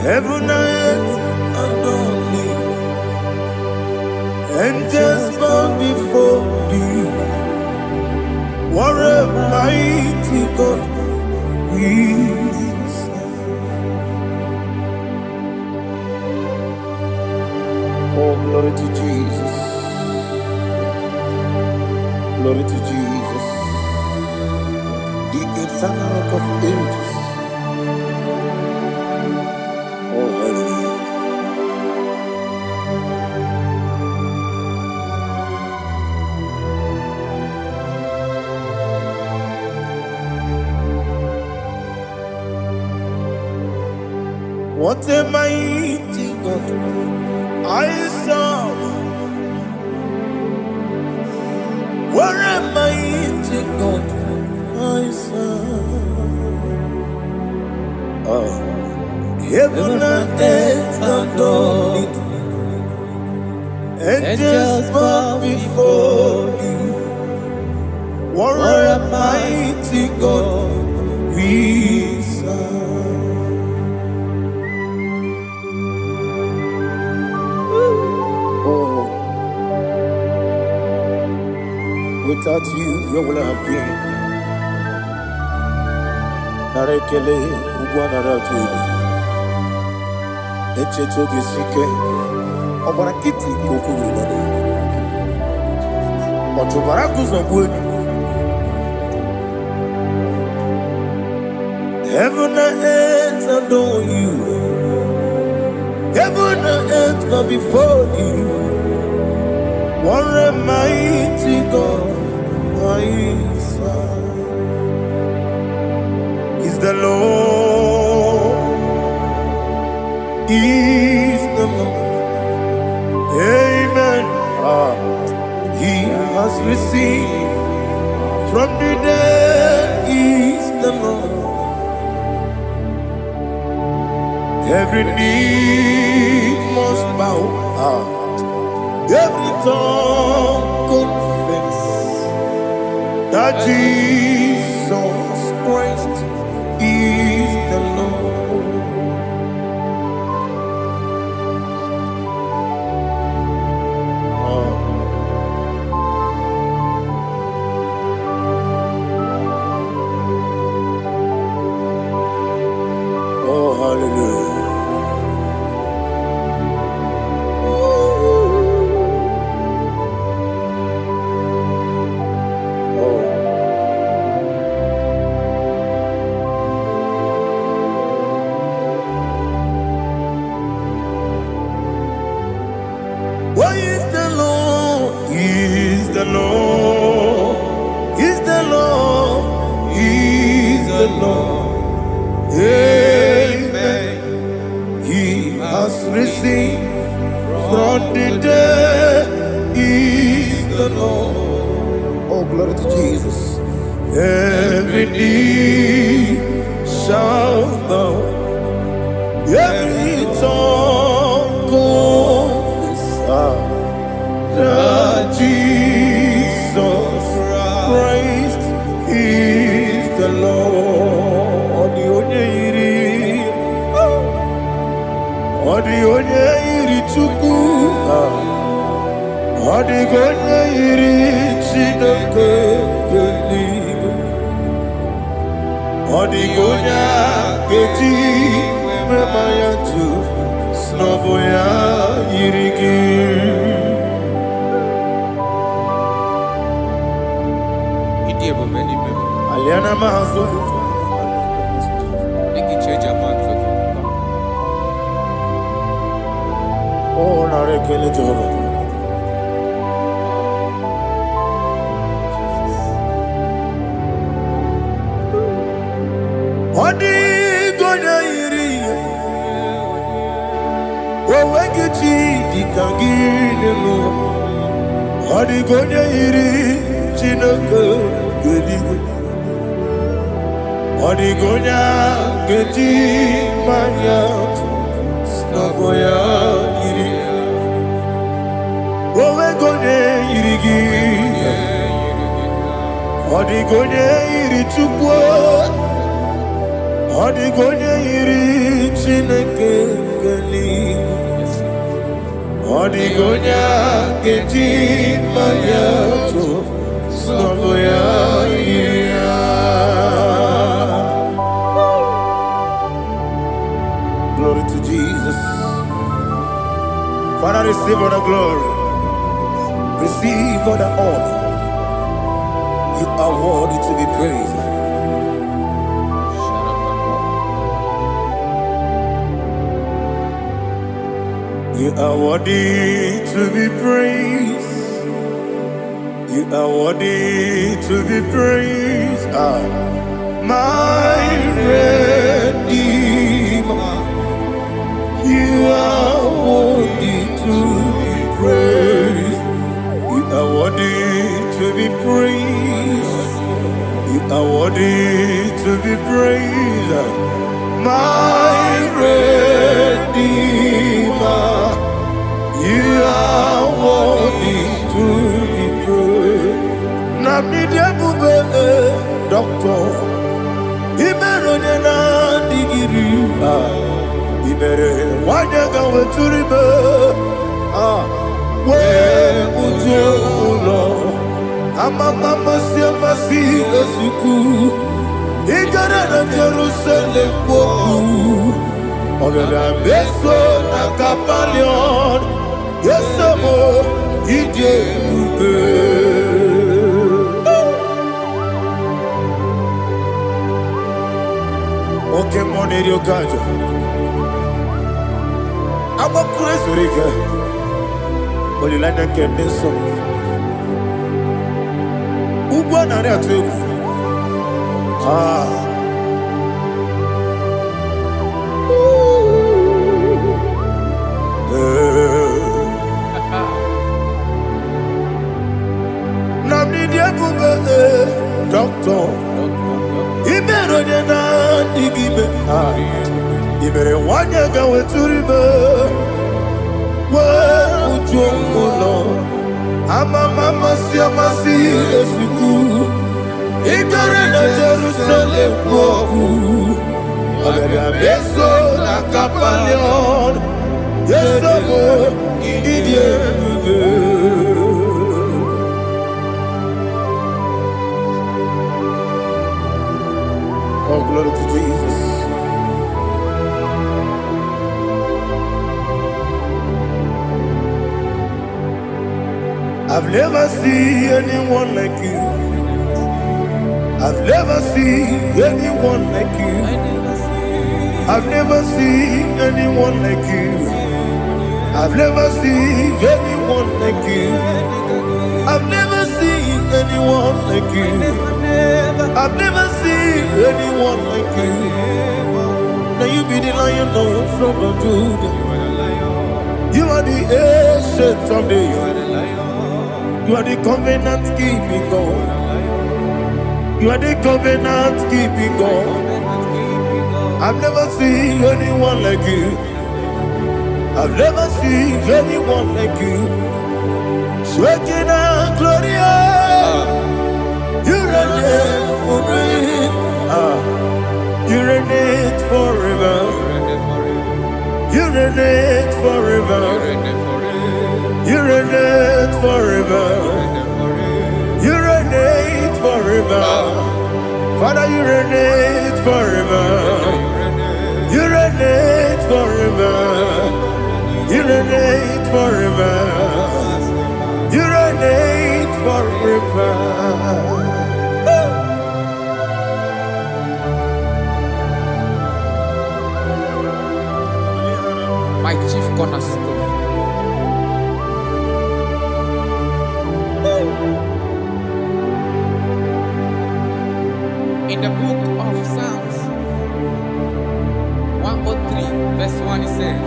Heaven and earth adore thee. Angels bow before thee. What a mighty God we serve. Oh, glory to Jesus. Glory to Jesus. The eternal rock of ages. Oh, hallelujah. What a mighty God I serve. What a mighty God I serve. Oh. Heaven and earth adore it. Angels bow before thee. What a mighty God we serve. Oh, without you, where would I have been? Narekele, Ugwanaratu. Echetogizike, Obarakiti, Kokuru, Otobarakus of wood. Heaven and earth adore you. Heaven and earth bow before you. What a mighty God I serve. Is the Lord. Is the Lord. Amen. He has received from the dead. Is the Lord. Every knee must bow. Every tongue confess that Jesus Christ is the Lord. Oh, hallelujah. What is the Lord? Is the Lord? Is the Lord? Is the Lord? Amen. He has risen from the dead. Is the Lord? Oh, glory to Jesus. Every knee shall bow. Every tongue confess that Jesus Christ is the Lord. Odi iri chuku, odi iri chineke geligo, odi keji memaya tu snoboya irigi. Aliana mahazo. Oh, narekele Jehovah. Odi gonya iri, owegichi dikangine no. Odi gonya iri chineke geligo. Odi gonya keji manya snoboya iri. Owe gonya irigi. Odi gonya iri chukwu. Odigonya iri Chineke gani. Odigonya keji mayato soboya ira. Glory to Jesus. Father, receive all the glory. Receive all the honor. You are worthy to be praised. You are worthy to be praised. You are worthy to be praised. My Redeemer. You are worthy to be praised. You are worthy to be praised. You are worthy to be praised. My Redeemer. You are worthy to be praised. Namidebube doctor. Imeronena digiri. Ibere wanyaga weturibe. We ujulo. Amama siamasi esiku. Igara na Jerusalem woku. Ogada beso na kapalion. Yesamo ije ube. Okay, money yo kajo. I'm a crazy rigger. Only like that can be so. Uba na ya tu. Namni dia bube doctor. Ibero de na digibe. Ibere wanyaga weturibe. We ujomulo. Mama siamasi esiku. Igare na Jerusalem woku. Ogada beso na kapalion. Yesamo idie ube. Oh, glory to Jesus. I've never seen anyone like you. I've never seen anyone like you. I've never seen anyone like you. I've never seen anyone like you. I've never seen anyone like you. I've never seen anyone like you. Now you be the Lion from the Judah. You are the ancient of days. You are the covenant keeping God. You are the covenant keeping God. I've never seen anyone like you. I've never seen anyone like you. Shekinah Gloria, you reign forever. You reign forever. You reign forever. You reign forever. You reign forever. Father, you reign forever. You reign forever. You reign forever. You reign forever. My chief cornerstone. In the book of Psalms 103 verse 1 it says,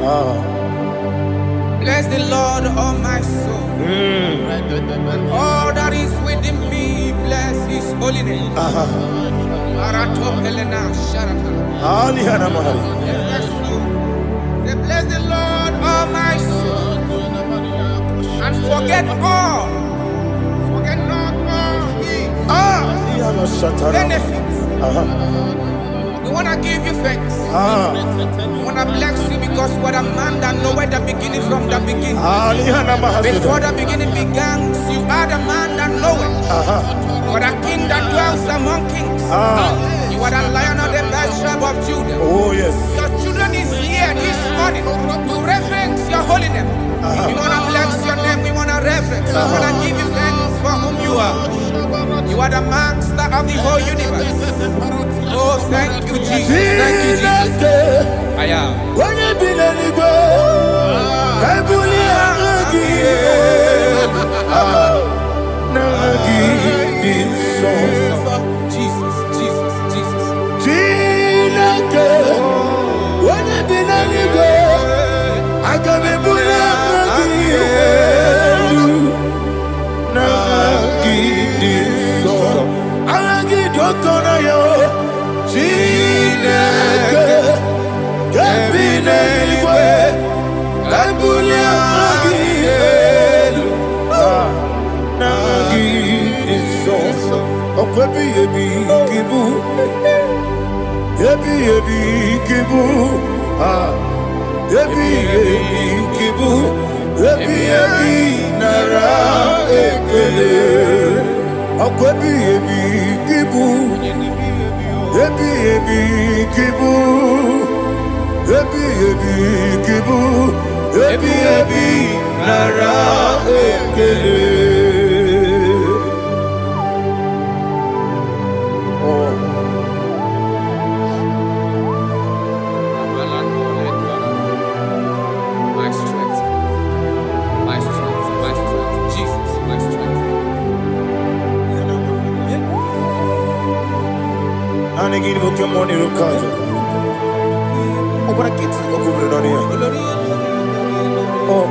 bless the Lord, all my soul, and all that is within me, bless his holy name. Bless the Lord, all my soul, and forget not all his benefits. The want to give you thanks. We want to bless you because what a man that knoweth the beginning from the beginning. Before the beginning began, you are the man that knoweth. You are the king that dwells among kings. You are the lion of the tribe of Judah. Oh yes. Your children is here this morning to reverence your holiness. We want to bless your name. We want to reverence. We want to give you thanks for whom you are. You are the master of the whole universe. Oh, thank you, Jesus. Thank you, Jesus. I am. When you be the go, Jesus, Jesus, Jesus. When you be the go, I can be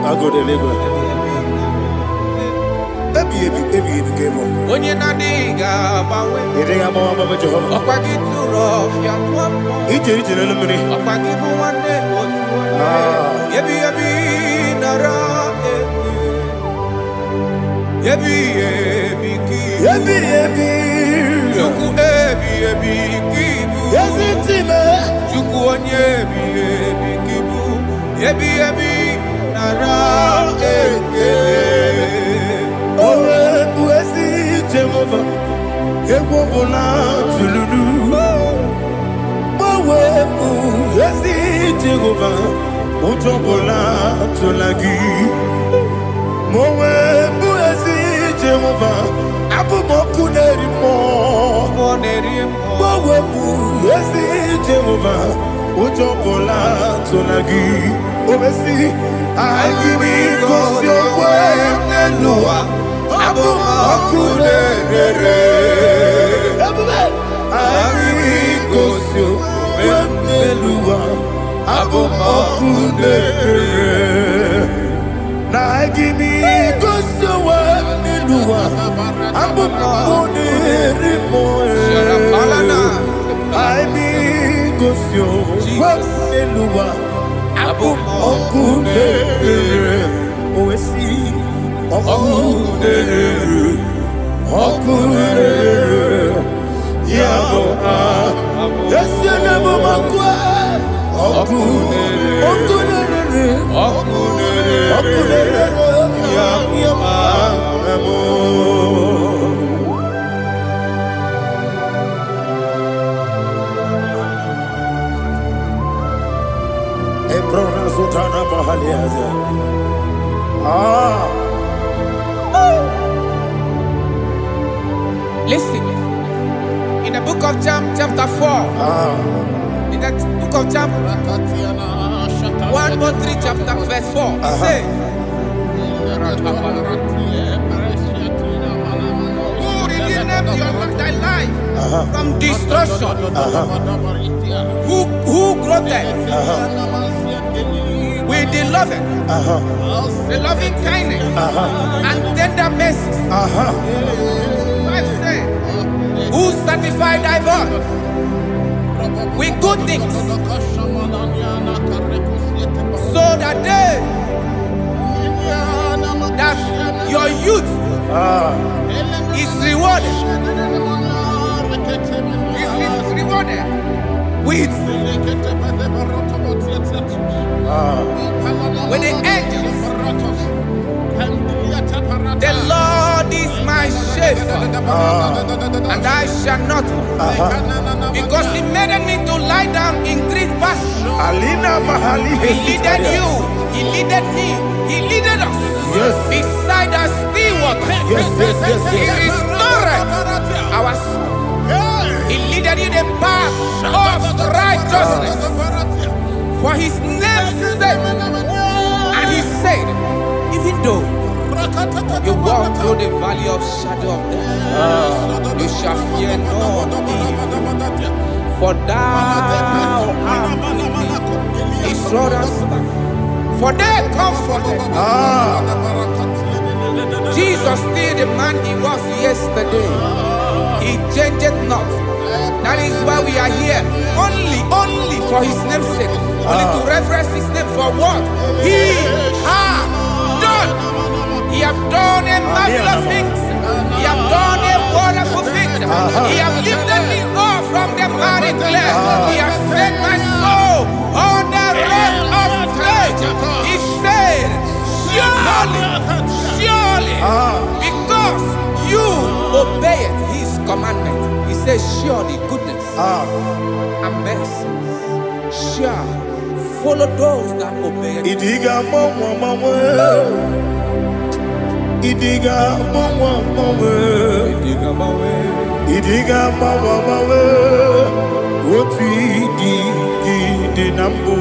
I go deliver. When you're not Listen, in the book of John, chapter 4, in the book of John, 1:3, chapter verse 4, it says, who redeemed thy life from destruction? Who groweth with the loving kindness and tender mercies? Who satisfy thy voice with good things, so that your youth is rewarded. Is rewarded. with the angels. The Lord is my shepherd, and I shall not want, because He made me to lie down in green pastures. He leaded you, He leaded me, He leaded us beside the still waters. He restored our soul. He leaded you the path of righteousness for His name's sake. And He said, even though you walk through the valley of shadow of death, you shall fear no evil, for thou art with me. His rod and staff, for they comforted. Jesus still the man He was yesterday. He changed not. That is why we are here. Only for His name's sake. Only to reverence His name for what He has done. He has done a marvelous things. He has done a wonderful thing. He has lifted me up from the miry clay. He has set my soul on the rock of faith. He said, surely, because you obeyed His commandment. He says, surely goodness and mercy shall follow those that obey it. Idiga mawe, woti di nambu.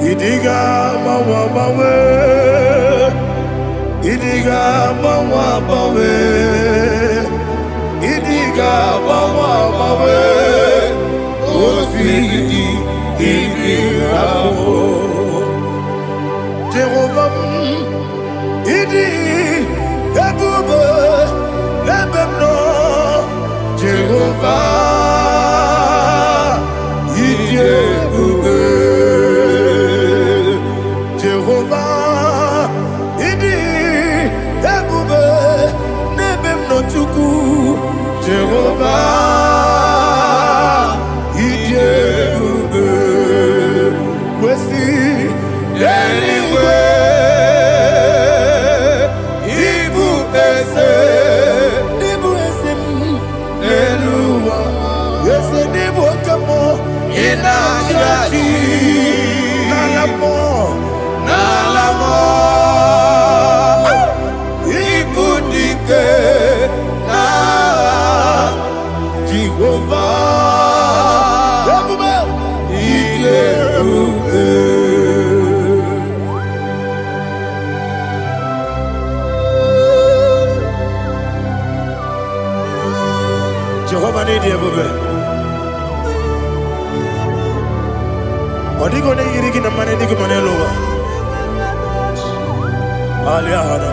Idiga mawe, idiga mawe, idiga mawe, woti di nambu. Jehovah, idi ebube lebemno. Jehovah, idi ebube. Jehovah, idi ebube lebemno chuku. Jehovah, idi ebube. Wesi anyway. Jehovah need you, baby. Odi go ne yiri na mane di go mane lowa. Alia hana.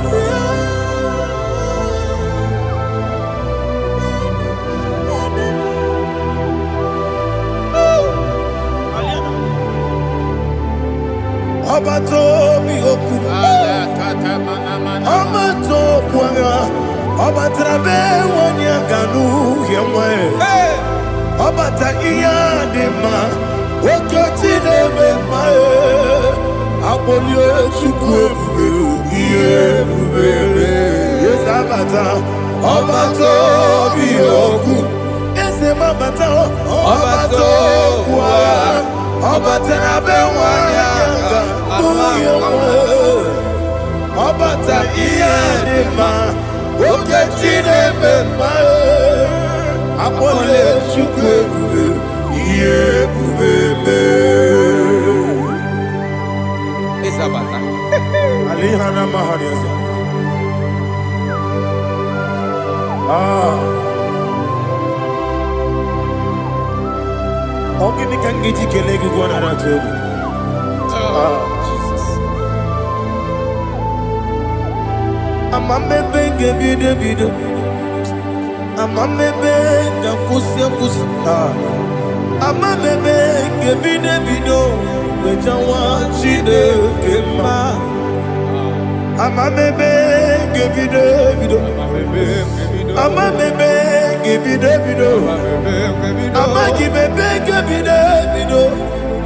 Abato mi oku. Abato kwanga. Abatrabe wanya ganu yemwe. Abata iya dema. Okoti deme mae. Abolio chukwe iye bubele. Yes abata. Abato bioku. Ese mabata. Abato kwa. Abatrabe wanya ganu yemwe. Abata iya dema. Oketi deme mae. Abolio chukwe iye bubele. Isabata. Alihana mahariasa. Ogini kangiji kelegi gwana ratobu. Jesus. Amamebe ngebido. Amamebe ngakusia. Amamebe ngebido. Wejawa chide kema. Amamebe ngebido. Ama bebe gibi de bido. Ama gibi gibi de bido.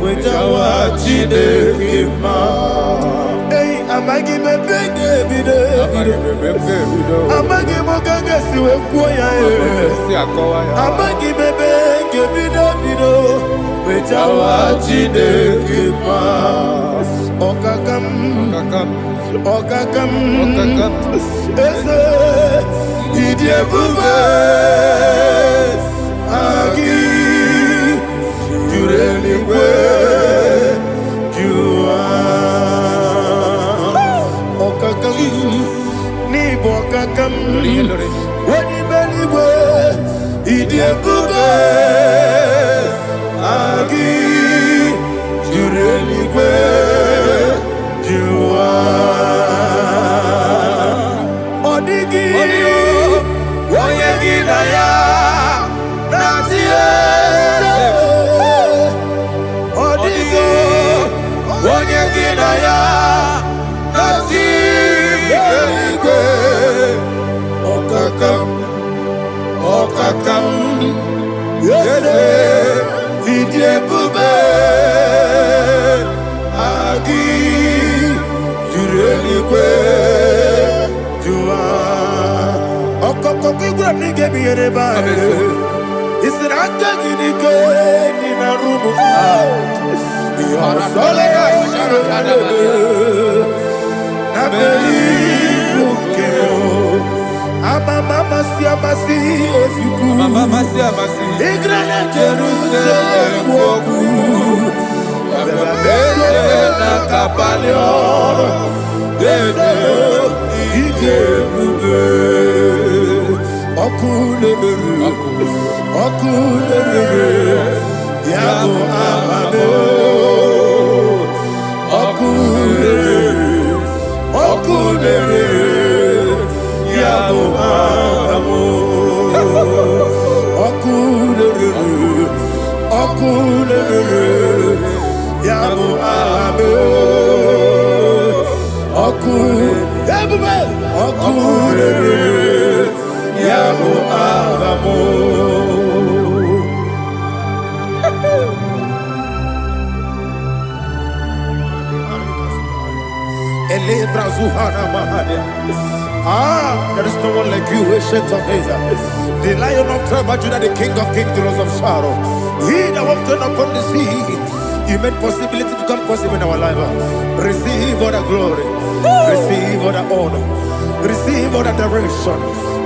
Wejawa chide kima. Hey, ama gibi gibi de bido. Ama gibi gaga siwe kuya e. Ama gibi gibi de bido. Wejawa chide kima. Okakam. Eze idie bube agi jureligwe jua okakam ni bokakam wani beligwe idie bube agi jureligwe jua odigi oyegi na ya nazie odigi oyegi na ya nazie okakam yese idie bube agi jureligwe jua okokokigura nige biyereba isiranga ginike nina rumu yosole nabeli ukeo mama siamasi ofiku igrana Jerusalem woku bebe na kapaleon bebe igebube okulere yabo amamo okulere yabo amamo okulere yabo amamo okulere yabo amamo. There is no one like you, ancient of days. The Lion of tribe of Judah, the King of kings, the Rose of Sharon. He that walked upon the sea, He made possibility to come possible in our life. Receive all the glory, receive all the honor, receive all the direction.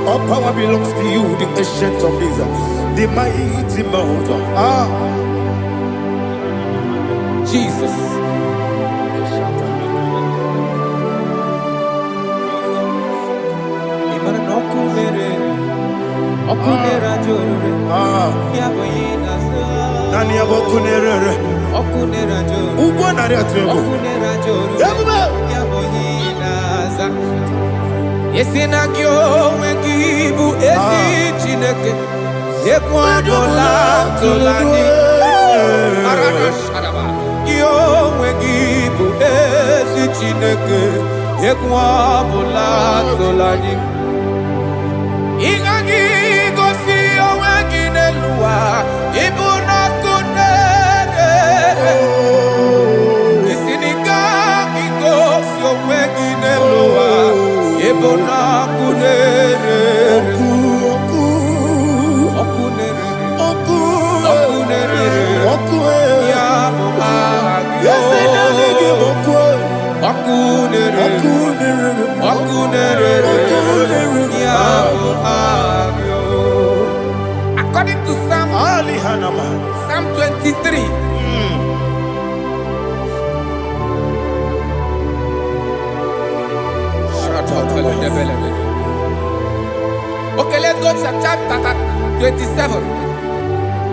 All power belongs to you, the ancient of days, the mighty mountain. Jesus. Nani abokunere okunera joro ugo nari atwego okunera joro yaboyinaza yesinagyo wekibu esi chineke ekwadola tolani arana sharaba yo wekibu esi chineke ekwadola tolani ingagi gosi owekinelua ibuna kunere isinika gosi owekinelua ibuna kunere okunere ya muagyo okunere according to Psalm 23. Okay, let's go to chapter 27.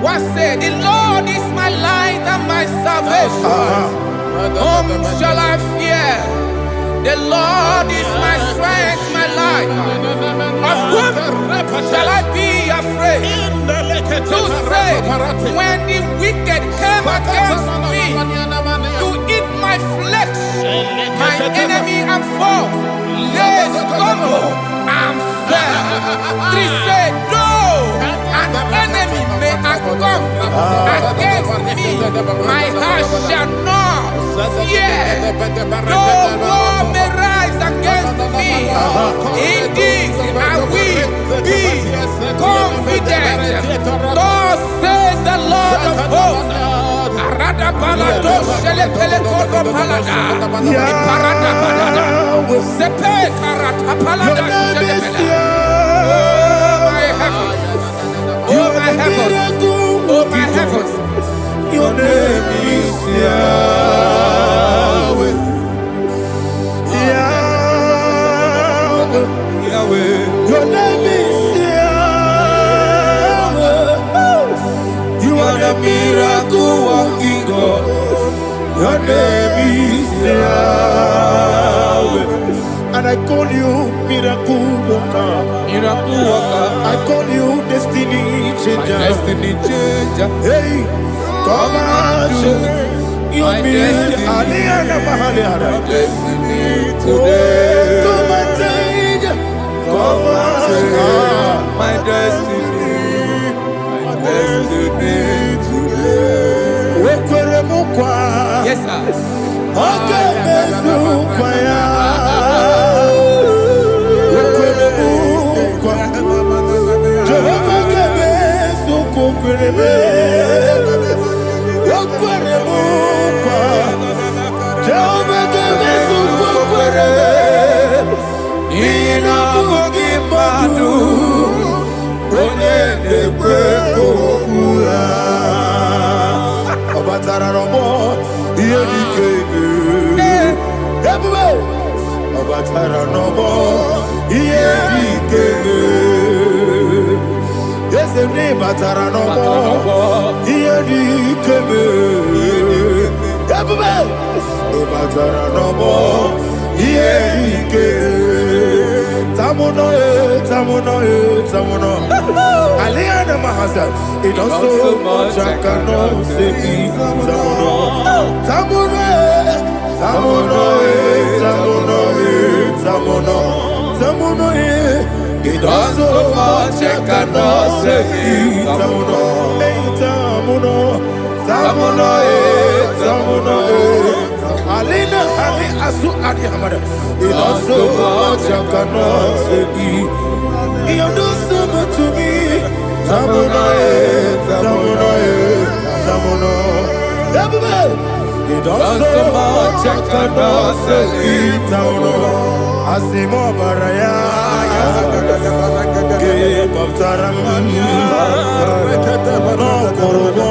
What said? The Lord is my light and my salvation. Whom shall I fear? The Lord is my strength, my life. Of whom shall I be afraid? To say, when the wicked came against me to eat my flesh, my enemy and foe, they stumble and fell. 3 say, though an enemy may come against me, my heart shall not fear. Though war may rise against me, in this I will be confident. Thus says the Lord of hosts. Arada balado shele pele kodo palada. Iparada balada. Sepe karata palada shele pele. Oh my heavens. Oh my heavens. Oh my heavens. Your name is Yahweh. Yahweh. Yahweh. Your name is Yahweh. You are the miracle working God. Your name is Yahweh. And I call you miracle worker. Miracle worker. I call you destiny changer. Destiny changer. Hey, come on, you mean Aliana Mahaliana. Destiny today. Come on, change. Come on, my destiny. My destiny today. Yes, sir. Okay, Aliana Mahazan, it also much I cannot say. Tamuno, it also much I cannot say. Tamuno, Alina, Ali Asu Adi Hamada, it also much I cannot say. You do so much to me. Tamuno. You do so much I cannot say. Tamuno. Asimo Baraya. Give up Taramania. No Kurubo.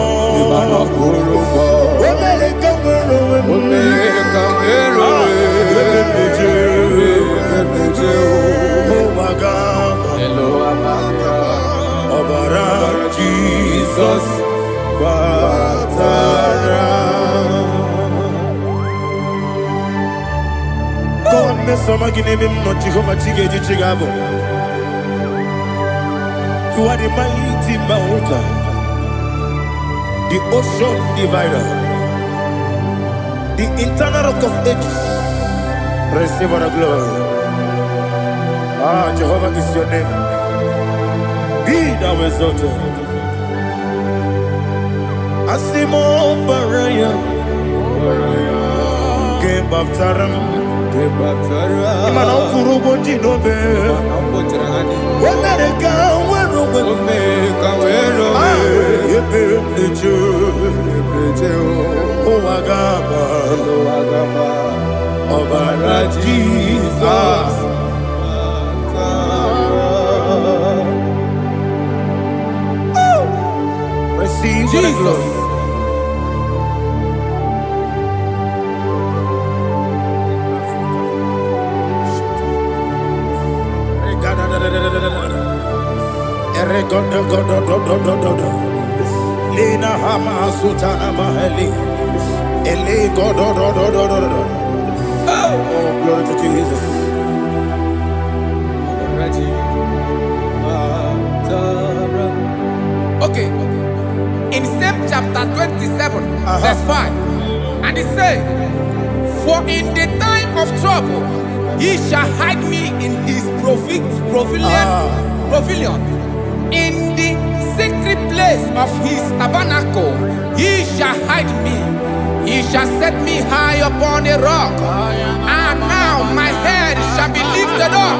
Jesus, God, me so magine me no Jehovah Chige Chigabo. You are the mighty mountain, the ocean divider, the internal rock of ages. Receive all the glory. Ah, Jehovah is your name. Be thou exalted. Asimo Baraya, Game of Taram, Imano Kurubo Jinobe, America, where oh, Agaba, Obara Jesus. Receive Jesus. Lina Hama Sutana Mahali. Ele Godo. Oh, glory to Jesus. Okay. In same chapter 27, verse 5, and it says, for in the time of trouble, he shall hide me in his pavilion pavilion. In the secret place of his tabernacle, he shall hide me. He shall set me high upon a rock. And now my head shall be lifted up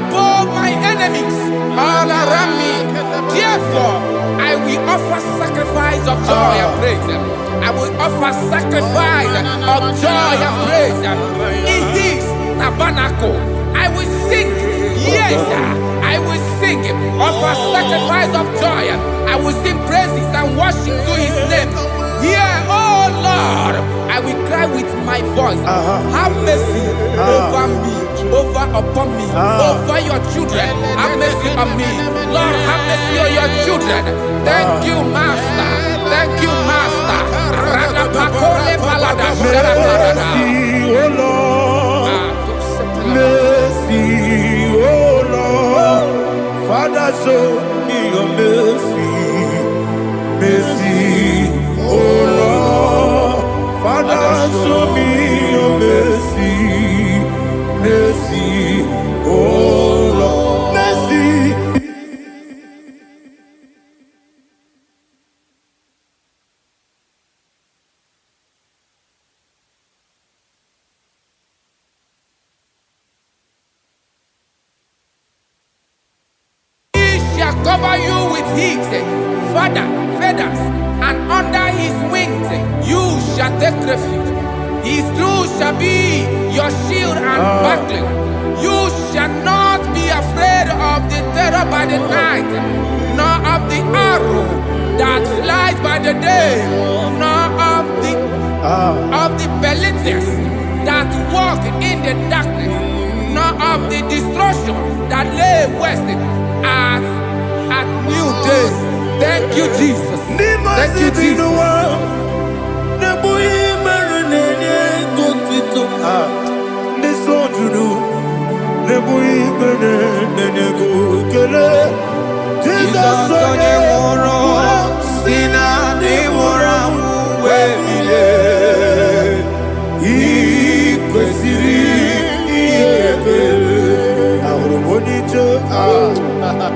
above my enemies all around me. Therefore, I will offer sacrifice of joy and praise. I will offer sacrifice of joy and praise. In his tabernacle, I will sing. Yes, I will sing. Offer sacrifice of joy. I will sing praises and worship to his name. Here, oh Lord, I will cry with my voice. Have mercy over me, upon me, over your children. Have mercy on me. Lord, have mercy on your children. Thank you, Master. Thank you, Master. Mercy, oh Lord. Mercy, oh Lord. Father, show me your mercy. Mercy, oh Lord. Father, show me your mercy. Mercy, oh Lord. Mercy. Cover you with his feathers, and under his wings you shall take refuge. His truth shall be your shield and buckler. You shall not be afraid of the terror by the night, nor of the arrow that flies by the day, nor of the pestilence that walk in the darkness, nor of the destruction that lay waste at new day. Thank you, Jesus. Thank you, Jesus.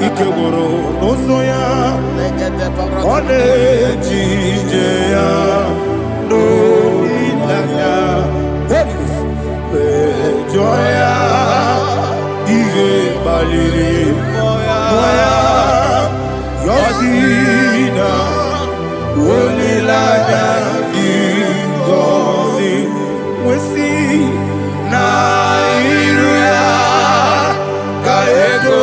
Ikegoro nosoya one jijeya no ilanya joya ige baliri moya yosina olilanya ingozi wesi na iruya kaego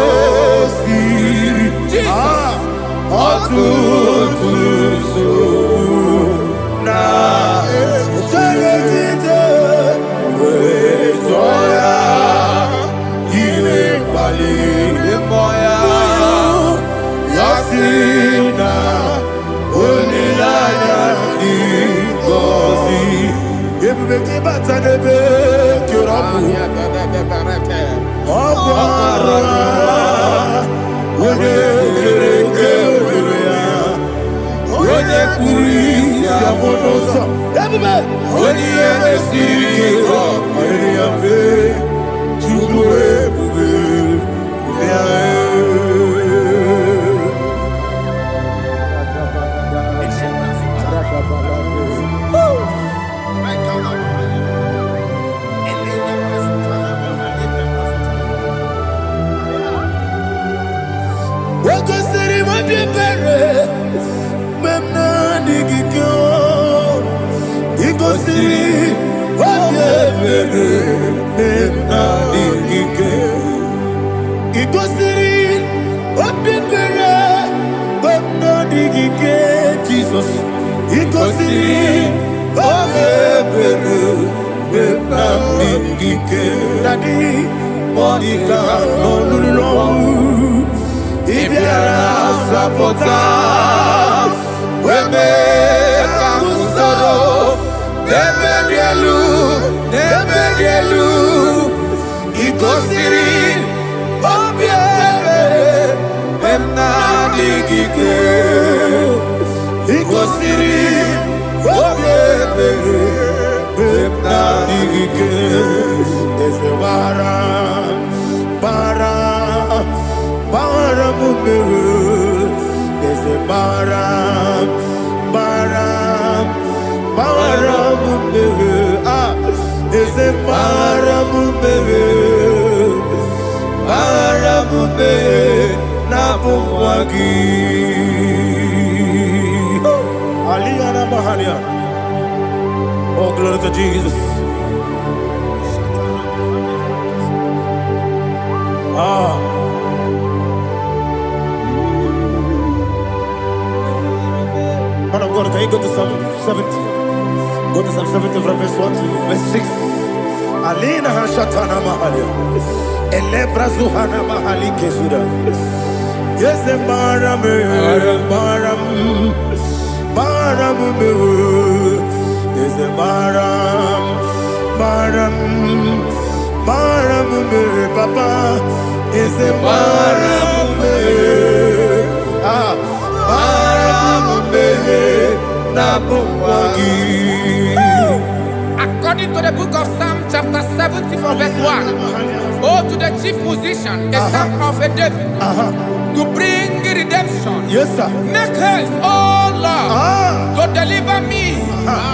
Jesus, baram, baram, baram, ah, is a baram, baram, nabumwagi. Aliyana Mahalia. Oh, glory to Jesus. Ah. Man of God, can you go to Psalm 70? Go to Psalm 70 from verse 1 to verse 6. Alina Hashatana Mahalia. Elebra Zuhana Mahali Kesuda. Yes, the Baram, Baram, Baram, yes, the Baram, Baram, Baram, Papa, yes, the Baram, ah, Baram, Nabumwagi. According to the book of Psalm chapter 70 from verse 1, oh, to the chief musician, a son of a David, to bring redemption. Yes, sir. Make haste, oh Lord, to deliver me.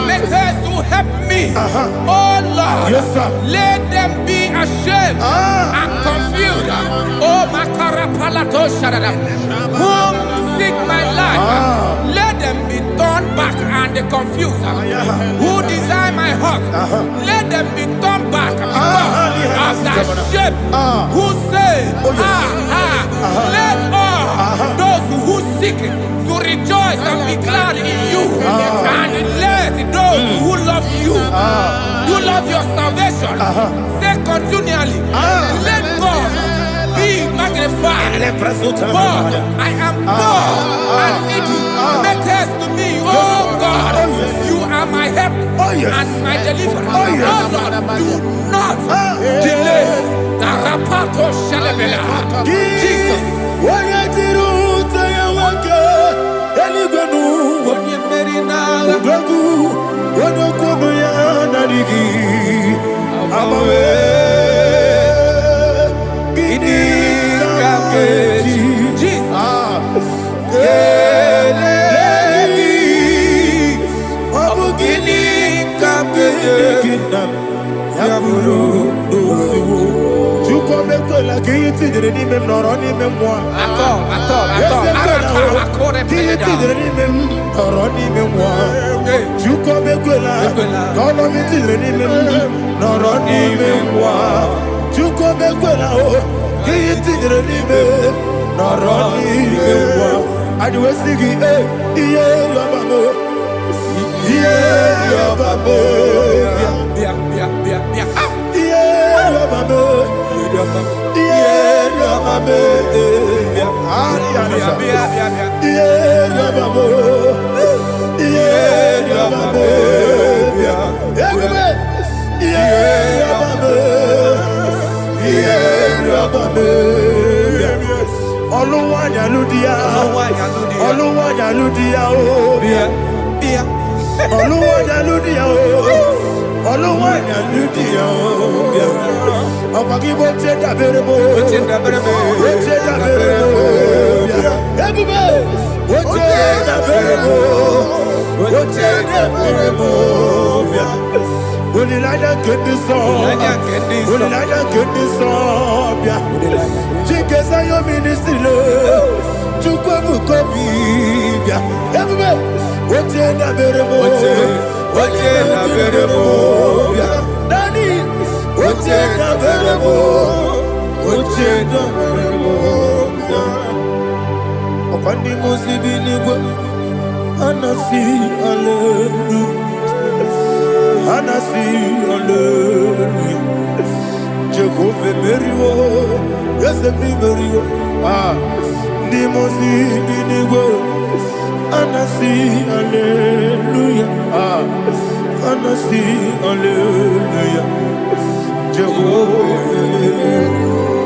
Make haste to help me. Oh Lord, yes, sir. Let them be ashamed and confused. Oh Makarapalato Shadada, whom seek my life, let them be turned back and confused. Who desire my heart, let them be turned back because of that shape. Who say, let all those who seek to rejoice and be glad in you, and let those who love you, who love your salvation, say continually, let God be magnified. God, I am poor and needy. Make haste to me, oh God. You are my help and my deliverer. Oh Lord, do not delay. Tarapato Shalabela. Jesus.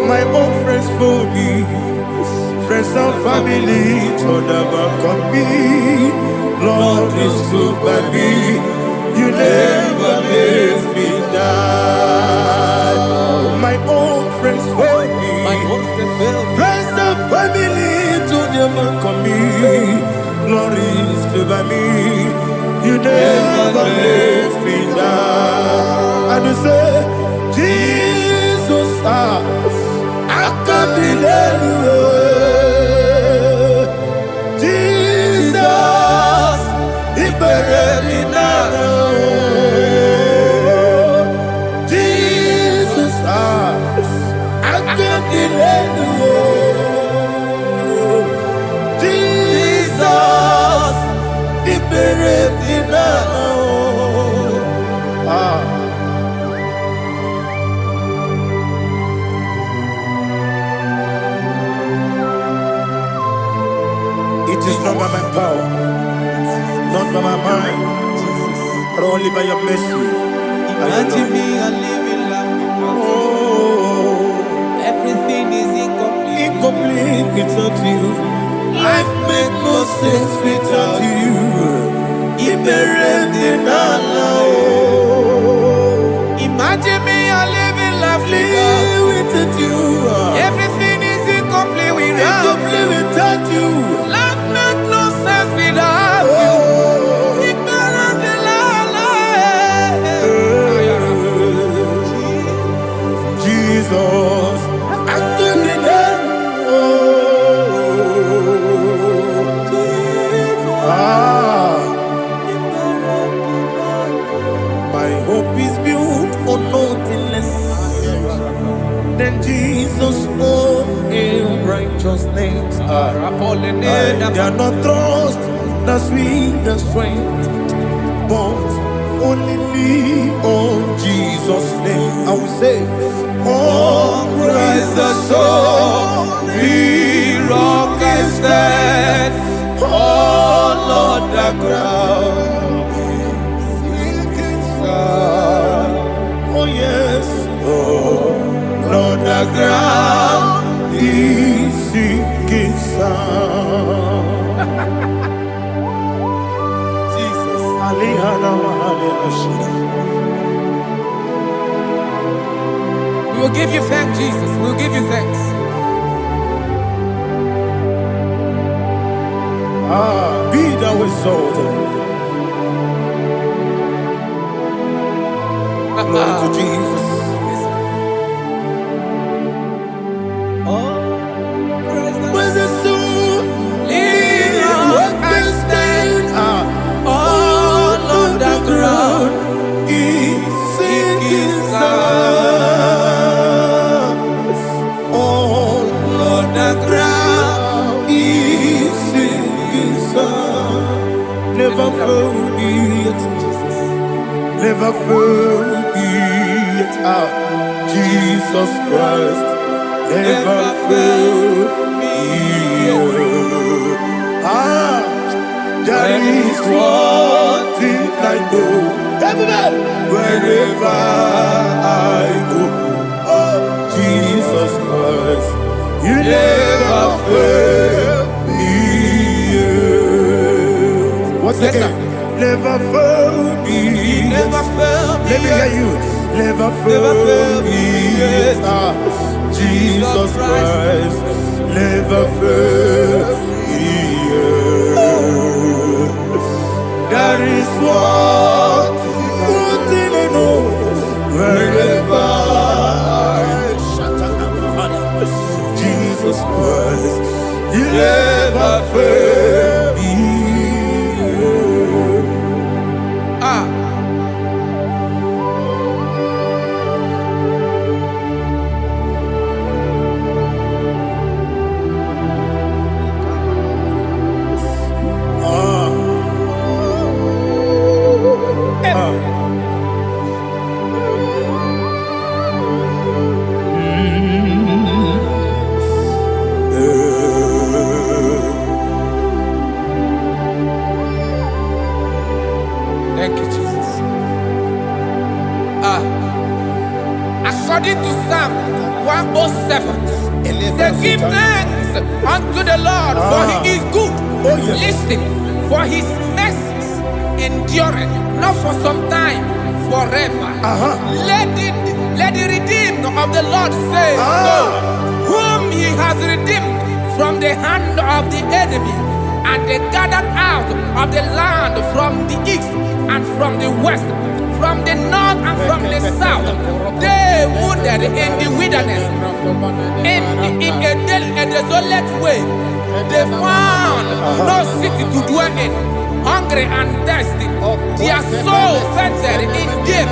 My own friends for me, friends and family to never come me. Lord is good by me, you never let me die. My own friends for me, friends and family to never come me. never let me down. And you say, Jesus, I can't deny you. Jesus, He buried me now. Jesus, I can't deny you. Jesus, He buried me now. It is not by my power, not by my mind, but only by your mercy. Imagine me a living life without you. Everything is incomplete. Incomplete without you. Life makes no sense without you. Imagine me a living life without you. Everything is incomplete without you. Life makes no sense without you. Jesus, I couldn't end. My hope is built on nothing less than Jesus' own righteousness. They are not trust the sweetest strength, but only lean on Jesus' name. I will say, on Christ the solid rock I stand. Oh Lord, the ground is sinking sand. Oh yes, oh Lord, the ground is sinking sand. Jesus, we will give you thanks, Jesus. We will give you thanks. Be thou exalted. Glory to Jesus. Where's the soul? What can stand? All on the ground is sinking sand. All on the ground is sinking sand. Never forget, never forget, Jesus Christ. Never forget. There is one thing I know. Everybody, wherever I go, oh Jesus Christ, you never fail me. What's the name? Never fail me. Never fail me. Let me hear you. Never fail me. Jesus Christ, never fail me. There is one thing I know. Wherever Jesus Christ, you never fail me. Thank you, Jesus. According to Psalm 107, they give thanks unto the Lord, for He is good. Listen, for His mercies endureth not for some time, forever. Let the redeemed of the Lord say so, whom He has redeemed from the hand of the enemy, And they gathered out of the land from the east and from the west, from the north and from the south. They wandered in the wilderness, in a desolate way. They found no city to dwell in, hungry and thirsty. Their soul fainted in deep.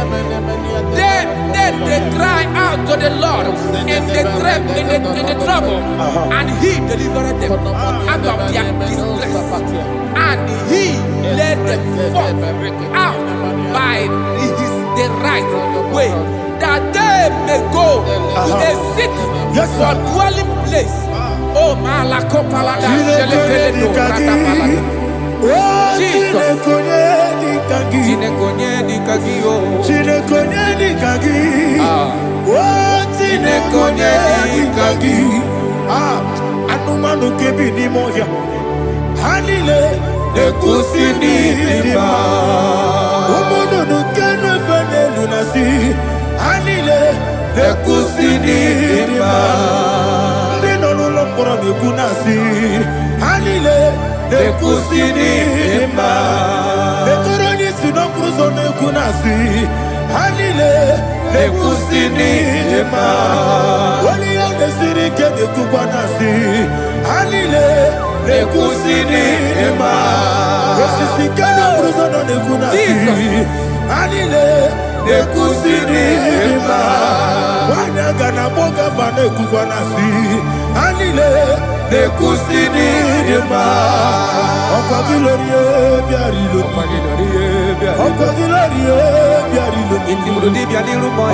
They cry out to the Lord in the trouble, and He delivered them out of their distress, and He led them forth out by the right way, that they may go to a city for dwelling place. Oh, Malakopalada, Jesus. Anumanu kebi ni moya Hanile Nekusini lima Umudu nukenu fene lunasi Hanile Nekusini lima Ndino nulambura nukunasi Hanile Nekusini lima Nekuroni sinokruzo nukunasi Hanile Nekusini lima Wali yande sirike nekubanasi Hanile Nekusini lima Wesisikana bruzono nekunasi Hanile Nekusini lima Wanyaga na boga vane kubanasi Hanile Nekusini lima Okwa gilorie biarilo Okwa gilorie biarilo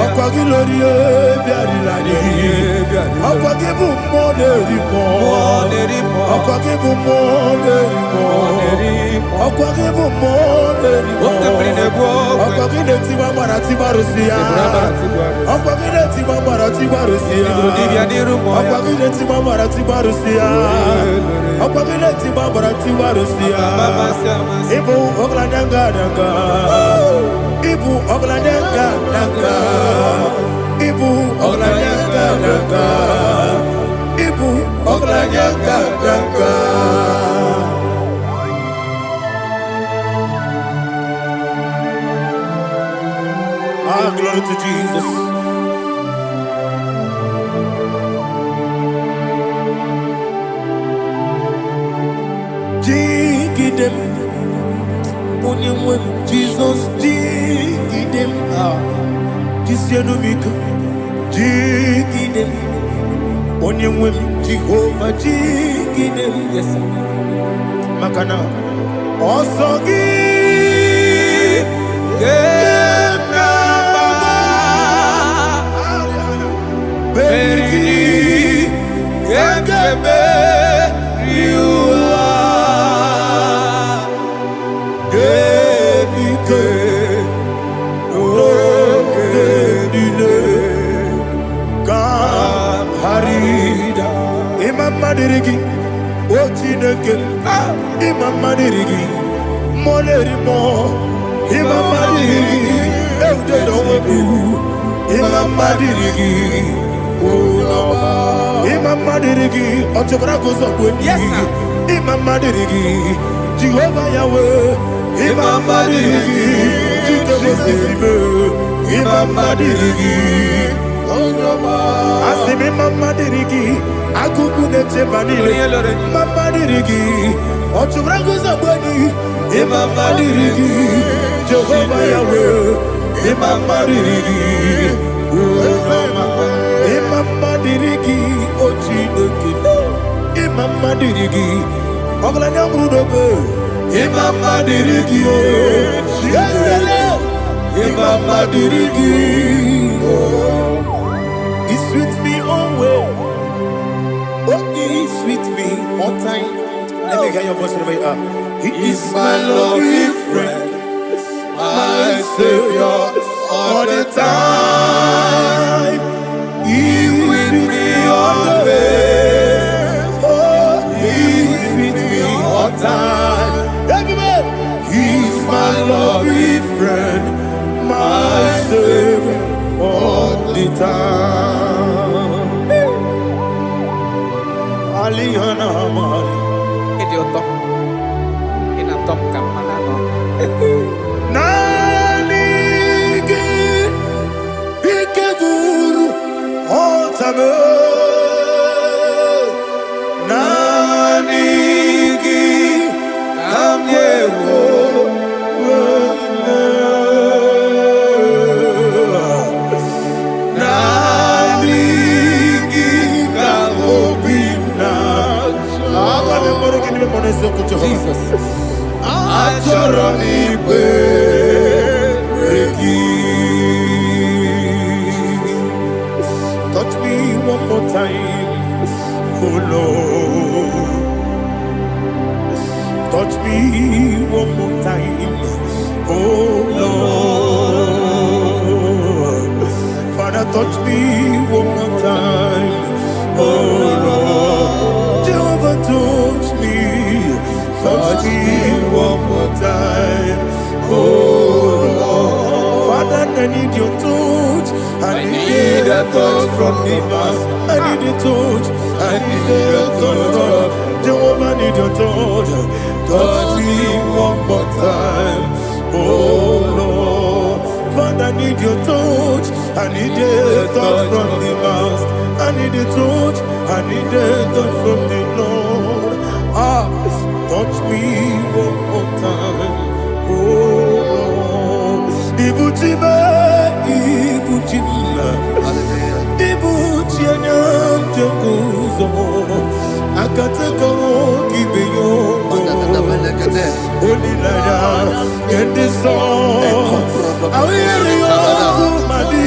Okwa gilorie biarilani Okwa gibu monerimo Okwa gibu monerimo Okwa gibu monerimo Okwa gileti mamara tibarusia Okwa gileti mamara tibarusia Okwa gileti mamara tibarusia Okwa gileti mamara tibarusia Ibu oglananga danga Ibu oglananga danga Ibu oglananga danga Ibu oglananga danga Ah, glory to Jesus. Dig them, Jesus, dig them. This year no make dig them. Only Jehovah, dig them. Yes, sir. Makana. Also give. Madirigi, Ochineke, Imam Madirigi, Molerimo, Imam Madirigi, Eudedobu, Imam Madirigi, Imam Madirigi, Otobragos of Yes, Imam Madirigi, Jehovah Yahweh, Imam Madirigi, Imam Madirigi, Asimi Mama Dirigi, Akukune Chebanile, Mama Dirigi, Ochuranguza Boni, Mama Dirigi, Jehovah Yahweh, Mama Dirigi, Mama Dirigi, Ochineki, Mama Dirigi, Oglanya Mudobe, Mama Dirigi, Mama Dirigi. He's with me always. Oh, he's with me all time. Let me hear your voice wherever you are. He is my loving friend, my Savior all the time. He's with me always. Oh, he's with me all time. Everybody, he's my loving friend, my Savior all the time. Aliyana Mari. Touch me one more time, oh Lord. Touch me one more time, oh Lord. Father, touch me one more time, oh Lord. Jehovah, touch me one more time, oh Lord. Father, I need your touch. I need a touch from the past. I need a touch. I need a touch from Jehovah. I need your touch. Touch me one more time, oh Lord. Father, I need your touch. I need a touch from the past. I need a touch. I need a touch from the Lord. Touch me one more time, oh Lord. Ibuchima, Ibuchima, Ibuchina, Jaguzo, Akatako, Kibeyo, Olilaya, get this song. I hear you, Madi,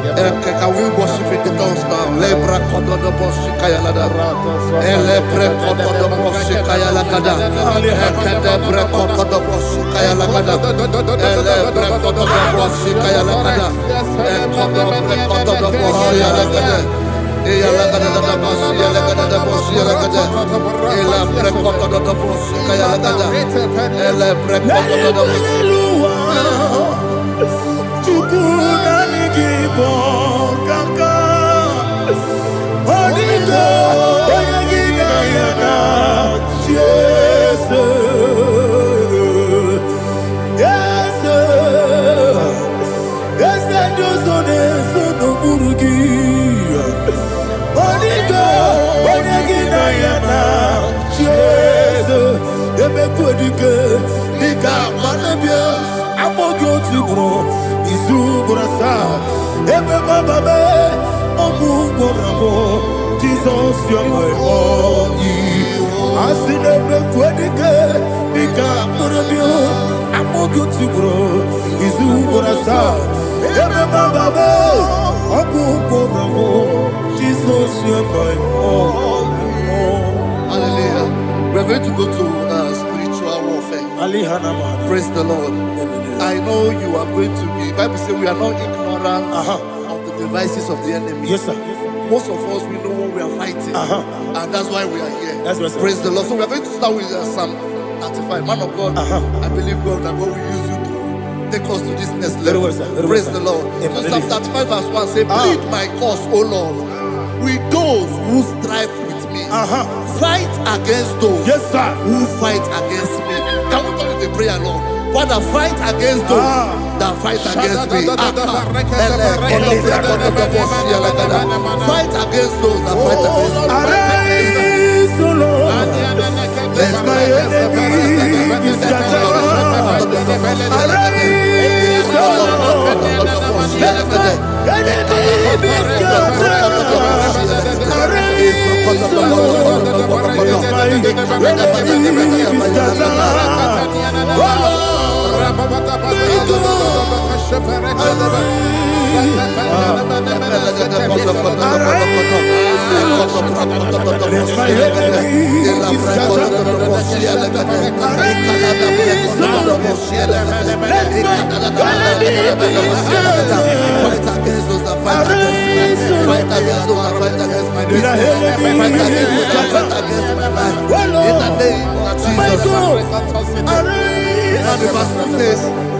Can we worship in the tongues now? Lebra kodo do boshi kaya lada. Ele pre kodo do boshi kaya lada. Ekede pre kodo do boshi kaya lada. Ele pre kodo do boshi kaya lada. Ekodo pre kodo do boshi lada. Eya lada da boshi lada da boshi lada. Ele pre kodo do boshi kaya lada. Ele pre kodo do boshi. Jesus, you're my all. I see them quedike, Nika Murabio, I'm more good to grow. Is who what I saw. Jesus, you're my all. Hallelujah. We're going to go to spiritual warfare. Praise the Lord. I know you are going to be. Bible says we are not ignorant of the devices of the enemy. Yes, sir. Most of us, we know what we are fighting, and that's why we are here. That's right, praise the Lord. So we are going to start with Psalm 35. Man of God, I believe God that God will use you to take us to this next level. Praise the Lord. So Psalm 35 verse 1 say, plead my cause, O Lord, with those who strive with me. Fight against those who fight against me. Can we call it a prayer, Lord? Father, fight against those that fight against me. Fight against those that fight against me. Arise, O Lord, let my enemy be scattered. Arise, O Lord, let my enemy be scattered. Arise, O Lord, let my enemy be scattered.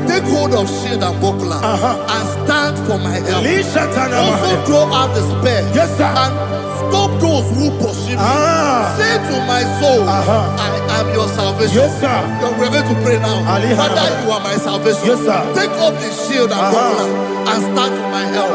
Take hold of shield and buckler and stand for my help. Also throw out the spear and stop those who pursue me. Say Say to my soul, I am your salvation. Yes, sir. We're going to pray now. Father, you are my salvation. Yes, sir. Take off the shield and buckler and stand to my help.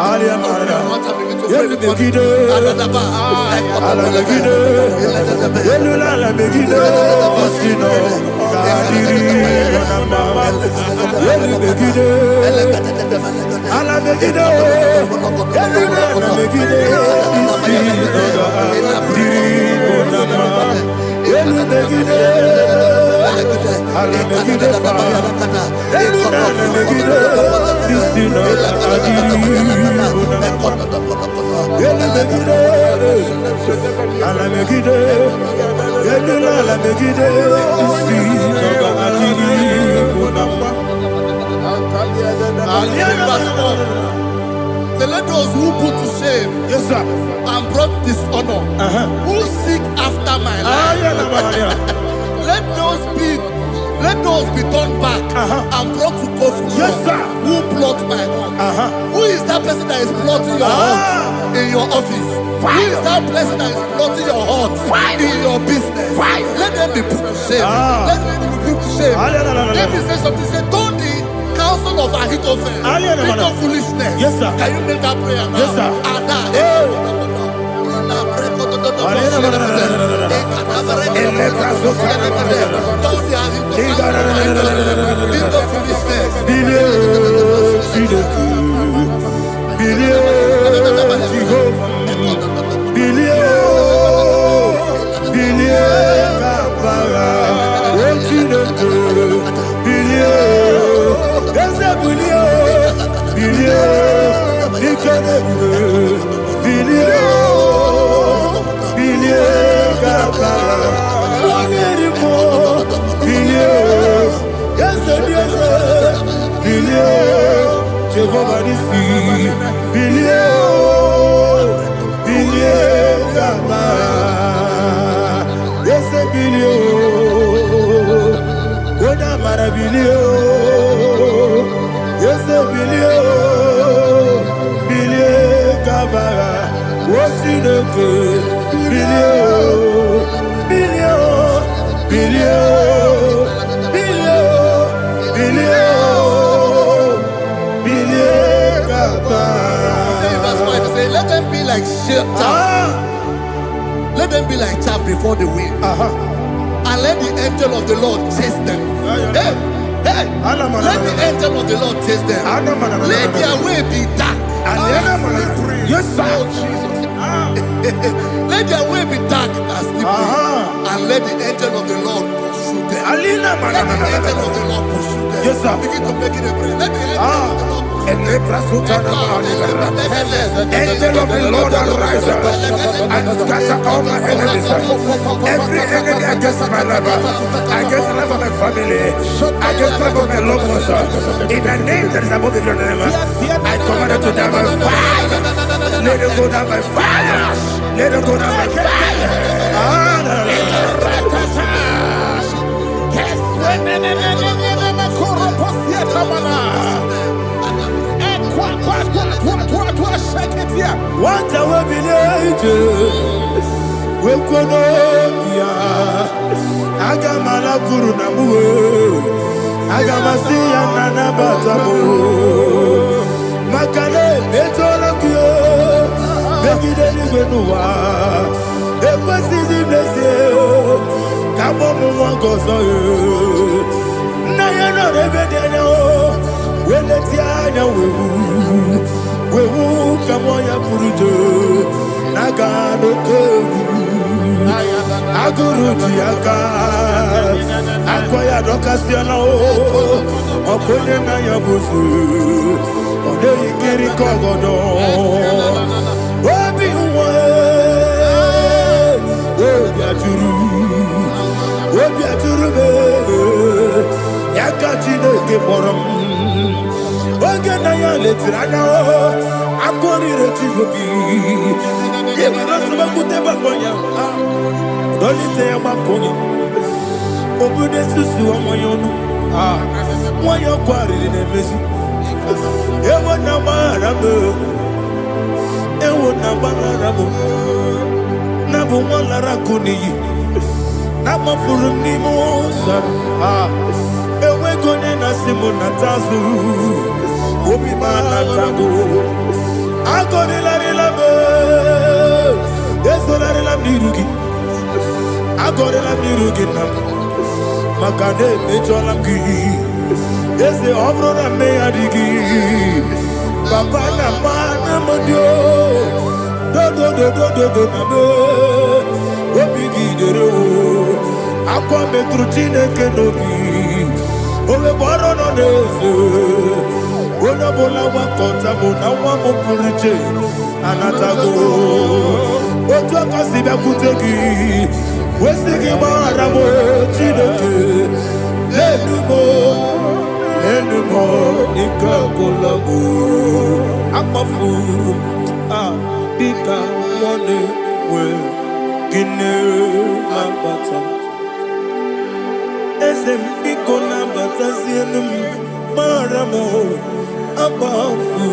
So let those who put to shame, yes, sir, and brought dishonor, who seek after my life, let those be turned back and brought to confusion. Yes, sir. Who plot my hurt? Who is that person that is plotting your hurt in your office? Who is that person that is plotting your hurt in your business? Let them be put to shame. Let them be put to shame. Let me say something. Say, don't the counsel of Ahithophel think of foolishness. Yes, sir. Can you make that prayer now? Yes, sir. Let them be like chaff. Let them be like chaff before the wind. And let the angel of the Lord chase them. Hey, let the angel of the Lord chase them. Let their way be dark. Yes, sir. Let their way be dark and slippery. And let the angel of the Lord pursue them. Let the angel of the Lord pursue them. Yes, sir. Begin to make it a prayer. Let the angel of the Lord Angel of the Lord arise and scatter all my enemies. Every enemy against my life, against the life of my family, against the life of my loved ones. In the name that is above your name, I command it to die by fire. Let it go down by fire. Let it go down by fire. What I will be we kono ya agamala guru namu agamasiya nana batamo makale etola kyo begide ni gbenuwa ekwesizi blese kabo mu won gozo na ya no rebede no weleti anya wewu kamo ya purujo naga no kewu aguru jiaka akoya dokasiana okonye na ya bozu ode ikiri kogodo obi uwe obi aturu be yakachi no ke borom oge na ya letirana akori rechigobi yebiro subakute bakonya dolite ya bakonya obude susu omoyonu moyo kwari ne mesu ewo na marabu Nabu Malara Kuni, Nama Furunimosa, Ewe Gonena Simonatazu, Obi Manatago, Agonela Labe, Desola Mirugi, Agonela Mirugi, Makade Mejolamgi, Ese Obrona Meadigi, Papa Namana Modio. Do Obigi dero Aqua metrutine kenobi Ove boro no neze Ona bola wakota Mona wamo puriche Anatago Otua kasiba kutegi Wesigi maramo Chineke Lenumo Nika kolabu Akmafu Bika one way, Gine Lambata. Esem Biko Lambata Zienum Maramo Abafu.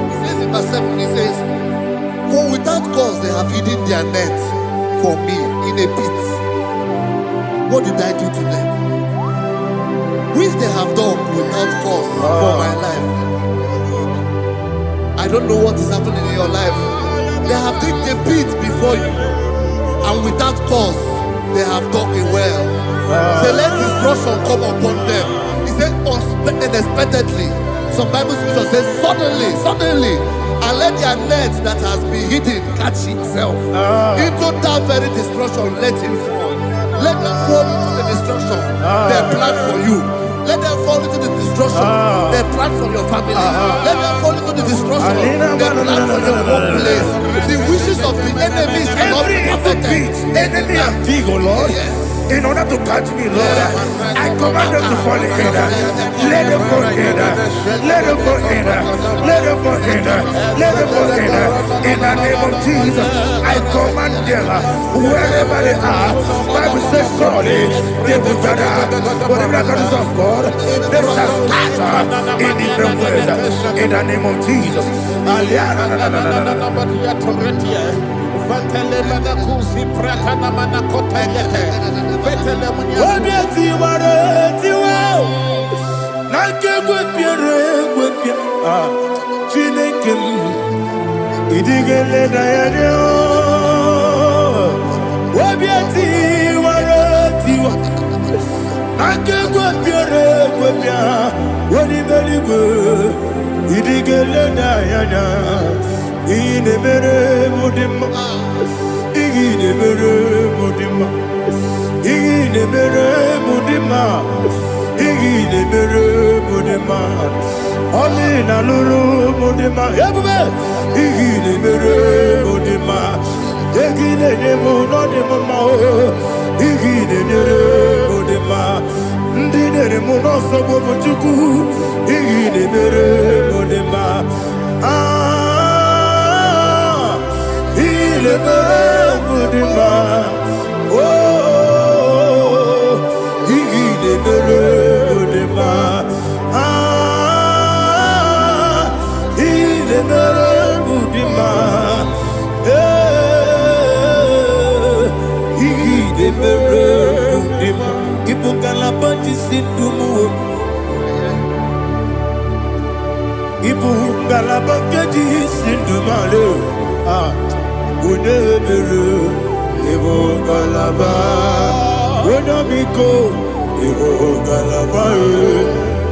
He says in verse 7, he says, for without cause they have hidden their net for me in a pit. What did I do to them? Which they have done without cause for my life. I don't know what is happening in your life. They have digged a pit before you, and without cause they have dug it well. Say, let destruction come upon them. He said, unexpectedly. Some Bible scripture says, suddenly. And let their net that has been hidden catch itself. Into that very destruction, let it fall. Let them fall into the destruction they plan for you. Let them fall into the destruction they plan for your family. Let them fall into the destruction they plan for your workplace. The wishes of the enemies are not perfected. Enemy of thee, O Lord. Yes. In order to catch me, Lord, I command them to fall in. Let them fall in. Let them fall in. Let them fall in. Let them fall in. In the name of Jesus, I command them wherever they are. Bible says surely they will gather. But the miracles of God, they shall scatter in different ways. In the name of Jesus.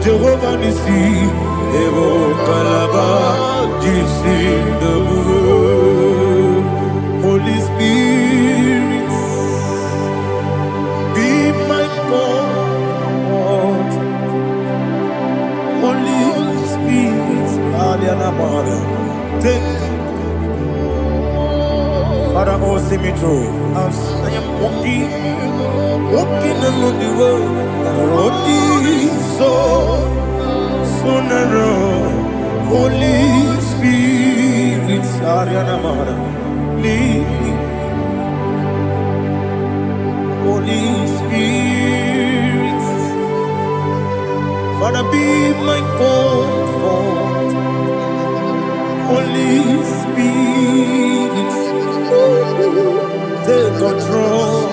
Jehovah Nissi, Evo Kalaba, Jisi Dabu, Holy Spirit, be my God. Holy Spirit, Aliana Mara, take Father, oh, see me through. As I am walking along the road, the road is so narrow. Holy Spirit, Ariana Mara, lead me. Holy Spirit. be my comfort. Holy Spirit, take control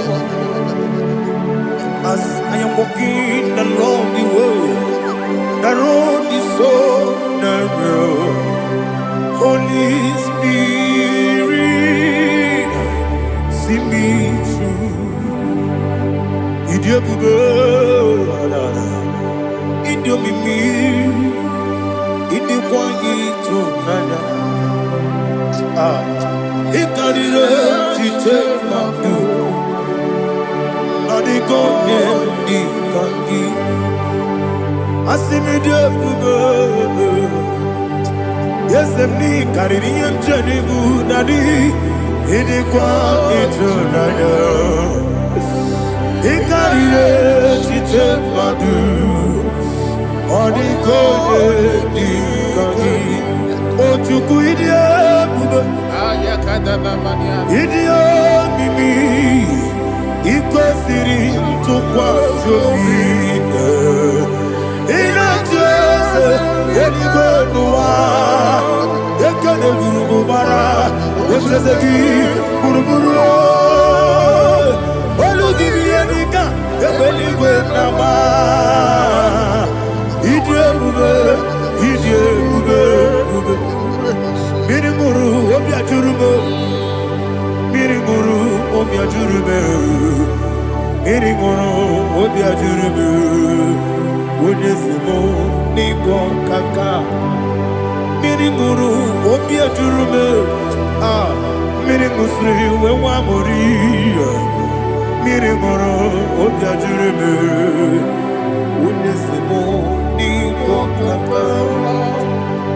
as I am walking along the way. The road is so narrow. Holy Spirit, see me through. Idio bube, idio mimi, idio kwa ito nana. Ikanire chite mabu, adigo ne ikangi. Asimi idio bube. Yes, me carry him journey good daddy. He did quite eternal. He carried it, she took my do. On the golden Dikagi. Oh, to quit idiot, Mimi. Iko siri to quash your feet. In a chest, any good noir. Ekane gurugu bara, wesezeki buruburu. Olugi bienika, ebeli gwenama. Idie bube, bube. Miringuru obia jurube, miringuru obia jurube, miringuru obia jurube. Wodesimo ningo kaka. Miringuru obia jurube, miringusri wewa mori. Miringuru obia jurube, wodesimo ningo kaka.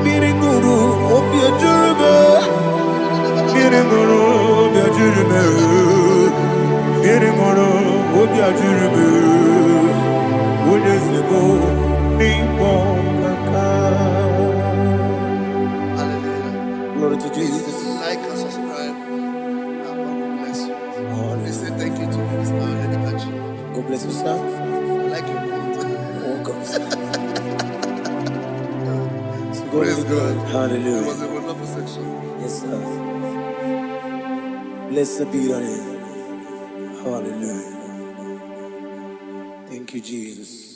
Miringuru obia jurube, miringuru obia jurube, miringuru obia jurube, wodesimo ningo kaka. Glory to Jesus. Like and subscribe. God bless you. Please say thank you to Minister Edekachi. God bless you, sir. Like you. Welcome. Praise God. Hallelujah. It was a wonderful section. Yes, sir. Blessed be your name. Hallelujah. Thank you, Jesus.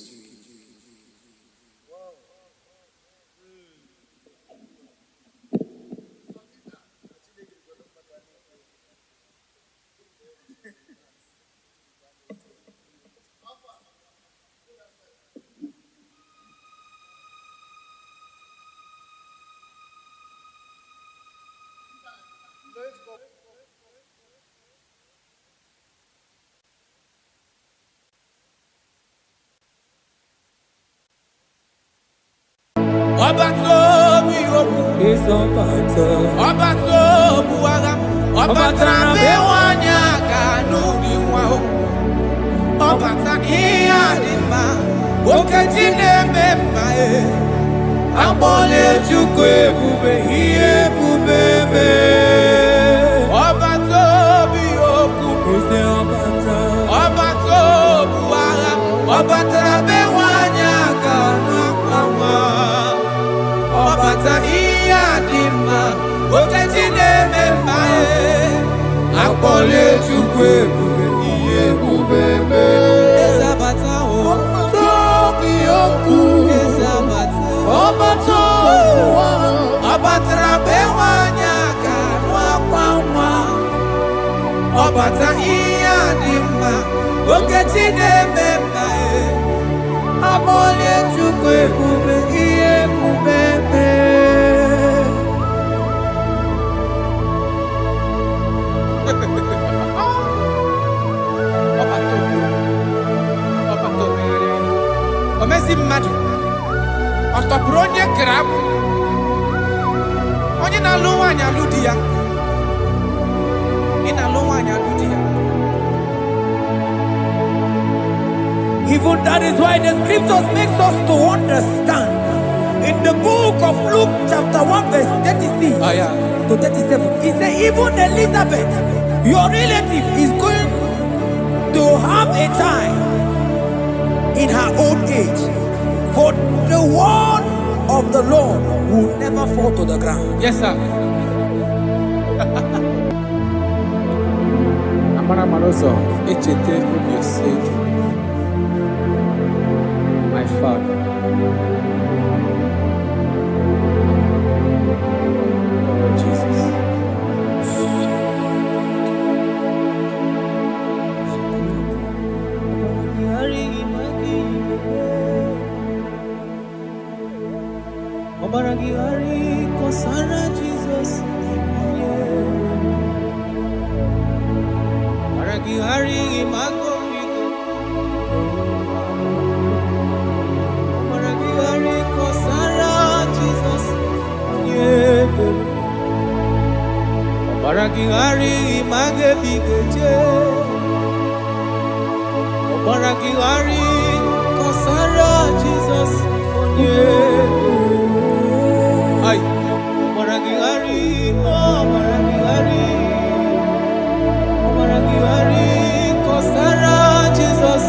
Obatobi obu is Obatobu aga Obatrabe wanya kanu diwa Obata iya dima Okejine mema Abole chukwe bube iye bubebe Obatobi obu is Obatobu aga Obatrabe wanya kanu Obata iya dima Okejine mema Akpole chukwe bube iye bubebe Ezabata o Tobi oku Ezabata Obata Obatra bewanya kanwa kwa Obata iya dima Okejine mema Akpole chukwe bube iye bubebe Omezi mmadu Ọtọpụrụ onye krab Onye na-alụ nwaanyị alụ di ya Ị na-alụ nwaanyị alụ di ya Even that is why the scriptures makes us to understand. In the book of Luke chapter 1 verse 36 to 37, he said even Elizabeth, your relative, is going to have a child in her old age. For the word of the Lord will never fall to the ground. Yes, sir. Amara Maroso, Echete Obiosek, my Father. Oh, Jesus. Obaragihari kosara Jesus. Obaragihari imagomigo. Obaragihari kosara Jesus. Obaragihari imagebigeje. Obaragihari kosara Jesus. Ay, Obaragihari, Obaragihari, Kosara Jesus.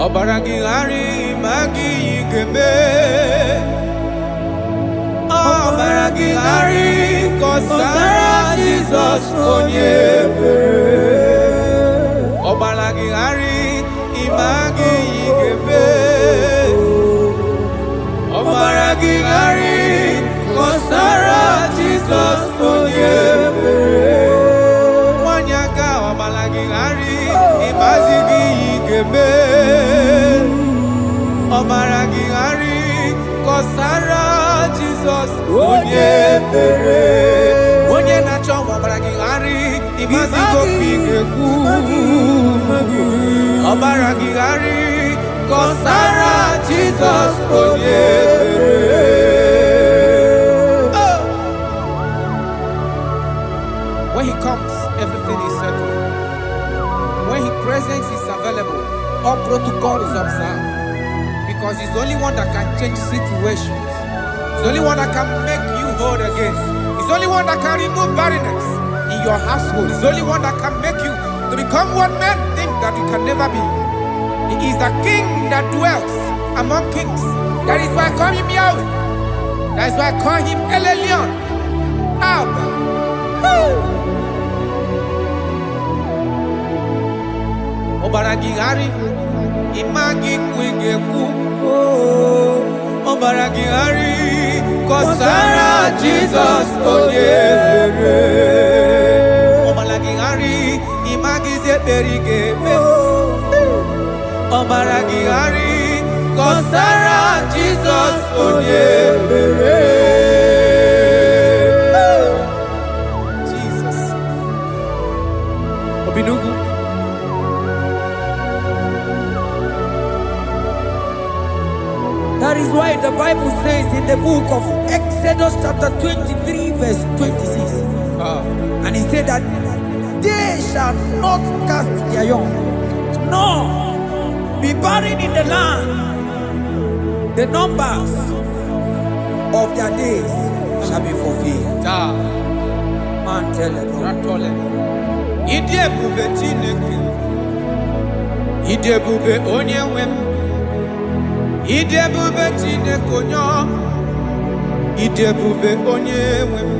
Obaragihari magi igebe. Obaragihari kosara Jesus onyebe. Obaragihari imagi igebe. Obaragihari kosara Jesus onyebe. Wanyaga obaragihari imagi igebe. Obaragihari kosara Jesus onyebere. Onye nacho obaragihari imazigo pigeku. Obaragihari kosara Jesus onyebere. When he comes, everything is settled. When his presence is available, all protocol is observed. Because he's the only one that can change situations. He's the only one that can make you whole again. He's the only one that can remove barrenness in your household. He's the only one that can make you to become what men think that you can never be. He is the king that dwells among kings. That is why I call him Yahweh. That is why I call him El Elyon. Abba. Obaragihari imagi kwigeku. Obaragihari kosara Jesus onyebere. Obaragihari imagi zeberigebe. Obaragihari kosara Jesus onyebere. Jesus. Obinugu. That is why the Bible says in the book of Exodus chapter 23 verse 26. And he said that they shall not cast their young, nor be barren in the land. The numbers of their days shall be fulfilled. Man tell them. Idebube Chineke. Idebube Onyewem. Idebube Chineke Onyom. Idebube Onyewem.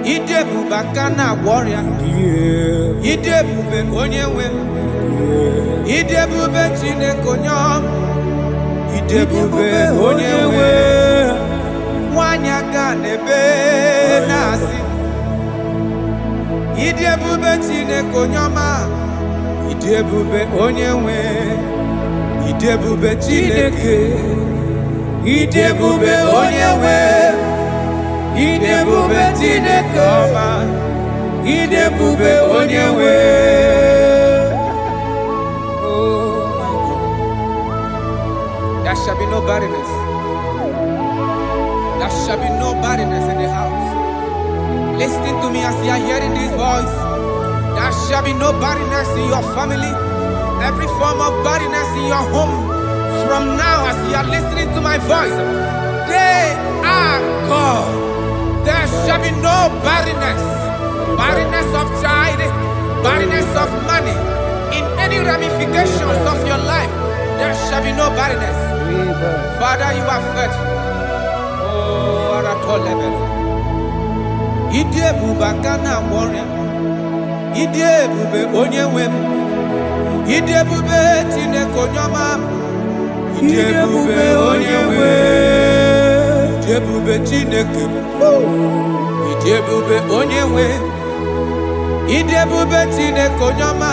Idebube Kana Warrior. Idebube Onyewem. Idebube Chineke Onyom. Idebube Onyewem. Wanyaga nebe nasi. Idebube Chineke Onyoma. Idebube Onyewem. Idebube Chineke. Idebube Onyewem. Idebube Chineke Oma. Idebube Onyewem. Oh my God. There shall be no barrenness. There shall be no barrenness in the house. Listen to me as you are hearing this voice. There shall be no barrenness in your family. Every form of barrenness in your home. From now, as you are listening to my voice, they are gone. There shall be no barrenness. Barrenness of child, barrenness of money. In any ramifications of your life, there shall be no barrenness. Father, you are faithful. Oh, Aratolebele. Idie bubakana warrior. Idie bube onyewem. Idie bube tinekonyama. Idie bube onyewe. Idie bube tineke. Idie bube onyewe. Idie bube tinekonyama.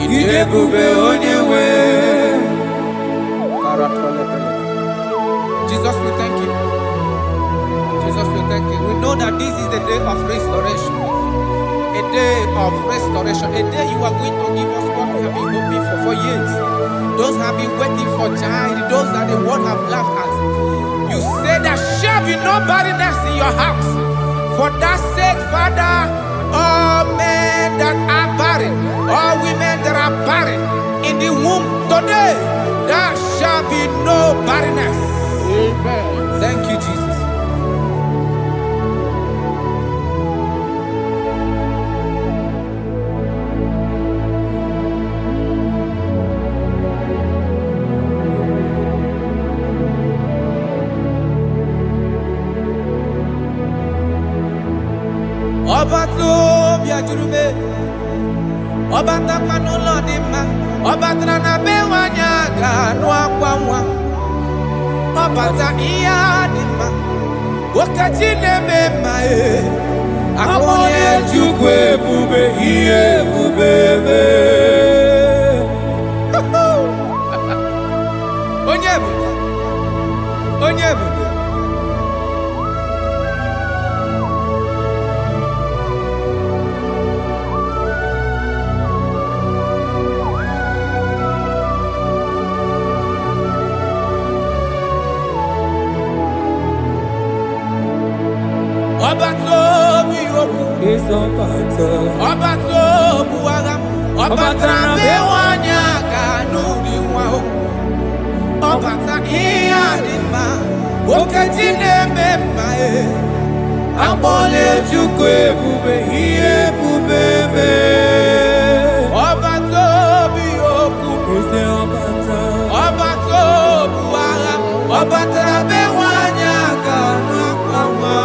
Idie bube onyewe. Jesus, we thank you. Jesus, we thank you. We know that this is the day of restoration. A day of restoration. A day you are going to give us what we have been hoping for years. Those have been waiting for child. Those that the world have laughed at. You say there shall be no barrenness in your house. For that sake, Father, all men that are barren, all women that are barren in the womb today, there shall be no barrenness. Amen. Thank you, Jesus. Obato biajurube, obata panolo di ma, obatra na bewanya ganwa kwamwa, obata iya di ma, wakati neme mae, amone chukwe bube iye bubebe. Onyebu, onyebu. Obato biyobu, obato buwaga, obatra bewanya kanu diwa, obatra iya dima, okajine memae, abole chukwe bube iye bubebe. Obato biyobu, obato buwaga, obatra bewanya kanu diwa.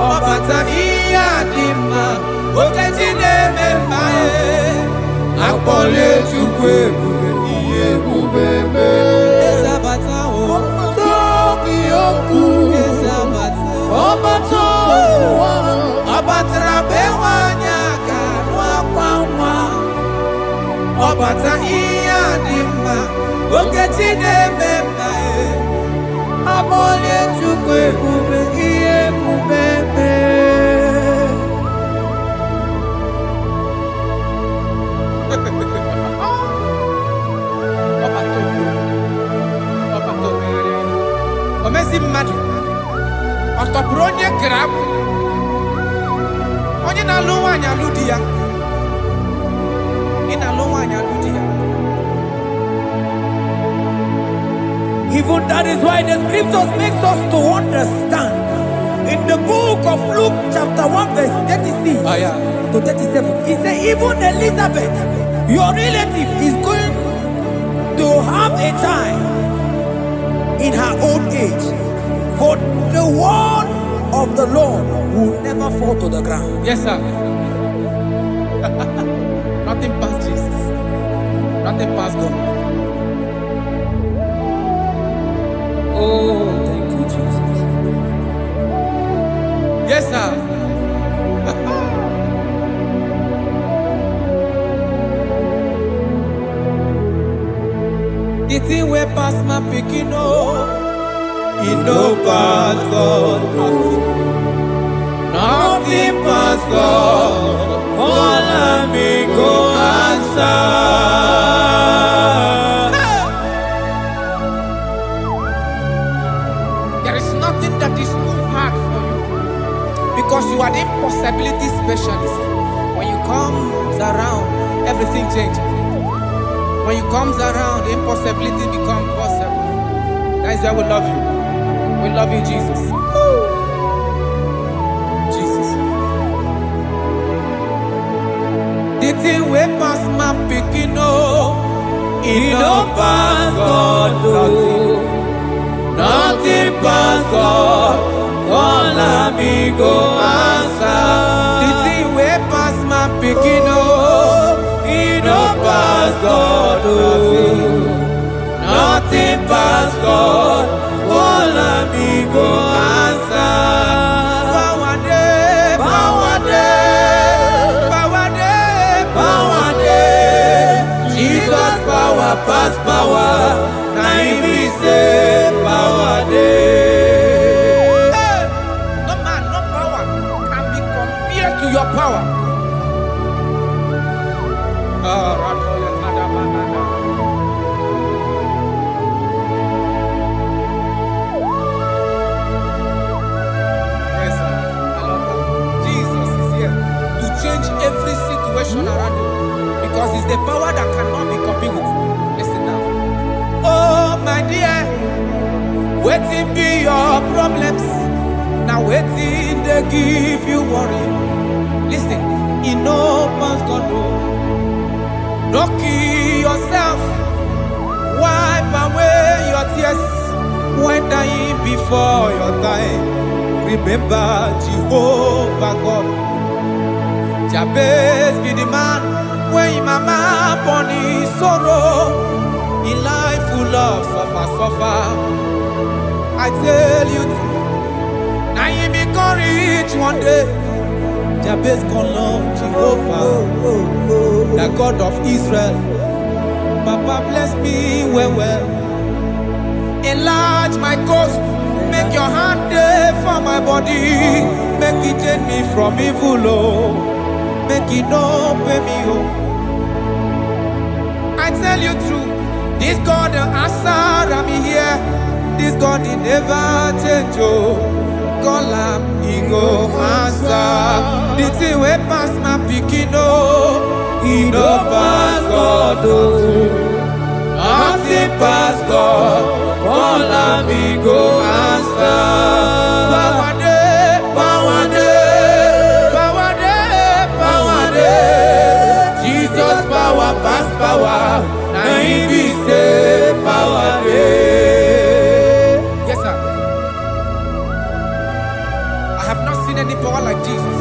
Obata iya dima, okajine memae, akpole chukwe bube iye bubebe. Ezabata o, tobi oku. Ezabata, obato obatra bewanya kanwa kwamwa. Obata iya dima, okajine memae, akpole chukwe bube iye bubebe. Omezi mmadu ọtọpụrụ onye grab onye na-alụ nwaanyị alụ di ya. Ị na-alụ nwaanyị alụ di ya. Even that is why the scriptures makes us to understand. In the book of Luke chapter 1 verse 36 to 37, he said even Elizabeth, your relative, is going to have a child in her old age. For the word of the Lord will never fall to the ground. Yes, sir. Nothing past Jesus. Nothing past God. Oh, thank you, Jesus. Yes, sir. The thing way past my picking up. It no pass God. Nothing pass God. All me go answer. There is nothing that is too hard for you. Because you are the impossibility specialist. When you come around, everything changes. When you come around, the impossibility becomes possible. That is why we love you. We love you, Jesus. Jesus. The thing we pass my picking up, it don't pass God. Nothing pass God. All amigo answer. The thing we pass my picking up, it don't pass God. Nothing pass God. All amigo answer. Power day, power day, power day, power day. Jesus power pass power. Now we say power day. Hey, no man, no power can be compared to your power. Every situation around you, because it's the power that cannot be copied with. Listen now. Oh my dear, waiting be your problems. Now waiting they give you worry. Listen, in no man's gonna no kill yourself. Wipe away your tears when dying before your time. Remember Jehovah God. Jabez be the man when mama born his sorrow. In life full of suffer. I tell you, now you become rich one day. Jabez call on Jehovah, the God of Israel. Papa bless me well. Enlarge my coast, make your hand there for my body. Make it change me from evil, oh. Make it no pay me, oh. I tell you true, this God the answer I'm here. This God he never change, oh. Call him, he go answer. The thing we pass my picking, oh. He no pass God, oh. Nothing pass God. Call him, he go answer. Power day, power day, power day, power day. Jesus power pass power. Now he be say power day. Yes, sir. I have not seen any power like Jesus.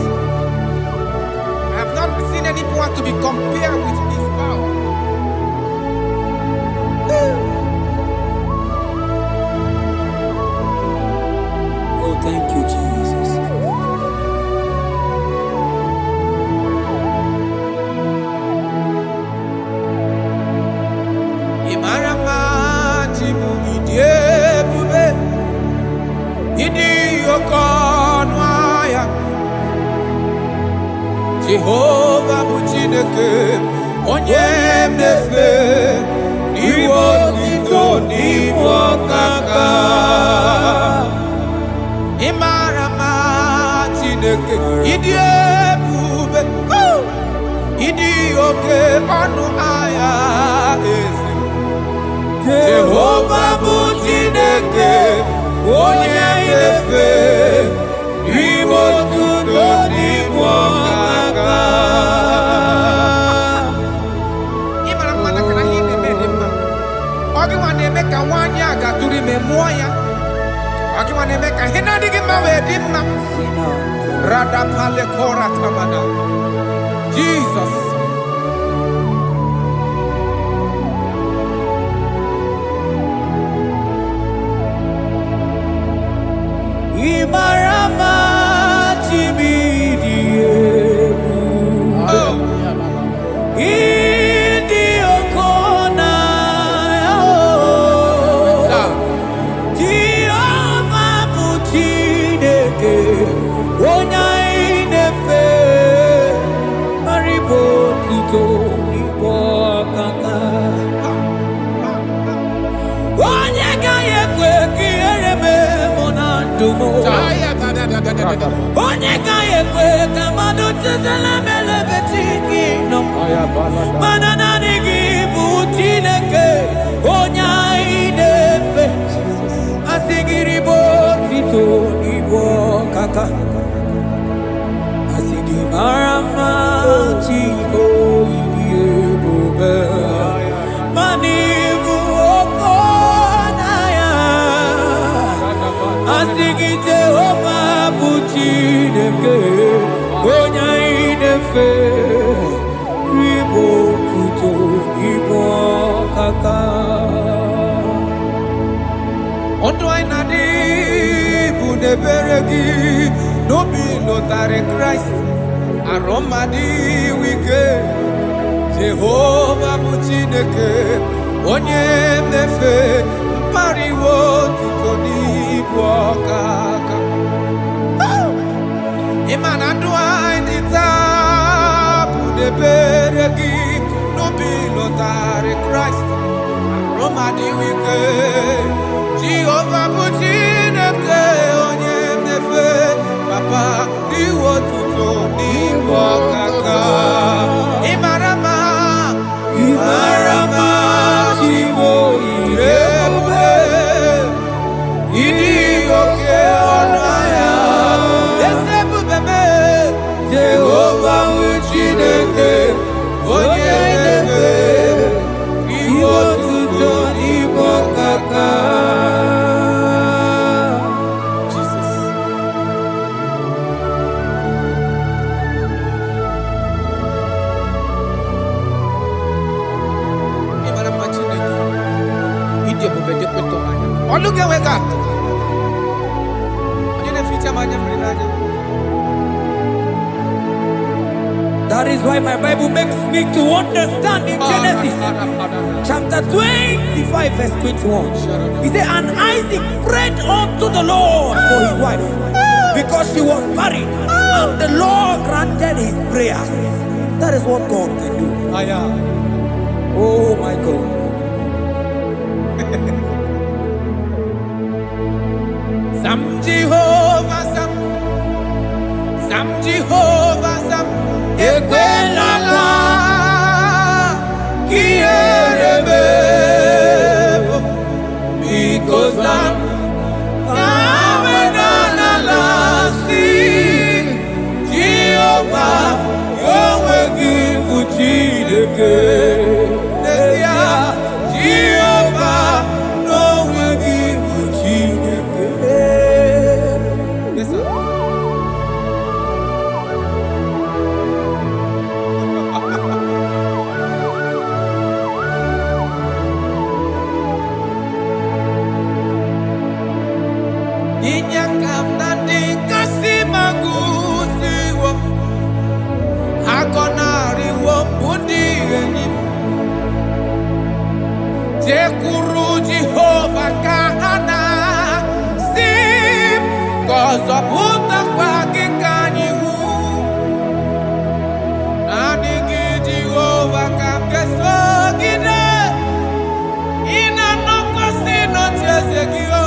I have not seen any power to be compared with his power. Oh, thank you, Jesus. Imarama timu idiebube idi okonwaya Jehovah Buchineke onye mnefe niwo tito niwo kaka Imarama Chineke idiebube idi oke ọnụ aya eze Jehovah Buchineke onye mnefe niwo tito niwo kaka Imarama na kana hine medema Ogi wane meka wanya gaturi memoya Ogi wane meka hina digi mawe dimna Rada pale kora tamana Jesus Imarama chibidie Idi okona Jehovah Buchineke Onya inefe Maribo tito niwo kaka Onye gaye kwe kiereme monana dumo. Onye kaya kwe kamado tezela mele betiki no. Manana nigi butineke onya idefe. Asigiri bo tito ibo kaka. Asigi marama chibo ibo manibu okonaya. Asigi Jehovah butineke onya idefe. Ibo tito ibo kaka. Ondo ainadi bude beregi no be notare Christ aromadi wike Jehovah buchineke onye nefe pariwo tutoni bokaka imana do ainita bude beregi no be notare Christ aromadi wike Jehovah buchineke onye nefe papa diwo tuto ni wakaka imarama chivo irebe idi oke onaya esebu bebe Jehovah buchineke onye nefe diwo tuto ni wakaka. That is why my Bible makes me to understand in Genesis chapter 25 verse 21. He said, and Isaac prayed unto the Lord for his wife because she was barren, and the Lord granted his prayers. That is what God can do. Oh my God. Sam Jehovah Sam Ekwelala Kierebe because Sam Amenala Jehovah Yahweh Gibuchideke Jehovah Yahweh Gibuchideke. Yes, sir. Tekuru Jehovah kahana sim kozo puta kwa kikanyihu anigi Jehovah kamkeso gide ina noko sino chezekio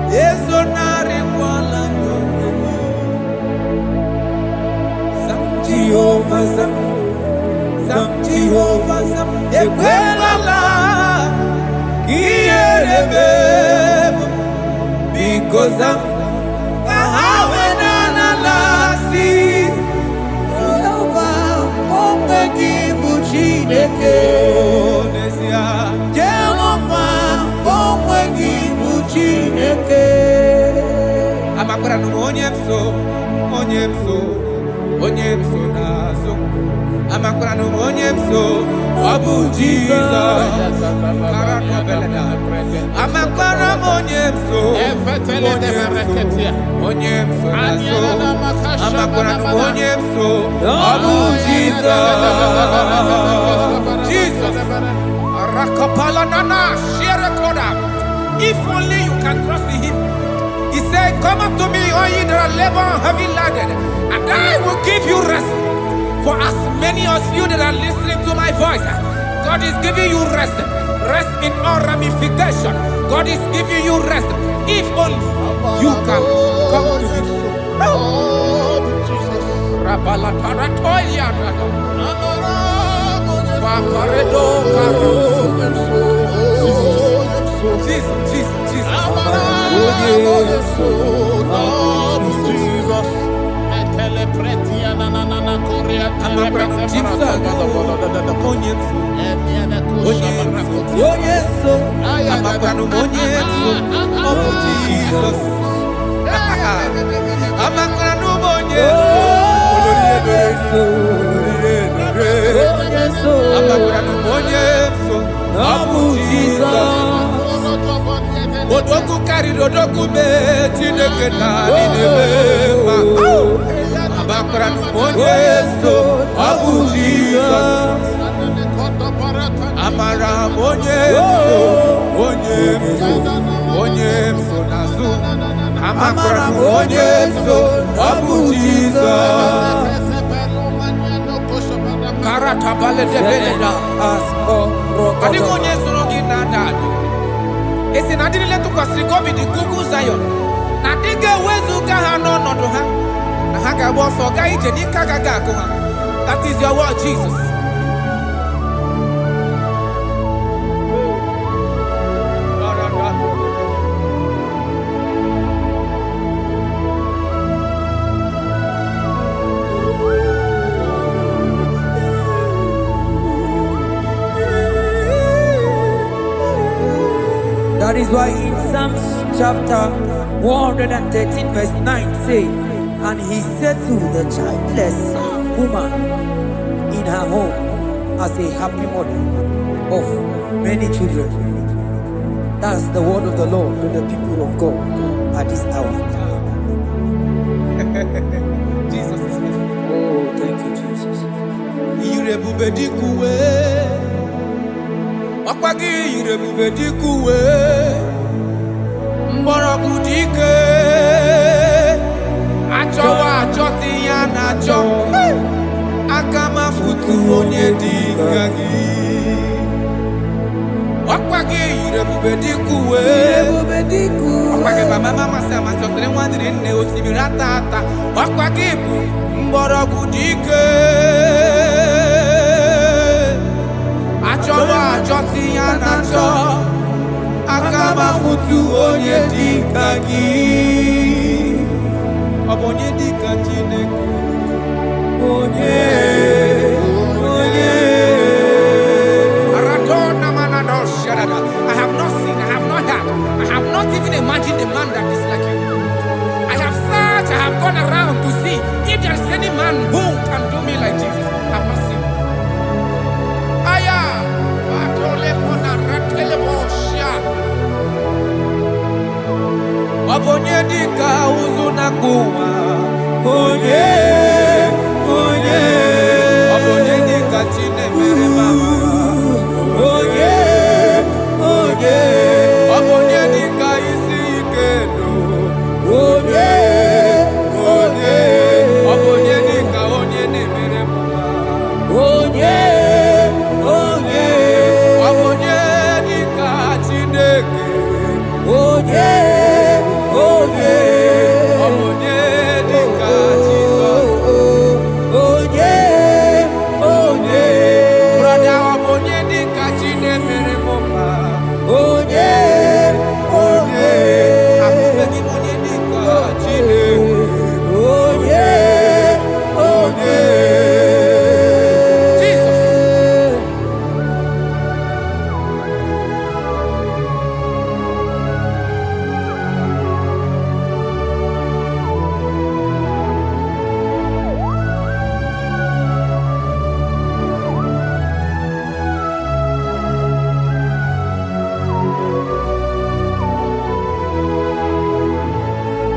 Yeso nari wala Jehovah Sam Jehovah Sam Ekwelala Kierebe because I'm Kahawenana si Jehovah Omegi Buchineke Jehovah Omegi Buchineke Amakura no onyemso nazo amakura no onyemso Abu Jesus karano beleda amakura onyemso nazo amakura no onyemso Abu Jesus rakapala nana share koda. If only you can trust in him. He said, come up to me, all ye that are labor and heavy laden, and I will give you rest. For as many of you that are listening to my voice, God God is giving you rest. Rest in all ramification. God is giving you rest. If only you can come to Him. Jesus. Odoku carry odoku me Chineke na ninebema. Abakra monyeso Abu Jesus. Amara monyeso nazu. Amara monyeso Abu Jesus. Karata bale de beleda asko. Adigo nyeso rogi nadado. Esi na dili letu kwa sikobi di kuku zayo. Na dige wezu ka ha no nodo ha. Na ha ga bo so ga ije ni ka ga ko ha. That is your word, Jesus. That is why in Psalms chapter 113 verse 9 say, and he settled the childless woman in her home as a happy mother of many children. That's the word of the Lord to the people of God at this hour. Jesus is faithful. Oh, thank you, Jesus. Irebubedikuwe Wakwagi irebubedikuwe Mborogu dike Achowa achoti ya nacho Akama futu onye dikagi Wakwagi irebubedikuwe Wakwagi ba mama sama sosere wandiri nne osibiratata Wakwagi mborogu dike Achowa achoti ya nacho Akama futu onye dikagi Obonye dikaji neku Onye Aratona manado sharada. I have not seen, I have not heard, I have not even imagined a man that is like you. I have searched, I have gone around to see if there is any man who can do me like Jesus. I have not seen. Aya, Batole Pona Ratele Bosha. Obonye dika uzuna kuwa. Onye Obonye dika chine mere mama. Onye Obonye dika isi ikeno. Onye Obonye dika onye ne mere mama. Onye Obonye dika chineke. Onye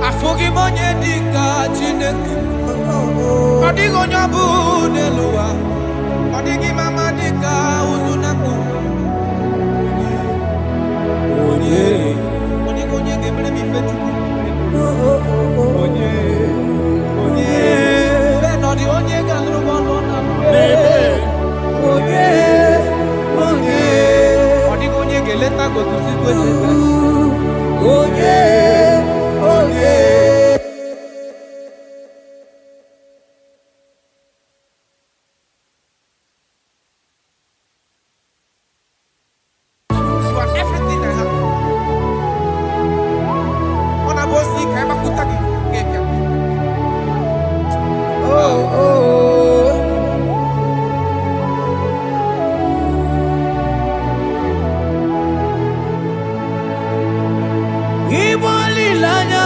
Afogi monye dika chineke. Odigo nyabu neluwa. Odigi mama dika uzunaku. Odigo nye gemle mi fetu. Beno di onye gandru bono na.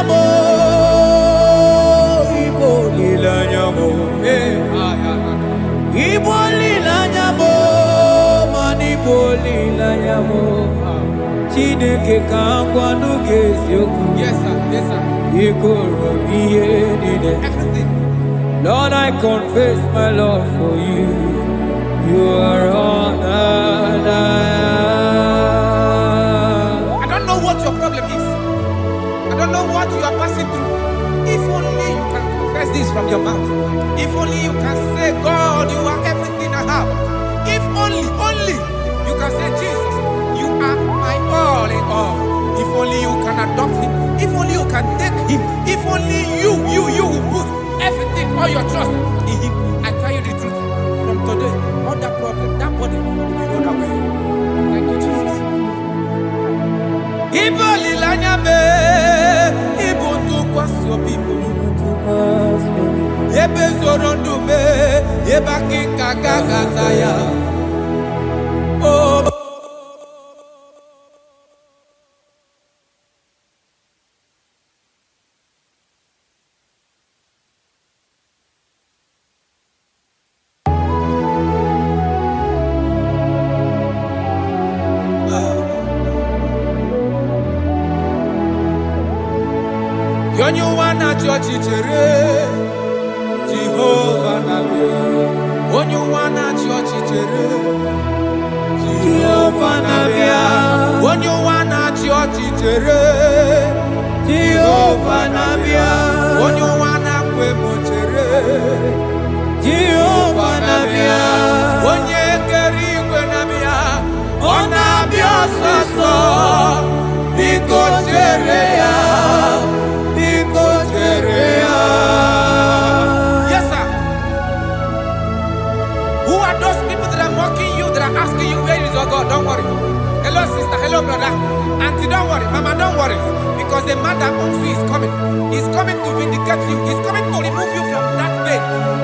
nyamo, ibolila nyamo, ibolila nyamo, manibolila nyamo. Chineke kangwa nuge sioku. Yes, sir. Yes, sir. Everything. Lord, I confess my love for you. You are all that I am. I don't know what your problem is. I don't know what you are passing through. If only you can confess this from your mouth. If only you can say, God, you are everything I have. If only you can say, Jesus, you are my all in all. If only you can adopt him. If only you can take him. If only you will put everything, all your trust in him. I tell you the truth. From today, all that problem, that body will be gone away. Thank you, Jesus. Iboli lanyame, ibuntu kwaso bibo. Ebe zorondume, eba kikagagazaya. Oh. You wanna church Jehovah Nabi. When you wanna church Jehovah Nabi. When you wanna church Jehovah Nabi. When you wanna kwemo Jehovah Nabi. When you keri kwenabia, onabia soso, biko chereya. Yes, sir. Who are those people that are mocking you, that are asking you, where is your God? Don't worry. Hello, sister. Hello, brother. Auntie, don't worry. Mama, don't worry. Because the man that owns you is coming. He's coming to vindicate you. He's coming to remove you from that pain.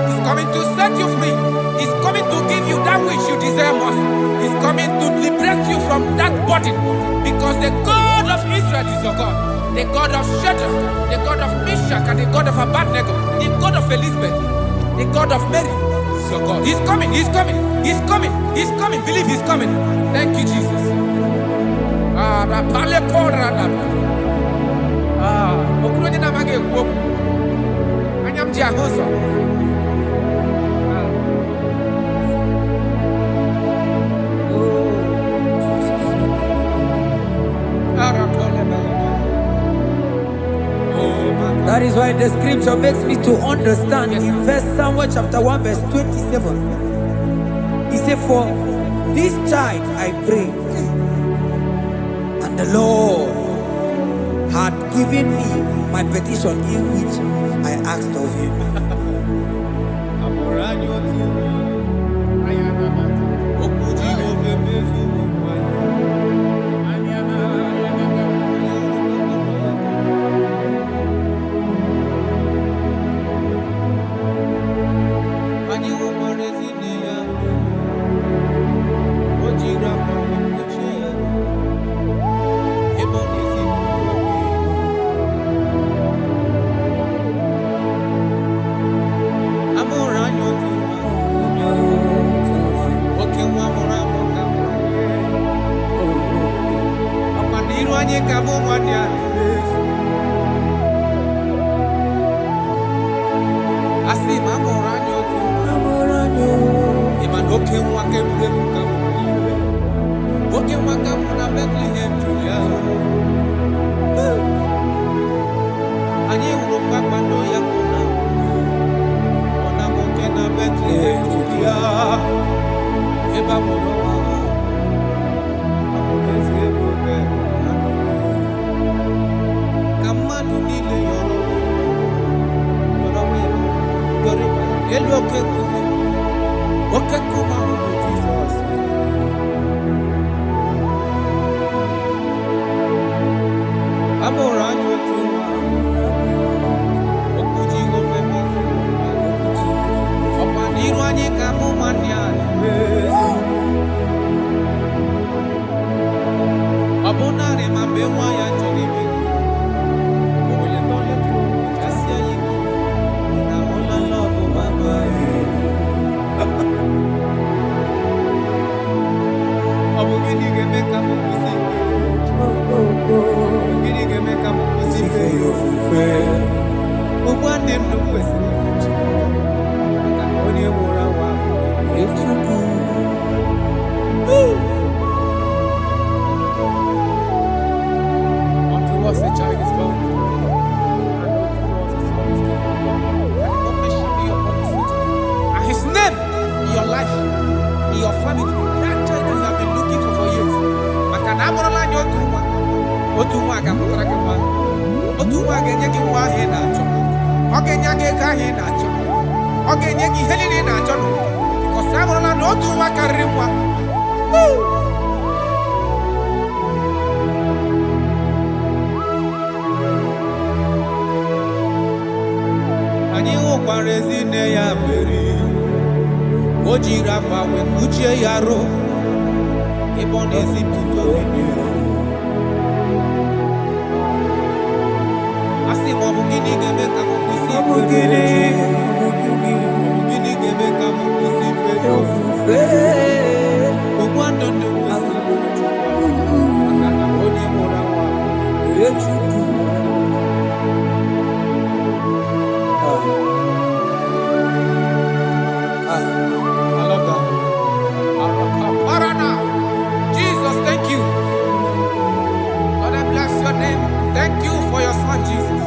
He's coming to set you free. He's coming to give you that which you desire most. He's coming to liberate you from that burden. Because the God of Israel is your God. The God of Shadrach, the God of Meshach, and the God of Abednego, the God of Elizabeth, the God of Mary is your God. He's coming, he's coming, he's coming, he's coming. Believe he's coming. Thank you, Jesus. That is why the scripture makes me to understand. Yes. In 1 Samuel chapter 1 verse 27, he said, for this child I prayed, and the Lord had given me my petition in which I asked of him. Unto us a child is born, and unto us a son is given. And the government shall be upon his feet. And his name in your life, in your family, that child that you have been looking for years. Jesus, thank you. Lord, I bless your name. Thank you for your son, Jesus.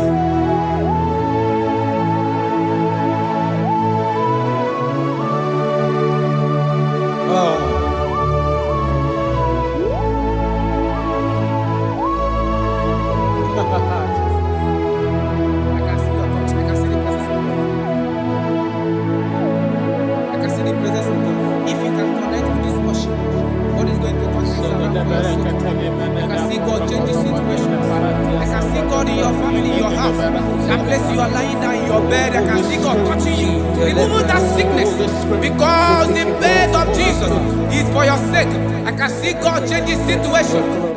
Because the bed of Jesus is for your sake. I can see God change the situation.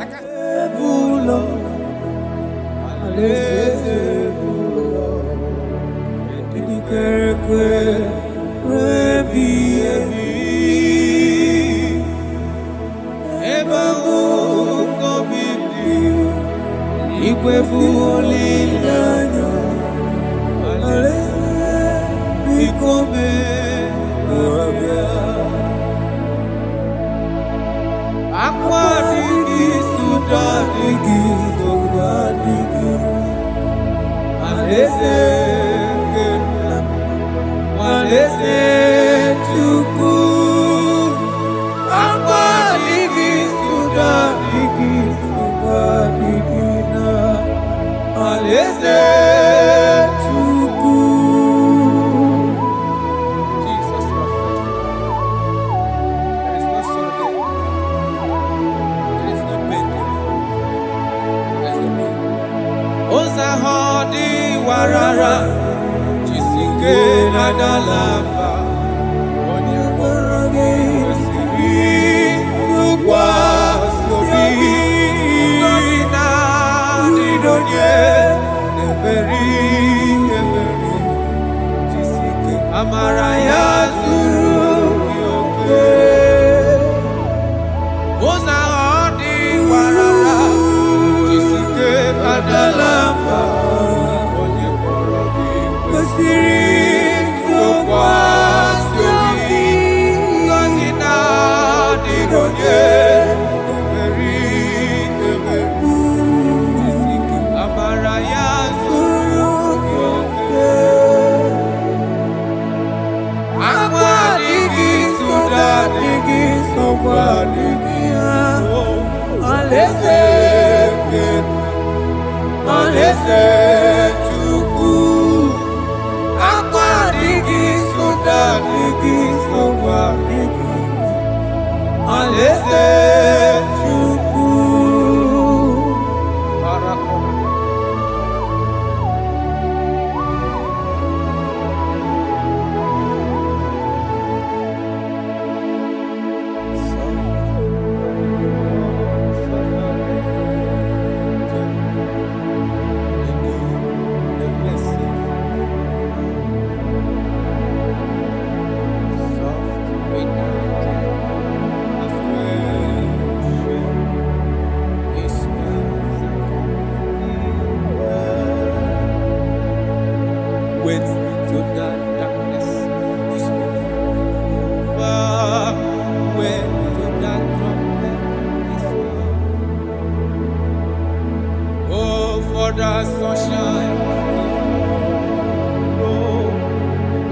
sunshine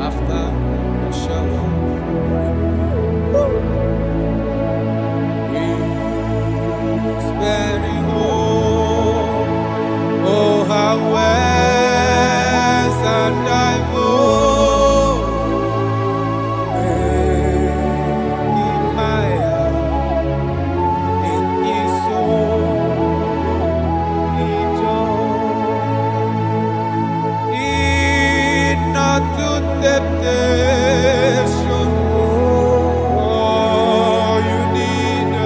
after the shower. He's very home. Oh, how west and I go. Temptation, oh, you need a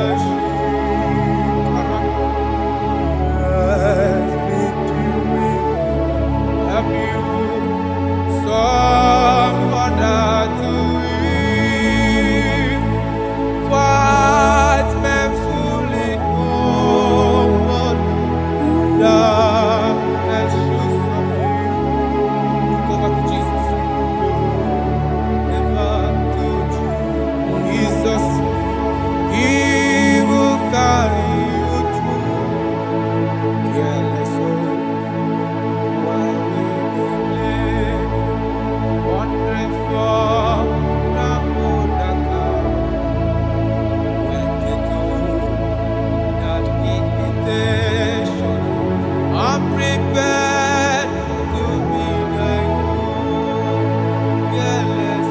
have you someone to eat? Fight manfully over darkness should submit. Go back to Jesus. Jesus, He will carry you through. Careless while we live, wandering from the Bodaka. When to do that invitation, I'm prepared to be thy own. Careless.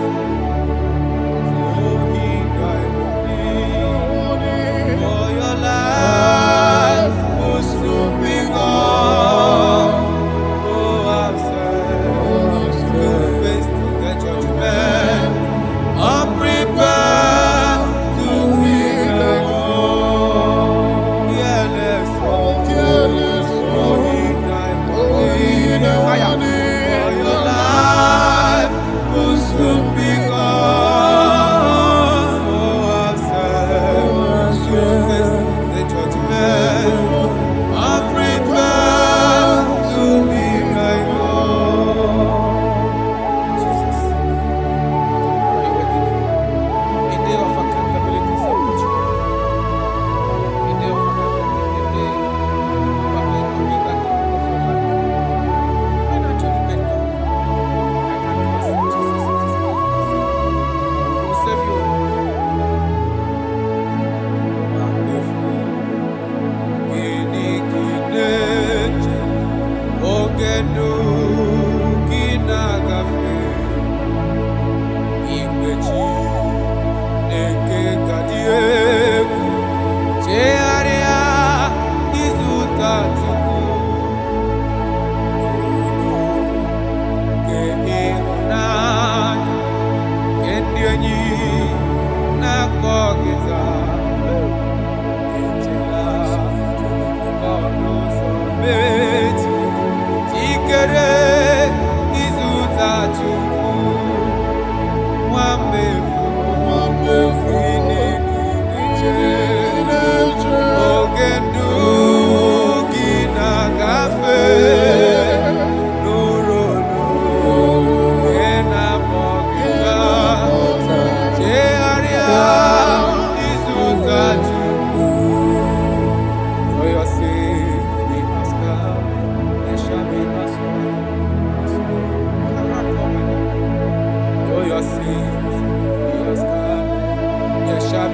There shall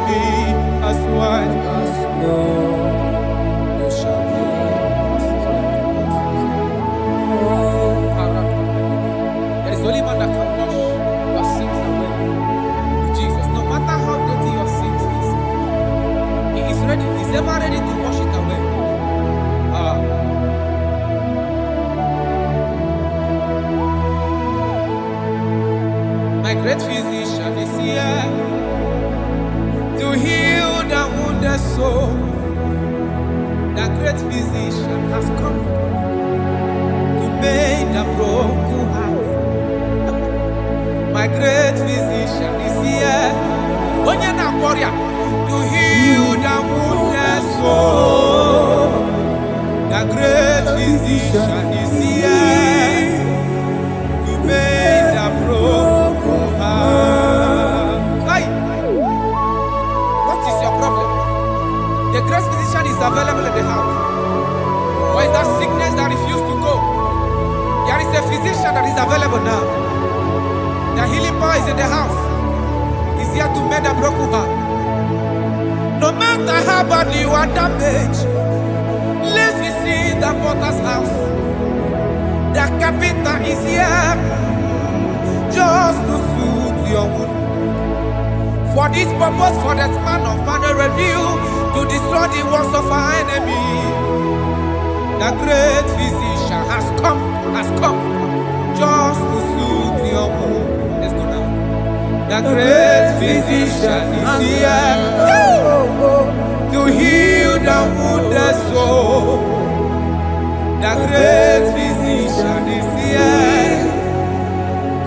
be as white as snow. There shall be as white as snow. There is only one that can wash your sins away. Jesus, no matter how dirty your sins is, He is ready. He's ever ready to wash it away. My great physician is here to heal the wounded soul. The great physician has come to mend the broken heart. My great physician is here to heal the wounded soul. physician is here to make the broken heart. What is your problem? The great physician is available in the house. Or is that sickness that refused to go? There is a physician that is available now. The healing power is in the house. He's here to mend a broken heart. No matter how badly you are damaged, let's visit the potter's house. The carpenter is here just to soothe your wound. For this purpose, for the Son of Man revealed to destroy the works of our enemy. The great physician has come just to soothe your wound. Let's go now. The great physician is here to heal the wounded soul. The great physician is here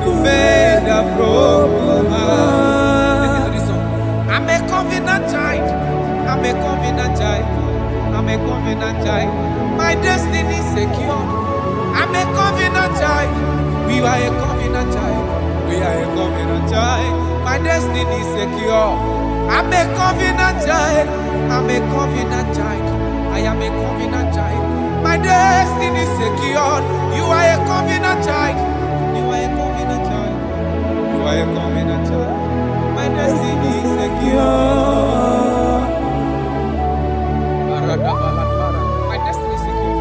to make the broken heart. Listen to this song. I'm a covenant child. I'm a covenant child. I'm a covenant child. My destiny is secure. I'm a covenant child. We are a covenant child. We are a covenant child. My destiny is secure. I'm a covenant child. I'm a covenant child. I am a covenant child. My destiny is secure. You are a covenant child. You are a covenant child. You are a covenant child. My destiny is secure. My destiny is secure.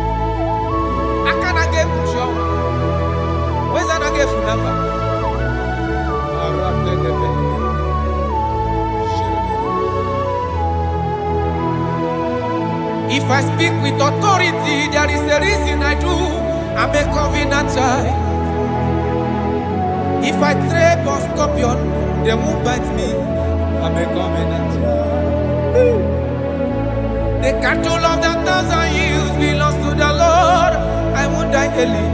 I cannot get sure. Where's that I get from number? If I speak with authority, there is a reason I do. I'm a covenant child. If I tread on scorpion, they won't bite me. I'm a covenant child. The cattle of the 1,000 years belongs to the Lord. I won't die early.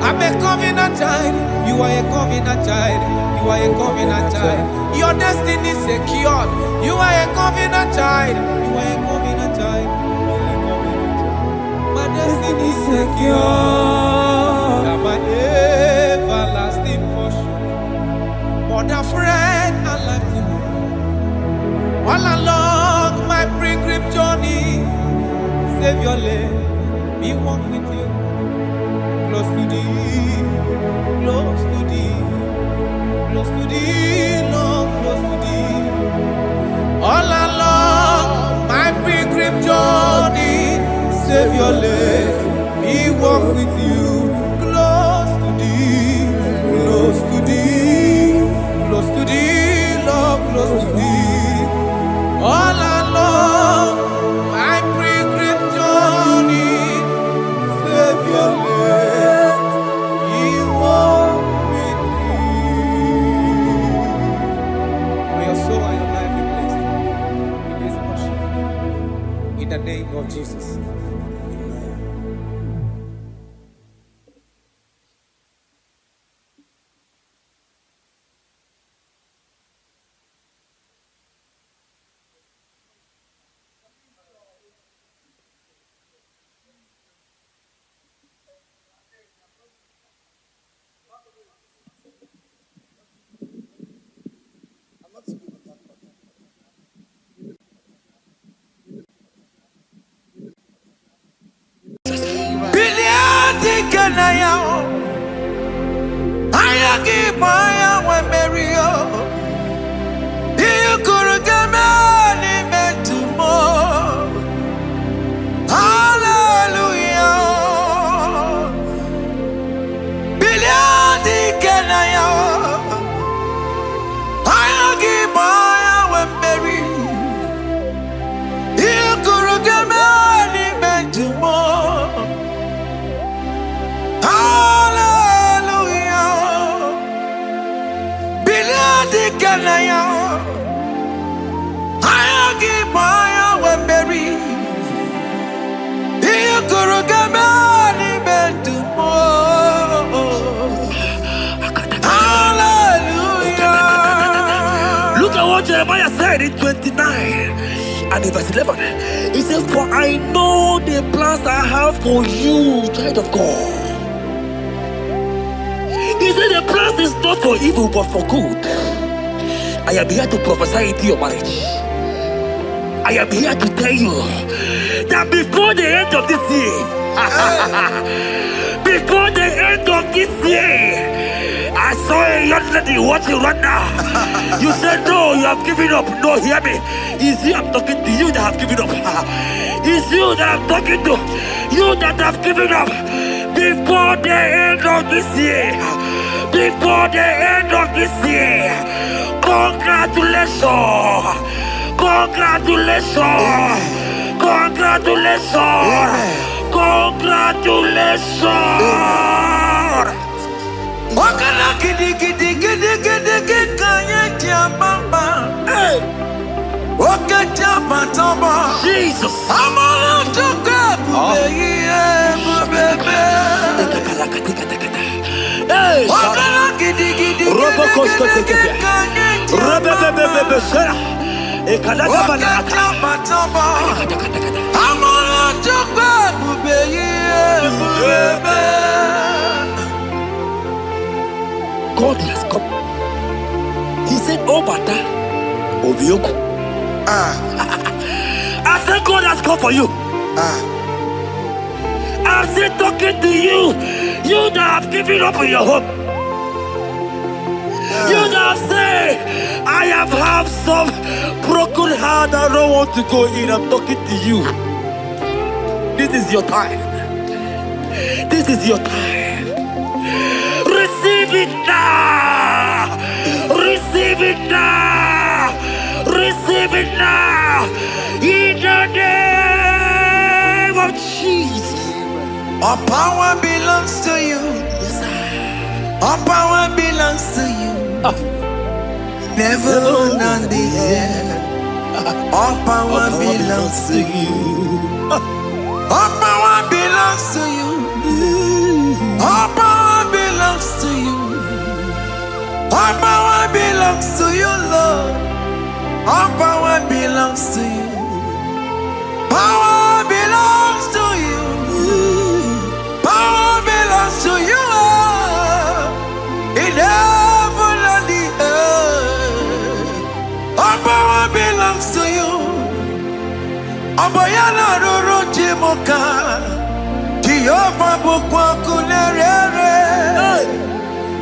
I'm a covenant child. You are a covenant child. You are a covenant child. Your destiny is secured. You are a covenant child. You are a covenant child. My destiny is secure. I'm my everlasting portion. More than friend and life to me. All along my pilgrim journey, Savior, let me walk with you. Close to thee, close to thee, close to thee, Lord, close to thee. All along my pilgrim journey, Savior, let me walk with you. Close to thee, close to thee, close to thee, Lord, close to thee. All along my pilgrim journey, Savior, let me walk with you. May your soul and your life be blessed in this worship. In the name of Jesus. Look at what Jeremiah said in 29. and in verse 11, he says, for I know the plans I have for you, child of God. He said the plans is not for evil but for good. I am here to prophesy into your marriage. I am here to tell you that before the end of this year, before the end of this year, I saw a young lady watching right now. You said no, you have given up. No, hear me. It's you I'm talking to, you that have given up. It's you that I'm talking to, you that have given up. Before the end of this year, before the end of this year, congratulations, congratulations, congratulations, congratulations. Wakala gidi gidi gidi gidi gidi kanye jambamba. Waka jamba tomba. Jesus. Amala toka bubeye. Wakala gidi gidi gidi gidi kanye jambamba. Waka jamba tomba. Amala toka bubeye. God has come. He said, oh, Bata, Obioku. I said, God has come for you. I'm still talking to you. You that have given up on your hope. You that have said, I have some broken heart. I don't want to go in. I'm talking to you. This is your time. This is your time. Receive it now! Receive it now! Receive it now! In the name of Jesus! All power belongs to you. All power belongs to you. Never on the earth. All power belongs to you. All power belongs to you. All power belongs to you. All power belongs to you, Lord. All power belongs to you. Power belongs to you. Power belongs to you. In heaven and the earth. All power belongs to you. Abayana roro jimoka. Jehovah bukwa kunerere.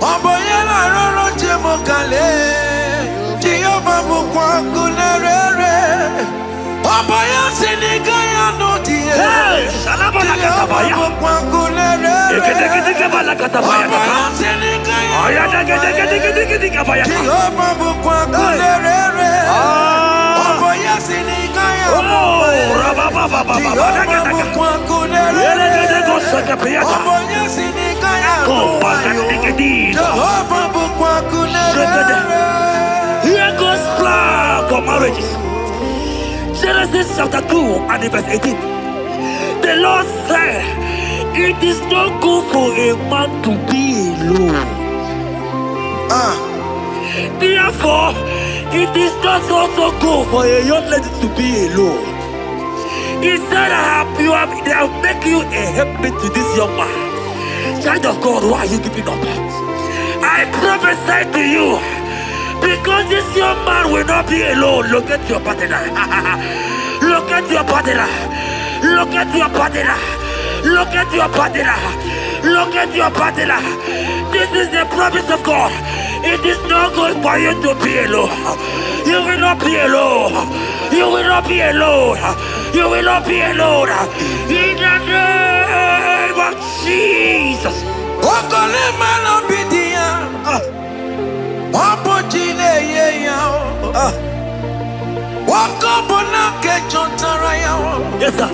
Abayana roro jimokale. Jehovah bukwa kunerere. Abaya sinigaya no die. Salabala katabaya. Jehovah bukwa kunerere. Abaya sinigaya no die. Jehovah bukwa kunerere. Abaya sinigaya no die. Jehovah bukwa kunerere. Here goes plan for marriages. Genesis chapter 2 and verse 18. The Lord said, it is not good for a man to be alone. Therefore, it is not also good for a young lady to be alone. He said, they'll make you a helpmate to this young man. Child of God, why are you giving up? I prophesy to you, because this young man will not be alone. Look at your partner. Look at your partner. Look at your partner. Look at your partner. Look at your partner. This is the promise of God. It is not good for you to be alone. You will not be alone. You will not be alone. You will not be alone. In the name of Jesus. Yes, sir.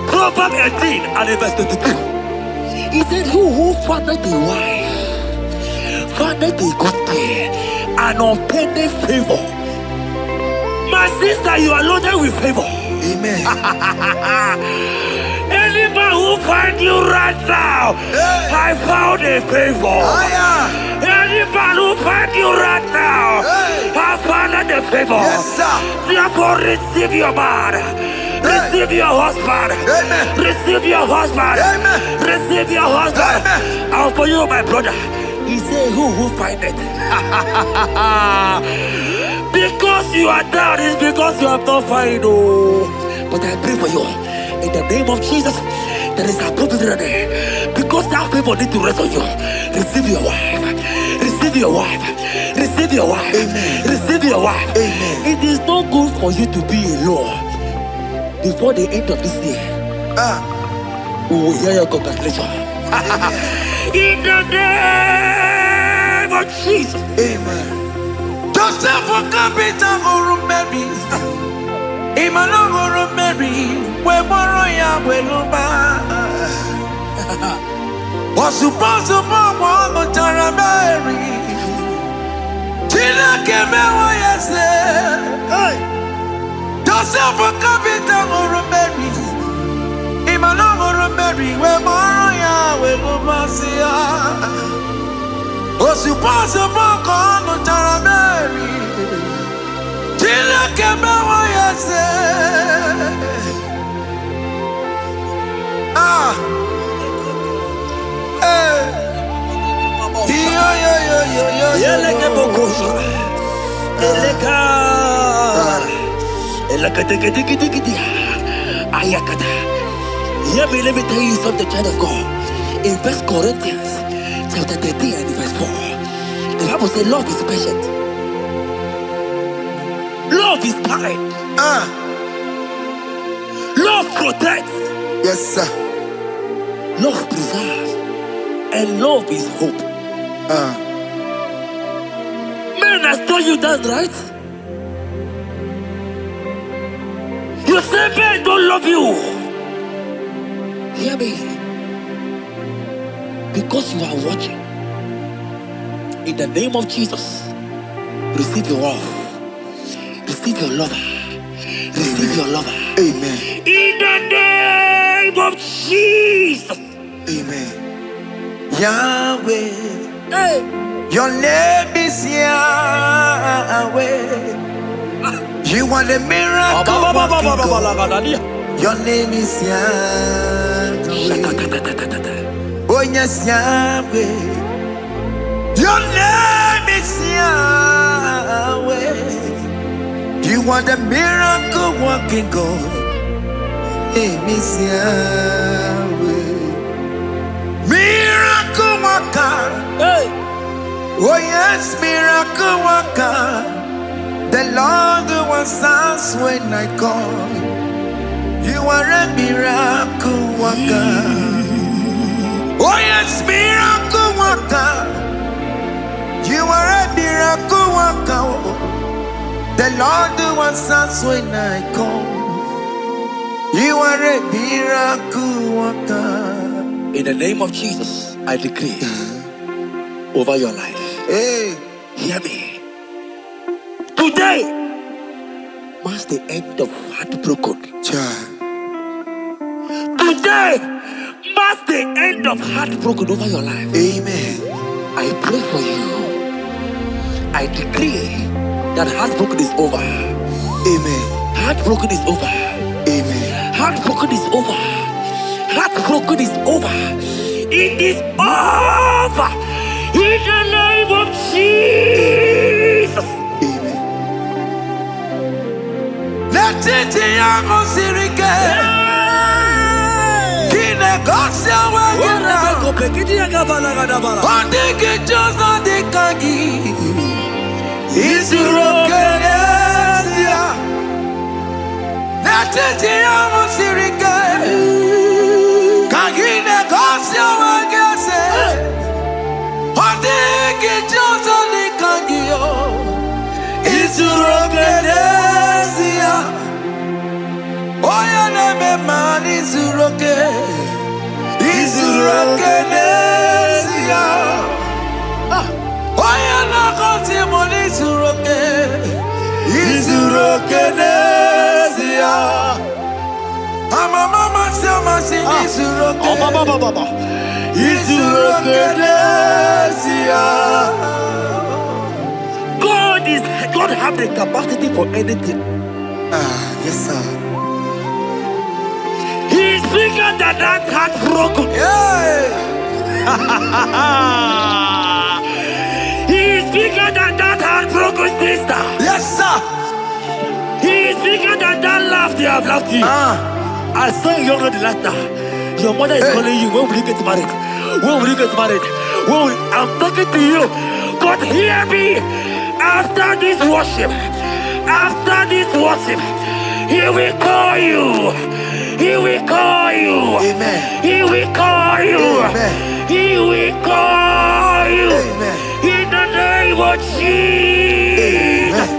Proverbs 18 and verse 22. He said, who findeth a wife, findeth a good thing, and unobtainium favor. My sister, you are loaded with favor. Amen. Anyone who finds you right now, I found a favor. Anyone who finds you right now, I found a favor. Yes, sir. Therefore, receive your man. Receive your husband. Amen. Receive your husband. Amen. Receive your husband. Amen. And for you, my brother, he said, who find it? Because you are down, it's because you have not found. But I pray for you. In the name of Jesus, there is a prophet there. Because that people need to rest on you. Receive your wife. Receive your wife. Receive your wife. Amen. Receive your wife. Amen. It is not good for you to be alone. Before the end of this year, we will hear your congratulations. In the name of Jesus. Amen. Joseph for capital or Mary. Emmanuel or Mary. We moroya we lumba. Was supposed to be Tara Mary. Tina keme wa yese. Joseph for capital or Mary. Emmanuel or Mary. We moroya we lumba siya. Was supposed to be Tara Mary. Tina keme wa yese. Let me tell you something, child of God. In 1 Corinthians chapter 13 and verse 4, the Bible says love is patient. Love is kind. Love protects. Yes, sir. Love preserves. And love is hope. Man has told you that, right? You say men don't love you. Hear me. Because you are watching. In the name of Jesus, receive your love. Receive your lover. Receive your lover. Amen. In the name of Jesus. Amen. Yahweh. Hey. Your name is Yahweh. You are the miracle working God. Your name is Yahweh. Oh yes, Yahweh. Your name is Yahweh. You are the miracle working God. Name is Yahweh. Miracle worker. Hey. Oh yes, miracle worker. The Lord who answers when I call. You are a miracle worker. Oh yes, miracle worker. You are a miracle worker. The Lord who answers when I call. You are a miracle worker. In the name of Jesus, I decree over your life. Hey, hear me. Today marks the end of heartbroken. child. Today marks the end of heartbroken over your life. Amen. I pray for you. I decree that heartbroken is over. Amen. Heartbroken is over. Amen. Heartbroken is over. Heartbroken is over. It is over. In the name of Jesus. Amen. Let it be your sirike. Kine gosia wagina. Ondike jozo dikagi. Isuro kenesia. Let it be your sirike. Kine gosia wagese. Ondike jozo dikagi. Isuro kenesia. Oya neme mani Izuroke nesia. Oya na konti moni God have the capacity for anything. Yes, sir. He's bigger than that heartbroken. He's bigger than that heartbroken sister. Yes, sir. He's bigger than that laugh they have laughed you. I saw you younger the last time. Your mother is calling you. When will you get married? When will you get married? I'm talking to you. God, hear me. After this worship, He will call you. He will call you. Amen. He will call you. Amen. He will call you. Amen. In the name of Jesus.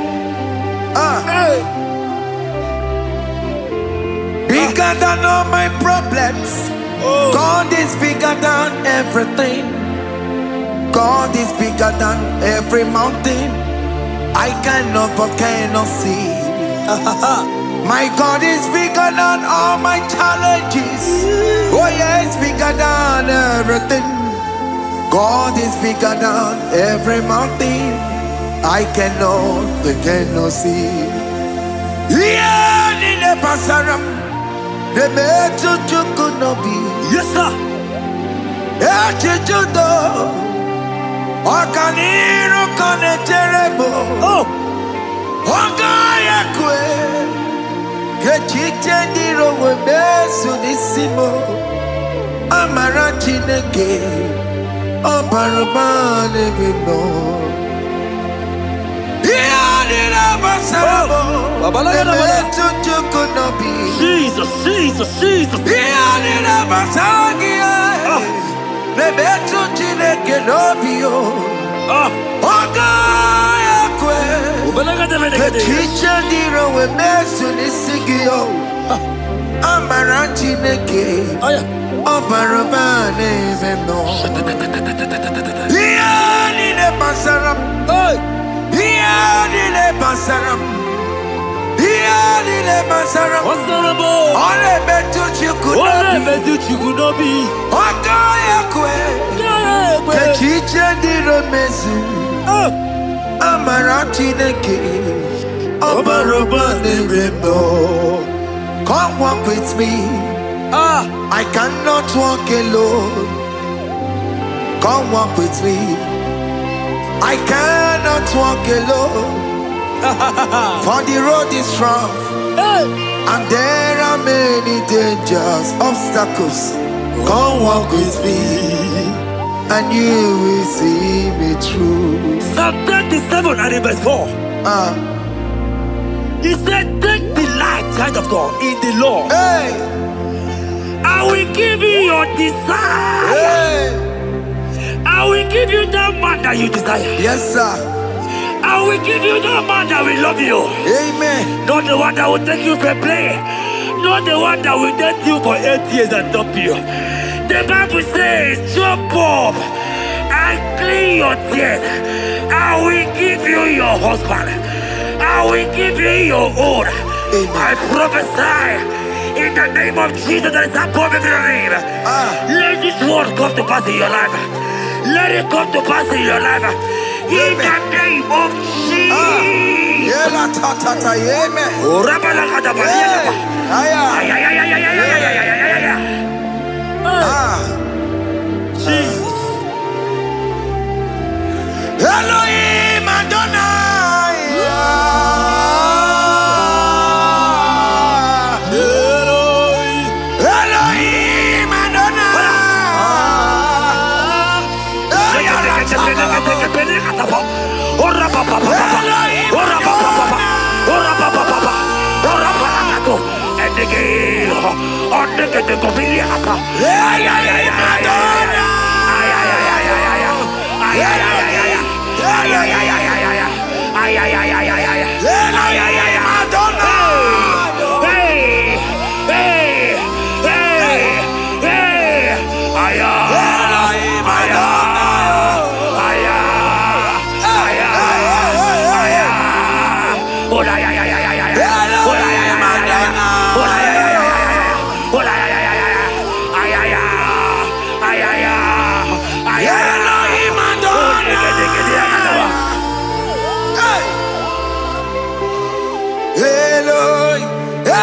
Bigger than all my problems. God is bigger than everything. God is bigger than every mountain. I cannot but cannot see. My God is bigger than all my challenges. Oh yeah, it's bigger than everything. God is bigger than every mountain. I cannot see. Yeah, in the pasaram, the metu could not be. Yes, sir. Echijudo. Okaniro kone terrible. Ogaya kwe. Kechitendiro webesu nisimo. Amara chineke. Obarabane bimo. Iyanira basabo. Emetutu kunobi. Jesus. Iyanira basagia. Nebetu chineke nobio. Ogaya kwe. Kechicha diro we mesu nisigio. Amara chineke. Obarabane bimo. Iyanire basaram. Iyanire basaram. Iyanire basaram. Ole betu chikunobi. Ogaya kwe. Kechiche diro mesu. Amara chineke. Obarabane bimo. Come walk with me. I cannot walk alone. Come walk with me. I cannot walk alone. For the road is rough, and there are many dangers, obstacles. Come walk with me, and you will see me through. Psalm 37 and verse 4. He said, take delight, child of God, in the Lord. I will give you your desire. I will give you the man that you desire. Yes, sir. I will give you the man that will love you. Amen. Not the one that will take you for play. Not the one that will date you for 8 years and dump you. The Bible says, jump up and clean your tears. I will give you your husband. I will give you your own. I prophesy in the name of Jesus that is above every name. Let this word come to pass in your life. Let it come to pass in your life. In the name of Jesus. Jesus. Elohim Adonai. Elohim Adonai.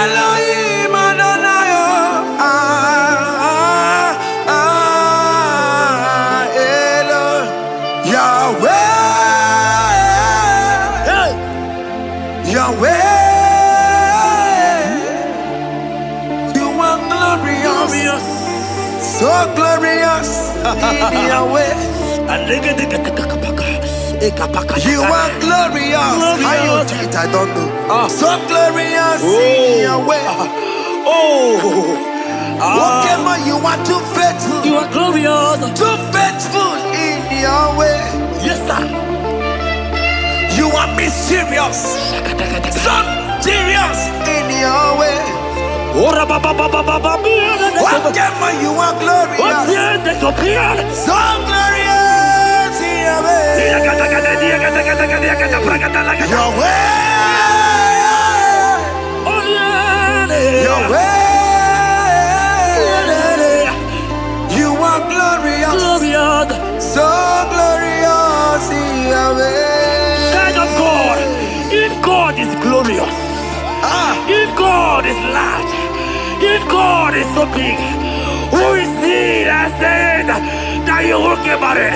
Elohim Adonai, Elo, Yahweh, Yahweh, you are glorious, so glorious in Yahweh. You are glorious. How you do it, I don't know. So glorious in Yahweh. Whatever you are too faithful. You are glorious. Too faithful in Yahweh. Yes, sir. You are mysterious. So serious in Yahweh. Whatever you are glorious. So glorious in Yahweh. Yahweh. Yahweh. You are glorious. So glorious in Yahweh. Child of God, if God is glorious, if God is large, if God is so big, who is he that said that you will get married?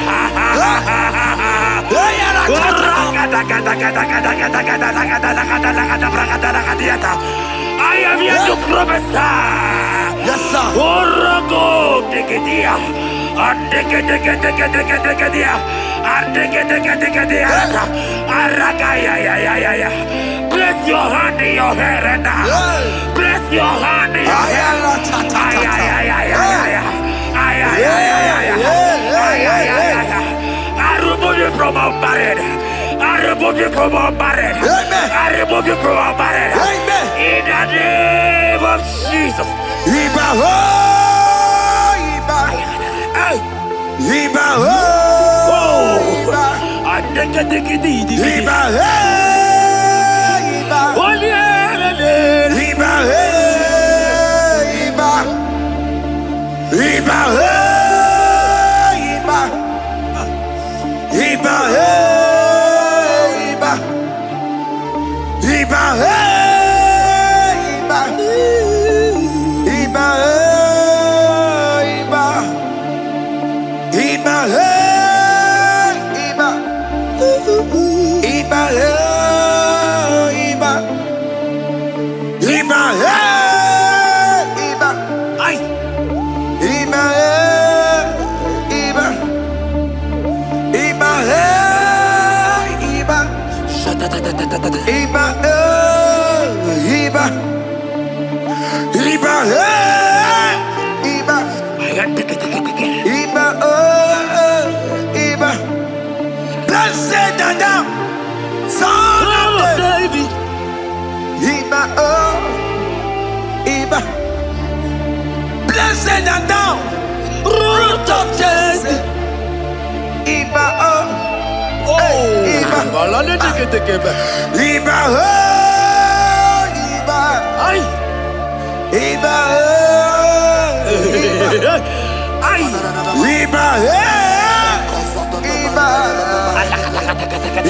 I am here to prophesy. Yes, sir. Place your hand in your hair and place your hand in your hair. I remove you from our married. I remove you from our married. I remove you from our married. In the name of Jesus. Iba ho, Iba. Iba ho, Iba. Iba ho, Iba. Iba ho, Iba. Iba ho, Iba. Iba ho, Iba. Iba ho, Iba. Iba, Iba, Iba, Iba, Iba, Iba, Iba, Iba, ay, Iba, Iba, Iba, Iba, Iba, Iba. Iba, Iba, Iba, Iba, blessed Adam, son of David. Iba, Iba, blessed Adam, root of Jesse. Iba, Iba, Iba, Iba, ay. Iba, ay, Iba, Iba, Iba, Iba,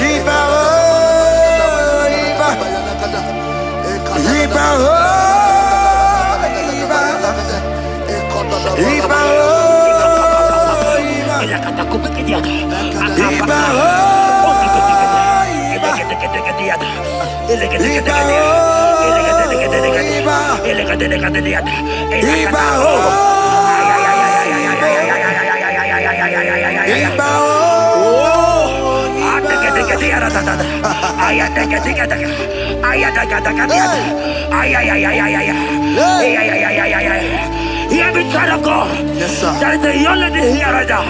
Iba, Iba, Hear me, child of God. Yes, sir. There is a young lady here right now.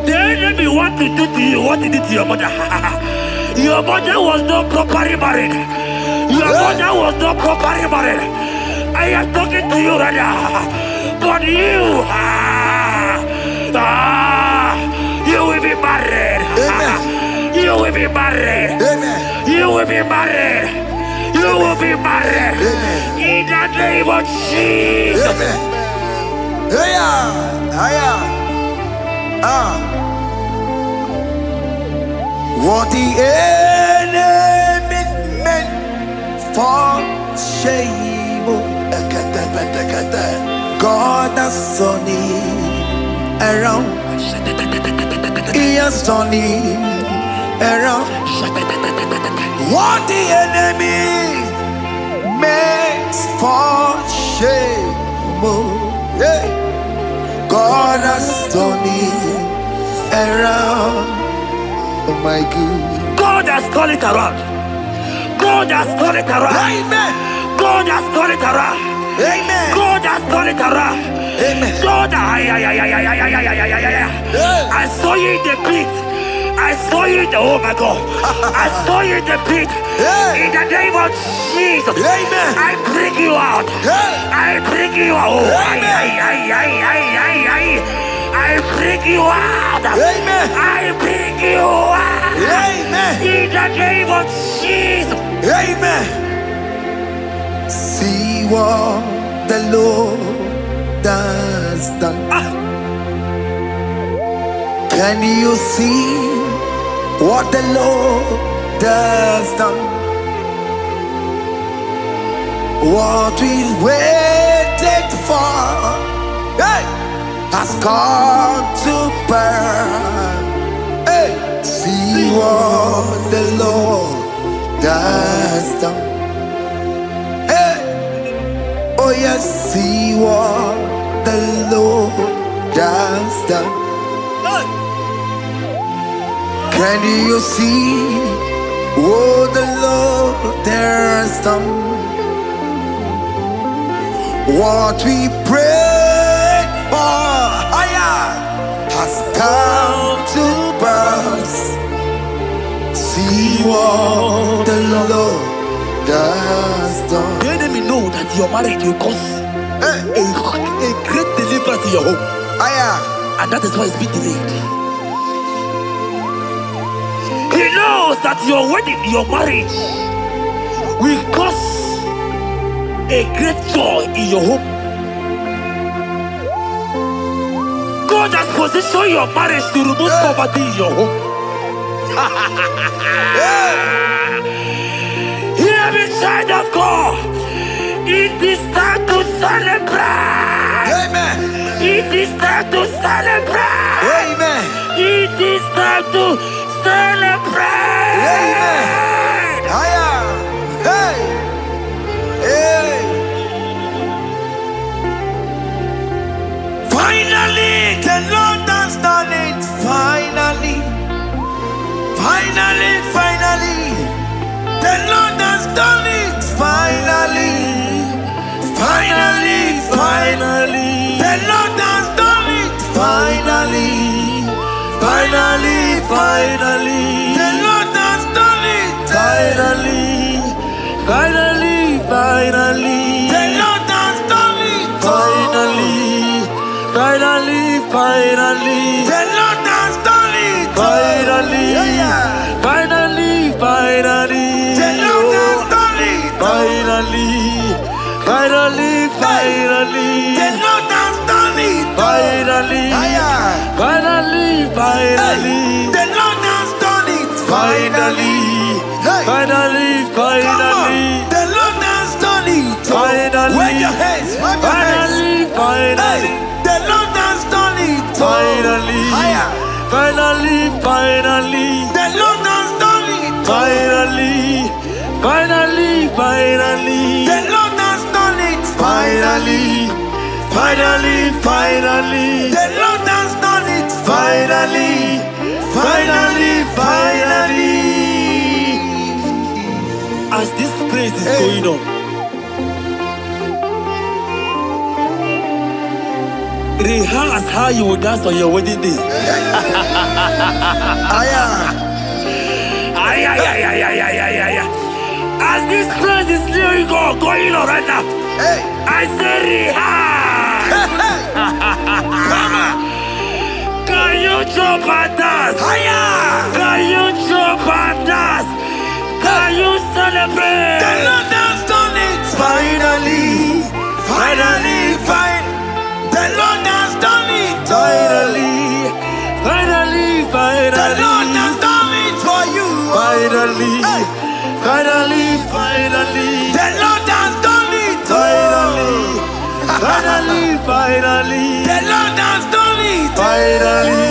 The enemy want to do to you what he did to your mother. Your mother was not properly married. Your mother was not properly married. I am talking to you right now. But you will be married. Amen. You will be married. Amen. You will be married. You will be married. Amen. In the name of Jesus. Amen. What the enemy meant for God has done it around. He has done it around. What the enemy makes for shame, oh, yeah. God has done it around. Oh my God. God has turned it around. God has turned it around. Amen. God has turned it around. Amen. God has turned it around. Amen. God, I saw you in the pit. I saw you in the, oh my God. I saw you in the pit. In the name of Jesus. Amen. I bring you out. I bring you out. I bring you out. Amen. I bring you out. Amen. In the name of Jesus. Amen. See what the Lord has done. Can you see what the Lord has done? What we waited for, hey, has come to pass. Hey, see what the Lord has done. Hey, oh yes, see what the Lord has done. Can you see what the Lord has done? What we prayed for has come to pass. See what the Lord has done. The enemy know that your marriage will cause a great deliverance in your home. And that is why it's been delayed. He knows that your wedding, your marriage will cause a great joy in your home. God has positioned your marriage to remove poverty in your home. Hear me, child of God. It is time to celebrate. Amen. It is time to celebrate. Amen. It is time to celebrate. Amen. Hey. Hey. Finally, the Lord has done it. Finally. Finally, finally. The Lord has done it. Finally. Finally, finally. The Lord has done it. Finally. Finally, finally. The Lord has done it. Finally. Finally, finally. The Lord has done it. Finally. Finally, finally. The Lord has done it. Finally. Finally, finally. The Lord has done it. Finally. Finally, finally. The Lord has done it. Finally. Finally, finally. The Lord has done it. Finally. Finally, finally. The Lord has done it. Finally. Wave your hands. Finally, finally. The Lord has done it. Finally. Finally, finally. The Lord has done it. Finally. Finally, finally. The Lord has done it. Finally. Finally, finally. The Lord has done it. Finally. Finally, finally. As this praise is going on, rehearse how you will dance on your wedding day. As this praise is going on right now, I say rehearse. Can you jump and dance? Can you jump and dance? Can you celebrate? The Lord has done it. Finally. Finally, finally. The Lord has done it. Finally. Finally, finally. The Lord has done it for you. Finally. Finally, finally. The Lord has done it. Finally. Finally, finally. The Lord has done it. Finally,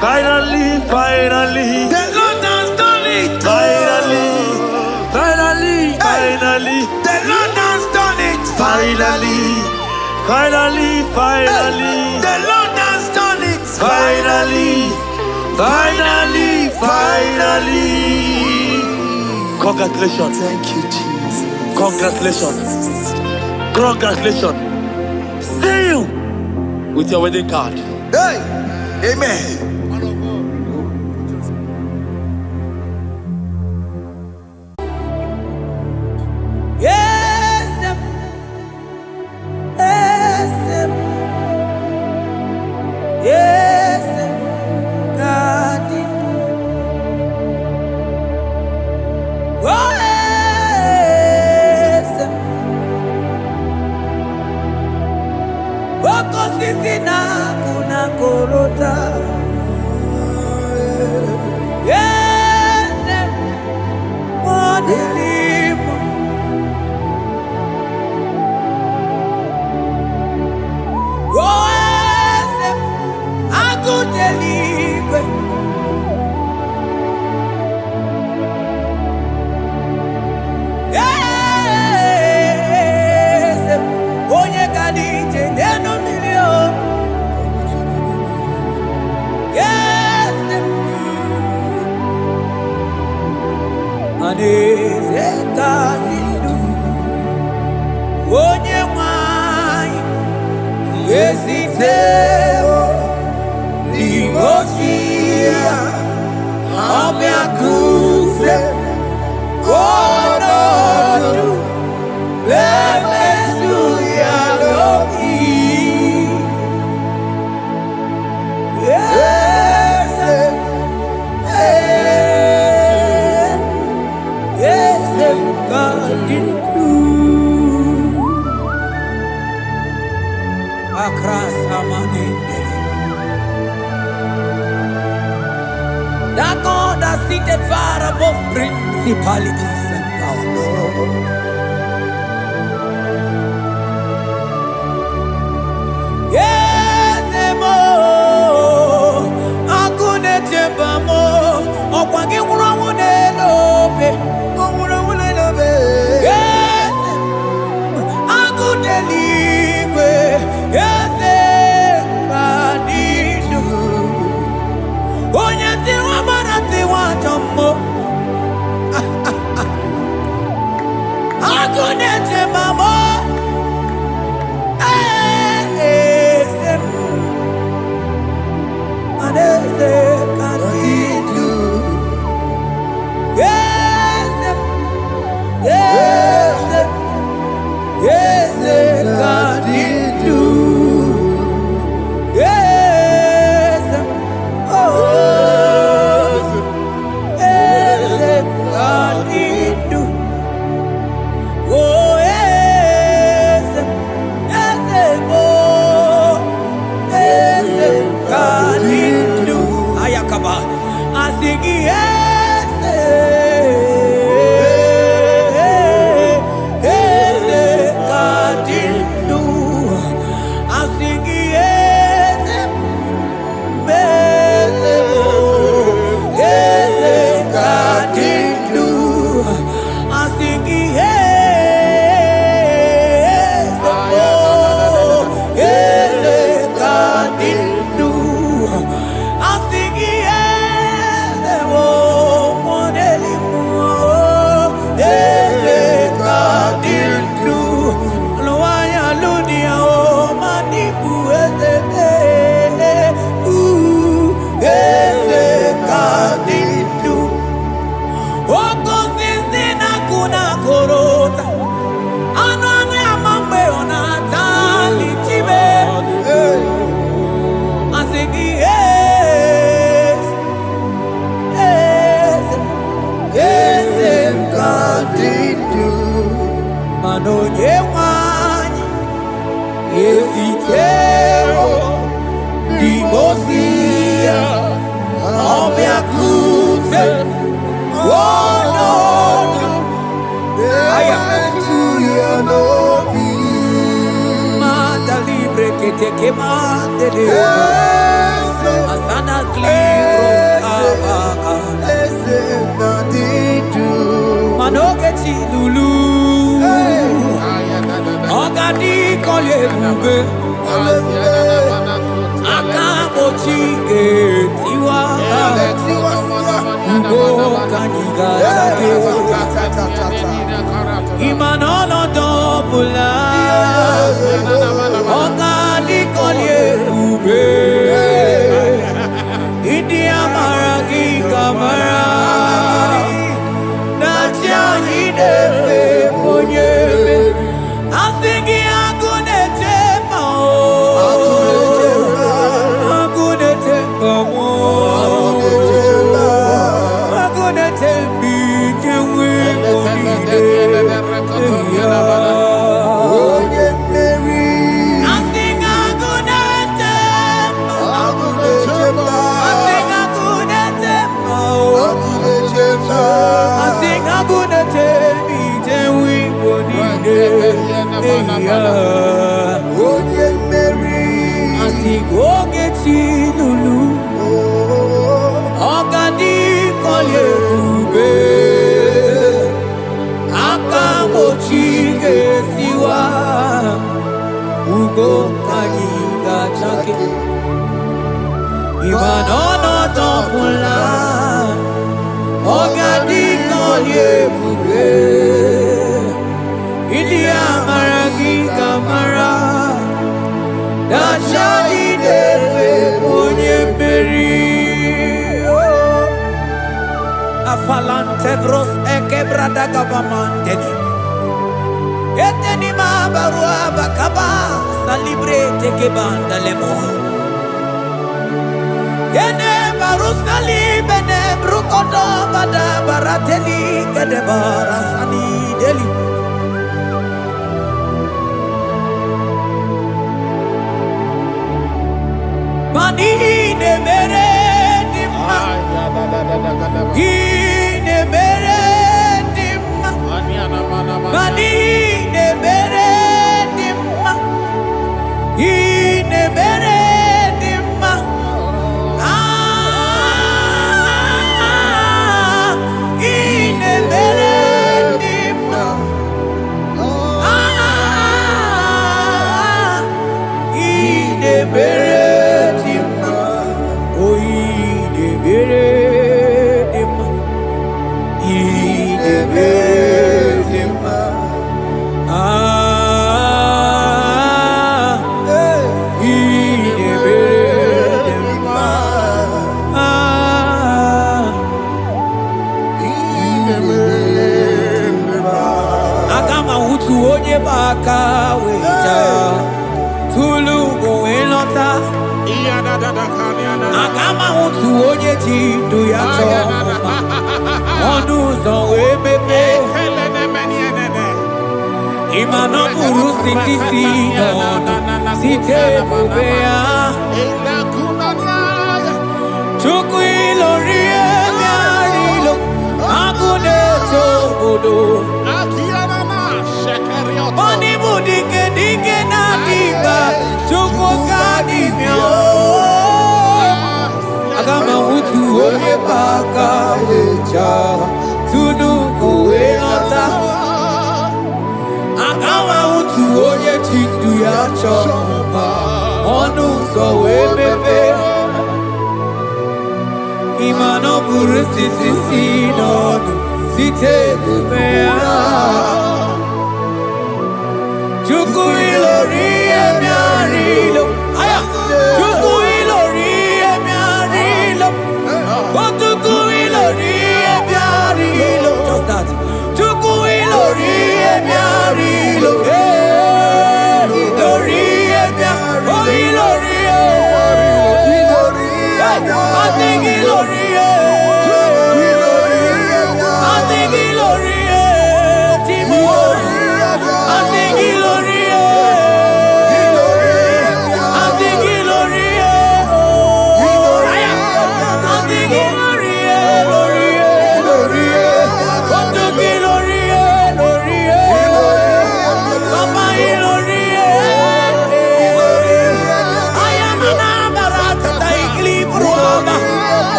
finally, finally. The Lord has done it. Finally, finally, finally. The Lord has done it. Finally, finally, finally. The Lord has done it. Finally, finally, finally. Congratulations. Thank you, Jesus. Congratulations. Congratulations. See you with your wedding card. Hey, amen. Yes, yes, yes, God did. Oh, yes. Boko sisi na kuna korota. Yes, mwadilimu. Oh, yes, akuteliwe. Yes, onye kadije neno milio. Yes, aneze kadidu. Onye mwai esiteo limosia ameakuse onodu lemesuya loki. Yes, yes, God did do. Across Amaninde. That God that seated far above principalities and powers. Yes, mo. Akune chebamo. Okwangi urawune lobe. Urawune lobe. Yes. Akudeligwe. Yes. Kadidu. Onye tiwa marati watombo. Akune chebamo. take man de Asana Manoke Lulu Ogadi Kolye Buge Akamochi Tiwa Ugo Kaniga Imanono Dobula Ogadi Kolye Buge India Maragi Kamara Nachani Defe Ponye Asingi Agune Tema Agune Tema Agune Tembi Kewe Ponide Asing Agune Tema Asing Agune Tema Asing Agune Tembi Kewe Ponide Asigogeti lulu Ogadi kolye ube Akamochi getiwa Ugo kaniga chake Imanono tompula Ogadi kolye ube India maragi kamara Dachani defe ponye meri Afalante vros ekebrada gabamante Eteni mabarua bakaba Salibre teke banda lemo Yene baru salibene brukodo bada barateli Kede barasani deli Ine mere dimma Ine mere dimma Ine mere dimma Ine mere dimma Ine mere dimma Ine mere Baka weja tulu goelota Agama utu onye jindu ya choma Onu zonwe pepe Imano buru sitisi nono Site bubea Chuku ilori enyarilo Agune chobodo Mani budike dike na diba Chuku kadimyo Agama utu onye baka weja Tunu kuelota Agama utu onye chindu ya choma Onu zowe bebe Imano buru sitisi nono Site bubea Chuku ilori emiarilo Aya Chuku ilori emiarilo Chuku ilori emiarilo Just that Chuku ilori emiarilo Ilori emiarilo Oh ilori I think ilori I think ilori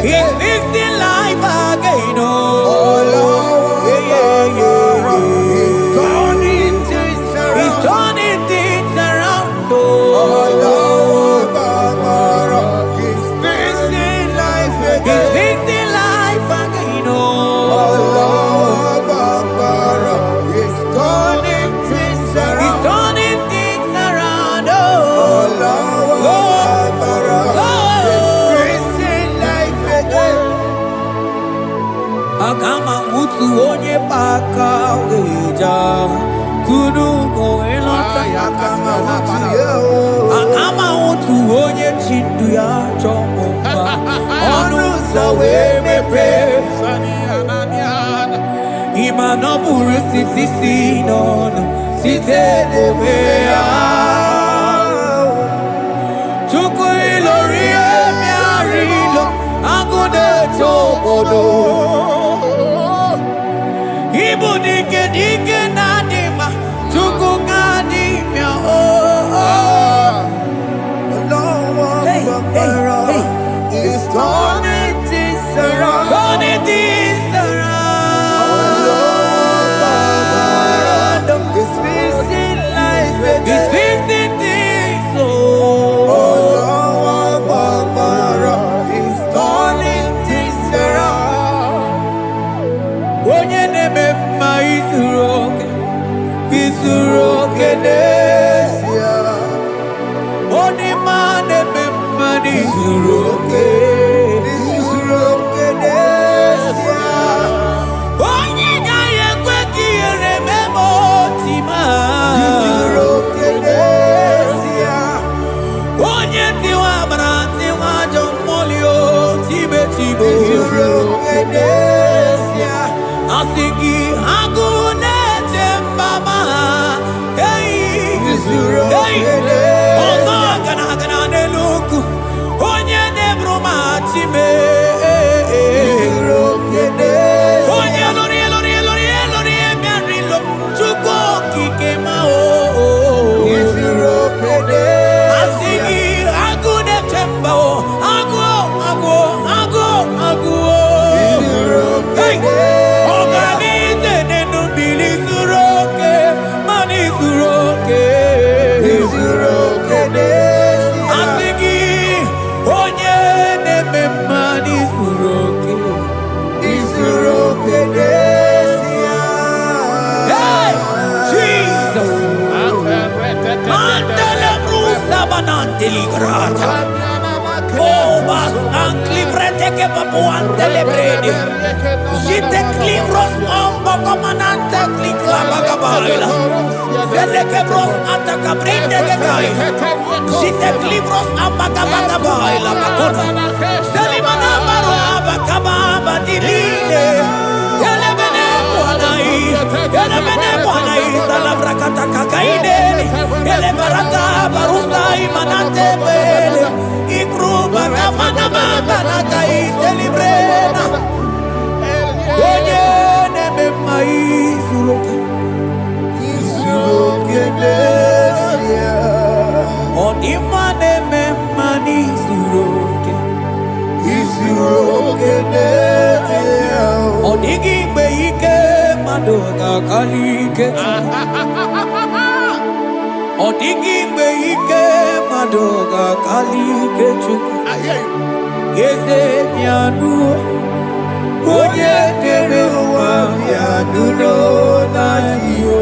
He's fixing life again. Oh, yeah. He's turning things around. He's fixing life again. He's fixing life again. He's turning things around. He's turning things around. He's fixing life again. Akama mutu onye paka weja tunu go elota. Akama mutu onye chindu ya chomba onu sawe mepe. Imano buru siti sinon site debea. Chuku ilori emiarilo agude chobodo. Ibu dike nadima chuku ganimia Hey. He's turning things around. Turning things around. He's fixing life again. He's fixing things. He's turning things around. Onye neme ma izuroke nesia. Oni ma neme ma izuroke nesia. Onye nyaye kweki ereme motima. Izuroke nesia. Onye tiwa tiwa jomolio tibe. Izuroke nesia. Asigi agune tembama. Hey. Izuroke nesia. Gana neluku. Onye nebruma time. Izuroke nesia. Onye lori miarilo. Chuko kikema Izuroke nesia. Asigi agune temba agu. Izuroke Hey. nesia. Organize nenu bili zuroke. Mani zuroke. Izuroke nesia. Asigi onye neme mani zuroke. Izuroke nesia. Hey, Jesus. Mandele brusa banante ligrata. Oh, bas anclivrete che papuante le brede. Jite clivros ombo comanante clicla bagabaila. Zelle che bros attacca brinde che gai. Jite clivros ambagabagabaila macona. Selimana baro abakababa di lile. Yele bene buonai. Sala brakata kakaideli. Yele barata barusai manante bele. Ikruba kamana mabana kai celebrena. Onye neme maizuroke. Izuroke nesia. Onima neme manizuroke. Izuroke nesia. Onigi beike madoga kalike. Onigi beike madoga kalike chuku. Yeze mianu. Onye neme wa mianu no na yo.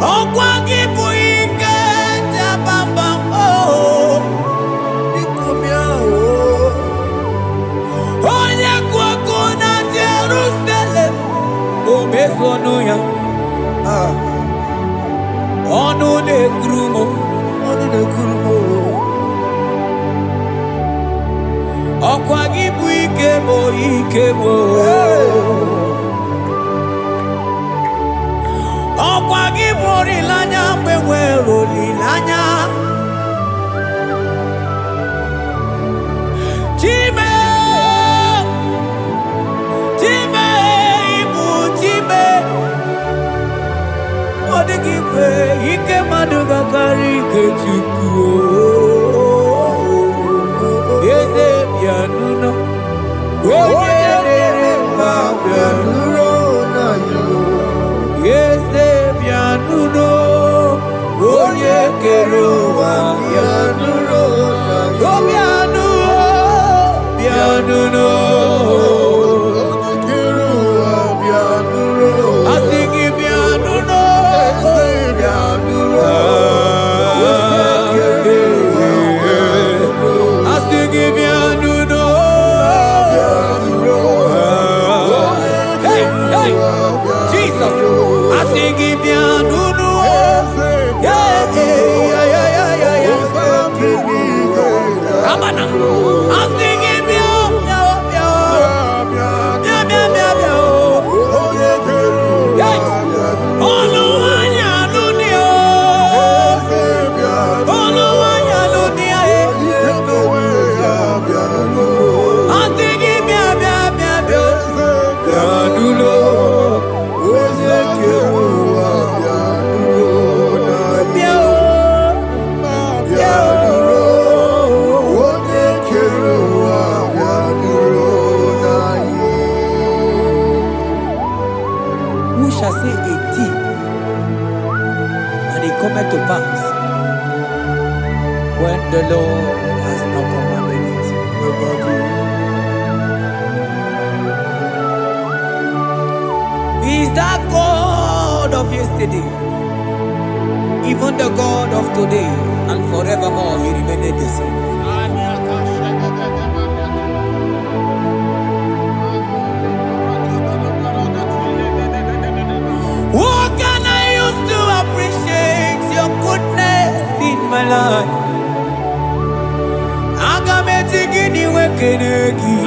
Okwangi buike jabamba Nikomia Onye kwako na Jerusalem Omezono ya Onu de krumo Okwangi buike bo Okwangi bori lanya mbewe roli lanya Chime, Chime, Ibu Chime, Odigipe, Ike Maduga Kari Kechuku, Yeze Pianuno, Oye Pianuno, Yeze Pianuno, Oye Keruwa Pianuno, Pianuno, Asigi Pianuno, Asigi Pianuno, hey, hey, Jesus, Asigi Pianuno, yeah, yeah, yeah, yeah, yeah. Ramana, Asigi shall say a thing, and it cometh to pass when the Lord has not commanded it. He is that God of yesterday, even the God of today, and forevermore He remained the same. What can I use to appreciate your goodness in my life? Agametigini wekenegi,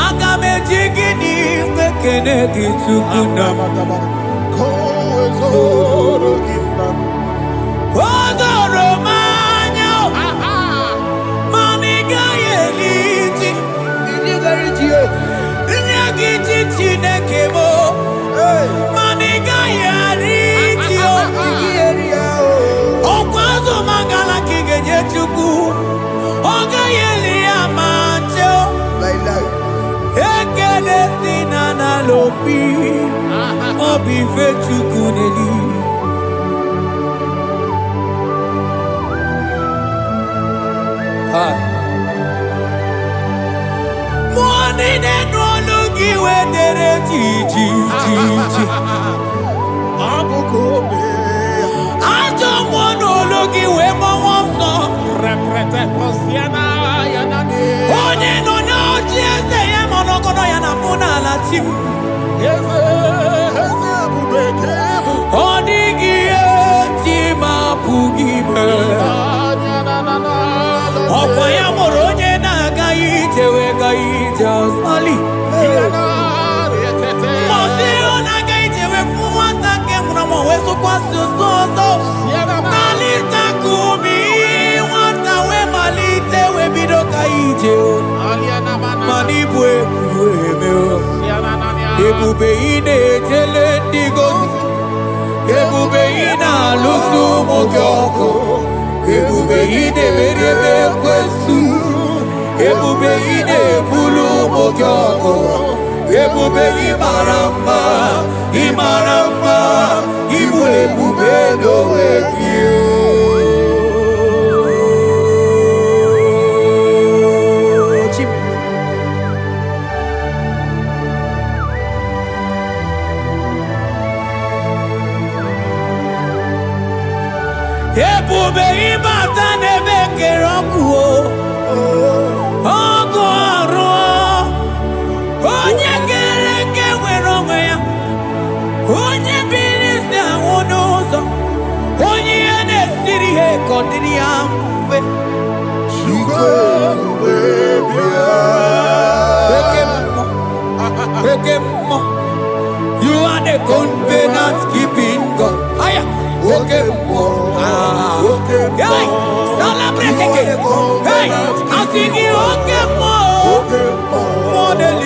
Agametigini wekenegi tukuna, Odoromanyo, Maniga Yeliti, Nyagiti Chinekemo, Maniga Yaritio, Okwazo Magala Kigejetuku, Oga Yelia Mancho, Ekele Sinana Lopi, Obi Vetukuneli. Hi. Money they no looky when they're Gigi. I don't want no looky when my one song. Only no just I am on Okonoyana Mona Latim. Onigi Tima Pugibe. Okwaya Moroje Nagaite Wegaita Sali. Moseo Nagaite Wefuata Kemramo Wesuquasu Soso. Nalita Kumi, Wata We Malite Webido Kaije. Manipwe Kuemeo. Ebubeine Telendigos. Ebubeina Lusu Mogyoko. Ebubeine Merebe Kwesu. Ebubeine Bulu Mogyoko. Ebubeine Maramba. Imaramba. Ibu Ebubeno Ekio. Ebube ibata nebeke rokuo, ogo aro, onye kereke weronwe ya, onye birisi awunuzo, onye ene siri he kodiri amfe. Okemo, you are the covenant keeping God. Aya. Celebrate again. Hey, I'm singing more than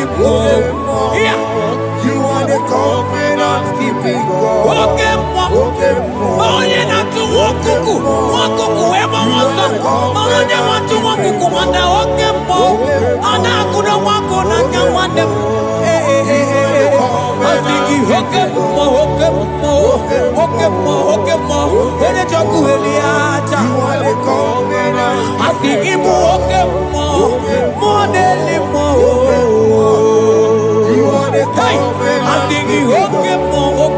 yeah. You are the covenant keeping God. Oh, yeah, not to walk cuckoo. Walk cuckoo, ever was up. Oh, they want to walk cuckoo, and I walk him more. And I couldn't walk on, I can want them. I think you hook him more. When it's a cool, You are the covenant. I think you walk him more than You are the hey, I think you hook him more.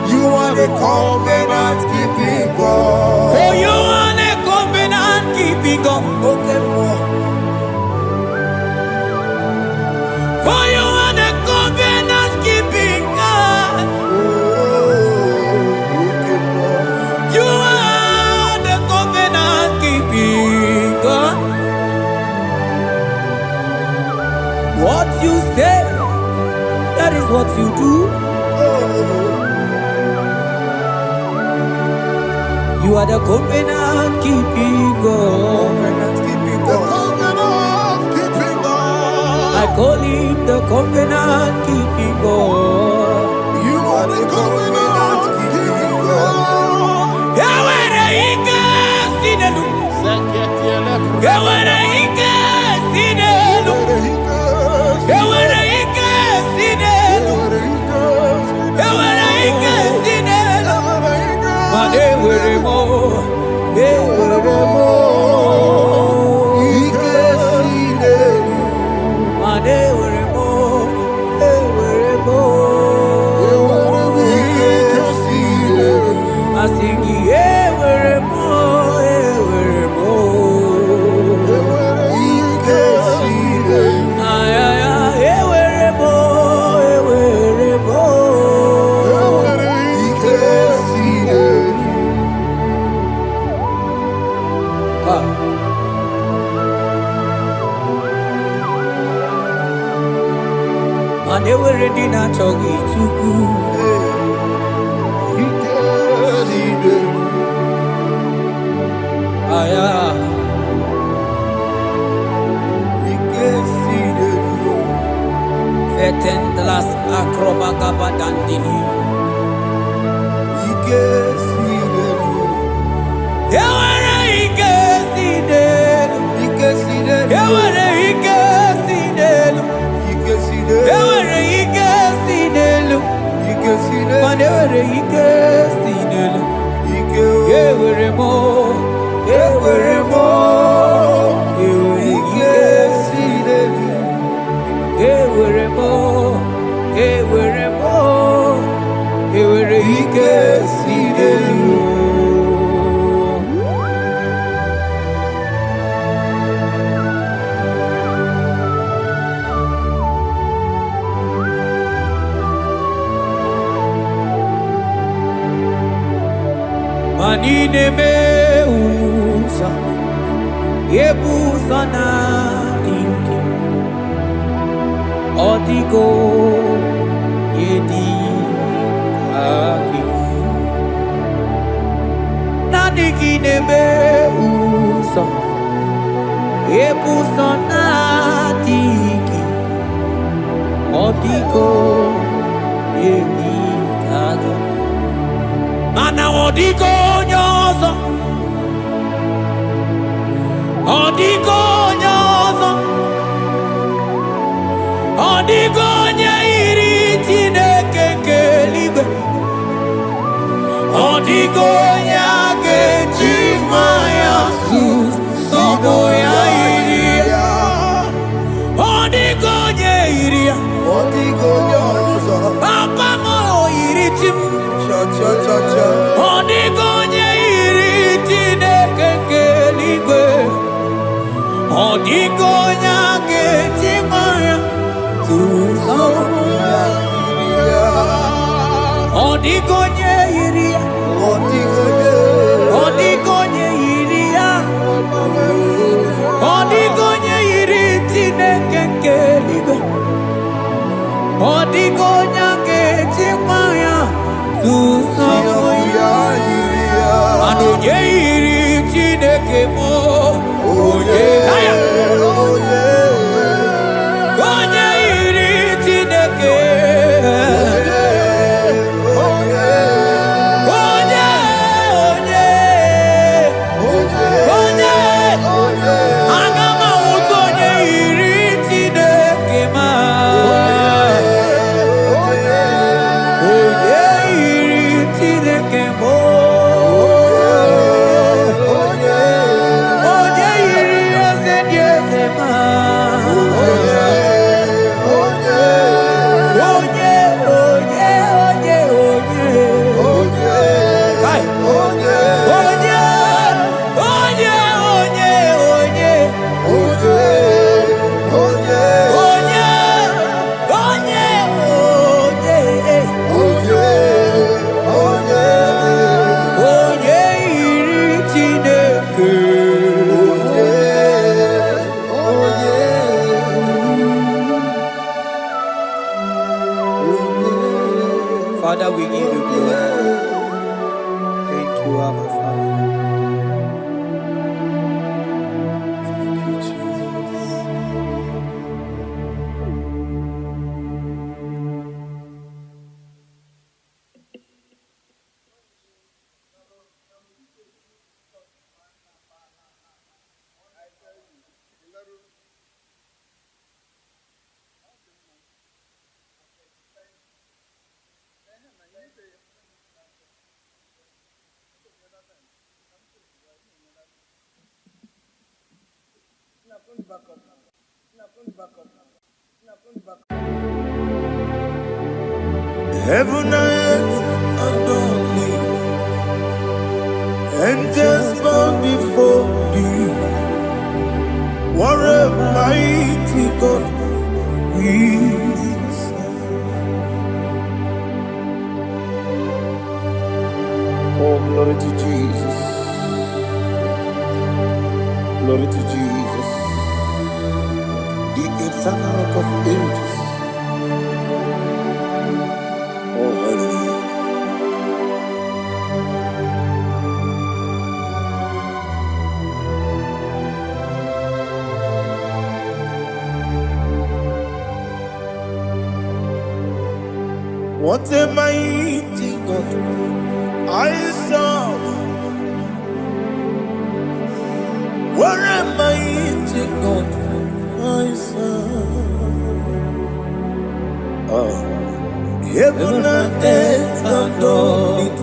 You are the covenant keeping God. For you are the covenant keeping God. For you are the covenant keeping God. You are the covenant keeping God. What you say, that is what you do. You are the covenant keeping God. I call him the covenant keeping God. You are the covenant keeping God. Yawere ike sinelu. Yawere ike sinelu. Yawere ike sinelu. Yawere ike sinelu. Mane were mo. They were ready not to get too Vetendlas acrobagabadandini. Manine meusa yebusa na inki otiko yedi aki nadiki ne meusa yebusa na tiki otiko yedi aki mana odiko nyozo odiko nyairi Chineke keligwe odiko nyake chimaya sobo ya iria odiko nyairia papa mo iri chim Odigonye iri Chineke keligwe Odigonya kechimaya tuzoya Odigonye iria Odigonye iria Yeri Chineke mo. Oh yeah. Oh yeah. Onye iri Chineke. Oh yeah. Onye. Aga m ahụta onye iri Chineke ma. Onye iri Chineke mo. Father, we give you glory. Thank you, Abba Father. Thank you, Jesus. Heaven and earth adore thee, angels bow before thee. What a mighty God we serve. Oh, glory to Jesus. Glory to Jesus. The eternal rock of ages. Oh, hallelujah. What a mighty God I serve. What a mighty God I serve. Oh. Heaven and earth adore it,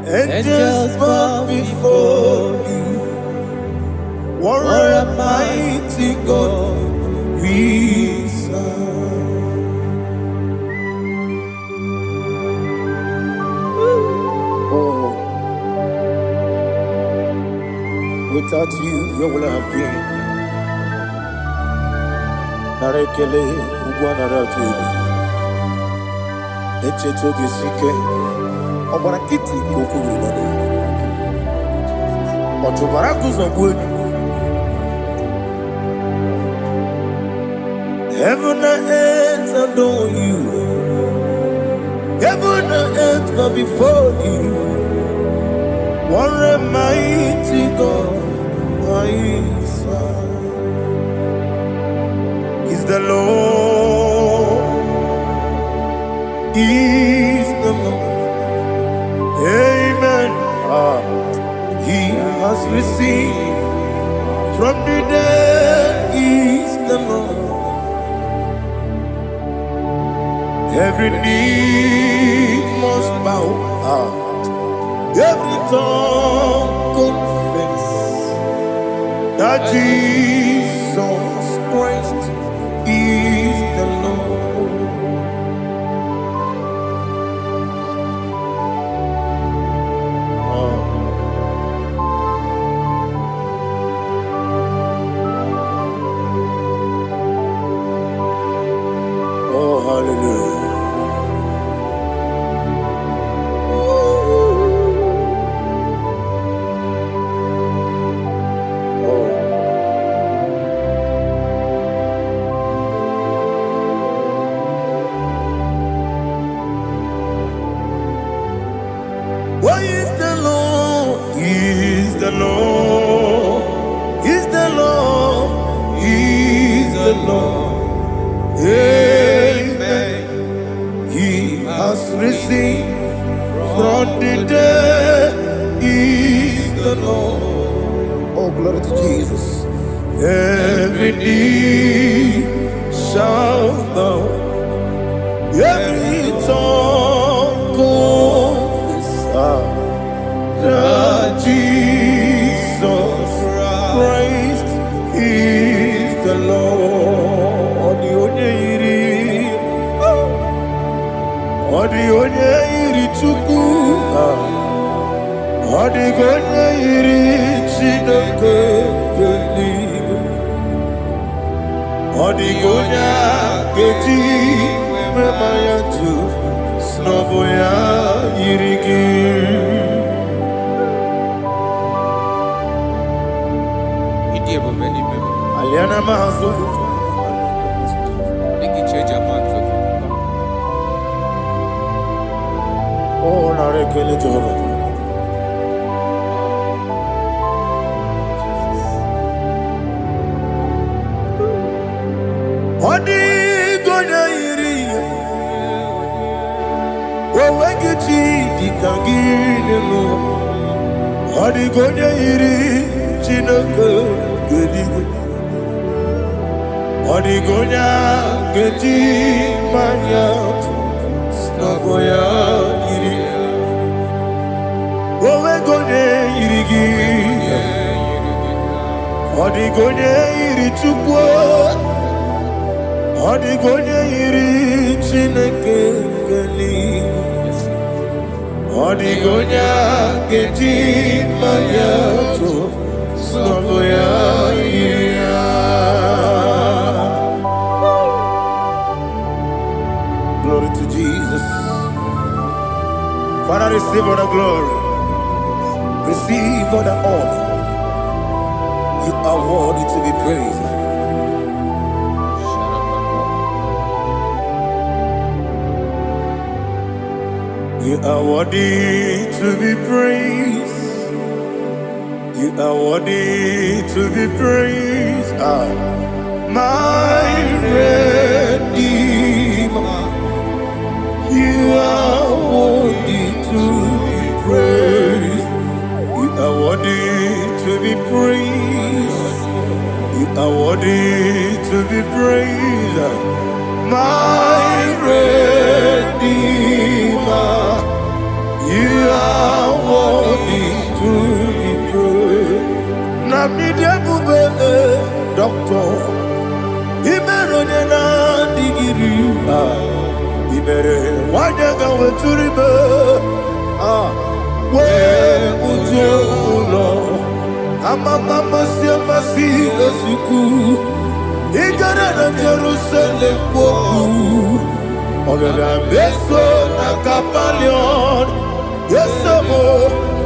angels bow before thee. What a mighty God we serve. Oh, without you, where would I have been? Narekele ugwanaratu. Echetogizike Obarakiti Kokuru Otobarakus of wood. Heaven and earth adore you. Heaven and earth bow before you. What a mighty God I serve. Is the Lord. Is the Lord. Amen. He has received from the dead. Is the Lord. Every knee must bow. Every tongue confess that Jesus Christ is the Lord. Oh, hallelujah. on the day is the Lord. Oh, glory to Jesus. Every knee shall bow, every tongue confess that Jesus Christ is the Lord. Odi iri chuku, odi iri chineke keligo, odi keji memaya tu snoboya irigi. Aliana mahazo. Oh, narekele Jehovah. Odi gonya iri, owegichi dikangine lo. Odi gonya iri, chineke gedigo. Odi gonya geji manya, snoboya iri. Owegonya irigi, odi gonya iri chukwu. Odigonya iri chineke keligo, odigonya keji manya to snoboya iria. Glory to Jesus. Father, receive all the glory, receive all the honor. You are worthy to be praised. You are worthy to be praised. You are worthy to be praised. My Redeemer. You are worthy to be praised. You are worthy to be praised. You are worthy to be praised. My Redeemer. You are worthy to be praised. Namidebube, Doctor. Imerone na digiri. Imere wanyaga weturibe. We ujulo. Mama siamasi esiku. Igara na Jerusalem woku. Ogada beso na kapalion. Yesamo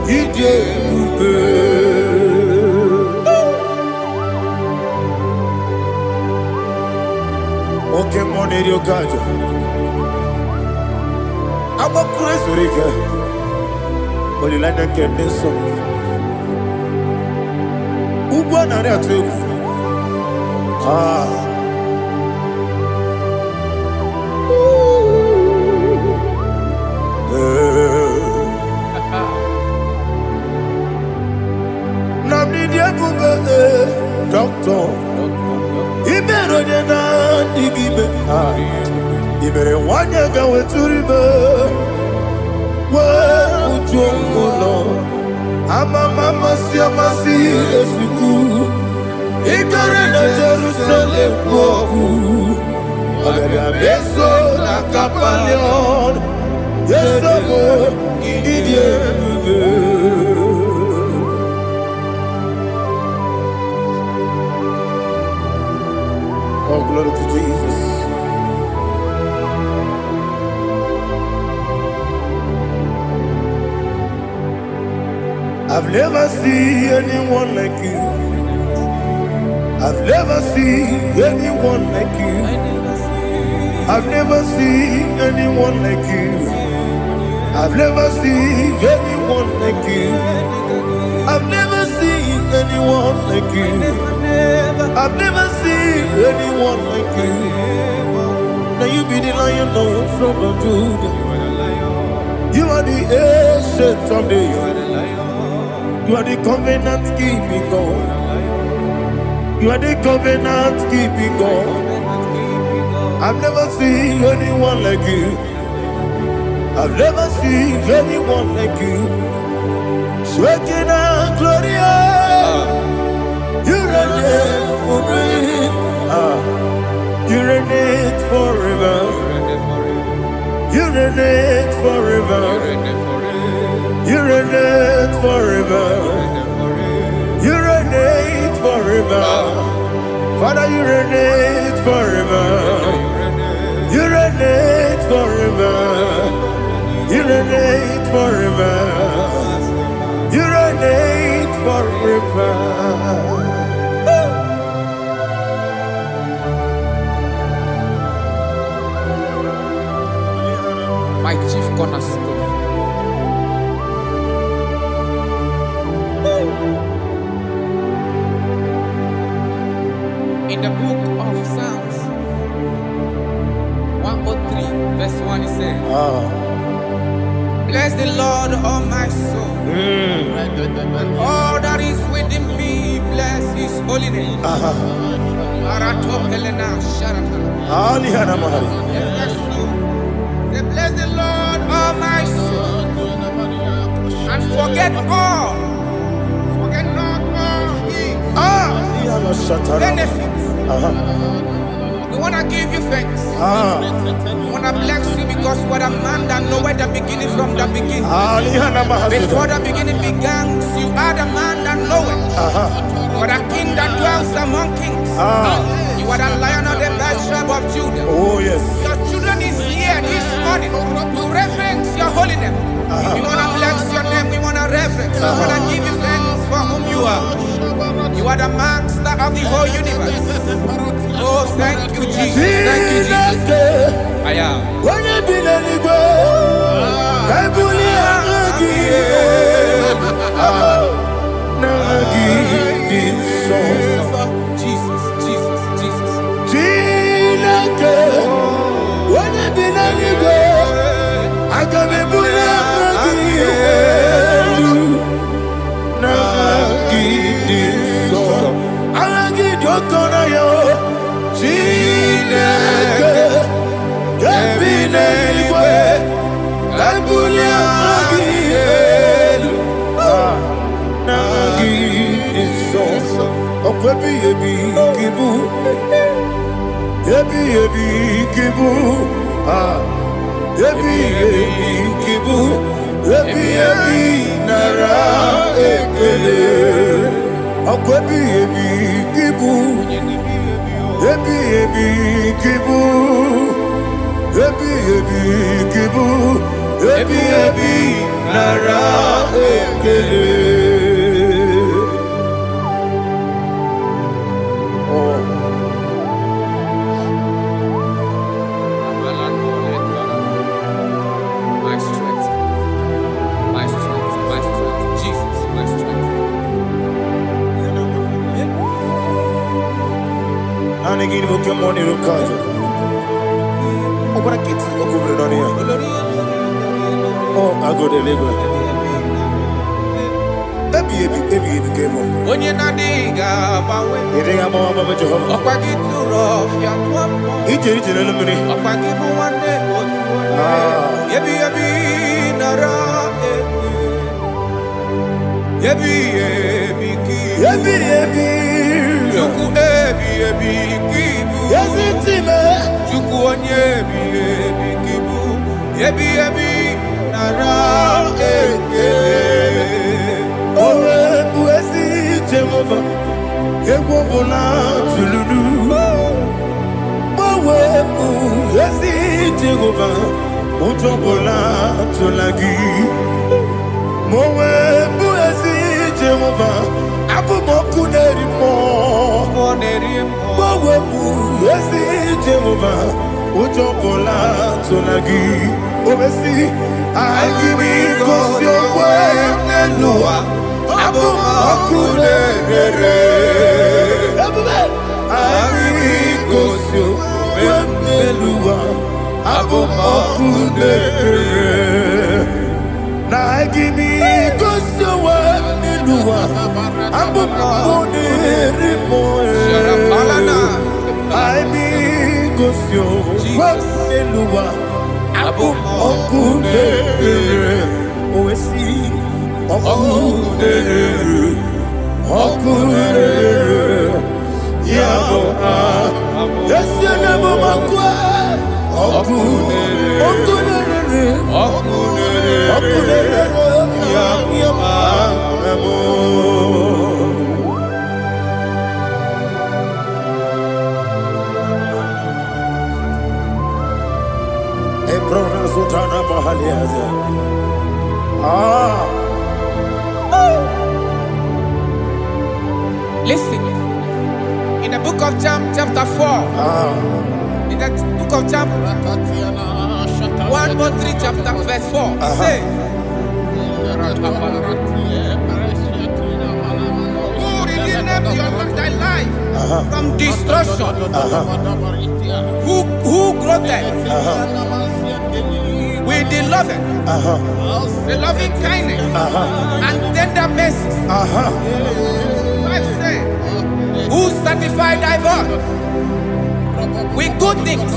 ije ube. Okay, money yo gajo. Abo crazy rike. Oli lana keneso. Ugwa na re ategu. Doctor, Iberone na digibe. Ibere wanyaga weturibe. We ujongulo. Mama siamasi esiku. Igare na Jerusalem woku. Agada beso na kapalion. Yesamo idie ube. Oh, glory to Jesus. I've never seen anyone like you. I've never seen anyone like you. I've never seen anyone like you. I've never seen anyone like you. I've never seen anyone like you. I've never seen anyone like you. Now you be the Lion of from the Judah. You are the ancient of days. You are the covenant keeping God. You are the covenant keeping God. I've never seen anyone like you. I've never seen anyone like you. Shekinah Gloria, you reign forever. You reign forever. You reign forever. You reign forever. You reign forever. Father, you reign forever. You reign forever. You reign forever. You reign forever. My chief cornerstone. In the book of Psalms 103, verse 1, it says, bless the Lord, all my soul, and all that is within me, bless his holy name. Bless the Lord, all my soul, and forget not all his benefits. We want to give you thanks. We want to bless you because what a man that know where the beginning from the beginning. Before the beginning began, you are the man that know it. You are the king that dwells among kings. You are the lion of the tribe of Judah. Oh yes. Your children is here this morning to reverence your holy name. We want to bless your name. We want to reverence. We want to give you thanks for whom you are. You are the master of the whole universe. Oh, thank you, Jesus. Thank you, Jesus. I am. Jesus, Jesus, Jesus. I come in Agimi Gosawa Nilua Abu Rimo I be Gosio Nilua Abu Okune Oesi Okune Yabo Yesenabo Makwa Okune Listen, in the book of John, chapter 4, in the book of John 1:3, chapter verse 4, it says, who redeemed thy life from destruction? Who grew them with the loving kindness and tender mercies? Who satisfied thy voice with good things,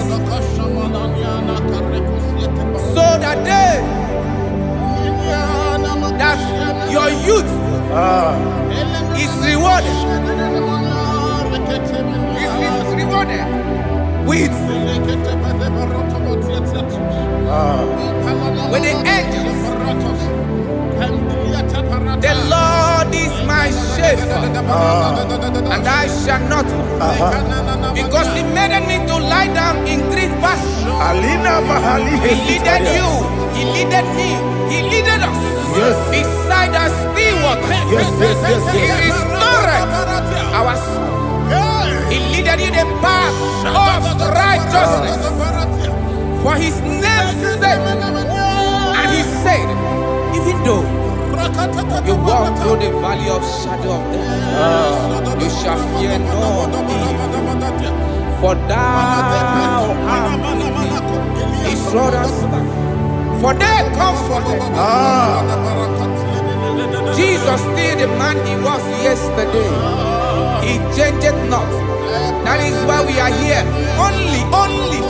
so that your youth is rewarded. Is rewarded with the angels. The Lord is my shepherd, and I shall not want, because He made me to lie down in green pastures. He leaded you, He leaded me, He leaded us beside the still waters. He restored our soul. He leaded you the path of righteousness for His name's sake. And He said, even though you walk through the valley of shadow of death, you shall fear no evil, for thou art with me. His rod and staff, for they comforted. Jesus still the man He was yesterday. He changed not. That is why we are here, only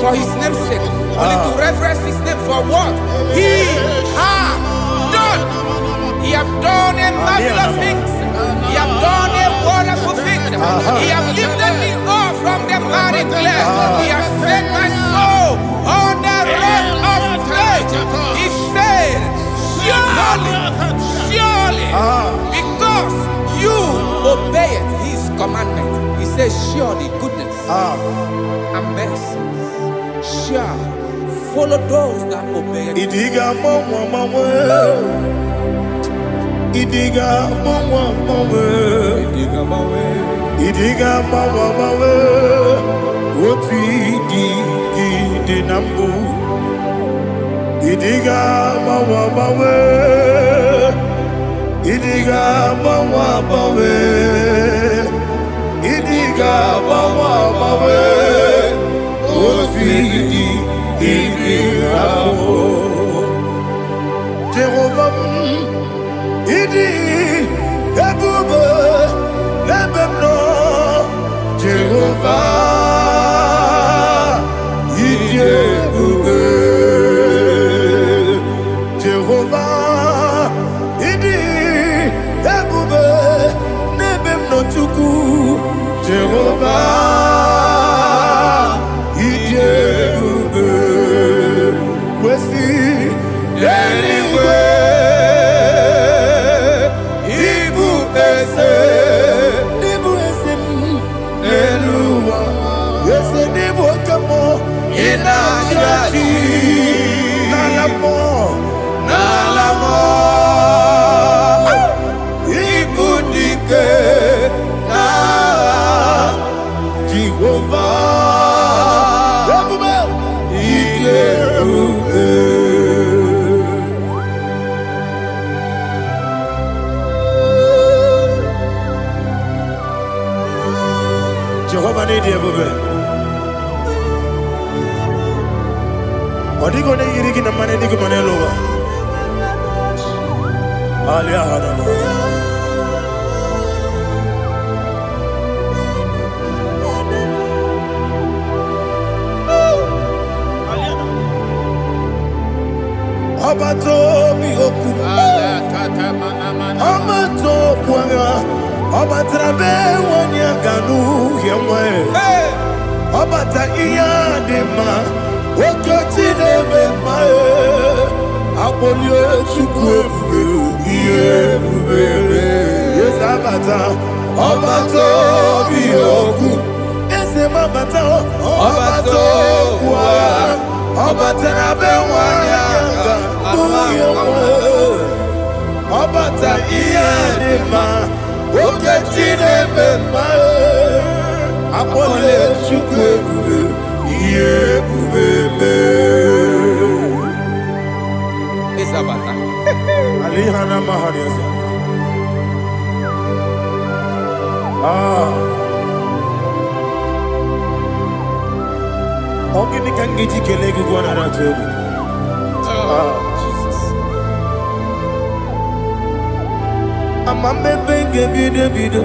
for His name's sake, only to reverence His name for what He has done. He have done a marvelous things. He have done a wonderful thing. He have lifted me up from the miry clay. He has set my soul on the rock of faith. He said, surely, because you obeyed His commandment. He says, surely goodness and mercy shall follow those that obey Him. Idiga mawe Woti di nambu Idiga mawe Idiga mawe Idiga mawe Woti di nambu Jehovah Idi ebube lebemno Jehovah Idi ebube Jehovah Idi ebube lebemno chuku Jehovah Idi ebube wesi anyway Jehovah need you, baby. Odigo ne yirigi na mane digo mane lowa. Obato mi oku. Obato puanga. Obatrabe wanya ganu yemwe. Obata iya dema. Okoti debe mae. Abolio chukwe iye bubebe. Yes abata. Obato mi oku. Ese mabata. Obato puanga. Obatrabe wanya Obata iya dema, oketine bema, apole chukwe iye bubebe. Isabata. Alihana mahariasa. Ogini kangiji kelegi gwana ratubu. Amamebe gebide bido,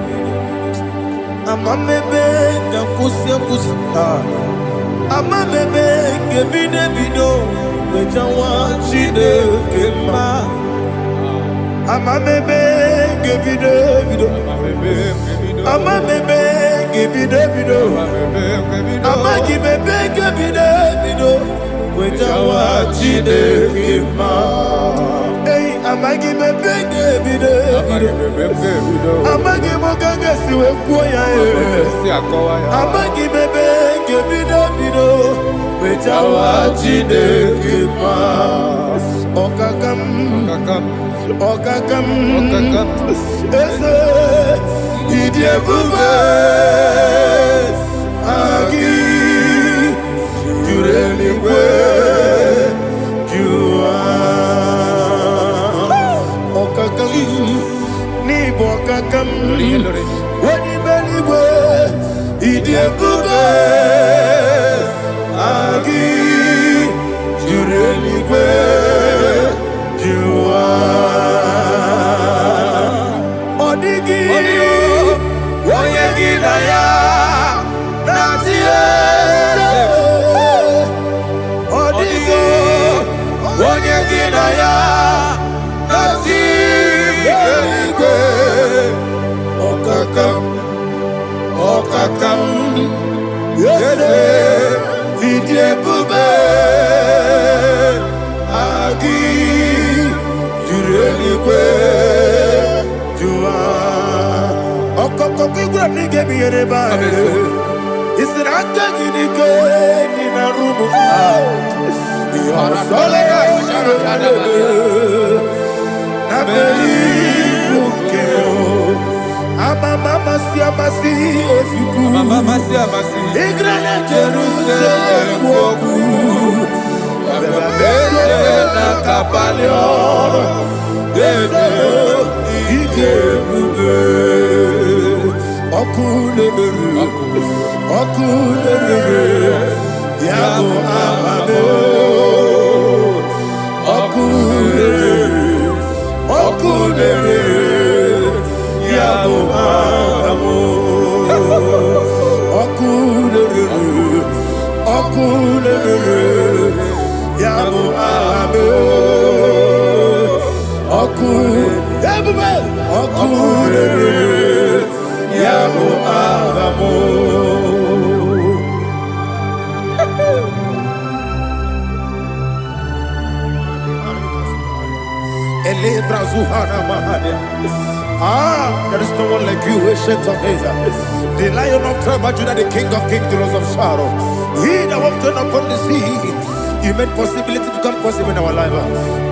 amamebe gakusia kusi. Amamebe gebide bido, wejawa chide kema. Amamebe gebide bido, amamebe gebide bido, amagibebe gebide bido, wejawa chide kema. Amagi bebe bido, amagi mogaga siwe kuya amagi bebe bido, wejawa chide kima. Okakam, ese idie bube, agi jureliwe, ni bokakam wani beligwe idie bube agi jureligwe juwa odigi woyegi na ya natie odigi woyegi na ya natie Okakam, yede, idie bube, agi, jureligwe, jua. Okokoki gra nige biyere ba. Isiraka ginike nina rumu. Yosole nabeli bukeo. Mama siamasi ofiku. Mama siamasi. Igrana Jerusalem woku. Bebe na kapalion. Bebe ige bube. Okulere. Yago amamo. Okulere. Yago amamo. Okulere. Yago amamo. Okulere. Yago amamo. There is no one like you, ancient of days. The Lion of tribe of Judah, the King of kings, the Rose of Sharon. He that walked upon the sea. You made possibility to come possible in our life.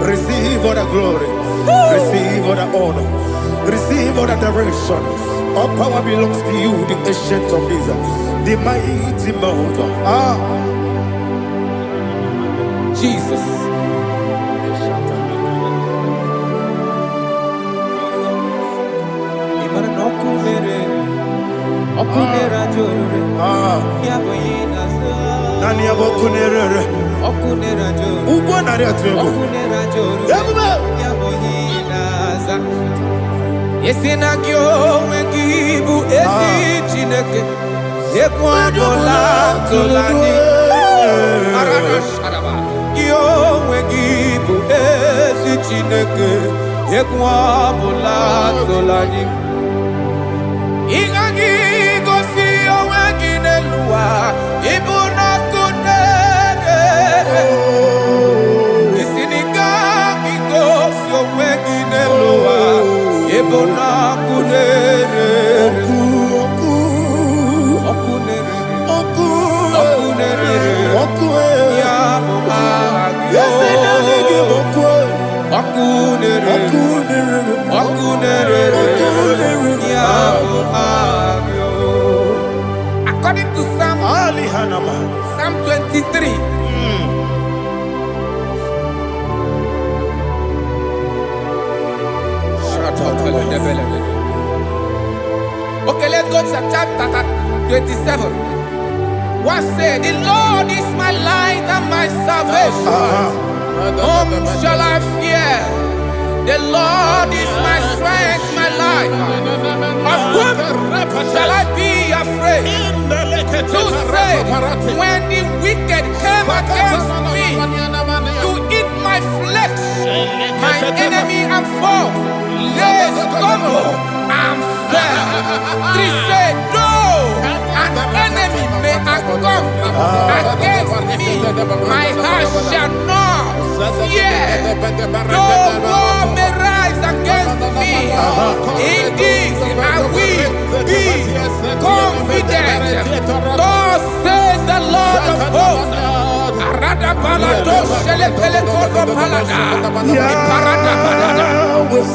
Receive all the glory. Receive all the honor. Receive all the direction. All power belongs to you, the ancient of days, the mighty mountain. Jesus. Okunera jorore. Yaboyina sa. Nani abokunere. Okunera jorore. Ugo nari atwego. Okunera jorore. Yabuba. Yaboyina sa. Yesinagyo wegibu ezi chineke. Ekwadola tolani. Arada sharaba. Yo wegibu ezi chineke. Ekwadola tolani. Ingagi gosi oweginelua. Ibuna kunere. Isiniga gosi oweginelua. Ibuna kunere. According to Psalm 23. Okay, let's go to chapter 27. What said? The Lord is my light and my salvation. Whom shall I fear? The Lord is my strength, my life. Of whom shall I be afraid? To say, when the wicked came against me to eat my flesh, my enemy and foe, they stumble and fell. 3 say, though an enemy may come against me, my heart shall not fear. Though war may rise against me, in this I will be confident. Thus says the Lord of hosts. Arada balado shele pele kodo palada. Iparada balada.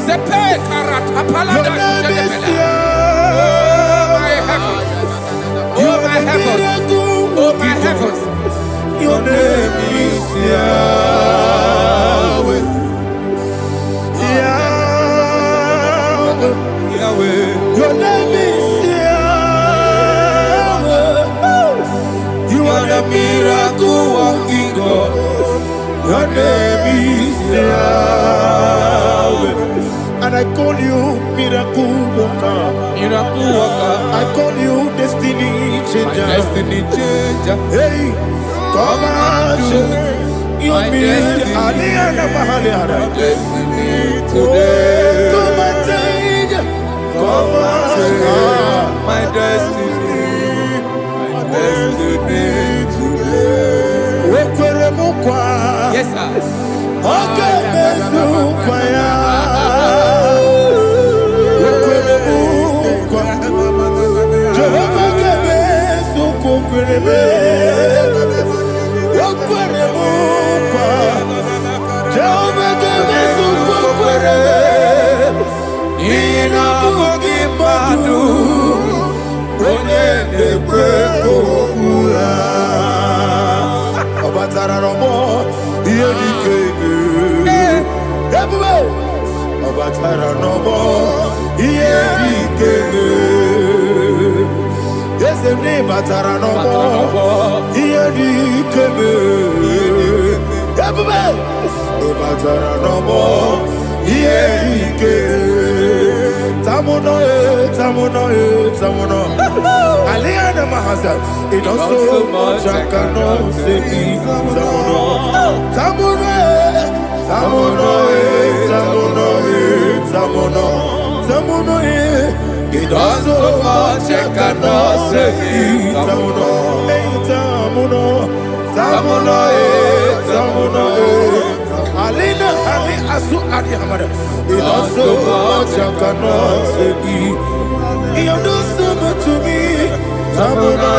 Sepe karata palada shele pele. Oh my heavens. Oh my heavens. Oh my heavens. Your name is Yahweh. Yahweh. Yahweh. Your name is Yahweh. You are the miracle working God. Your name is Yahweh. And I call you miracle worker. Miracle worker. I call you destiny changer. Destiny changer. Hey, come on, you mean Aliana Mahaliana. Destiny today. Come and change. Come on, my destiny. My destiny today. Yes, sir. Okay, it also much I cannot say. It also much I cannot say. Alina Ali Asu Adi Hamada. It also much I cannot say. You do so much to me. Tamuno.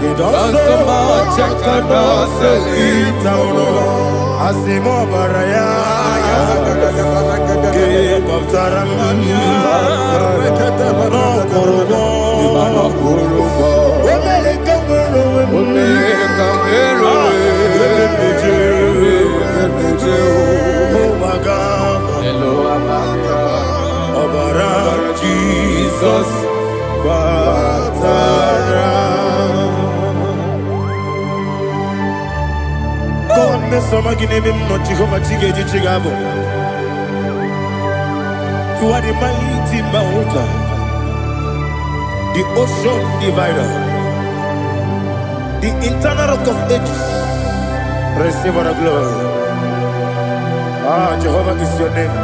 It also much I cannot say. Tamuno. Asimo Baraya. Give up Taramania. No Korobo. Jesus, God, You are the mighty mountain, the ocean divider, the eternal rock of ages. Receive all the glory. Jehovah is your name.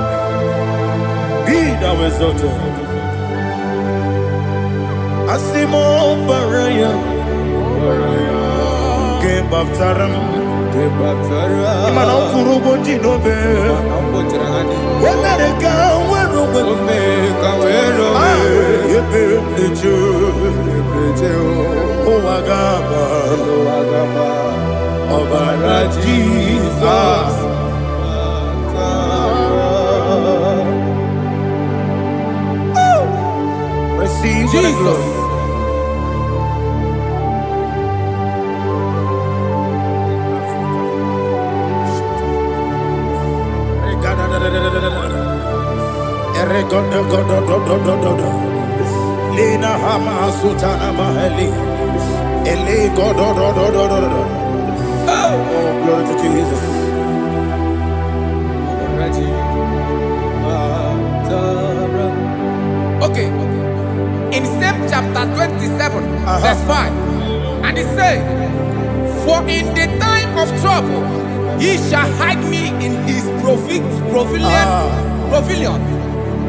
Be thou exalted. Asimo Baraya, Gebaptaram, Imana Kurubo Jinobe, Wamereka, Weromeka, Oagaba, Obara Jesus. Receive Jesus. Lina Hama Sutana Mahali. Ele Godo. Oh, glory to Jesus. Okay. In same chapter 27, verse 5, and it says, "For in the time of trouble, he shall hide me in his pavilion.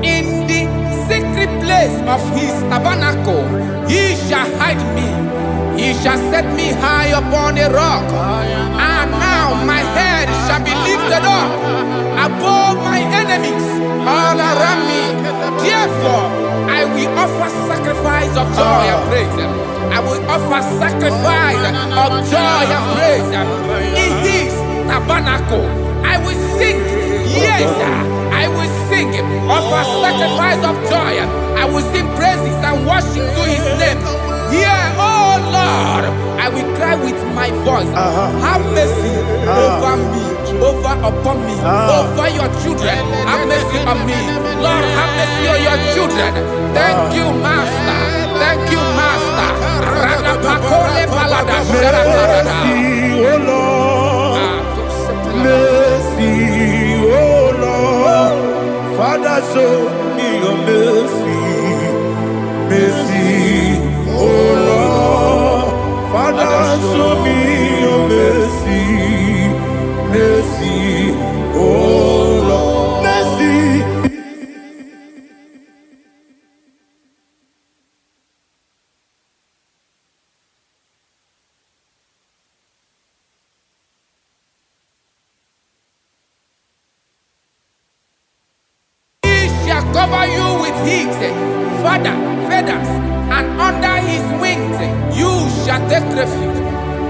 In the secret place of his tabernacle, he shall hide me. He shall set me high upon a rock, and now my head shall be lifted up above my enemies all around me. Therefore, I will offer sacrifice of joy and praise. I will offer sacrifice of joy and praise in his tabernacle. I will sing, yes, I will sing, offer sacrifice of joy. I will sing praises and worship to his name. Here, oh Lord, I will cry with my voice. Have mercy over me, upon me, over your children. Have mercy on me. Lord, have mercy on your children. Thank you, Master. Thank you, Master. Mercy, oh Lord. Mercy, oh Lord. Father, show me your mercy. Mercy, oh Lord. Father, show me your mercy. Mercy, oh Lord. Mercy. Cover you with his feathers, and under his wings you shall take refuge.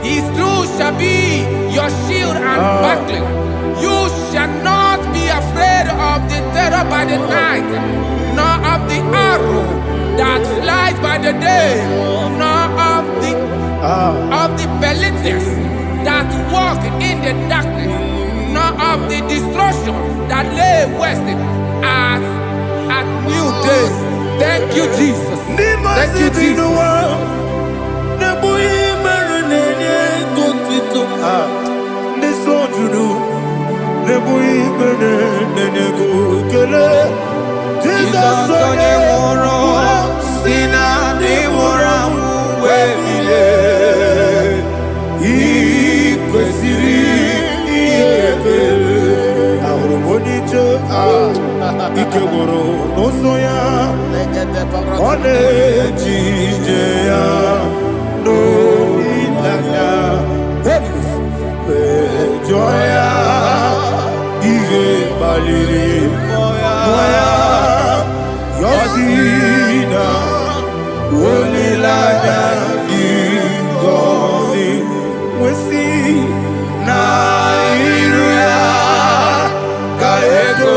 His truth shall be your shield and buckler. You shall not be afraid of the terror by the night, nor of the arrow that flies by the day, nor of the pestilence that walk in the darkness, nor of the destruction that lay waste at new day. Thank you, Jesus. Thank you, Jesus. Ikegoro nosoya one jijeya no ilanya joya ige baliri moya yosina olilanya ingozi wesi na iruya kaego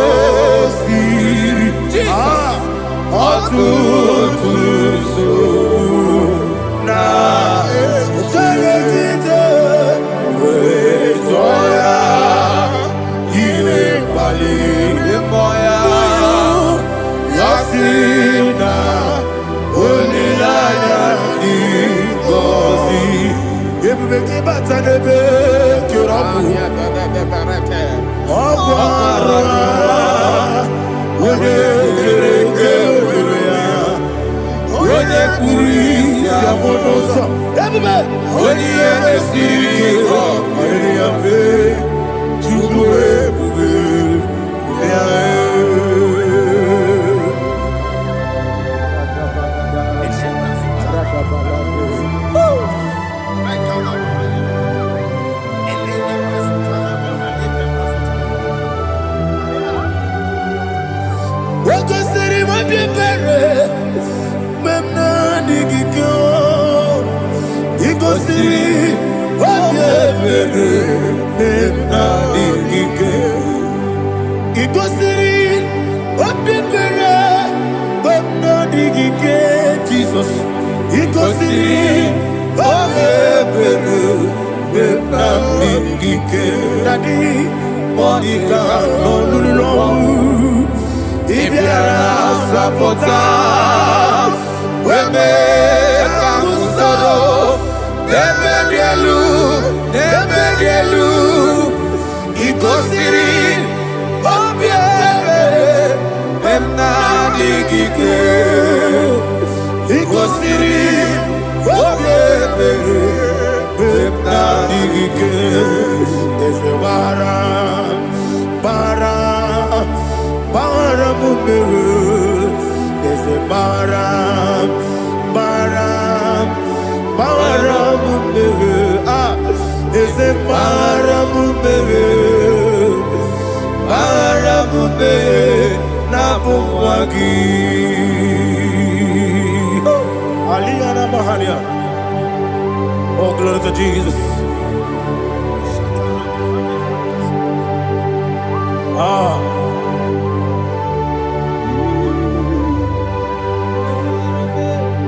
Jesus, oh, glory to Jesus.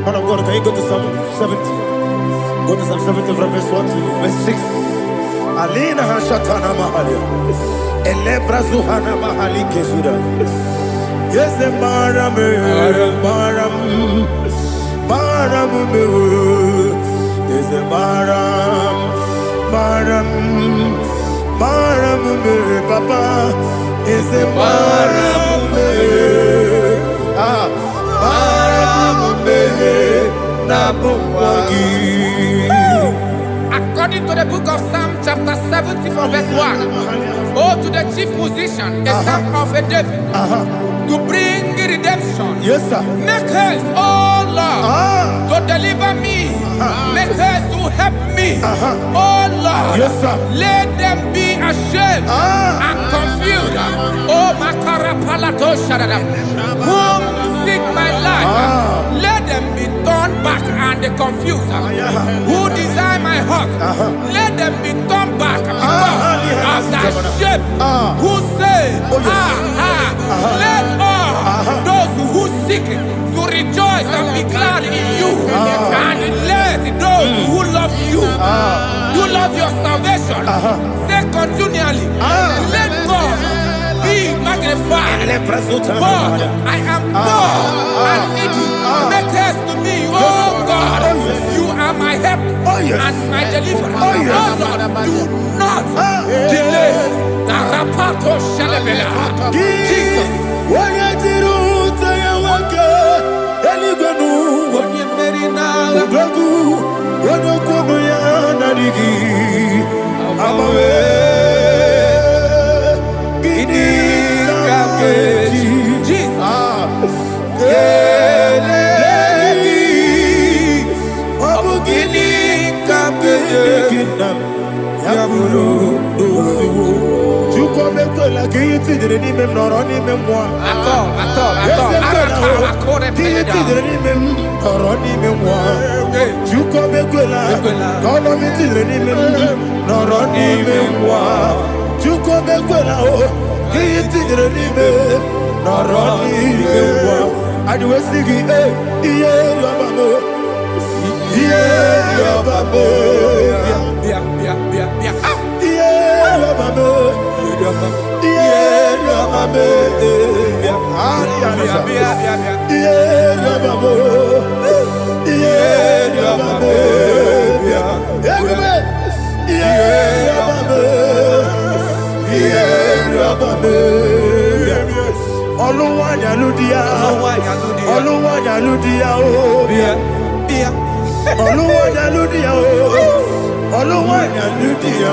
Man of God, can you go to Psalm 70? Go to Psalm 70 from verse 1 to verse 6. Alina Hashatana Mahalia. Elebra Zuhana Mahali Kesuda. Yes, the Maram, is the Maram, Papa, is the Maram, According to the book of Psalm chapter 70 from verse 1, oh, to the chief musician, a son of a David, to bring redemption. Yes, sir. Make haste, oh Lord, to deliver me. Make haste to help me. Oh Lord, yes, sir. Let them be ashamed and confused. Oh Makarapalato Shadada, whom seek my life, let them be turned back and confused. Who desire my heart, let them be turned back because of that shape. Who say, let all those who seek to rejoice and be glad in you, and let those who love you, who love your salvation, say continually, let God be magnified. God, I am poor and needy. Make haste to me, oh God. You are my help and my deliverer. Oh Lord, do not delay. Jesus. Oluwayaludia, Oluwayaludia, Oluwayaludia, Oluwayaludia,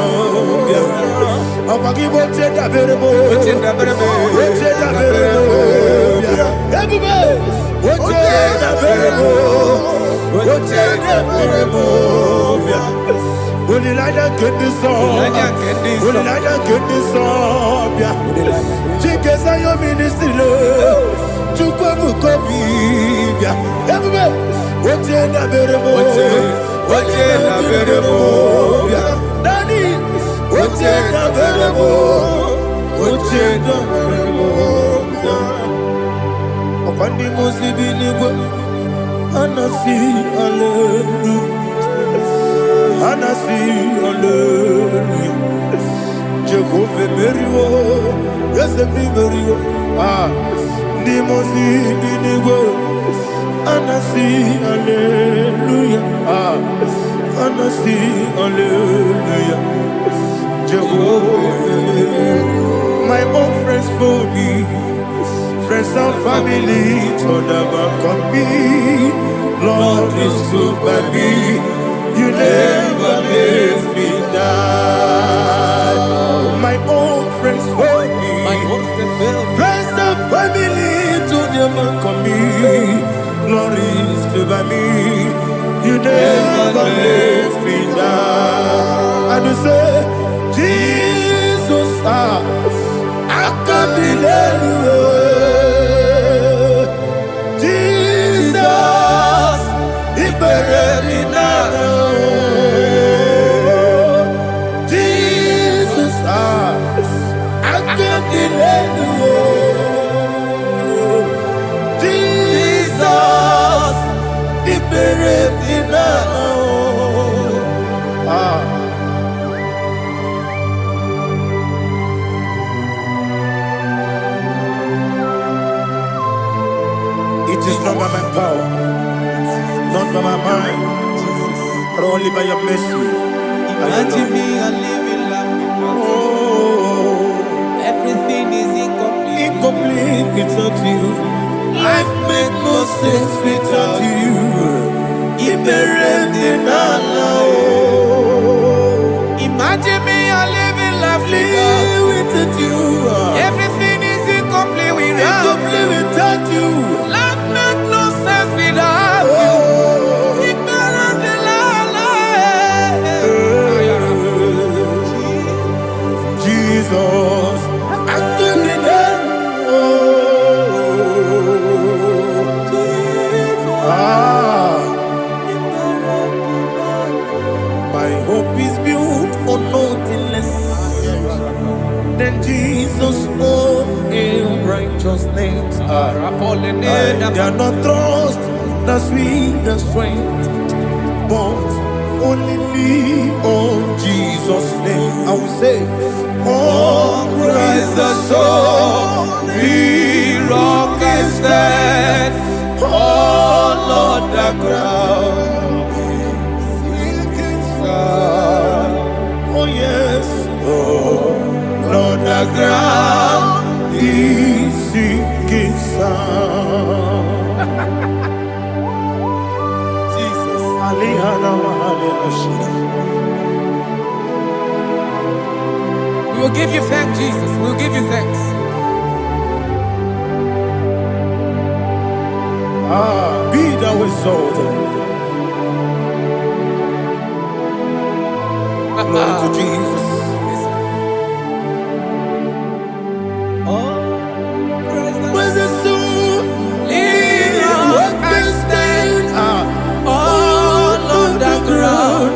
Apagibo Cheda Berebo, Cheda Berebo, Cheda Berebo, Cheda Berebo, Cheda Berebo. Will you like that good song? Will you like that good song? Chickens are your ministry. Chukwabu Kobi. Everybody, what's in the berebo? What's in the berebo? Daddy, what's in the berebo? What's in the berebo? Upon the Musibinigo, Anasi, Hallelujah. Anasi, Hallelujah. Jehovah Merio, yes, Merio. Nimosi, Binigo, Anasi, Hallelujah. Anasi, Hallelujah. Jehovah, my own friends for me, friends and family, told them come me. Lord is good by me. You never let me die. My own friends for me, friends and family, to them come me. Glory is to by me. You never let me die. And you say, Jesus, I can't believe you. Jesus, He buried in It is not by my power, not by my mind, but only by your mercy. Imagine me a living life without you. Everything is incomplete. Incomplete without you. Life makes no sense without you. Imagine me a living life without you. Everything is incomplete without you. Life makes no sense without you. Jesus, my hope is built on nothing less than Jesus' own righteousness. They are not trust the sweetest strength, but only lean on Jesus' name. I will say, oh, Christ the solid rock is dead. Oh, Lord, the ground is sinking sun. Oh, yes, oh, Lord, the ground is sinking sun. Jesus, We will give you thanks, Jesus. We will give you thanks. Be thou exalted. Glory to Jesus. Where's the soul? What can stand? All on the ground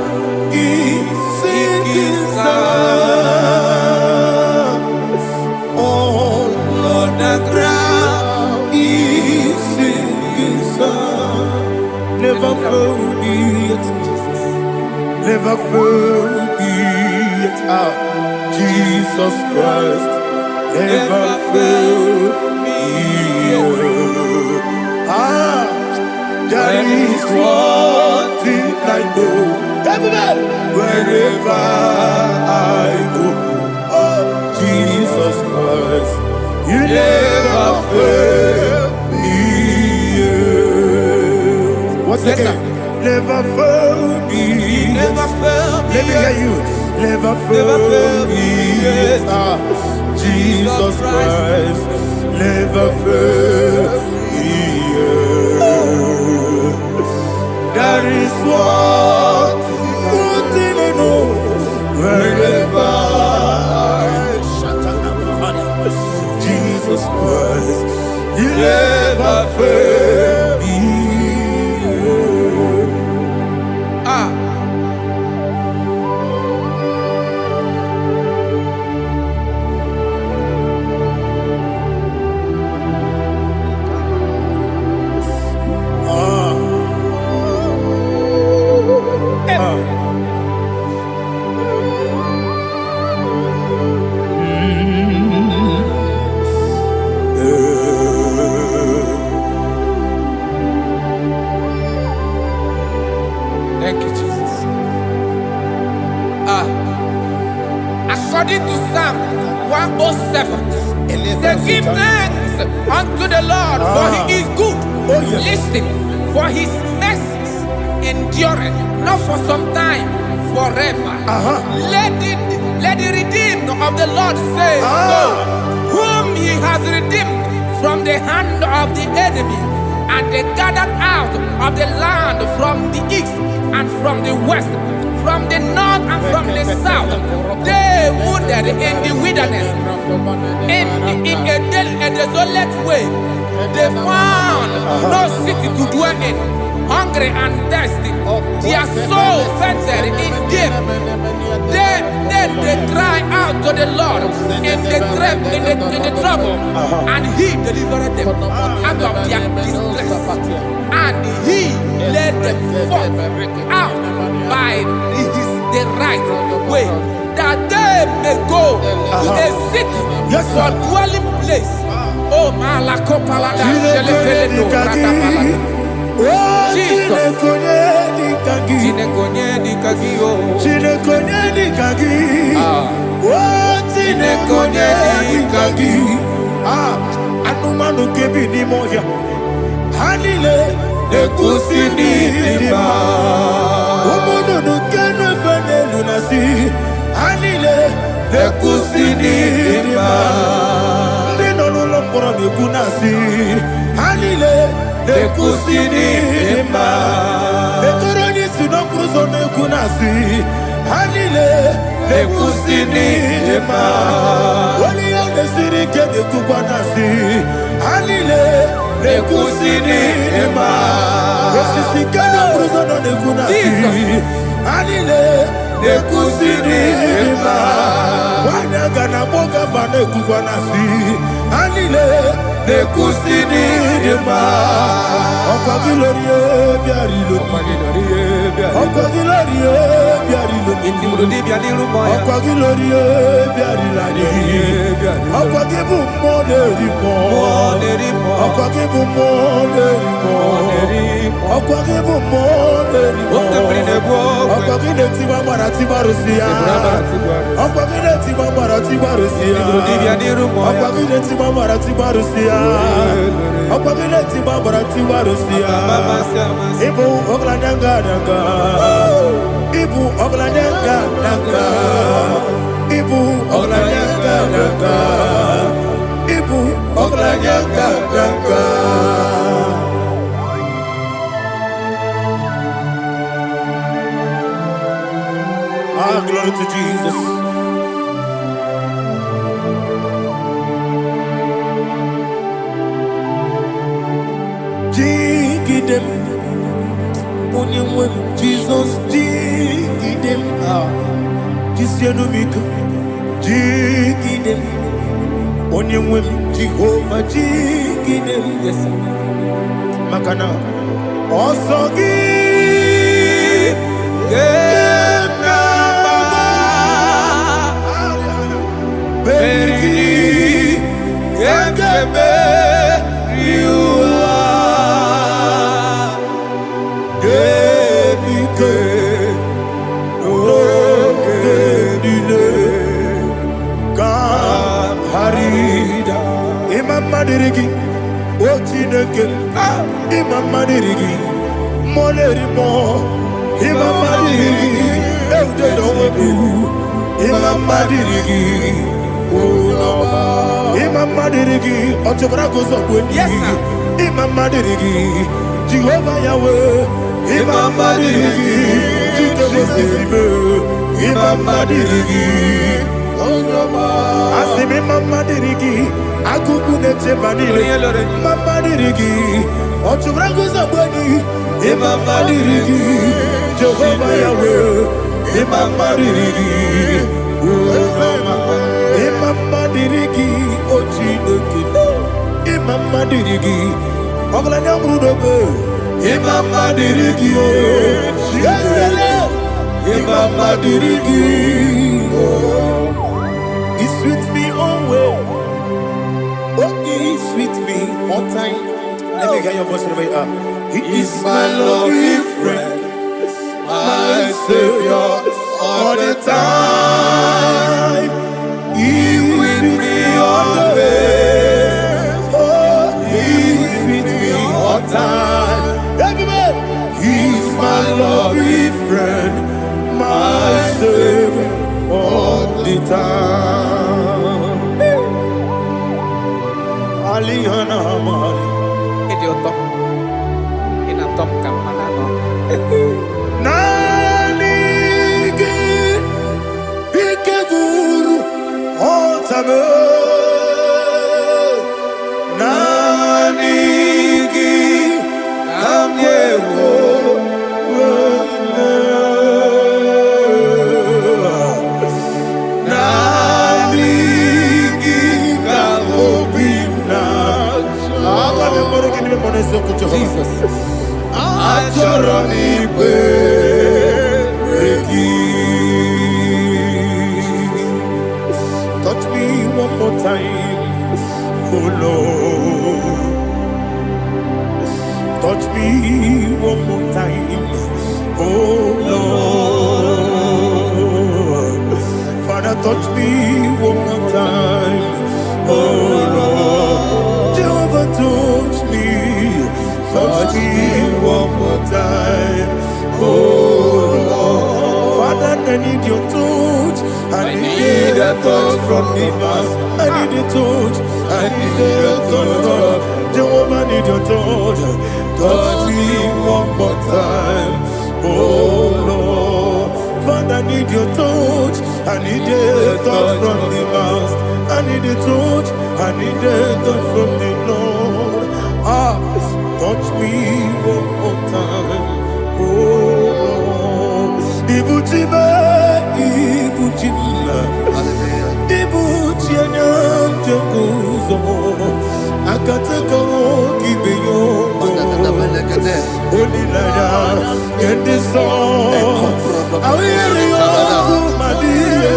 is sinking sun. All on the ground is sinking sun. Never forget, never forget, Jesus Christ. Never fail me. There is one thing I know. Wherever I go, oh, Jesus Jesus Christ, you never fail me yet. What's the name? Never fail me. Never fail me. Let me hear you. Never fail me yet. Jesus Christ, never fail me yet. That is what thing I know. Wherever Jesus Christ, you never fail me. Thank you, Jesus. According to Psalm 107, they give thanks unto the Lord, for he is good. Listen, for his mercies endureth, not for some time, forever. Let the redeemed of the Lord say so, whom he has redeemed from the hand of the enemy, and they gathered out of the land from the east and from the west, from the north and from the south. They wandered in the wilderness, in a desolate way. They found no city to dwell in, hungry and thirsty. Their soul fainted in deep. They cry out to the Lord in the trouble, and he delivered them out of their distress, and he led them forth out by the right way, that they may go to a city for dwelling place. Oh, Malakopalada, Jesus. Anumanu kebi ni moya Hanile Nekusini lima Umudu nukene fene lunasi Hanile Nekusini lima Nino nulambura nukunasi Hanile Nekusini lima Netoroni sinokruzo nukunasi Hanile Nekusini lima Wali yane sirike nekubanasi Hanile Nekusini lima Wesisikana bruzono nekunasi Hanile Nekusini lima Wanaga na boga bane kubanasi Hanile Nekusini lima Okwa gilorie biarilo Okwa gilorie biarilo Okwa gilorie biarilani Okwa gibu moderimo Okwa gibu moderimo Okwa gibu moderimo Okwa gine tiba marati barusia Okwa gine tiba marati barusia Okwa gine tiba marati barusia Okwa gine tiba marati barusia Ibu oglanyanga nanga Ibu oglanyanga nanga Ibu oglanyanga nanga Ibu oglanyanga nanga. Glory to Jesus. Dig them. Jesus, dig them. Dig them. Jehovah, dig them. Yes, sir. Makana. Also give. Imamanirigi, Ochineke, Imamanirigi, Molerimo, Imamanirigi, Eudedobu, Imamanirigi, Imamanirigi, Otobragozo, Imamanirigi, Jehovah Yahweh, Imamanirigi, Jitobosisibe, Imamanirigi, Asimi Mamanirigi, Akukunete Manile, Mamanirigi, Otobragozo, Imamanirigi, Jehovah Yahweh, Imamanirigi, Imamanirigi, Ochineke, Imamanirigi, Oglanya Brudobe, Imamanirigi, Imamanirigi, He's with me always. Oh, He's with me all time. Let me hear your voice right now. He is my loving friend, my Savior all the time. He's with me all the way. Oh, He's with me all time. Everybody, He's my loving friend, my Savior all the time. Aliyana Mari. Nanigi Ikeguru Otame Nanigi Kamyewo Nanigi Kamobina Jesus Achoroni touch me one more time, oh Lord. Touch me one more time, oh Lord. Father, touch me one more time, oh Lord. Jehovah, touch me one more time, oh Lord. Father, I need your touch. I need a touch from the past. I need a touch. I need a touch from Jehovah. I need your touch. Touch me one more time, oh Lord. Father, I need your touch. I need a touch from the past. I need a touch. I need a touch from the Lord. Touch me one more time, oh Lord. Ibuchima, Ibuchima, Ibuchina, Jaguzo, Akatako, Kibeyo, Olilaya, get this song. I will hear you, Madia,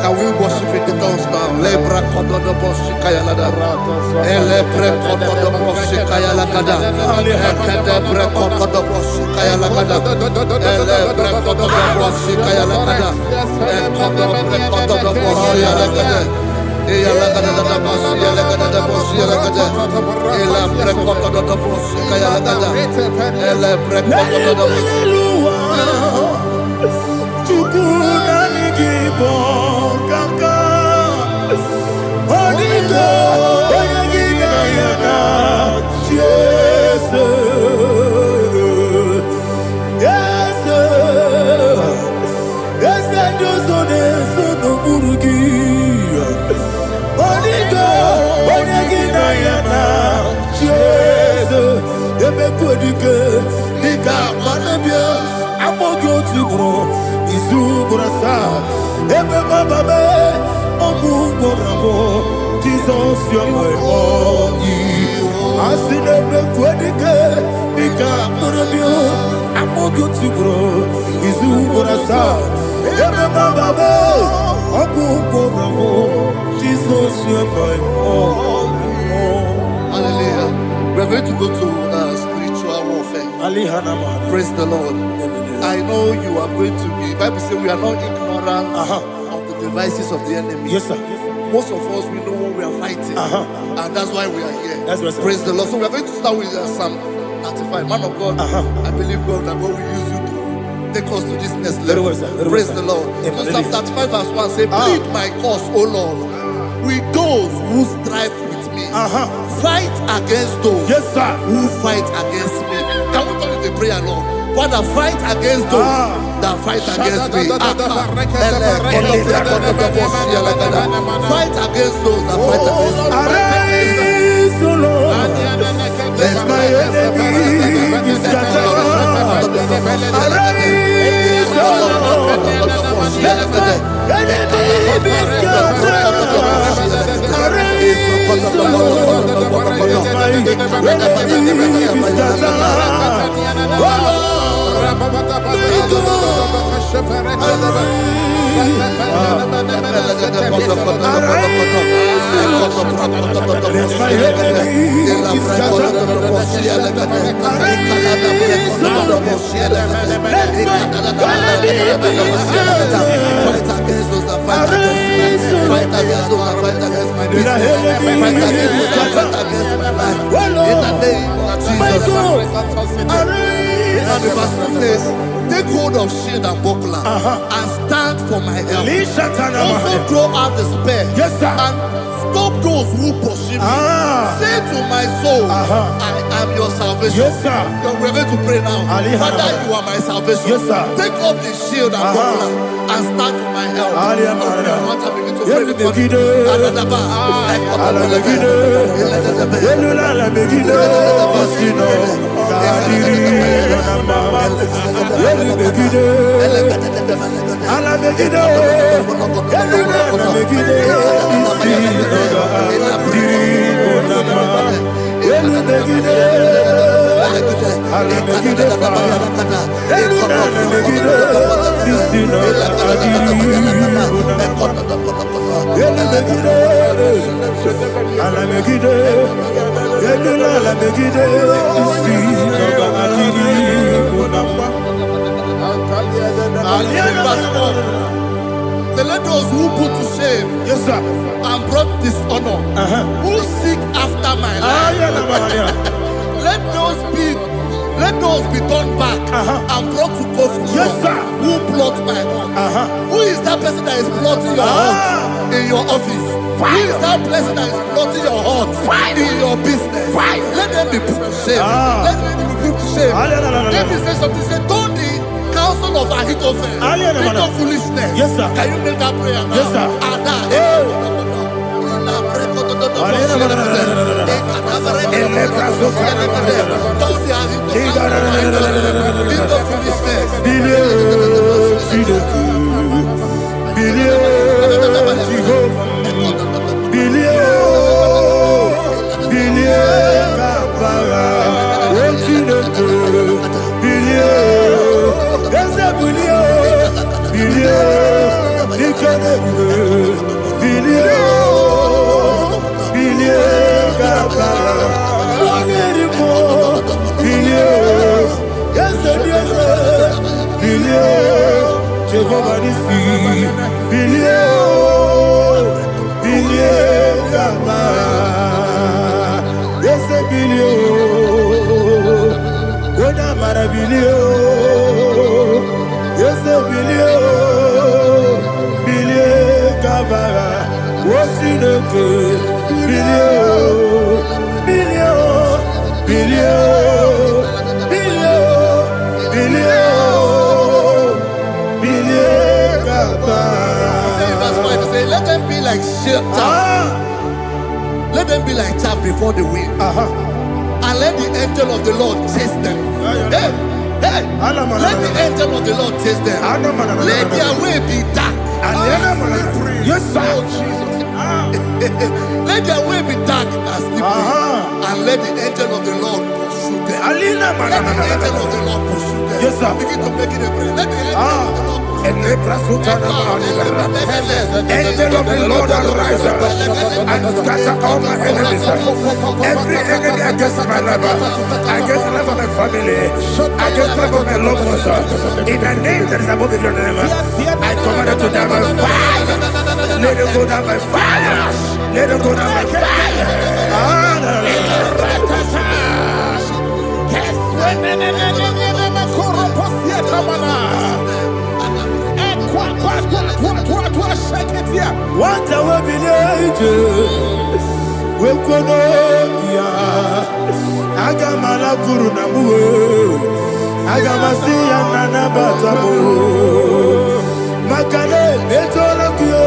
Can we worship in the tongues now? Lebra koto do bosi kaya lada. Ele pre koto do bosi kaya lada. Ekede pre koto do bosi kaya lada. Ele pre koto do bosi kaya lada. Ekodo pre koto do bosi lada. Eya lada da bosi lada da bosi lada. Ele pre koto do bosi kaya lada. Ele pre koto do bosi. Kaka Onigo Oyagina Yana Jesus Yes Yes Josone Sono Burugi Onigo Oyagina Yana Jesus Ebe Kodike Nika Manabia Amogo Tibro Isu Burasa Ebe Bababe Ogu Gorabo Jesus your way Asinebe Kodike Nika Manabia amogo tibro izu borasa ebe baba oku bravo Jesus you my all. Hallelujah. We're going to go to spiritual warfare. Praise the Lord. I know you are going to be. Bible says we are not ignorant of the devices of the enemy. Yes, sir. Most of us, we know what we are fighting. And that's why we are here. That's right, sir. Praise the Lord. So we are going to start with Psalm 35. Man of God, I believe God that God will use you to take us to this next level. Praise the Lord. So Psalm 35 verse 1 says, plead my cause, O Lord, with those who strive with me. Fight against those who fight against me. Can we call it a prayer, Lord? Father, fight against those that fight against me. Fight against those that fight against me. Arise, O Lord, let my enemy be scattered. Arise, O Lord, let my enemy be scattered. Arise, O Lord, let my enemy be scattered. O Lord, and the verse says, take hold of shield and buckler and stand for my help. Also draw out the spear and stop those who pursue me. Say to my soul, I am your salvation. We're going to pray now. Father, you are my salvation. Take up the shield and buckler and stand for my help. So let those who put to shame and brought dishonor, who seek after my life, let those be turned back and brought to confusion. Who plot my heart? Who is that person that is plotting your heart in your office? Who is that person that is plotting your heart in your business? Let them be put to shame. Let them be put to shame. Let me say something. Say, don't the counsel of Ahithophel think of foolishness. Can you make that prayer now? Yes, sir. Let them be like chaff. Let them be like chaff before the wind. And let the angel of the Lord chase them. Hey, let the angel of the Lord chase them. Let their way be dark. Yes, sir. Let their way be dark and slippery. And let the angel of the Lord pursue them. Alina Let the angel of the Lord pursue them. Yes, sir. Begin to make it a prayer. Let the angel of the Lord Angel of the Lord arise and scatter all my enemies. Every enemy against my life, against the life of my family, against the life of my loved ones. In the name that is above your name, I command it to die by fire. Let it go down by fire. Let it go down by fire. What I will be we kono ya agamala guru namu agamasi ya nana batamo makale etola kyo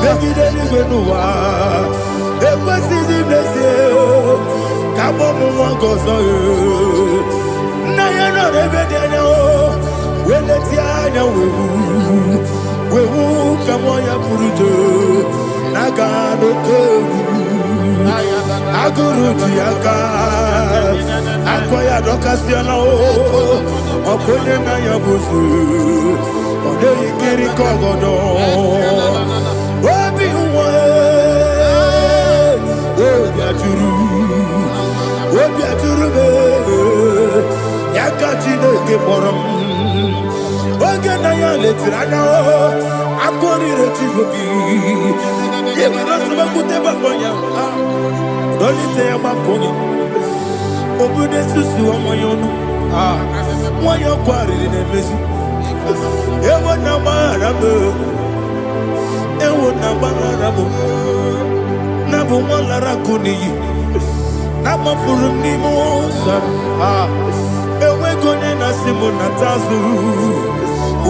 begide ni gwenuwa ekwesi di blesse kabo mu gozo na ya no rebede no weletia nya wewu kamo ya purujo nagano tewu aguru jiaka akoya dokasiana okonye na ya busu ode ikiri kogodo obi uwe obi aturu be yaka chineke borom oge na ya letirana akori rechivobi yebiro subakute babonya dolite ya babonya obude susu omoyono moyo kwari ne mesu ewo na marabo na bu molara kuniyi na mafuru ni mosa ewe gone na simona tazu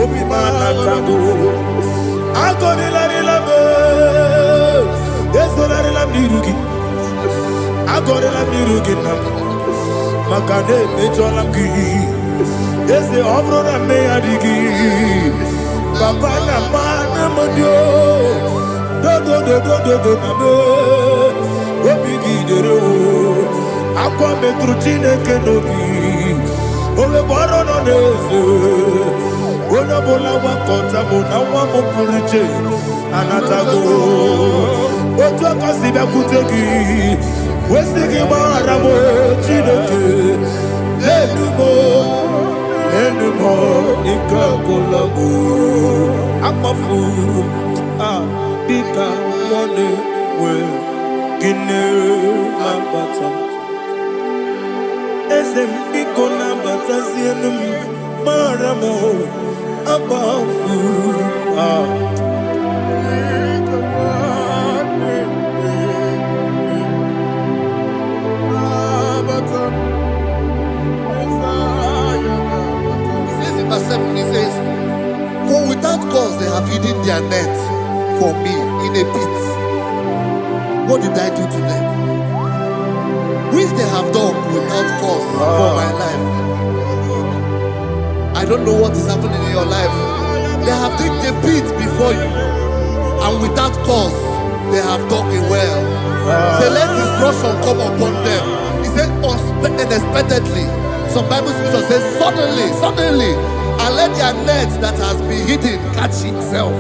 obi mana tago agone la relabe esolare la mirugi agone la mirugi na makane mejola ki ese obro na me adigi papa na mana modio do na me obi gidero akwa metru chineke nobi owe boro no neze ona bola wakota mona wa mo puriche anatago otu akasiba kutegi wesigi mara mo chineke enumo ikakolago amafu bika one we kine mabata esembiko na batazienum maramo abafu He says, for without cause they have hidden their net for me in a pit. What did I do to them? Which they have done without cause for my life. I don't know what is happening in your life. They have digged a pit before you, and without cause they have dug a well. Say, let destruction come upon them. He said, unexpectedly. Some Bible scripture says, suddenly, and let their net that has been hidden catch itself.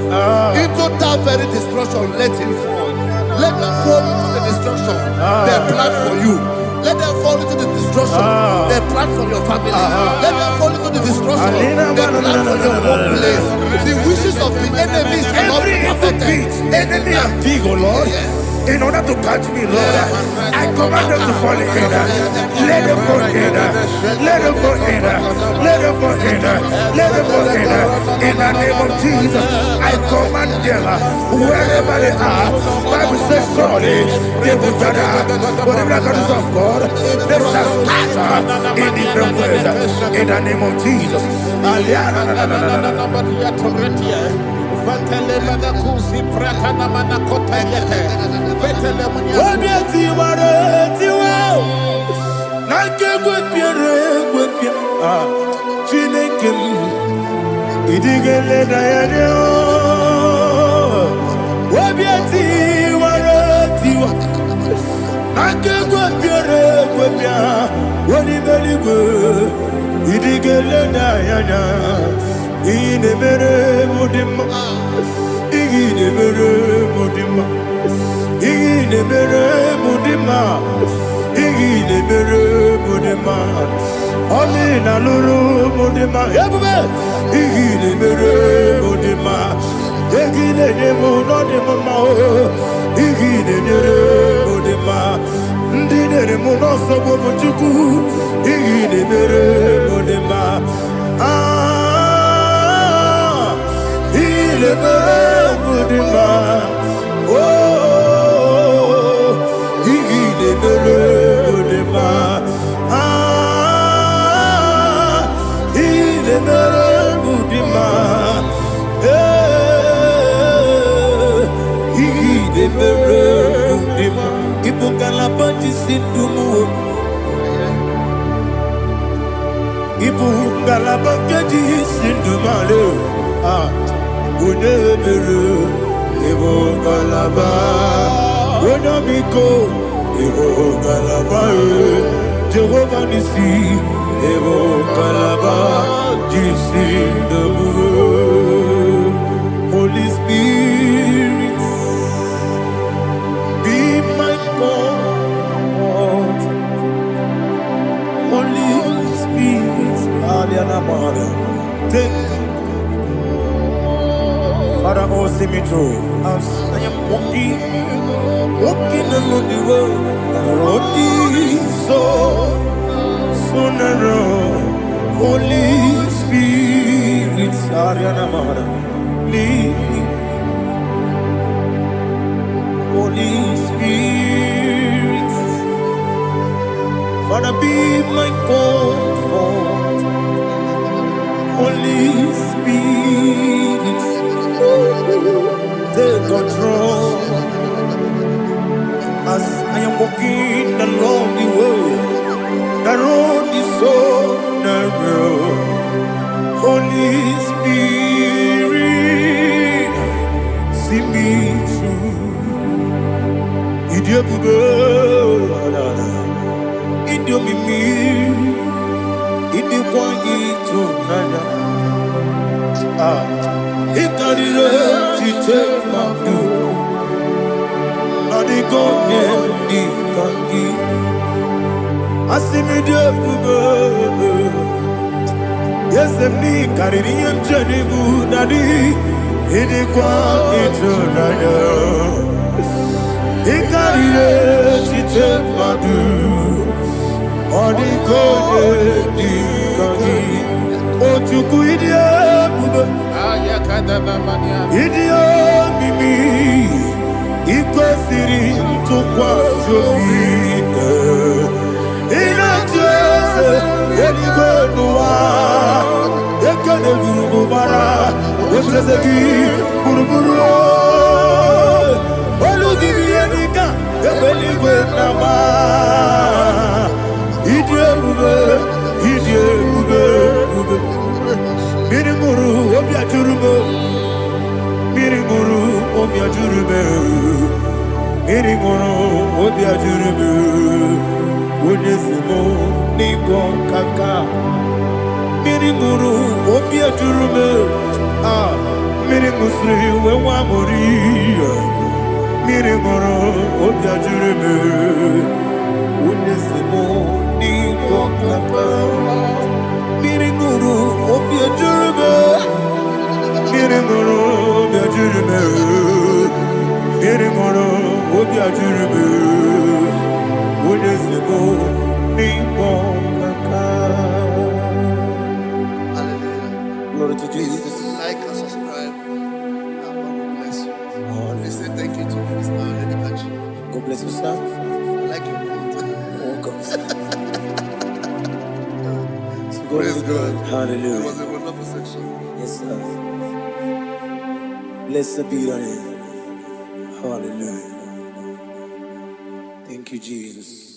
Into that very destruction, let it fall. Let them fall into the destruction they plan for you. Let them fall into the destruction they plan for your family. Let them fall into the destruction they plan for your workplace. The wishes of the enemies are not perfected. Enemy are big, oh Lord. Yes. In order to catch me, Lord, I command them to fall in. Let them fall in. Let them fall in. Let them fall in. Let them fall in. In the name of Jesus, I command them wherever they are. Bible says surely they will gather. Whatever the God of God, they shall scatter in different ways. In the name of Jesus. Idigele dayana, ine mere mudima, ine mere mudima, ine mere mudima, ine mere mudima, amina luru mudima, yabe, ine mere mudima, ine nemo no nemo mao, ine mere mudima. Ndinere munoso bobuchuku igidere modema ilebere modema oh igidere modema ilebere modema igidere modema Ibukalabati sindumu Ibukalabati sindumale Unebere Ibukalaba Unamiko Ibukalaba Jehovah Nisi Ibukalaba Jisindumu Holy Spirit be my God, Holy Spirit, take Father, oh, see me through. As I am walking along the road is so narrow. Holy Spirit, lead me. Holy Spirit, Father, be my comfort. Holy Spirit, take control as I am walking along the road. The road is so narrow. Holy Spirit, see me through. Idio bube, idio mimi, idio kwa ito nana. Ikarire chite madu, adigo ne di kangi. Asimi dio bube, yesem ni kariri yemjeni bu nadi, idio kwa ito nana. Ikarire chite madu Odikone dikagi Ochuku idie bube Idie mimi Iko siri tukwa shobine Inatese Yenigwe nuwa Yekane gurubu bara Yemrezeki buruburu Olugibiyenika Ebeligwe nama Idie bube Miringuru obya jurube Miringuru obya jurube Miringuru obya jurube Wonesimo ningo kaka Miringuru obya jurube Miringusri wewa mori Miringuru obya jurube Wonesimo ningo kaka Miringuru obya jurube Miringuru obya jurube Miringuru obya jurube Wonesimo ningo kaka. Hallelujah. Glory to Jesus. Please like and subscribe. And God will bless you. Please say thank you to Minister Lady Kachi. God bless you, sir. I like you. Welcome, sir. Praise God. Hallelujah. It was a wonderful section. Yes, sir. Blessed be your name. Hallelujah. Thank you, Jesus.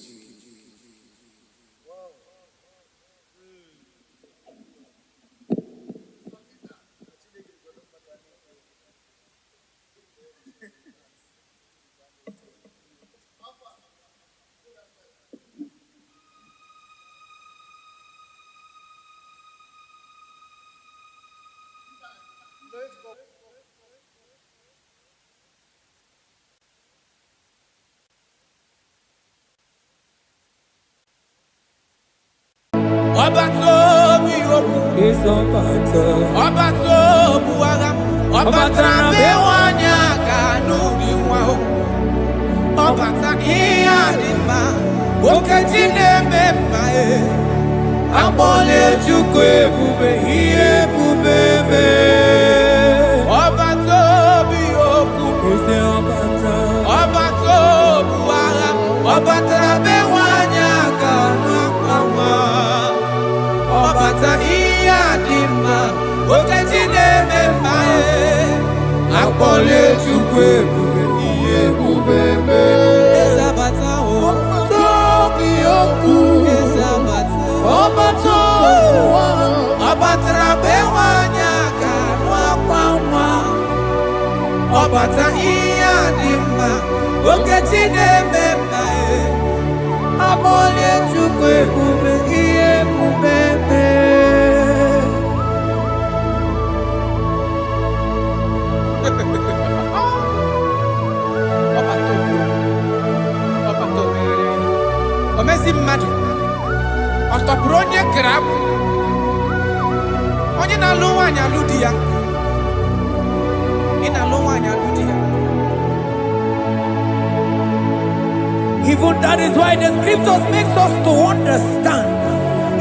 Even that is why the scriptures makes us to understand.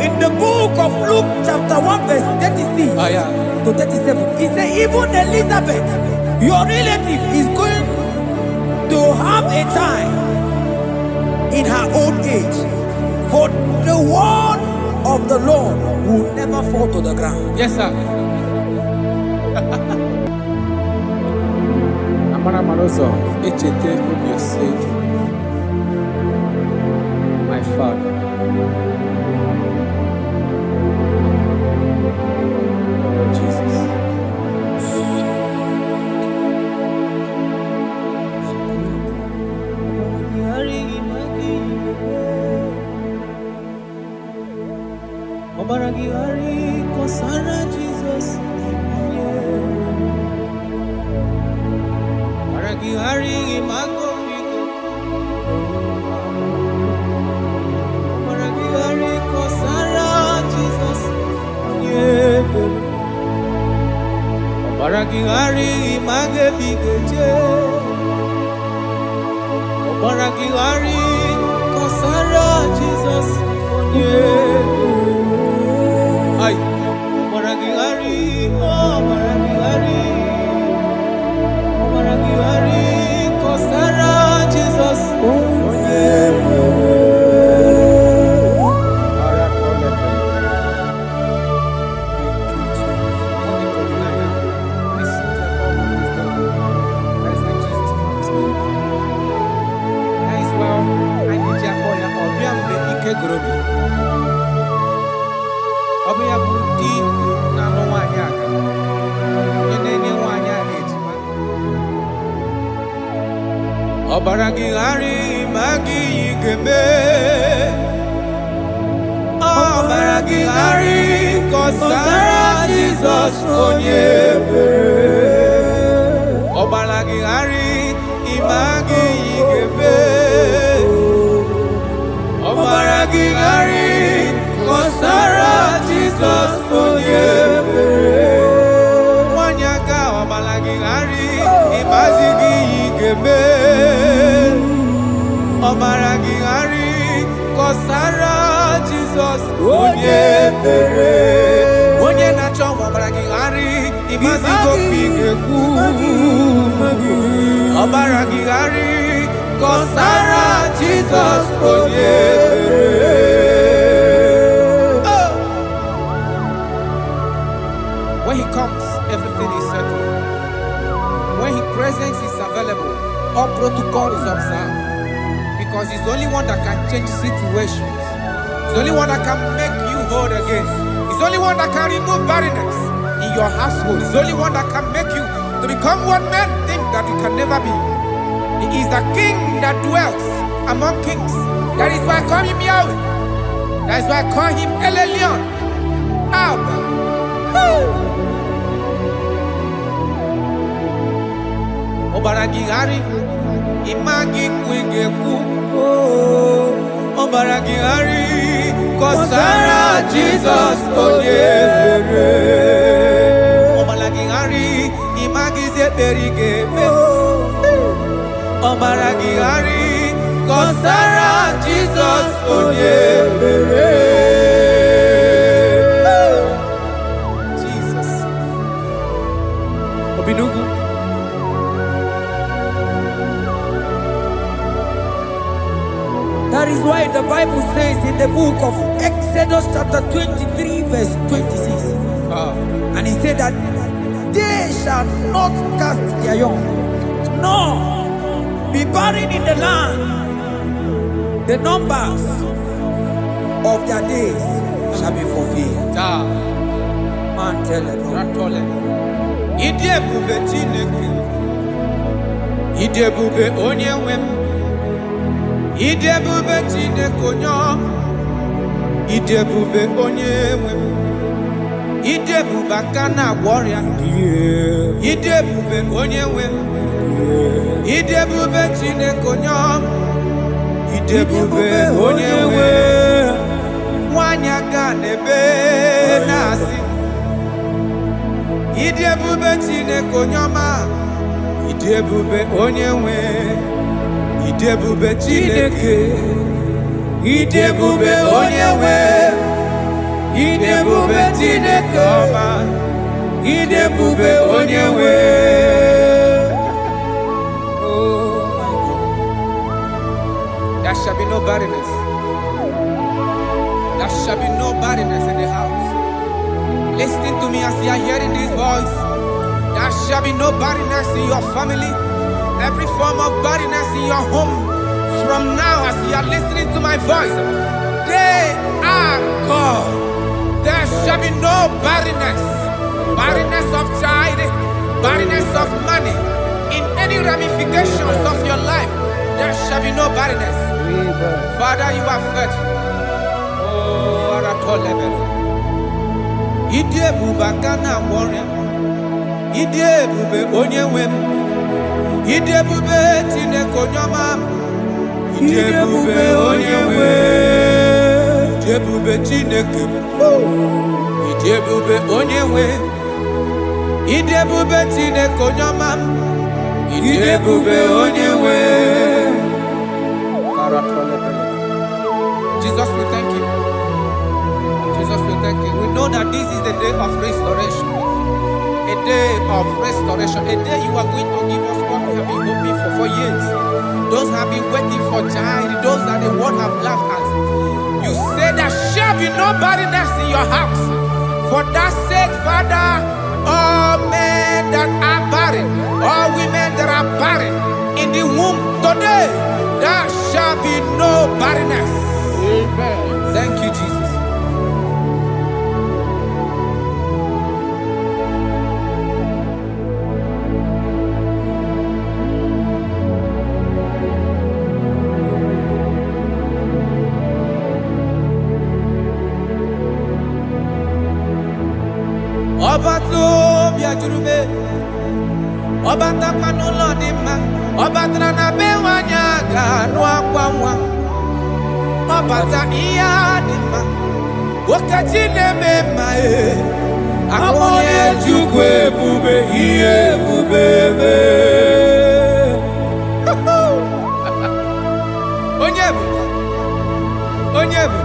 In the book of Luke chapter 1 verse 36 to 37, he said even Elizabeth, your relative, is going to have a child in her old age. For the word of the Lord will never fall to the ground. Yes, sir. Amara Maroso, Echete Obioseki. My Father. Oh, Jesus. Obaragihari Kosara Jesus. Obaragihari Imago. Obaragihari Kosara Jesus. Obaragihari Image Bigeje. Obaragihari Kosara Jesus. Ay, Obaragihari, Obaragihari, Obaragihari, Kosara Jesus. Obaragihari magi geme. Obaragihari Kosara Jesus onyebe. Obaragihari imagi geme. Obaragihari Kosara Jesus onyebe. Wanyaga obaragihari imagi geme. Obaragihari Kosara Jesus onyebere. Onye nacho Obaragihari imazigo pigeku. Obaragihari Kosara Jesus onyebere. When he comes, everything is settled. When his presence is available, all protocol is observed. Because he's the only one that can change situations. He's the only one that can make you whole again. He's the only one that can remove barrenness in your household. He's the only one that can make you to become what men think that you can never be. He is the king that dwells among kings. That is why I call him Yahweh. That is why I call him El Elyon. Abba. Obaragihari, Imagi Kwingeku, Obaragihari, Kosara Jesus Oyere. Obaragihari, Imagi Zeberige, Obaragihari, Kosara Jesus Oyere. Jesus. Obinugu. That is why the Bible says in the book of Exodus chapter 23 verse 26. And he said that they shall not cast their young, nor be barren in the land. The numbers of their days shall be fulfilled. Man tell it. Idebube Chineke, Idebube Onyewem, Idebube Chineke Onyo, Idebube Onyewem, Idebube Kana Warrior, Idebube Onyewem, Idebube Chineke Onyo, Idebube Onyewem, Wanyaga Nebe Nasi. Idebube Chineke Onyoma, Idebube Onyewe, Idebube Chineke, Idebube Onyewe, Idebube Chineke Oma, Idebube Onyewe. Oh my God. There shall be no barrenness. There shall be no barrenness in the house. Listen to me as you are hearing this voice. There shall be no barrenness in your family. Every form of barrenness in your home. From now, as you are listening to my voice, they are gone. There shall be no barrenness. Barrenness of child, barrenness of money. In any ramifications of your life, there shall be no barrenness. Father, you are faithful. Oh, Aratolebele. Idebube Kana Warrior, Idebube Onyewem, Idebube Chineke Onyoma, Idebube Onyewe, Idebube Chineke, Idebube Onyewe, Idebube Chineke Onyoma, Idebube Onyewe. Jesus, we thank you. Jesus, we thank you. We know that this is the day of restoration. A day of restoration. A day you are going to give us what we have been hoping for years. Those have been waiting for child. Those that the world have laughed at. You say there shall be no barrenness in your house. For that sake, Father, all men that are barren, all women that are barren in the womb today, there shall be no barrenness. Amen. Thank you, Jesus. Obato biajurube, obata panolo dima, obatra na bewanya ganwa kwamwa, obata iya dima, wakachine mema akone chukwe bube iye bubebe. Onyebu, onyebu.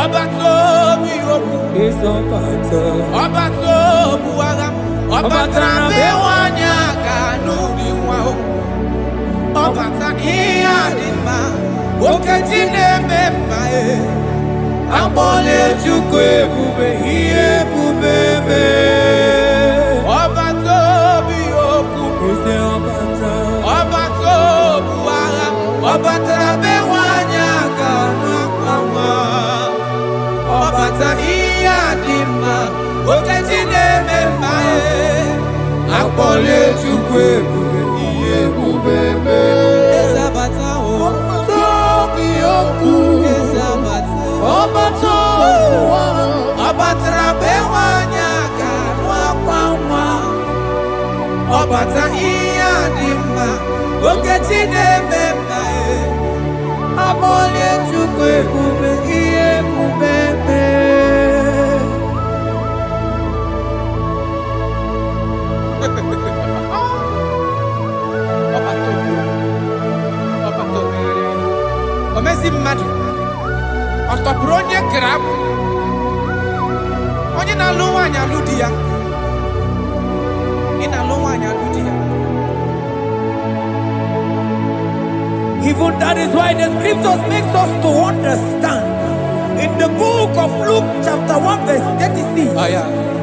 Obato biyobu, Obato buwaga, Obatra bewanya kanuri wao, Obata iyadima, okajine memae, abole chukwe bube iye bubebe. Obato biyobu, Obato buwaga, Obatra bewanya kanuri Obata iya dima, okajine memae, akpo Amole chukwe iye kubebe. Ezabata o. Tobi oku. Ezabata. Obato. Obatra bewanyaka nwakwanwa. Obata iya dimma. Okechine memba e. Amole chukwe kube iye kubebe. Omezi mmadụ ọtọpụrụ onye grab onye na-alụ nwaanyị alụ di ya ị na-alụ nwaanyị alụ di ya. Even that is why the scriptures makes us to understand in the book of Luke chapter 1 verse 36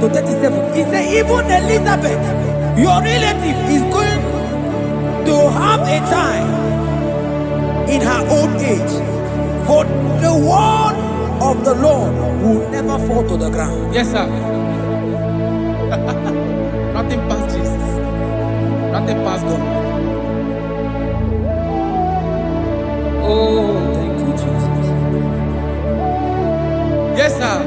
to 37. He said even Elizabeth, your relative, is going to have a child in her old age. For the word of the Lord will never fall to the ground. Yes, sir. Nothing past Jesus. Nothing past God. Oh, thank you, Jesus. Yes, sir.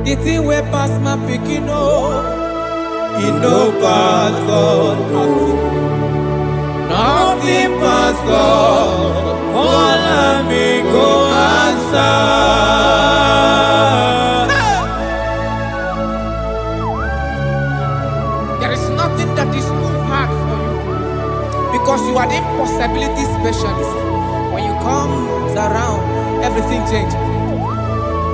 The thing way pass my picking it no pass God. Nothing pass God. All me go answer. There is nothing that is too hard for you because you are the impossibility specialist. When you come around, everything changes.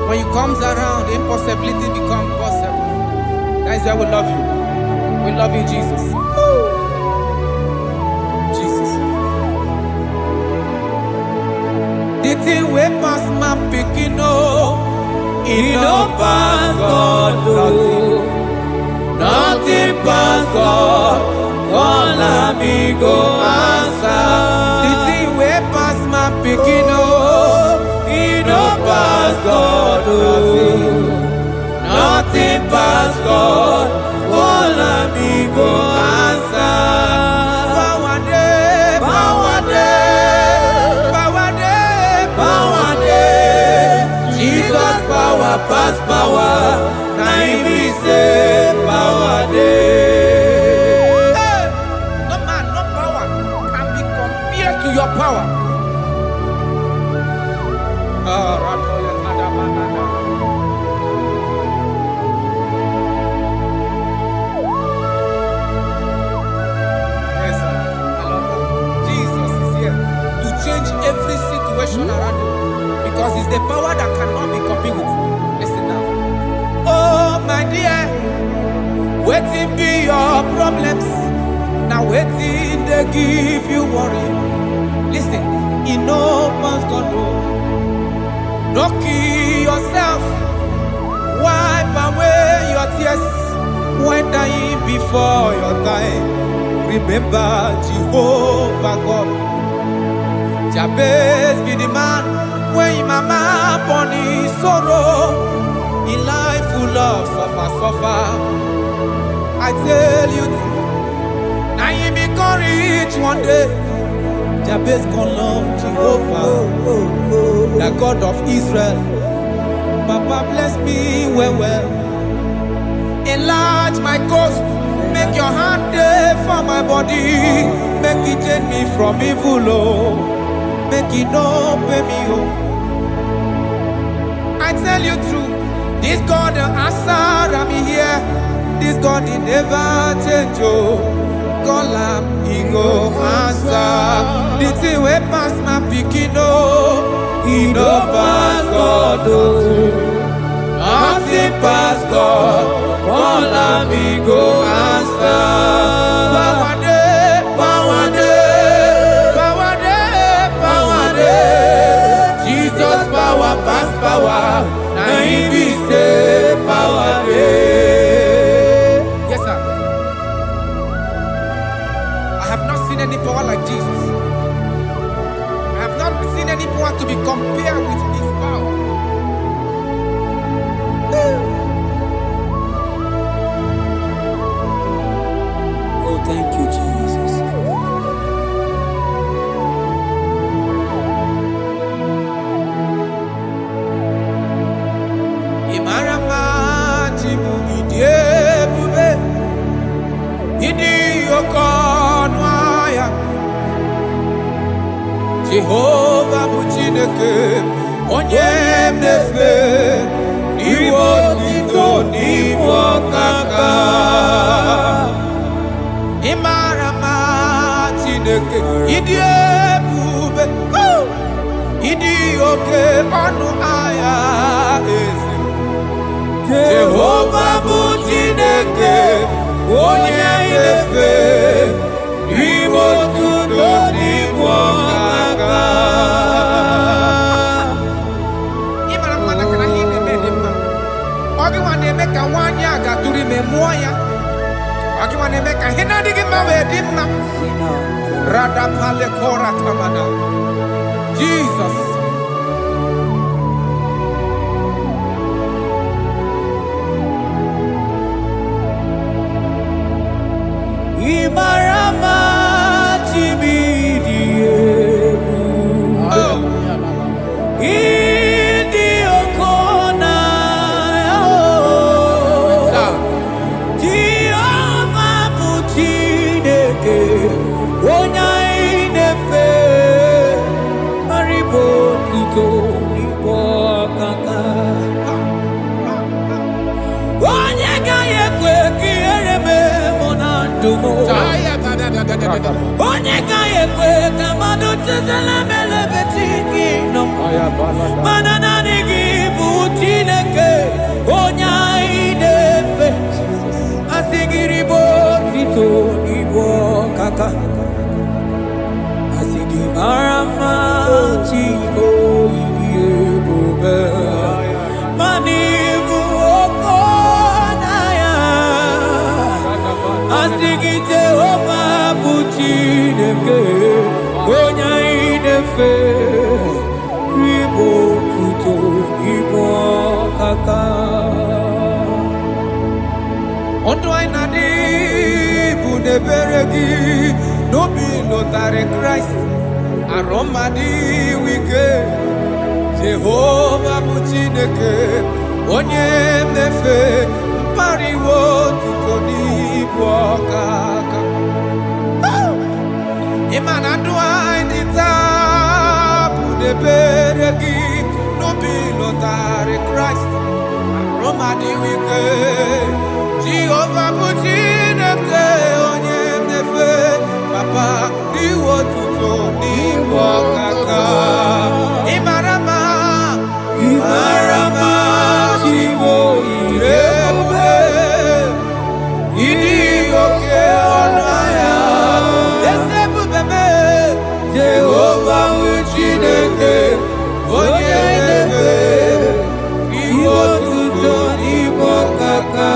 When you come around, the impossibility becomes possible. That is why we love you. We love you, Jesus. Jesus. The thing way pass my picking it no pass God. Nothing pass God. All me go answer. The thing way pass my picking it no pass God. Nothing pass God. All me go answer. Power day, power day, power day, power day. Jesus power pass power. Now he say power day. Hey! No man, no power can be compared to your power. Yes, sir. I love that. Jesus is here to change every situation around you because it's the power that cannot be copied with. Listen now. Oh my dear, waiting be your problems. Now waiting they give you worry. Listen, you know man's gonna no kill yourself. Wipe away your tears when dying before your time. Remember Jehovah God. Jabez be the man when mama born his sorrow. In life full of suffer. I tell you, now you be rich one day. Jabez gonna love Jehovah, the God of Israel. Papa bless me well. Enlarge my coast, make your hand there for my body. Make it change me from evil, oh. Make it no pay me, oh. I tell you true, this God the answer I'm here. This God he never change, oh. Call him, he go answer. The thing way pass my picking, oh. He no pass God, oh. Nothing pass God. Call him, he go answer. Power day, power day, power day, power day. Jesus power pass power. Now he be say power day. Yes, sir. I have not seen any power like Jesus. I have not seen any power to be compared with his power. Jehovah Buchineke, Onyem Nefe, Iwo Tito, Iwo Kaka. Imarama Chineke, Idi Ebube, Idi Oke, Onu Aya Eze. Jehovah Buchineke, Onyem Nefe, Iwo Tito, Iwo Kaka. Imarama Nakana Hine Medema. Ogi wane meka wanya gaturi memoya. Ogi wane meka hina digi mawe dimma. Rada pale kora tamana. Jesus. Imarama Chibidie. Idi Okona. Jehovah Buchineke, Onyai Nefe, Maribo Tito, Iwo Kaka. Onyeka Yekwe Kiereme Monandumo. Onyeka Yekwe Kamado Tzelemele Betiki no. Manananigi Buchineke, Onyai Nefe. Asigiribo Tito, Iwo Kaka. Asigi Marama Chibo Ibobe. Manibu Okonaya. Asigi Jehovah Buchineke, Onyai Nefe, Ibo Tito, Iwo Kaka. Ondo ainadi bude beregi no be notare Christ aromadi wike Jehovah Buchineke Onyem Nefe pariwo tutoni bokaka Imana do ainita bude beregi no be notare Christ aromadi wike Jehovah Buchineke, Onyem Nefe, Papa, Iwo Tuto, Iwo Kaka. Imarama, Imarama, Chibo, Ireube, Idi Oke Onaya, Esebu Bebe, Jehovah Buchineke, Onyem Nefe, Iwo Tuto, Iwo Kaka.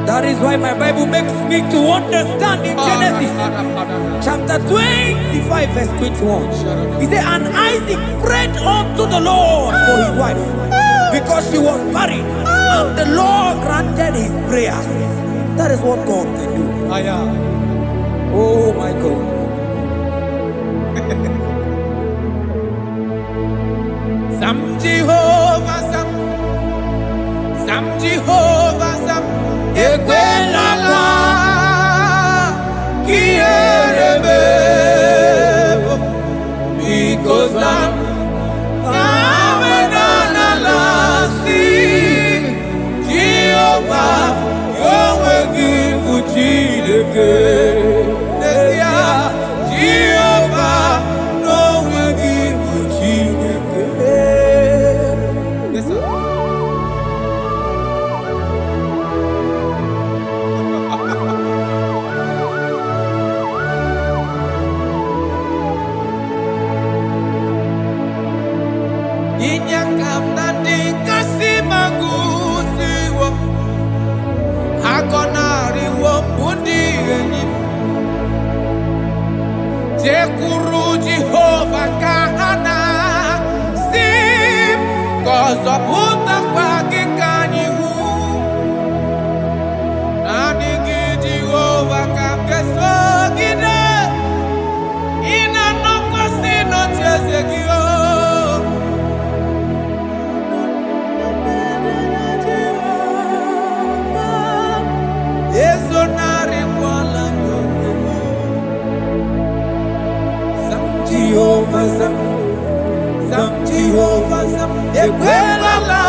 That is why my Bible makes me to understand in Genesis chapter 25 verse 21. He said, and Isaac prayed unto the Lord for his wife because she was barren, and the Lord granted his prayers. That is what God can do. Oh my God. Sam Jehovah Sam Ekwelala Kierebe because Sam Amenala sing Jehovah Yowegi Buchineke Nesia Jehovah Yowegi Buchineke. Yes sir. Yezonare kwala nyomo. Sam Jehovah Sam Jehovah Sam Ekwelala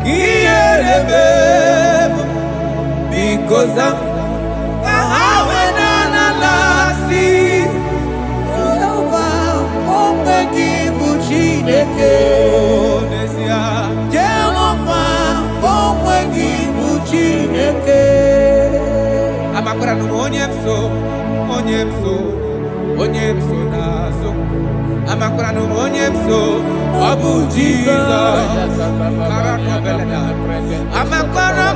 Kierebe because I'm Kahawenana Lasi Jehovah Omegi Buchineke Jehovah Omegi Buchineke Amakura no onyemso nazo Amakura no onyemso Abu Jesus Karano beleda Amakura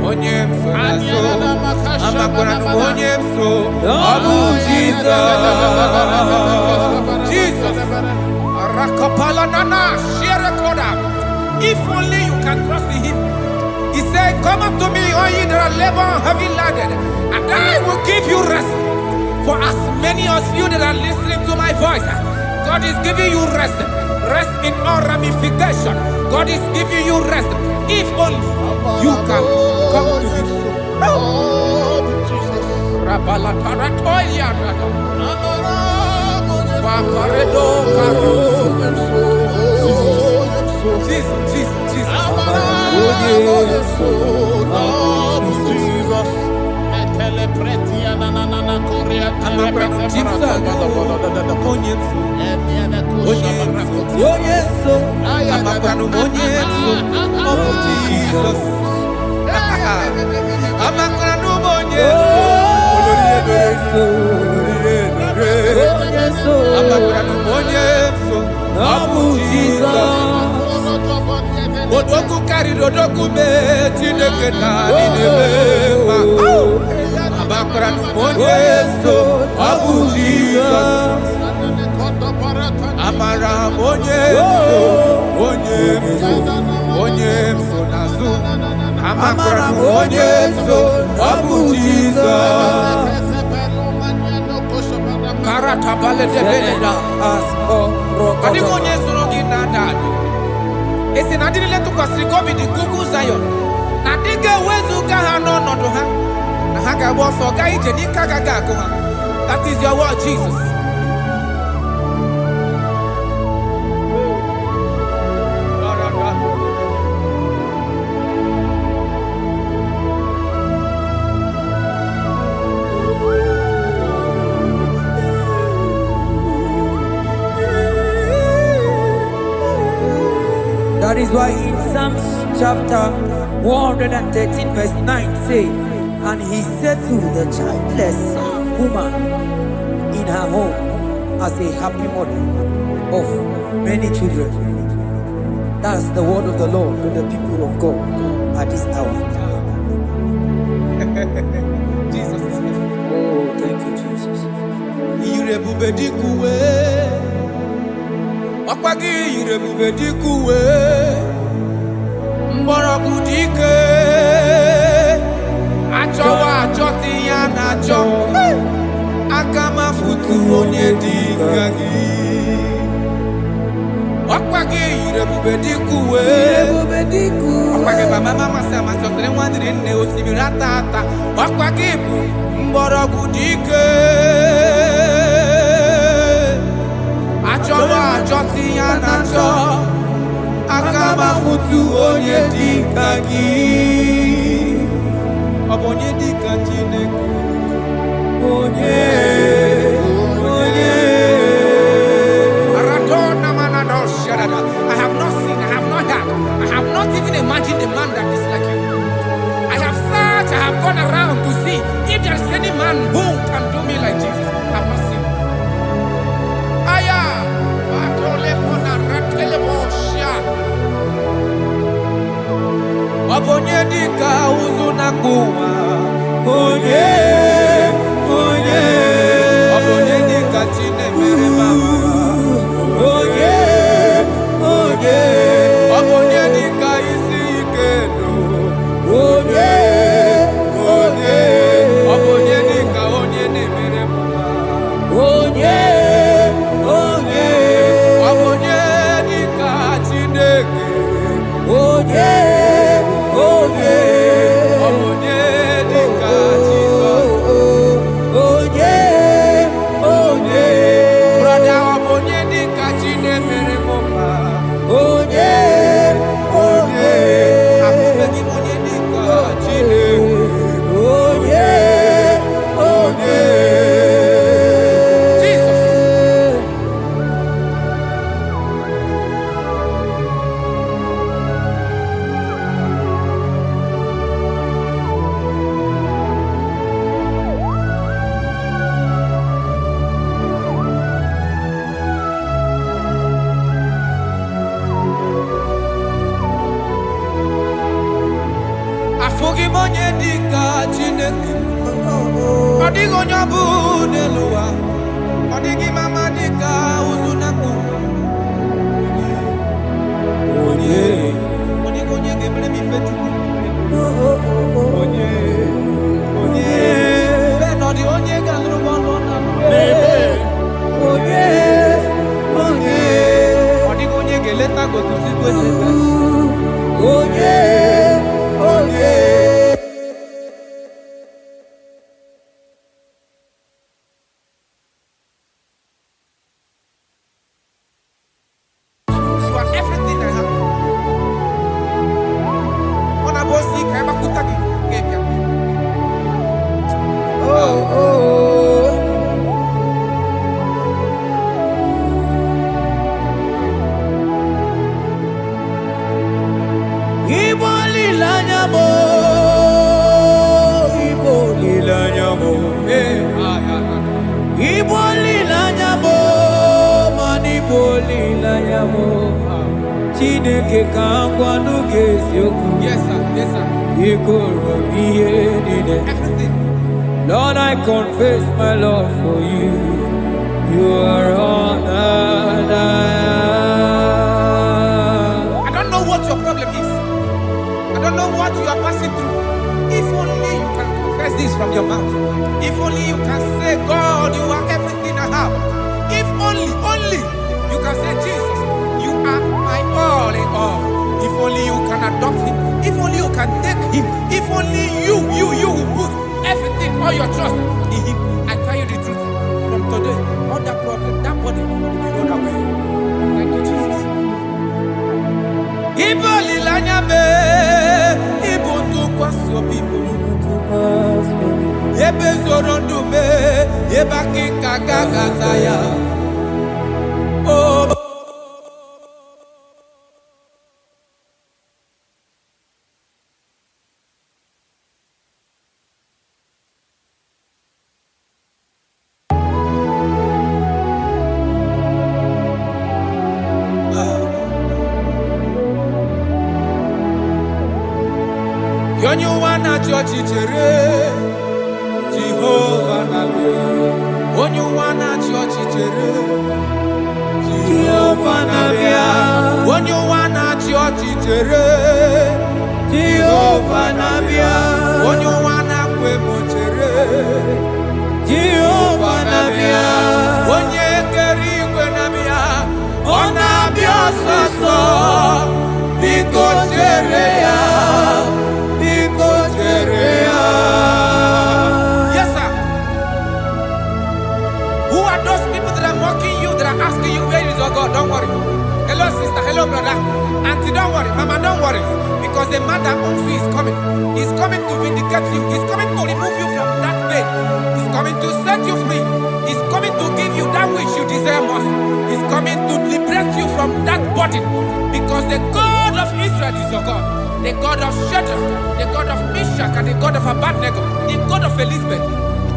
onyemso nazo Amakura no onyemso Abu Jesus Rakapala nana share koda. If only you can trust in him. He said, come up to me, all ye that are labor and heavy laden, and I will give you rest. For as many of you that are listening to my voice, God is giving you rest. Rest in all ramification. God is giving you rest. If only you can come to him. Jesus. Odoku kari odoku me tineke na nineba. Abakra no monyeso Abu Jesus. Amara monyeso nazu. Amara monyeso Abu Jesus. Karata bale de beleda asko roko. Adi monyeso rogi nada. Esi na dili letu kwa sikobi di kuku zayo. Na dige wezu gaha no nodo ha. Na haka boso ga ije ni kagaga ko ha. That is your word, Jesus. That is why in Psalms chapter 113 verse 9 say, and he said to the childless woman in her home as a happy mother of many children. That's the word of the Lord to the people of God at this hour. Jesus is faithful. Oh, thank you, Jesus. Akwagi irebube dikuwe mborogu dike achowa achoti ya nacho akama futu onye dikagi. Akwagi irebube dikuwe akwagi mama sama sosere nwandire nne osimiri tata. Akwagi mborogu dike Achowa achoti ya nacho akama futu onye dikagi. Obonye dikachi neku onye Aratona manado shadada. I have not seen, I have not heard, I have not even imagined a man that is like you. I have searched, I have gone around to see if there is any man who can do me like Jesus. I have not seen. Obonye dika uzuna kuwa onye obonye dika chine mere mama onye obonye dika isi ikeno onye obonye dika onye ne mere mama onye obonye dika chineke onye Afugi monye dika chineke. Odigo nyabu neluwa. Odigi mama dika uzunaku. Onye. Odigo nye gebre mi fetu. Onye. Onye. Beno di onye galro bono na. Onye. Onye. Odigo nye geleta go to sigwe leta. Onye. Onye. Yes, sir. Yes, sir. Everything. Lord, I confess my love for you. You are all that I am. I don't know what your problem is. I don't know what you are passing through. If only you can confess this from your mouth. If only you can say, God, you are everything I have. If only you can say, Jesus, you are my all in all. If only you can adopt him. If only you can take him. If only you will put everything, all your trust in him. I tell you the truth. From today, all that problem, that body will be rolled away. Thank you, Jesus. Iboli lanyame, ibuntu kwaso bibo. Ebe zorondume, ebaki kagagazaya. Oh. Onye wana chọọchị chere Jehova na-abịa. Onye wana chọọchị chere Jehova na-abịa. Onye wana chọọchị chere Jehova na-abịa. Onye wana kwemo chere Jehova na-abịa. Onye kere igwe na-abịa. Ọ na-abịa ọsọsọ. Biko chere ya. Yes, sir. Who are those people that are mocking you, that are asking you, where is your God? Don't worry. Hello, sister. Hello, brother. Auntie, don't worry. Mama, don't worry. Because the man that owns you is coming. He's coming to vindicate you. He's coming to remove you from that pain. He's coming to set you free. He's coming to give you that which you desire most. He's coming to liberate you from that burden. Because the God of Israel is your God. The God of Shadrach, the God of Meshach, and the God of Abednego, the God of Elizabeth,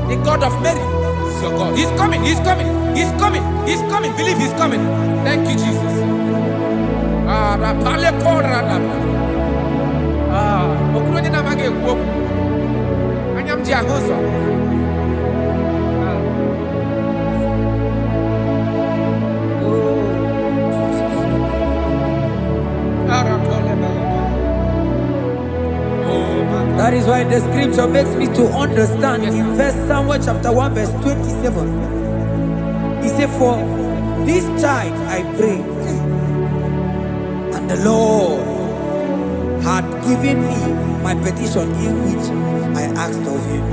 the God of Mary is your God. He's coming, he's coming, he's coming, he's coming. Believe he's coming. Thank you, Jesus. That is why the scripture makes me to understand. Yes, in First Samuel chapter 1 verse 27, he said, for this child I prayed, and the Lord had given me my petition in which I asked of him.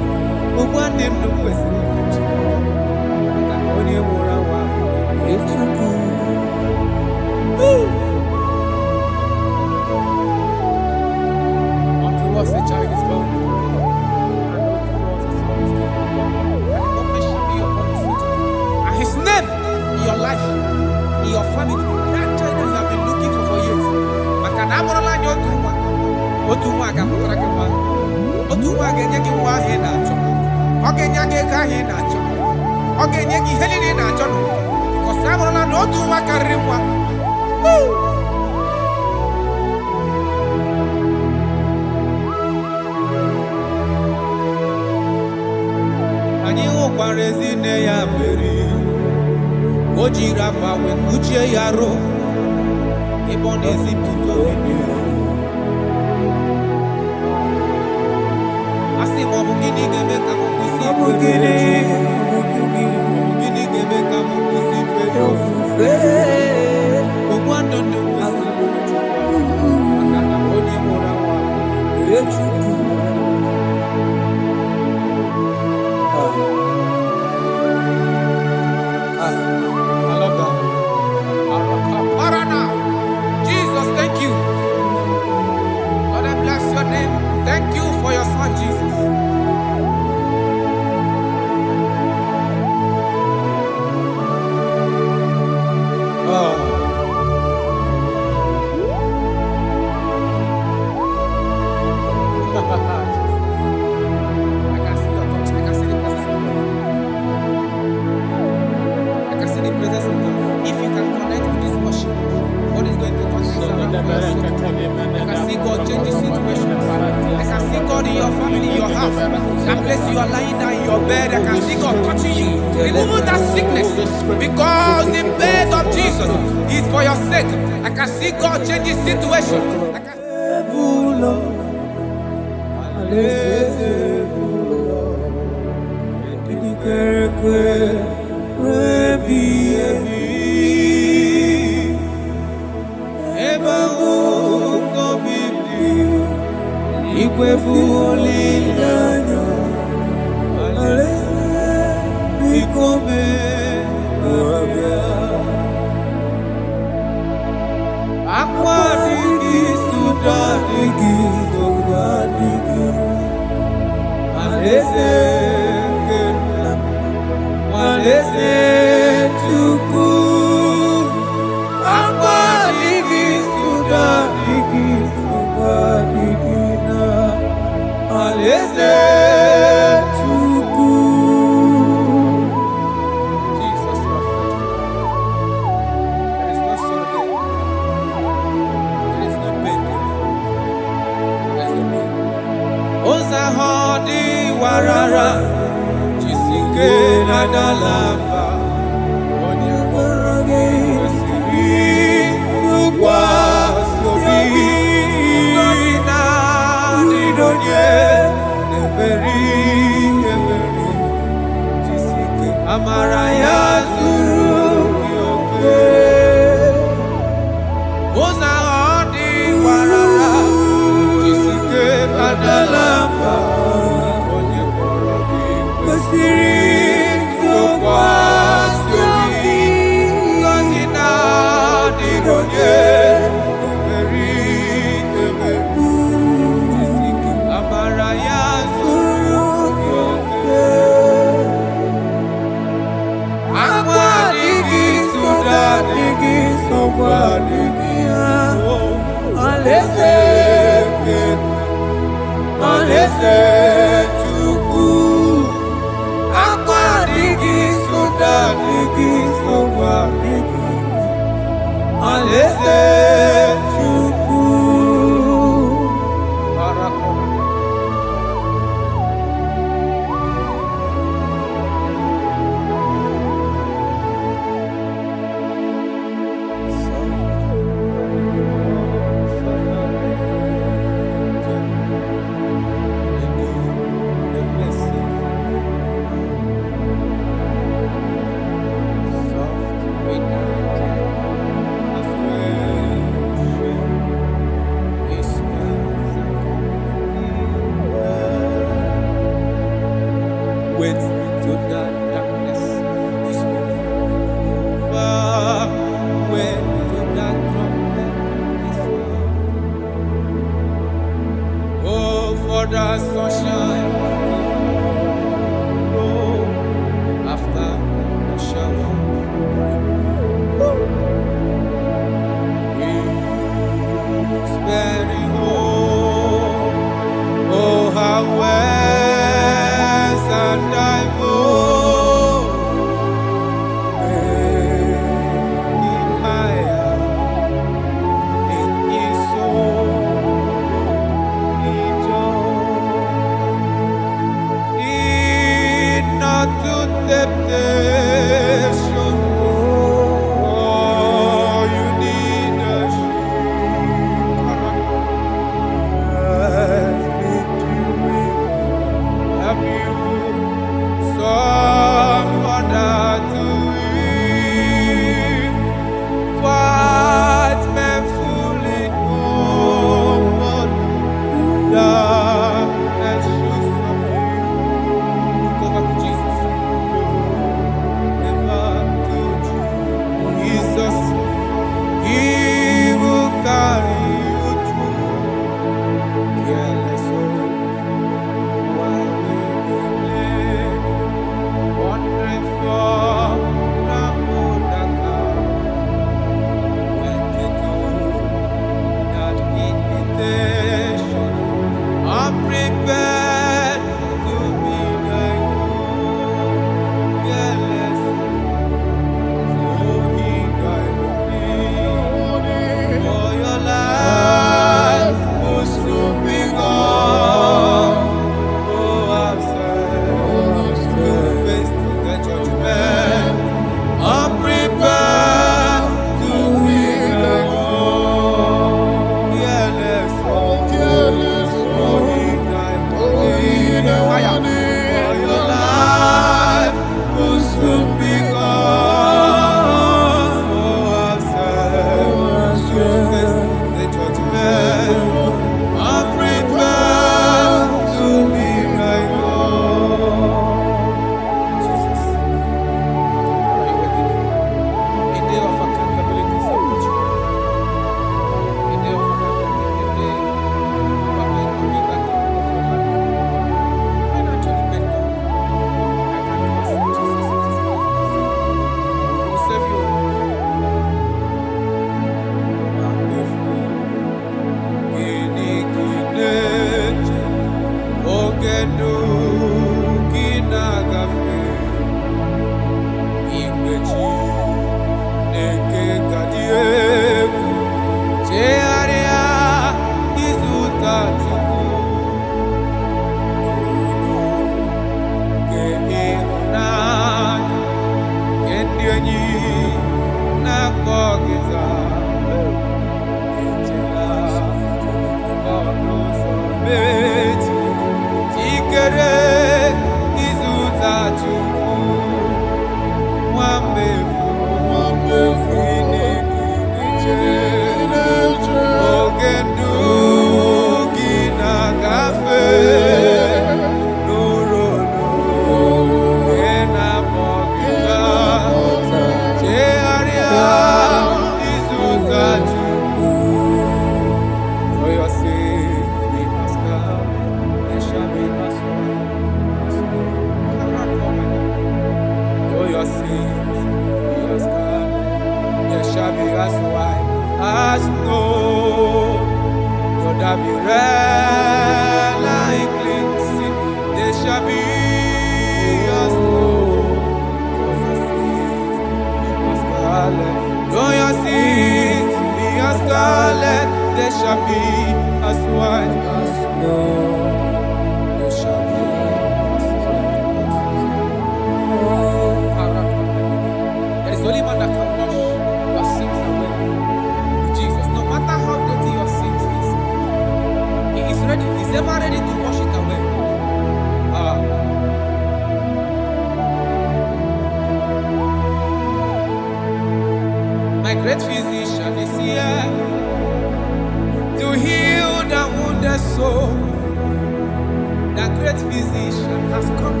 The great physician has come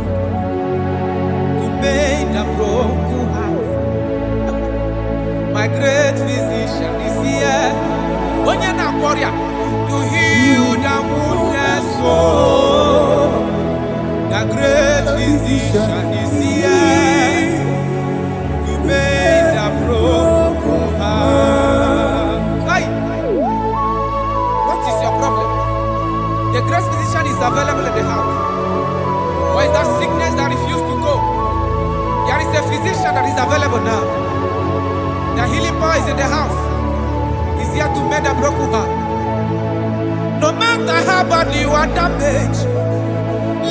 to mend the broken heart. My great physician is here. To heal the wounded soul. The great physician is here to mend the broken heart. Hey. What is your problem? The great physician is available in the house. Or is that sickness that refused to go? There is a physician that is available now. The healing power is in the house. He's here to mend the broken heart. No matter how badly you are damaged,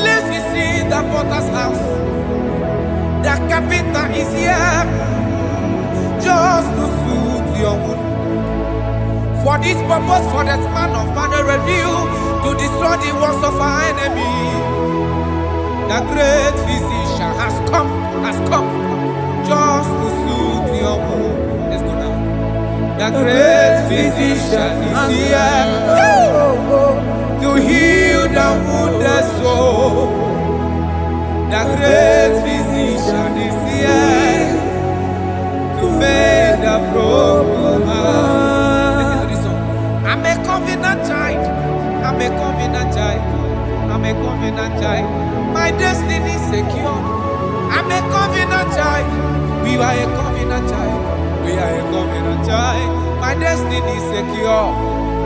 let's visit the potter's house. The carpenter is here just to soothe your wound. For this purpose, for the Son of Man revealed to destroy the works of our enemy. The great physician has come just to soothe your wound. Let's go now. The great physician is here to heal the wounded soul. The great physician is here to mend the broken heart. Listen to this song. I'm a covenant child. I'm a covenant child. I'm a covenant child. My destiny is secure. I'm a covenant child. We are a covenant child. We are a covenant child. My destiny is secure.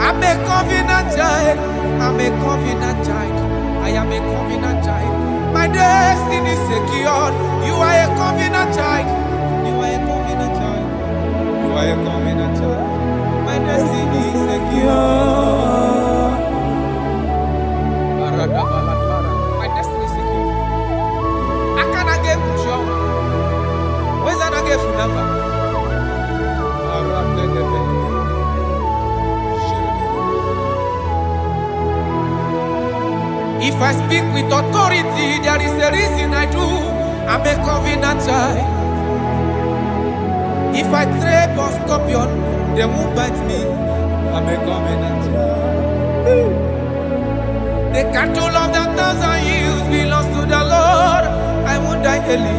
I'm a covenant child. I'm a covenant child. I am a covenant child. My destiny is secured. You are a covenant child. You are a covenant child. You are a covenant child. My destiny is secure. My destiny is secure. I cannot get sure. Where's that I get from number? If I speak with authority, there is a reason I do. I'm a covenant child. If I tread on scorpion, they won't bite me. I'm a covenant child. The cattle of the 1,000 years belongs to the Lord. I won't die early.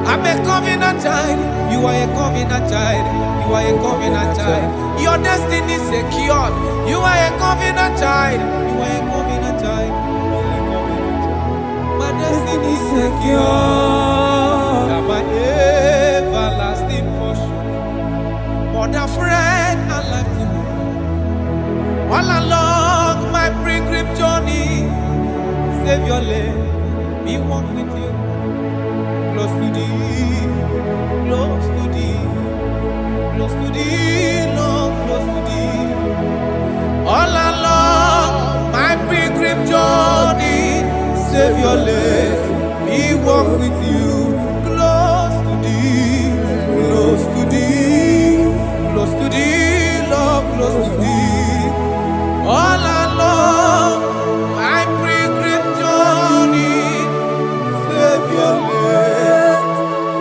I'm a covenant child. You are a covenant child. You are a covenant child. Your destiny is secured. You are a covenant child. You are a covenant child. My destiny is secure. I'm my everlasting portion. More than friend and life to me. All along my pilgrim journey, Savior, let me walk with you. Close to thee, close to thee, close to thee, Lord, close to thee. All along my pilgrim journey, Savior, let me walk with you. Close to thee, close to thee, close to thee, Lord, close to thee. All along my pilgrim journey, Savior, let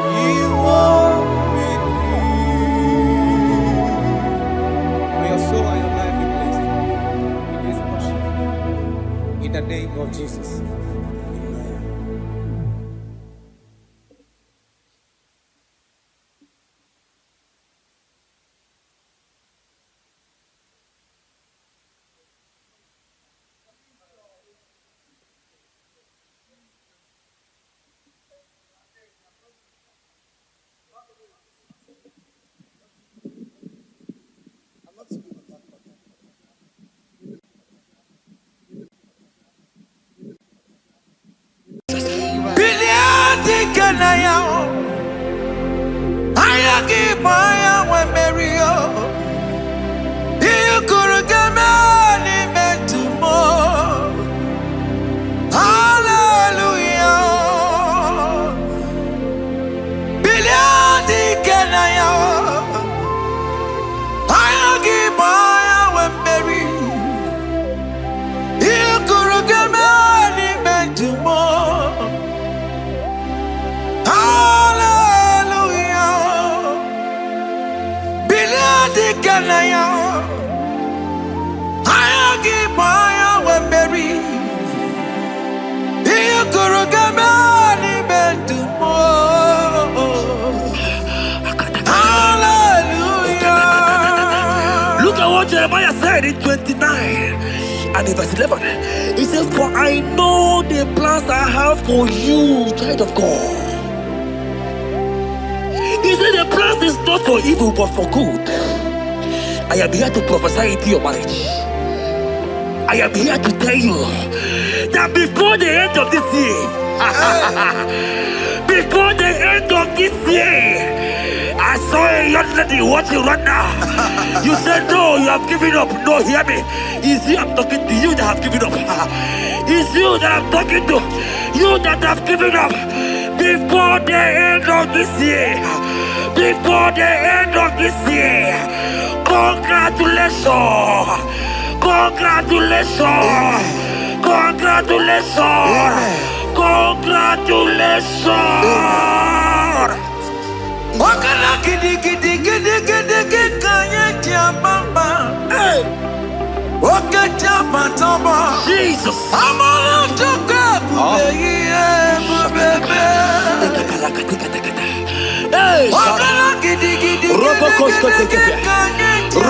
me walk with you. May your soul and your life be blessed in this worship. In the name of Jesus. said in 29 and in verse 11, he says, for I know the plans I have for you, child of God. He said the plans is not for evil but for good. I am here to prophesy into your marriage. I am here to tell you that before the end of this year, before the end of this year, I saw a young lady watching right now. You said no, you have given up. No, hear me. It's you I'm talking to, you that have given up. It's you that I'm talking to, you that have given up. Before the end of this year, before the end of this year, congratulations, congratulations, congratulations, congratulations. Wakala gidi gidi gidi gidi gidi kanye jambamba. Waka jamba toba. Jesus. Amala joka bubeye bubebe. Wakala gidi gidi gidi gidi kanye jambamba.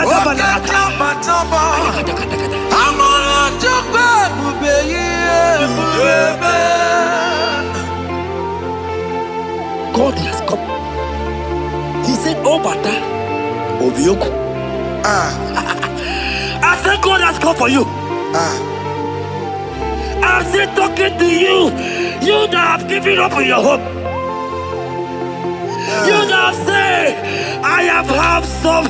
Waka jamba toba. Amala joka bubeye bubebe. God has come. He said, oh, Bata, Obioku. I said, God has come for you. I said, talking to you, you that have given up on your hope. You that have said, I have some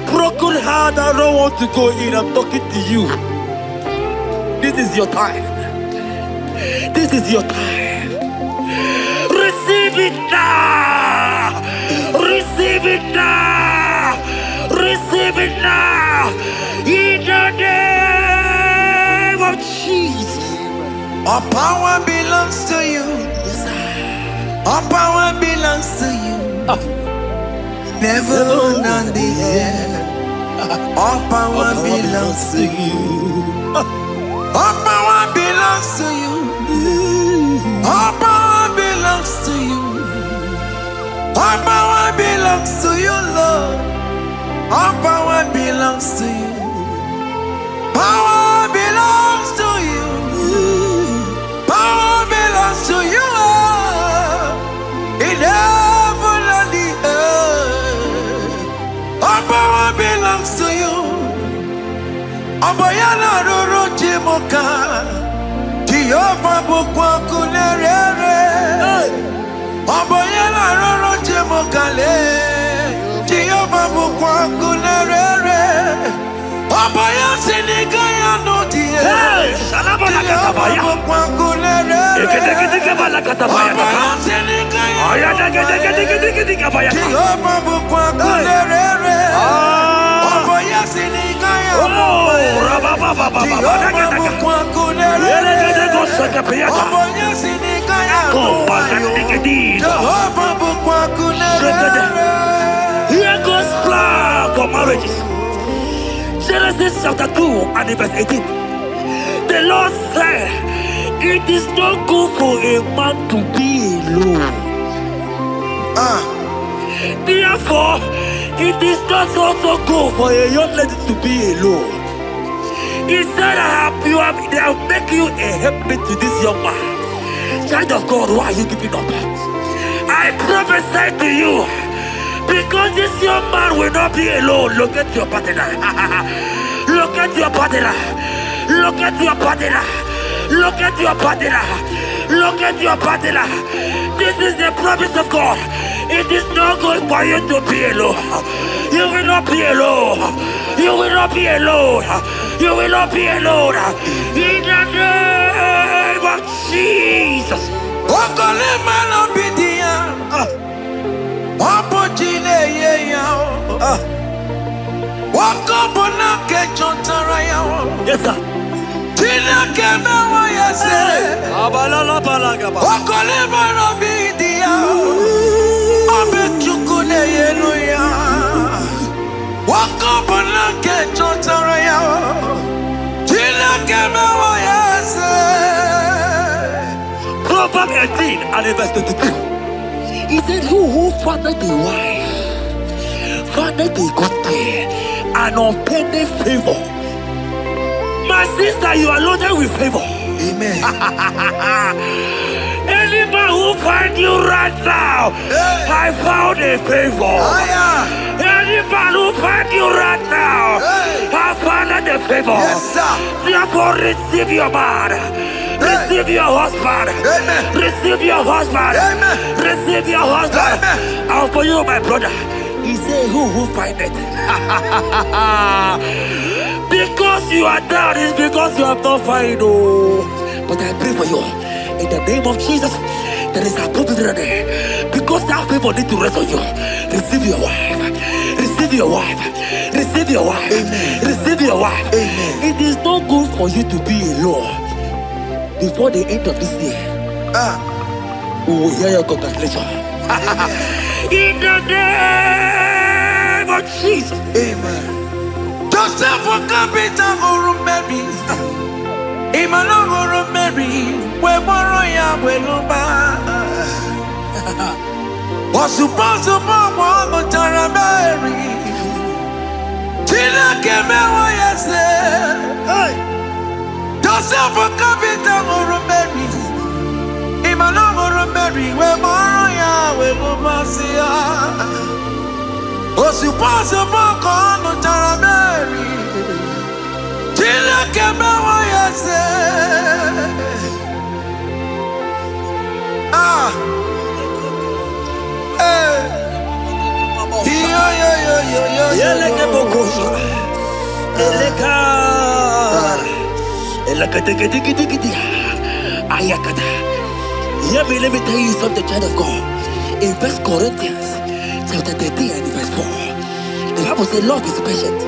broken heart, I don't want to go in. I'm talking to you. This is your time. This is your time. Receive it now! Receive it now! Receive it now! In the name of Jesus! All power belongs to you. All power belongs to you. Never on the earth. All power belongs to you. All power belongs to you. All power belongs to you. All power belongs to you, Lord. All power belongs to you. Power belongs to you. Power belongs to you. In heaven and the earth. All power belongs to you. Abayana roro jimoka. Jehovah bukwa kunerere. Abayana roro jimokale. Jehovah bukwa kunerere. Abaya sinikaya no die. Salabala katabaya. Jehovah bukwa kunerere. Abaya sinikaya no die. Jehovah bukwa kunerere. Abaya sinikaya no die. Jehovah bukwa kunerere. Here goes plan for marriages. Genesis chapter 2 and verse 18. The Lord said, it is not good for a man to be alone. Therefore, it is not also good for a young lady to be alone. He said, they'll make you a helpmate to this young man. Child of God, why are you giving up? I prophesy to you, because this young man will not be alone. Look at your partner. Look at your partner. Look at your partner. Look at your partner. Look at your partner. This is the promise of God. It is not good for you to be alone. You will not be alone. You will not be alone. You will not be alone. In the name of Jesus. Yes, sir. Proverbs 18 and verse 22. He said, who fathered a wife Father, they got there an unpending favor. My sister, you are loaded with favor. Amen. Any man who find you right now, I found a favor. Any man who find you right now, I found a favor. Yes, sir. Therefore, receive your man. Receive your husband. Amen. Receive your husband. Amen. Receive your husband. Amen. And for you, my brother, he said, who find it? Because you are down, it's because you have not found. But I pray for you. In the name of Jesus, there is a problem there. Because that people need to rest on you. Receive your wife. Receive your wife. Receive your wife. Amen. Receive your wife. Amen. It is not good for you to be alone. Before the end of this year, we will hear your congratulations. In the name of Jesus. Amen. Joseph for capital for Mary. Emmanuel for Mary. We moroya we lumba. Was supposed to be Tara Mary. Tina keme wa yese. Joseph for capital for Mary. Emmanuel for Mary. We moroya we lumba siya. Was supposed to be Tara Mary. Tina keme wa yese. Let me tell you something, child of God. In 1 Corinthians chapter 13 and verse 4, the Bible says love is patient.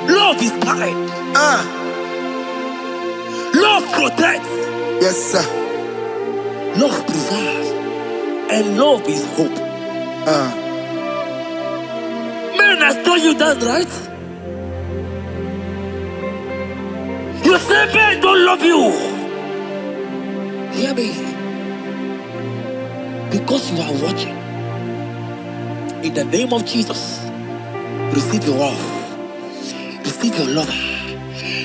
Love is kind. Love protects. Yes, sir. Love preserves. And love is hope. Man has told you that, right? You say men don't love you. Hear me. Because you are watching. In the name of Jesus, receive your love. Receive your lover.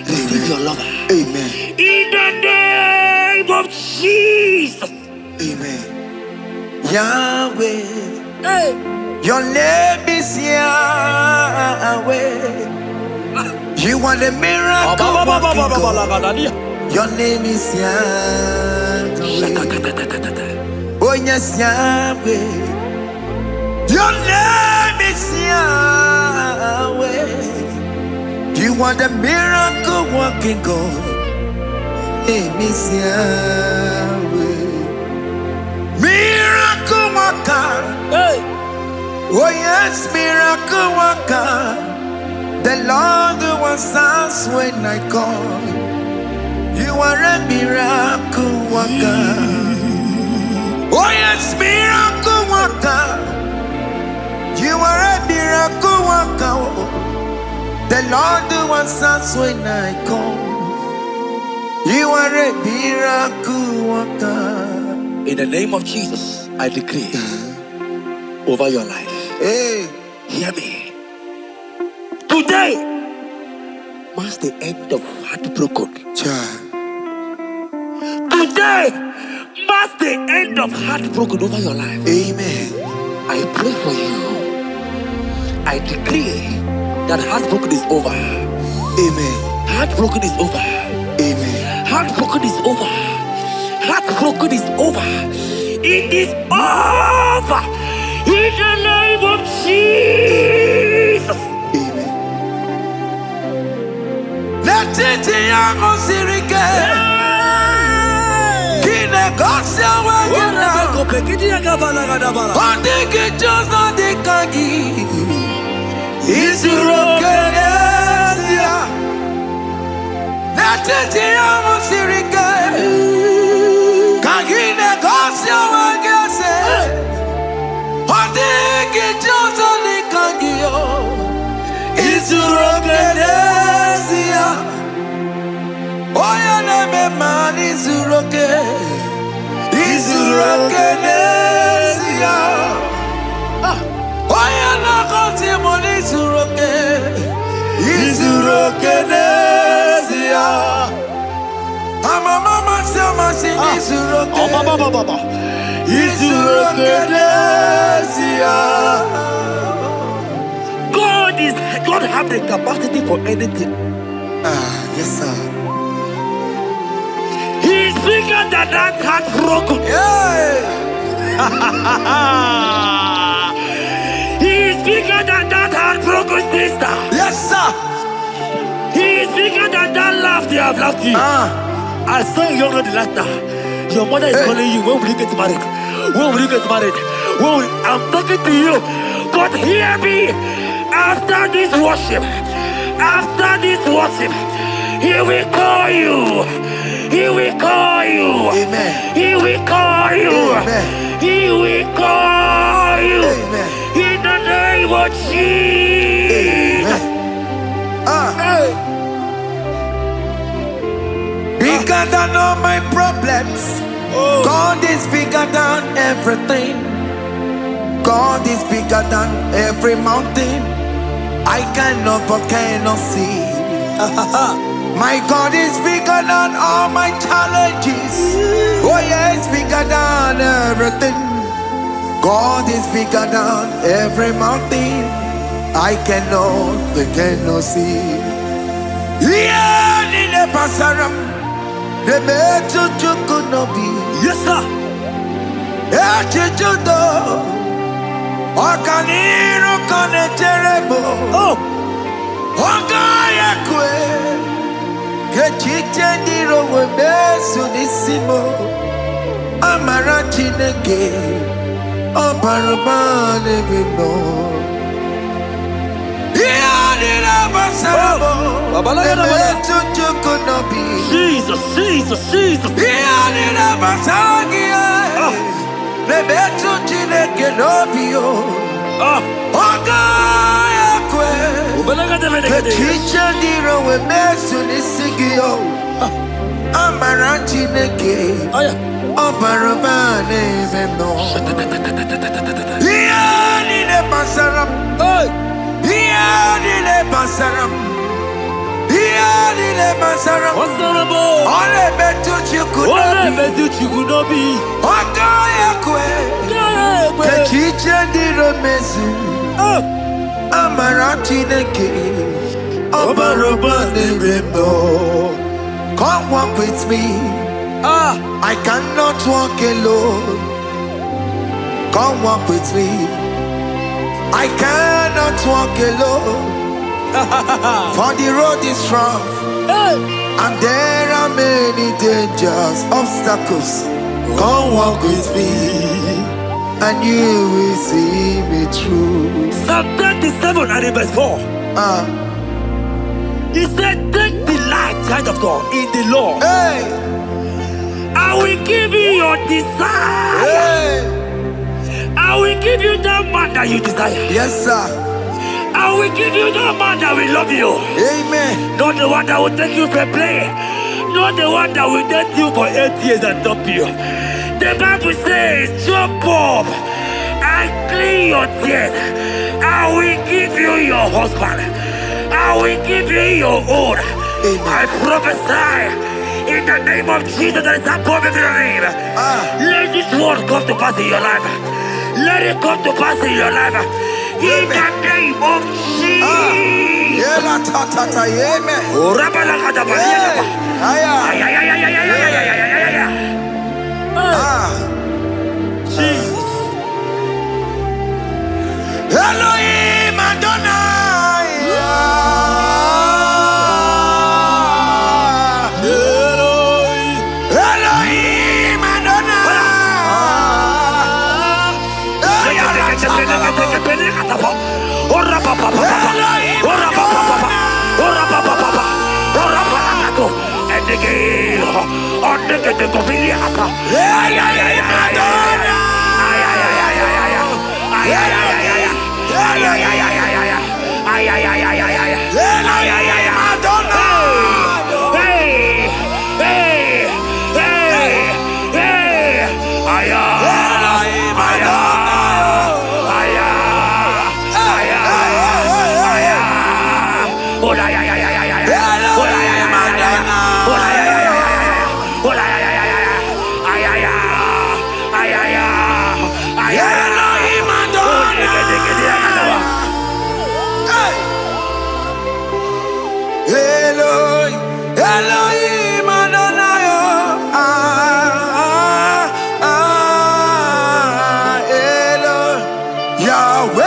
Receive your lover. Amen. In the name of Jesus. Amen. Yahweh. Hey. Your name is Yahweh. You are the miracle working God. Your name is Yahweh. Oh yes, Yahweh. Your name is Yahweh. You are the miracle working God. Name is Yahweh. Miracle worker. Hey. Oh yes, miracle worker. The Lord who answers when I call. You are a miracle worker. Oh yes, miracle worker. You are a miracle worker. The Lord who answers when I call. You are a miracle worker. In the name of Jesus, I decree over your life. Hey, hear me. Today marks the end of heartbroken. Today marks the end of heartbroken over your life. Amen. I pray for you. I decree that heartbroken is over. Amen. Heartbroken is over. Amen. Heartbroken is over. Heartbroken is over. It is over. In the name of Jesus. Amen. Let it be your sirike. Kine gosia wagina. Ondike jozo dikagi. Isurokenesia. Let it be your sirike. Kine gosia wagese. Ondike jozo dikagi. Isurokenesia. Oya neme mani Isuroke. Isurokenesia. Izurokenezia. Mama sama sing Izurokenezia. God have the capacity for anything. Yes, sir. He's bigger than that heartbroken. He's bigger than that heartbroken sister. Yes, sir. He's bigger than that laugh they have laughed you. I saw you young lady last time. Your mother is calling you. When will you get married? When will you get married? I'm talking to you. But hear me. After this worship, He will call you. He will call you. Amen. He will call you. Amen. He will call you. Amen. In the name of Jesus. Bigger than all my problems. God is bigger than everything. God is bigger than every mountain. I cannot but cannot see. My God is bigger than all my challenges. Oh yeah, it's bigger than everything. God is bigger than every mountain. I cannot see. Yeah, in the pasaram, the metu could not be. Yes, sir. Echijudo, Okaniro Kaneterebo. Oh, Ogaya kwe, Kechitendiro webesu nisimo. Amara chineke, Obarabane bimo. Jesus. Come walk with me. I cannot walk alone. Come walk with me. I cannot walk alone. For the road is rough, and there are many dangers, obstacles. Come walk with me, and you will see me through. Psalm 37 and verse 4. He said, take delight, child of God, in the Lord. I will give you your desire. I will give you the man that you desire. Yes, sir. I will give you the man that will love you. Amen. Not the one that will take you for play. Not the one that will date you for 8 years and dump you. The Bible says, jump up and clean your tears. I will give you your husband. I will give you your own. I prophesy in the name of Jesus that is above every name. Let this word come to pass in your life. Let it come to pass in your life. In the name of Jesus. Jesus. Elohim Adonai. Elohim Adonai. Elohim Adonai, Yahweh,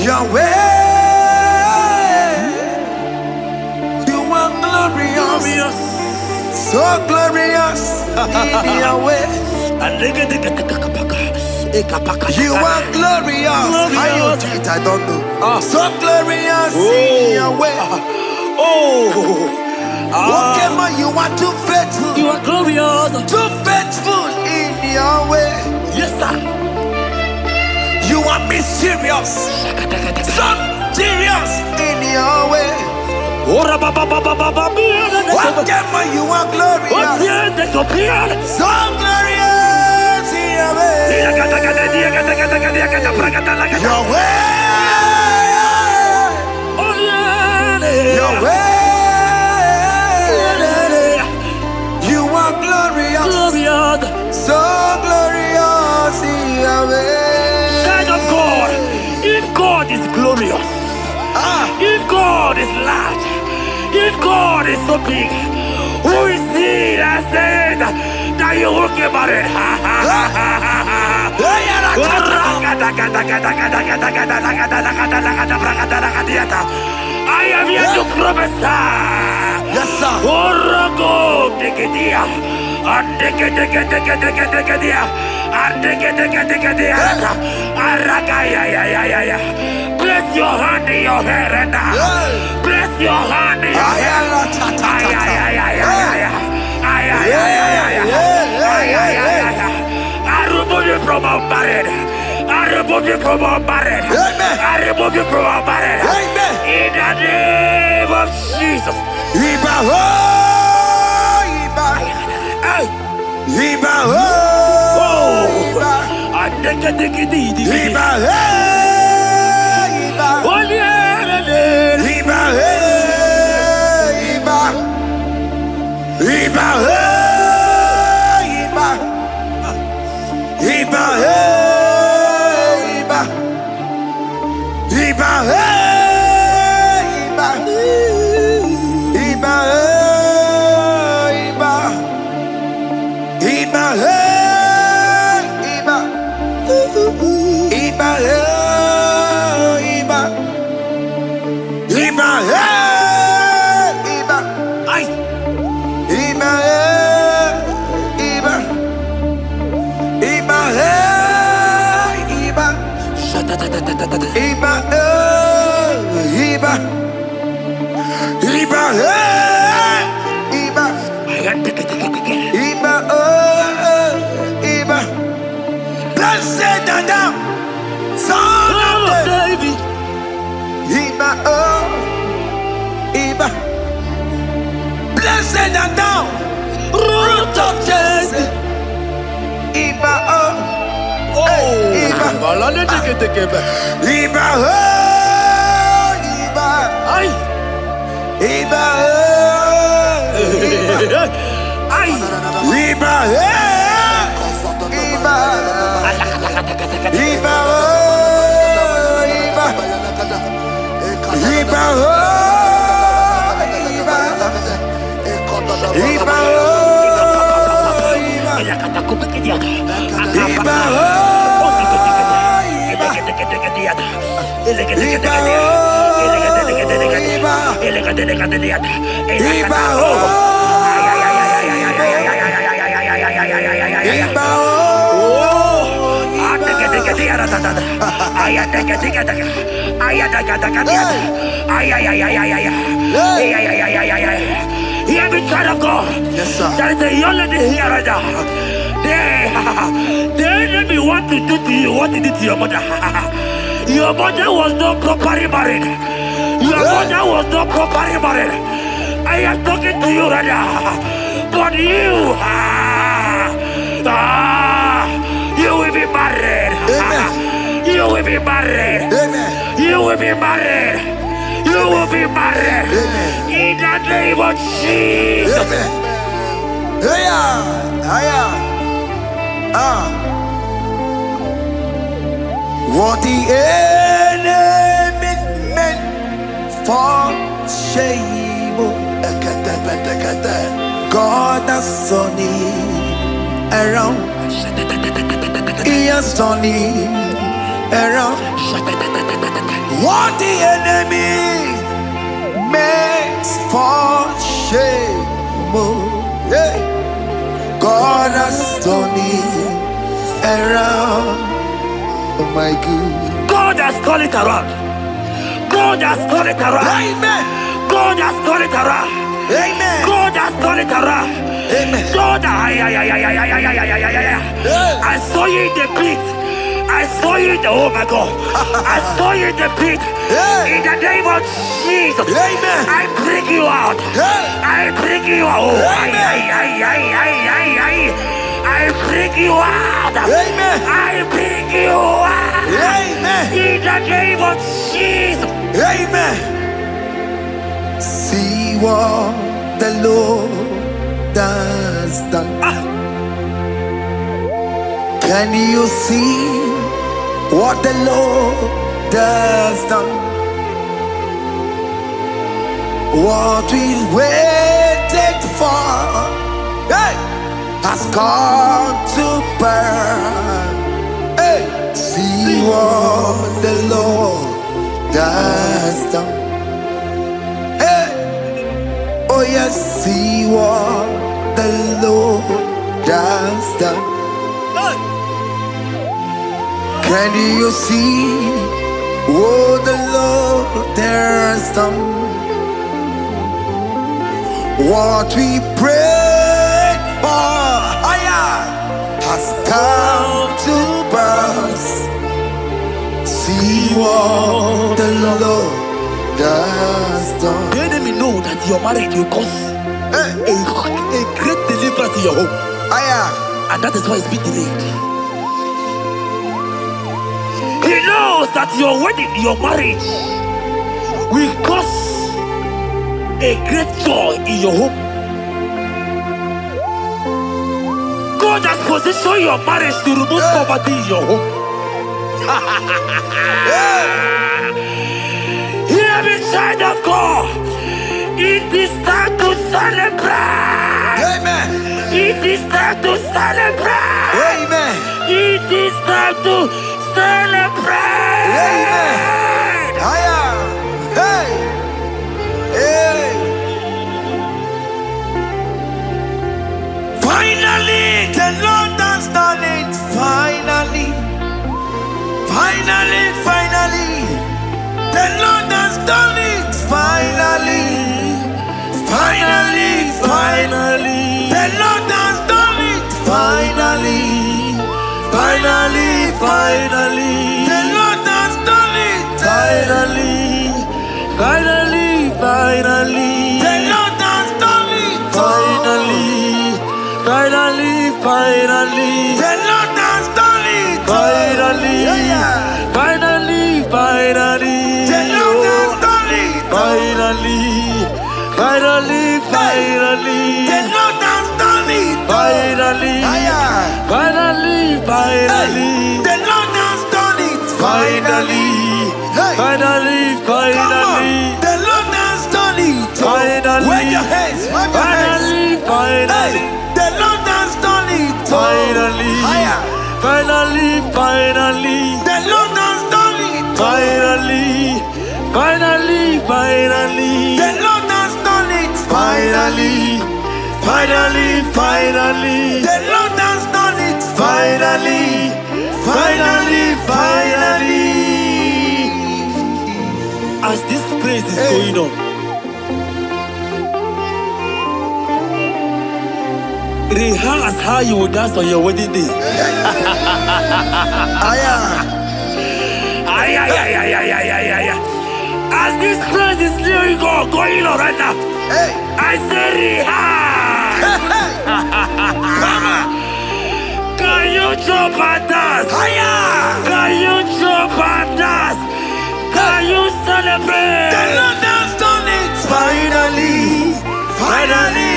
Yahweh, you are glorious, so glorious in Yahweh. You are glorious. How you do it, I don't know. So glorious in Yahweh. Okay, man, you are too faithful. You are glorious. Too faithful in Yahweh. Yes, sir. You are mysterious. So serious in Yahweh. Okay, man, you are glorious. So glorious in Yahweh. Yahweh. Yahweh. You are glorious. So glorious in Yahweh. Child of God, if God is glorious, if God is large, if God is so big, who is he that said that you will get married? I am here to prophesy. Yes, sir. Orago, Digidia, Place your hand in your hair and place your hand in your hair. I remove you from our marriage. I remove you from our marriage. I remove you from our marriage. In the name of Jesus. Blessed and down, root of Jesse. Iba Hear me, child of God. Yes, sir. There is a young lady here right now. The enemy want to do to you what he did to your mother. Your mother was not properly married. Your mother was not properly married. I am talking to you right now. But you will be married. Amen. You will be married. Amen. You You will be married. You will be married. In the name of Jesus. What the enemy meant for shame, God has turned it around. He has turned it around. What the enemy makes for shame, God has turned it around. Oh my God. God has turned it around. God has turned it around. Amen. God has turned it around. Amen. God has turned it around. Amen. God, I saw you in the pit. I saw you in the, oh my God. I saw you in the pit. In the name of Jesus. Amen. I bring you out. I bring you out. I bring you out. Amen. I bring you out. Amen. In the name of Jesus. Amen. See what the Lord has done. Can you see what the Lord has done? What we waited for, has come to pass. See what the Lord has done. Oh yes, see what the Lord has done. Can you see what the Lord has done? What we prayed for has come to pass. See what the Lord has done. The enemy know that your marriage will cause a great deliverance in your home. And that is why it's been delayed. He knows that your wedding, your marriage will cause a great joy in your home. God has positioned your marriage to remove poverty in your home. Hear me, child of God. It is time to celebrate. Amen. It is time to celebrate. Amen. It is time to celebrate. Amen. Hey. Hey. Finally, the Lord has done it. Finally. Finally, finally. The Lord has done it. Finally. Finally, finally. The Lord has done it. Finally. Finally, finally. The Lord has done it. Finally. Finally, finally. The Lord has done it. Finally. Finally, finally. The Lord has done it. Finally. Finally, finally. The Lord has done it. Finally. Finally, finally. The Lord has done it. Finally. Finally, finally. The Lord has done it. Finally. Finally, finally. The Lord has done it. Finally. Wave your hands. Finally, finally. The Lord has done it. Finally. Finally, finally. The Lord has done it. Finally. Finally, finally. The Lord has done it. Finally. Finally, finally. The Lord has done it. Finally. Finally, finally. As this praise is going on, rehearse how you will dance on your wedding day. As this praise is going on right now, I say rehearse. Can you jump and dance? Can you jump and dance? Can you celebrate? The Lord has done it. Finally. Finally.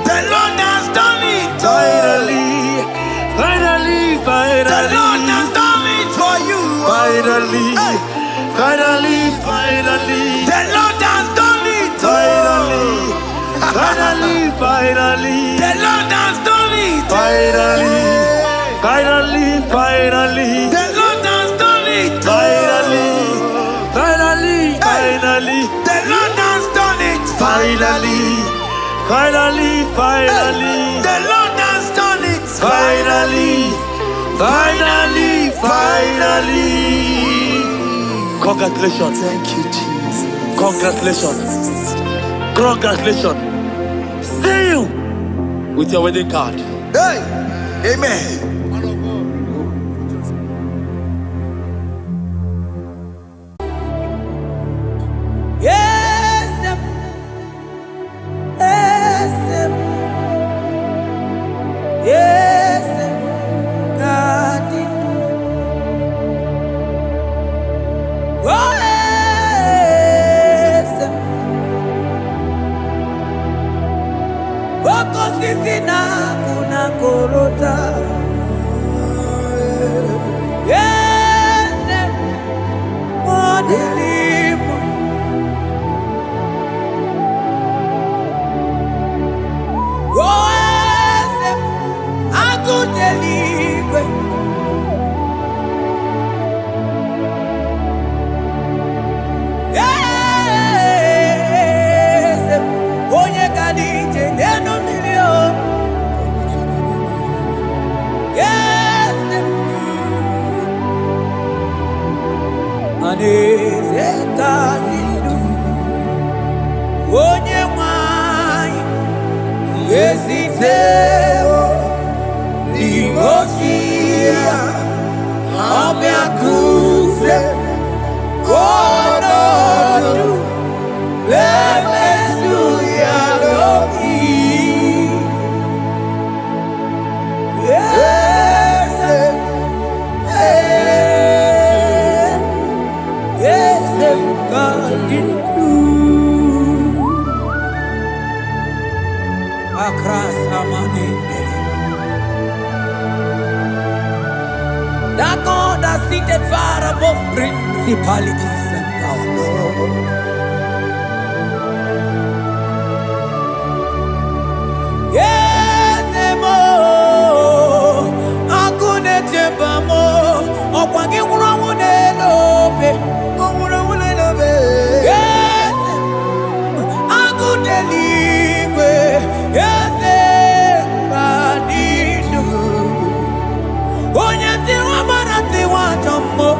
The Lord has done it. Finally. The Lord has done it for you. Finally. Hey. Finally. The Lord has done it. Finally. The Lord has done it. Finally. The Lord has done it. Finally. The Lord has done it. Finally. The Lord has done it. Finally. Congratulations. Thank you, Jesus. Congratulations. See you with your wedding card. Hey, amen. Yes, God did. Oh, yes. Boko sisi na kuna korota. Yes, oh, deliver. Oh, yes, I could deliver. Yes, onye kadije neno million. Yes, aneze kadidu. Onye mwai esiteo ligosia ameakuse. Oh no, hallelujah, Loki. Yes, God did do. Across Amani. That God that seated far above principalities and powers. Yes, mo, akune chebamo, okwangi urawune lobe. Yes, akune liwe. Yes, kadidu. Onye tiwa mana tiwa jammo.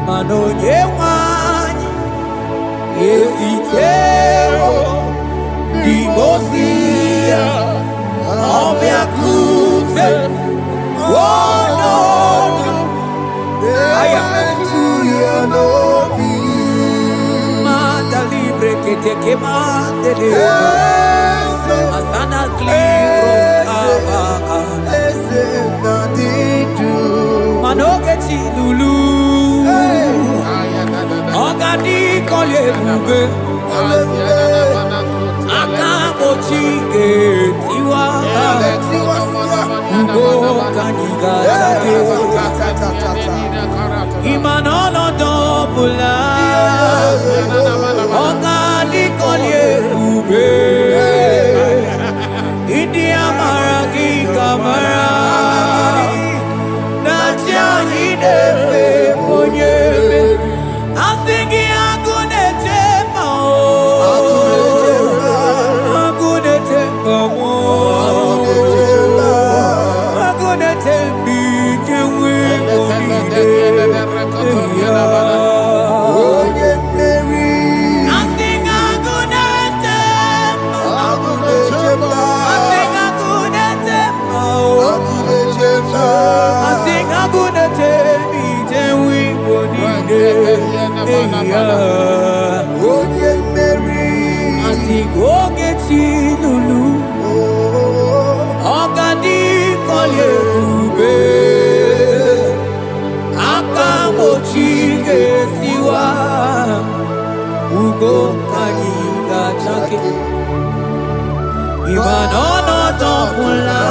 Manonye wani Ezitero Dimosia Obiakute Wono Manda libre que te quemande Asana cliros Manoke chilulu Ogani kolye buge Akabo chige tiwa Ugo kaniga chake Imanono dobula Ogani kolye buge Idi amaragi kamara Nachani defe monyebe Asingi agune tema Agune tema Agune tembi Kewe monide Asing agune tema Asing agune tema Asing agune tembi Kewe monide Asigoge chilulu Ogadi kolye ube Akamochige siwa Ugo kaniga chake Imanono topula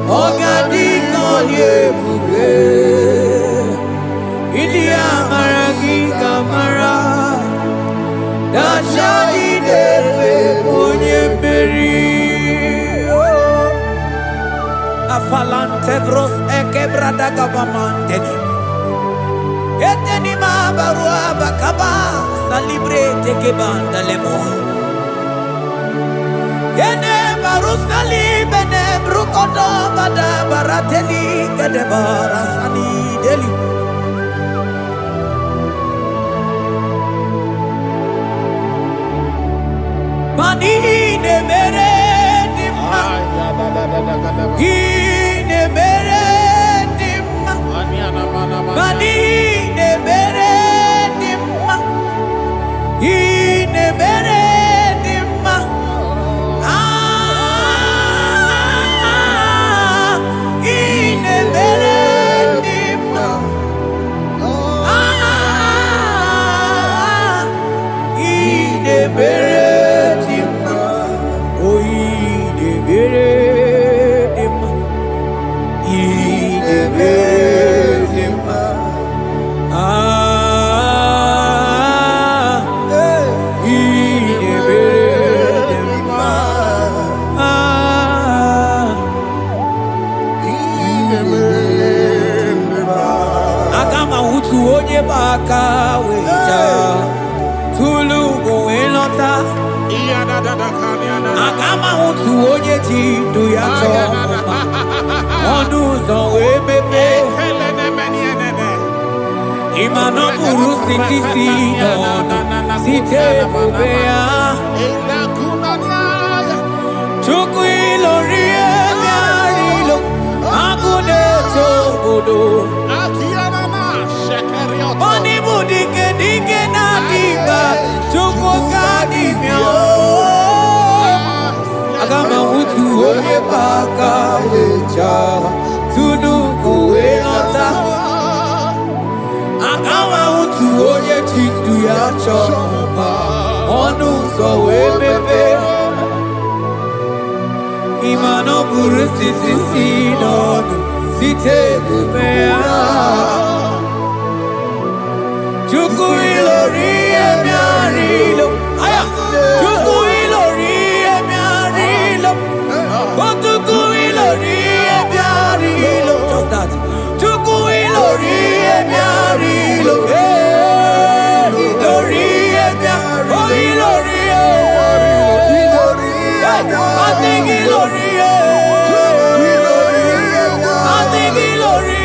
Ogadi kolye ube India maragi kamara Dashani defe ponye beri Afalante vros ekebrada gabamante Eteni mabarua bakaba Salibre teke banda lemo Yene baru salibene brukodo bada barateli Kede barasani deli Ine mere dimma Ine mere dimma Ine mere dimma Ine mere dimma Ine mere dimma Ine mere Baka weja tulugo elota Agama utu onye jindu ya choma Onuzo wepepe Imano buru sitisi nono Site bubea Chuku ilo rie miarilo Agune chogodo Oni budike dike na diba Chuku kadimyo Agama utu onye baka weja Tunuku elota Agama utu onye chindu ya choma Onuzo wepepe Imano buru sitisi nono Site bubea Chuku ilori emiarilo Aya Chuku ilori emiarilo Chuku ilori emiarilo Just that Chuku ilori emiarilo Ilori emiarilo Oh ilori I think ilori I think ilori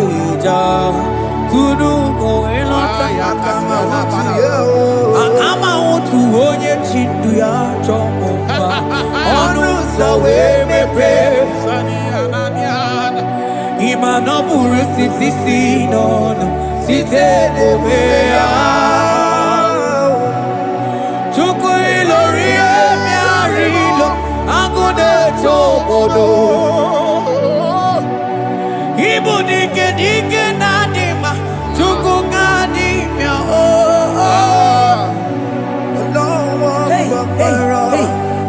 eja tunu ko elota akama otu onye chindu ya chọmụma ọnụ ụzọ wee mepee ịma na ọ bụrụ site si n'ọnụ site n'ebe ya Chukwu ilori emi arilo agụ na-eche obodo Ibu dike dike na-adị mma Chukwu ga-adị mịa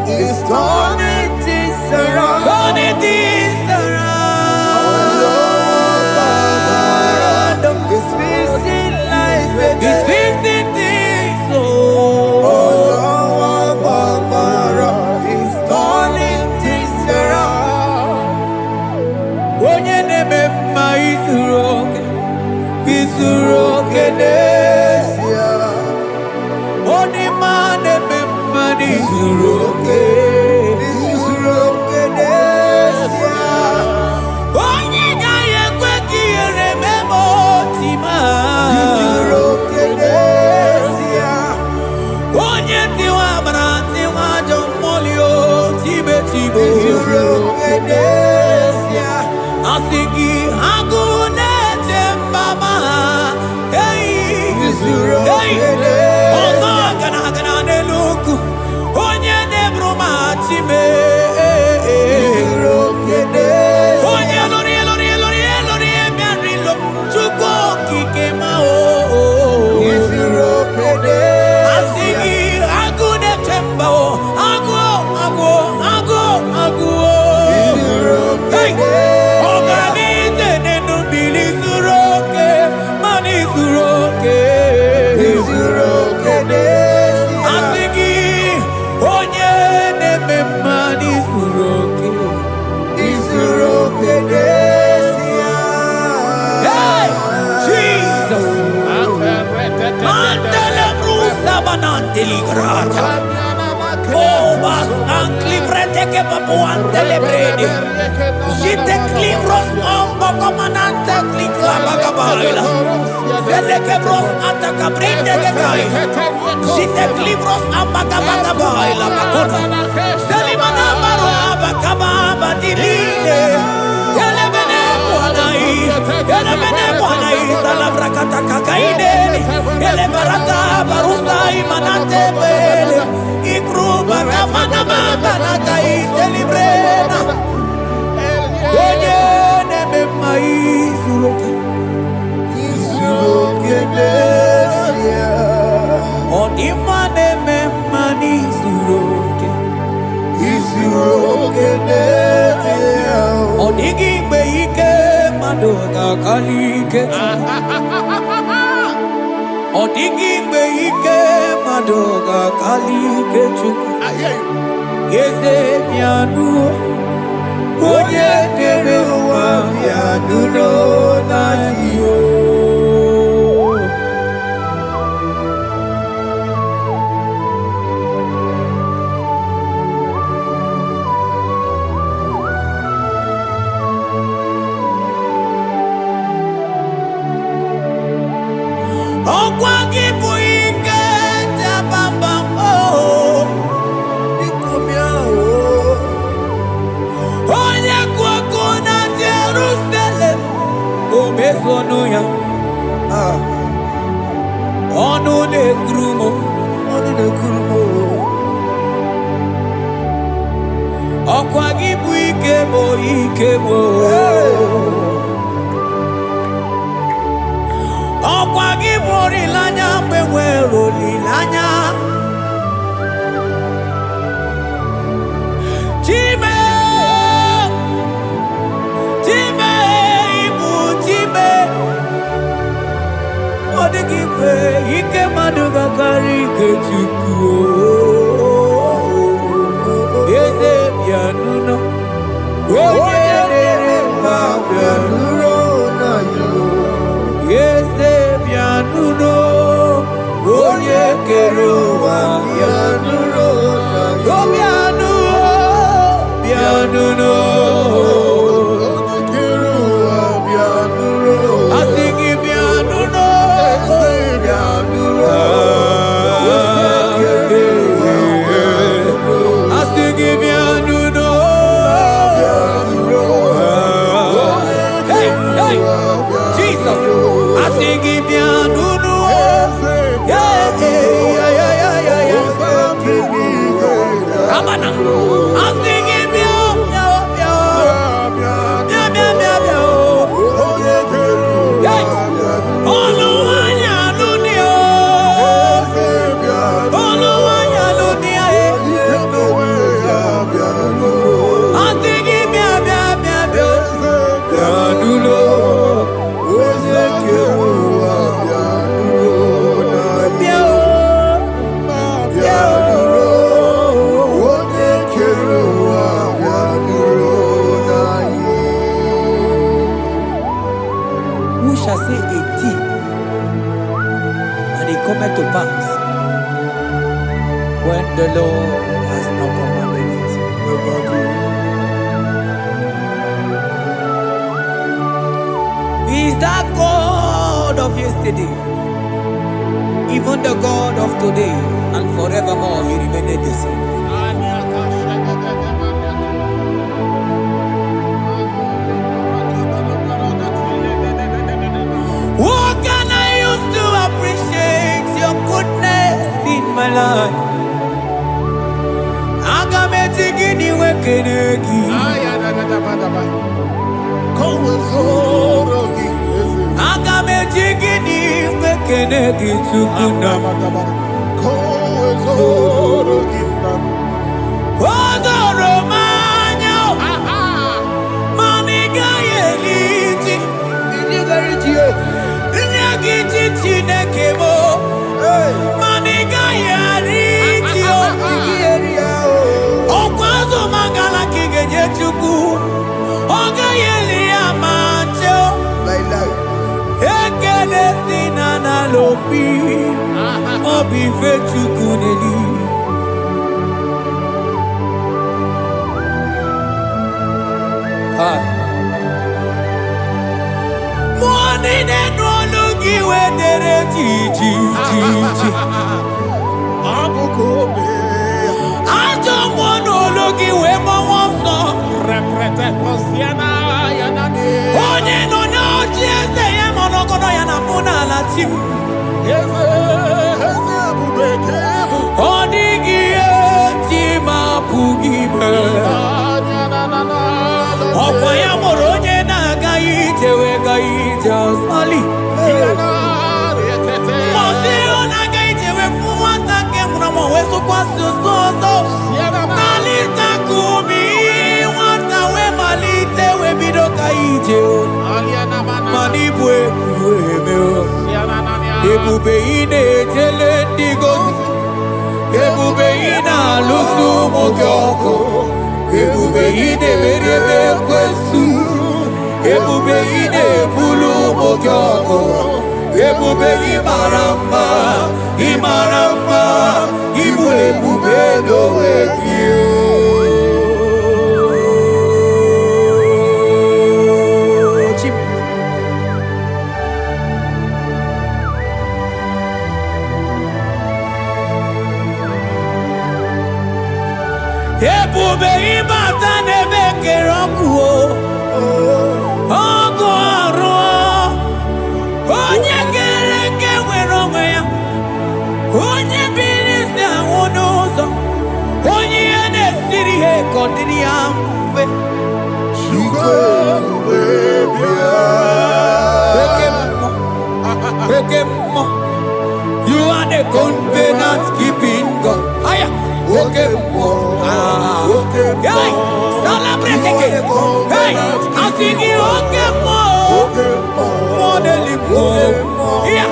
It's turning things around. Turning things around. It's fixing life again. It's fixing things. It's turning things around. Onye na-eme mma izuru oke. Izuru oke n'ezie. Onye ma na-eme mma n'izuru oke. Izuru oke n'ezie. Onye gaghị ekwe ka ihere mee ma oti ma. Izuru oke n'ezie. Onye tiwa mara tiwa ajọ mmụọ tibe tibe. Izuru oke n'ezie. Asị gị agụ na-eche mba ma ha. Izuru oke n'ezie. Ọzọ gana gana n'elu ugwu. Onye na-eburu ma chime. Izuru oke n'ezie. Onye lori ebiarilo Chukwu okike ma o. Izuru oke n'ezie. Asị gị agụ na-eche mba o. Agụ. Izuru oke Hey! n'ezie. Ọganize n'enu mmiri zuru oke mana izuru oke. Izuru oke n'ezie. Asị gị onye na-eme mma n'izuru oke. Izuru oke n'ezie. Hey! Jesus! Mandele brusa bananteli grata. Oh, bas anclivrete che papuante le brede. Jite clivros ombo comandante clicla bagabaila. Zelle che bros attacca brinde che gai. Jite clivros ambagabagabaila macona. Selimana baro abagababa di lile. Yele bene buonai. Sala bracata cacaideli. Yele barata barusai manate bele. Ikruba kafana mabana ite librena. Onye na-eme mma izuru oke. Izuru oke n'ezie. Ọ dị mma na-eme mma n'izuru oke. Izuru oke n'ezie. Ọ dịghị mgbe ike mmadụ ga-akali ike. Ọ dịghị mgbe ike mmadụ ga-akali ike Chukwu. Eze bịanụ onye kere ụwa bịanụrụ n'anyị o. Ọkwa gị bụ ike jabambam o. Ikomia o. Onye kwụ ọkụ na Jerusalem o mezuonụ ya. Ọnụ na-ekuru m. Ọnụ na-ekuru m o. Ọkwa gị bụ ike m o. Ọkwa gị bụ olileanya mgbe nwere olileanya. Chime ibu chime. Ọ dịghị mgbe ike mmadụ ga-akarị ike Chukwu. Eze bịanụnụ onye na-ere mma bịanụrụ n'anyị o. Eze bịanụnụ onye kere ụwa Bịanụrụ n'anyị o. bịanụnụ Onye kere ụwa bịanụrụ Jesus. I sing him Nunu. Yeah, yeah. Ramana. I sing him shall say a thing, and it cometh to pass when the Lord has not commanded it. He is that God of yesterday, even the God of today, and forevermore He remained the same. What can I use to appreciate your goodness in my life? Agametigini wekenegi. Agametigini wekenegi tukuna. Odoromanyo. Maniga yeliti. Nyagiti chinekemo. Maniga yaritio. Okwazo magala kigenye chuku. Oga yeli amacho. Ekele sinana lopi. Obi fechuku neli. Hi. Money they no looky where they ji. I don't want no looky where my one song. Represent Posiana Yanade. Onye no just say I'm on Okono Yanamuna Latim. Onigie Tima Pugibe. Okwaya Moronye Nagai just Ali. Moseo Nagai Fuata Kemramo Wesu Kwasu Sozo. Kalita Kumi Wata we Malite we Bidoka Ije. Manibwe Kuemeo. Ebube ine Telendigozi. Ebube ina Lusu Mogyoko. Ebube ine Merebe Kwesu. Ebube ine bulu mogyoko. Ebube imarama. Ibu ebube do ekio. Ebube imata nebeke rokuo. Onye gereke nwere onwe ya. Onye biri si anwụ n'ụzọ. Onye ihe na-esiri ha ka ọ dịrị ya mfe. Oke mmụọ. You are the covenant keeping God. Aya. Oke mmụọ. Hey, celebrate again. Hey, I sing you oke mmụọ. Yeah.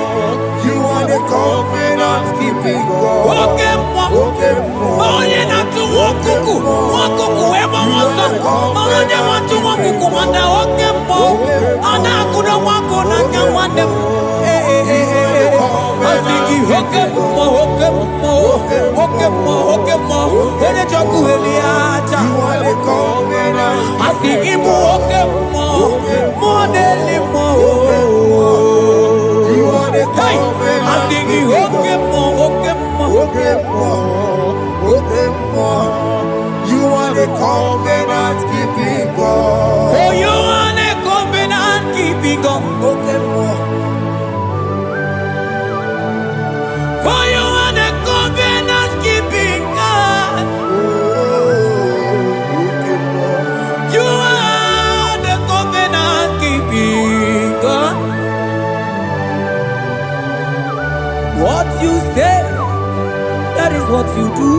You are the covenant keeping God. Onye na-atụ nwakuku ebe ọsọ. Onye na-atụ nwakuku mana oke mmụọ. Ọ na-akụdo nwaku n'aka nwanne m. Asị oke mmụọ. Onye chọkụ eli aja. Asị gị bụ oke mmụọ. Mmụọ na-eli mmụọ. Hey, I think you okay more. You are the covenant keeping God. Oh, you are the covenant keeping For you are the covenant keeping God. You are the covenant keeping God. What you say, that is what you do.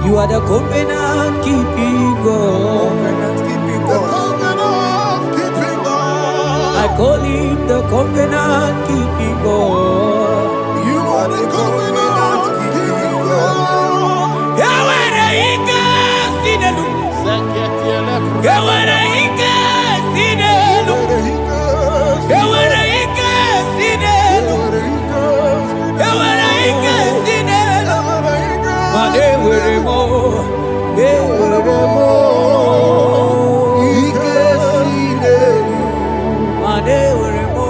You are the covenant keeping God. I call him the covenant keeping God. You are the covenant keeping God. Yahweh the Ike Sinelu. Yahweh the Ike Sinelu. Yahweh the Ike Sinelu. Yahweh the Ike Sinelu. Mane weremo, weremo. Ike Sinelu. Mane weremo,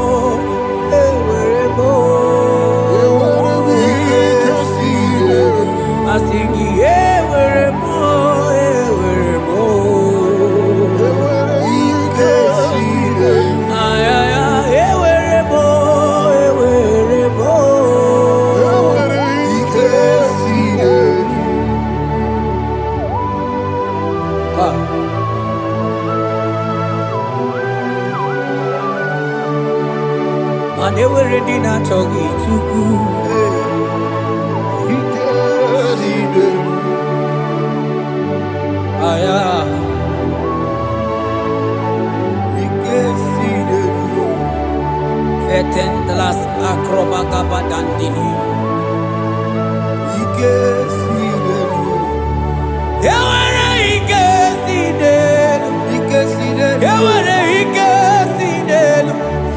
weremo. Ike Sinelu. Asingi weremo, weremo. Ike Sinelu. Ay ay ay, weremo, weremo. Ike Sinelu. Mane weredi na chogi chuku. Ike Sinelu. Aya. Ike Sinelu. Vetendlas akrobagaba dandini. Ike Sinelu. Yawere ike sinelu. Ike Sinelu. Yawere ike sinelu.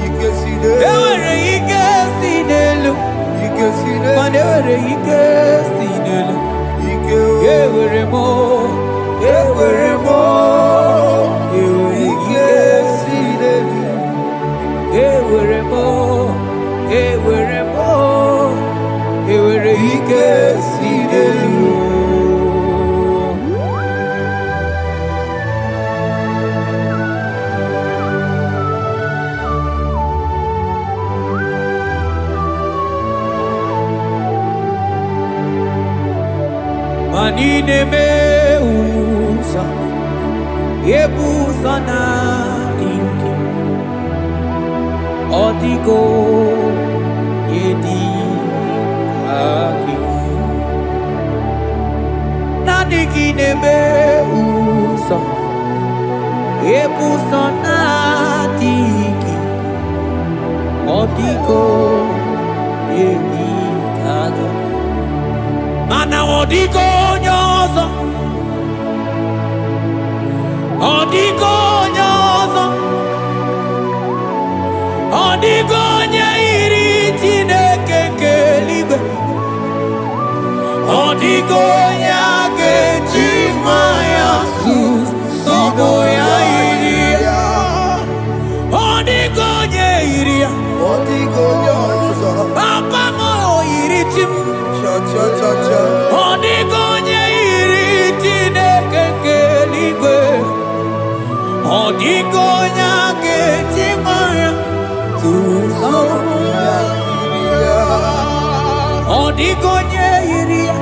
Ike Sinelu. Yawere ike sinelu. Ike Sinelu. Manewere ike sinelu. Ike Yewere mo. Yewere mo. Yewere Ike ike Sinelu. Yewere mo. Yewere mo. Yewere ike sinelu. Manine meusa, yebusa na dinki, odiko yedi aki. Nadiki ne meusa, yebusa na dinki, odiko yedi aki. Mana odiko nyozo, odiko nyozo, odiko nyairi Chineke keligwe, odiko nyake chimaya sus sobo ya iria, odiko nyairia, Odiko nyozo. papa mo iri chim. Cha. Odigonye iri Chineke keligwe, odigonya kechimaya tuzoya. Odigonye iria,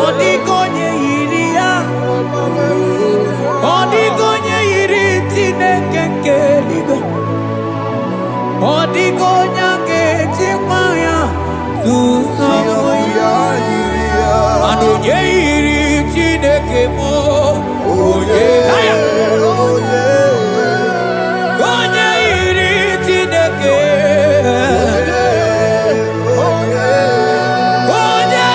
odigonye iria, odigonye iri Chineke keligwe, odigonya kechimaya tuzoya. Adonye iri Chineke mo, onye onye iri Chineke, onye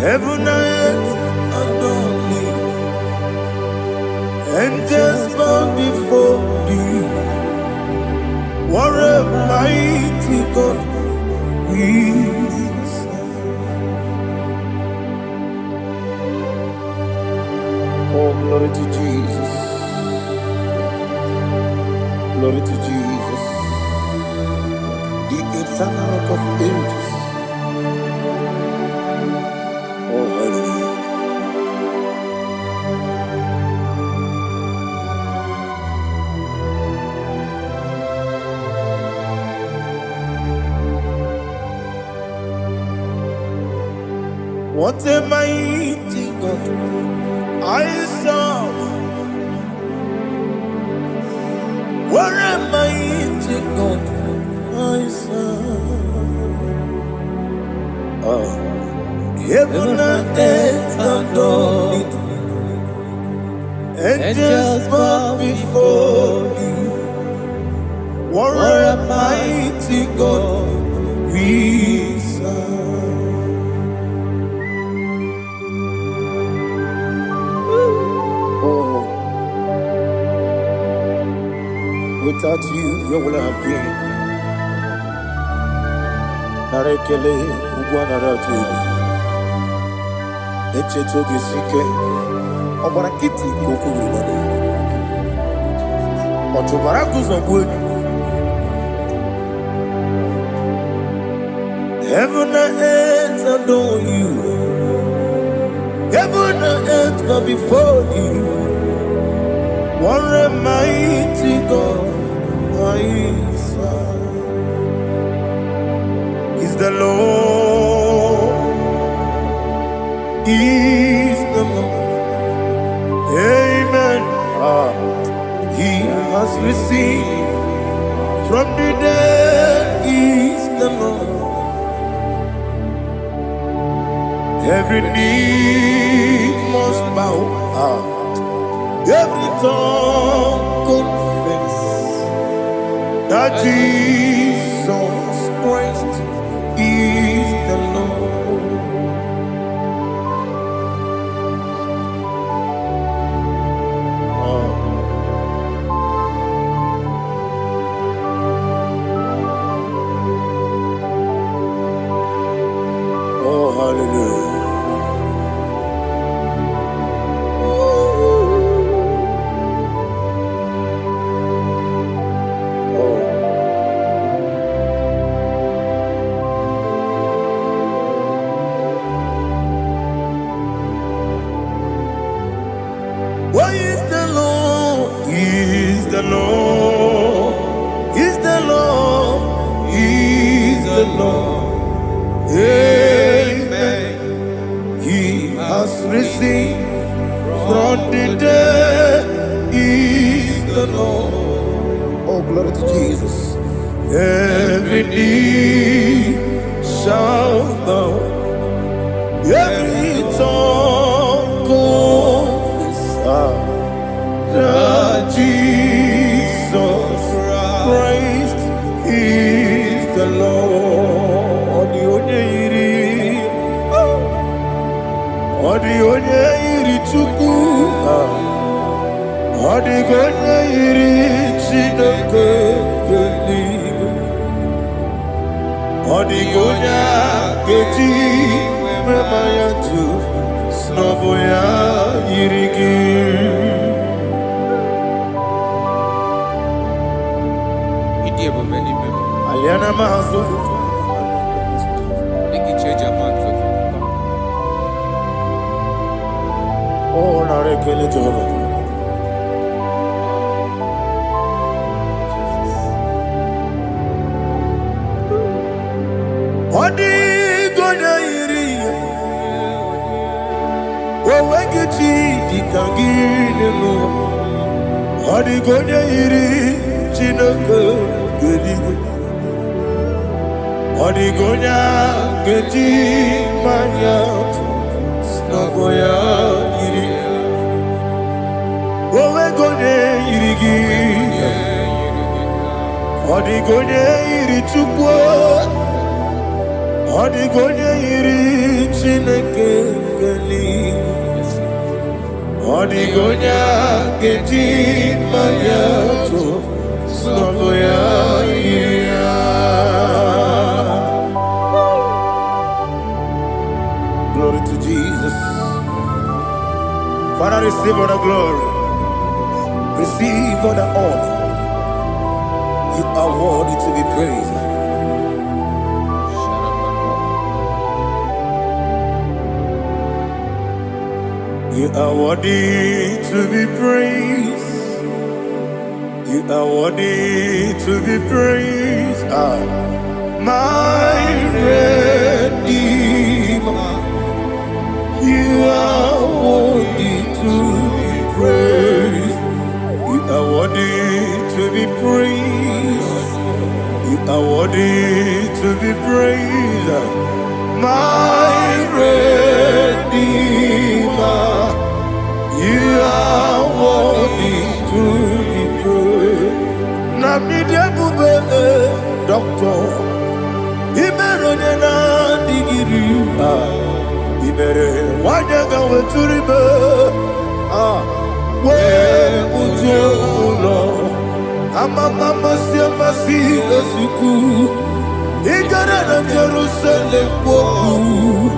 Heaven and earth adore thee, angels bow before thee. What a mighty God we serve. Oh, glory to Jesus. Glory to Jesus. The eternal rock of ages. Oh, hallelujah. What a mighty God I serve. What a mighty God I serve. Oh. Heaven and earth adore it, angels bow before thee. What a mighty God we serve. Oh, without you, where would I have been? Narekele ugwanaratu. Echetoge sike, obarakiti kokurubade. Otobaraku zongwe. Heaven and earth adore you. Heaven and earth bow before you. What a mighty God I serve. Is the Lord. Is the Lord. Amen. He has received from the dead. Is the Lord. Every knee must bow. Every tongue confess that Jesus Christ is the Lord. Oh, hallelujah. Why is the Lord? Is the Lord? Is the Lord? Is the Lord? Amen. He has risen from the dead. Is the Lord? Oh, glory to Jesus. Every knee shall bow. Every tongue confess that Jesus Christ is the Lord. Odi iri chuku, odi iri chineke keligo, odi keji memaya tu snoboya irigi. Aliana mahazo. Oh, narekele Jehovah. Odi gonya iri, owegichi dikangine no. Odi gonya iri chineke geligo. Odi gonya keji manya snoboya iri. Owe gonya irigi. Odigonye iri chukwu, odigonye iri Chineke geli, odigonye keji mayato sogoya iya. Glory to Jesus. Father, receive all the glory, receive all the honor. You are worthy to be praised. You are worthy to be praised. You are worthy to be praised. My Redeemer. You are worthy to be praised. You are worthy to be praised. You are worthy to be praised. My Redeemer. You are worthy to be praised. Namidebube, Doctor. Imeronena digiri. Ibere wanyaga weturibe. We ujulo. Mama siamasi esiku. Igara na Jerusalem woku.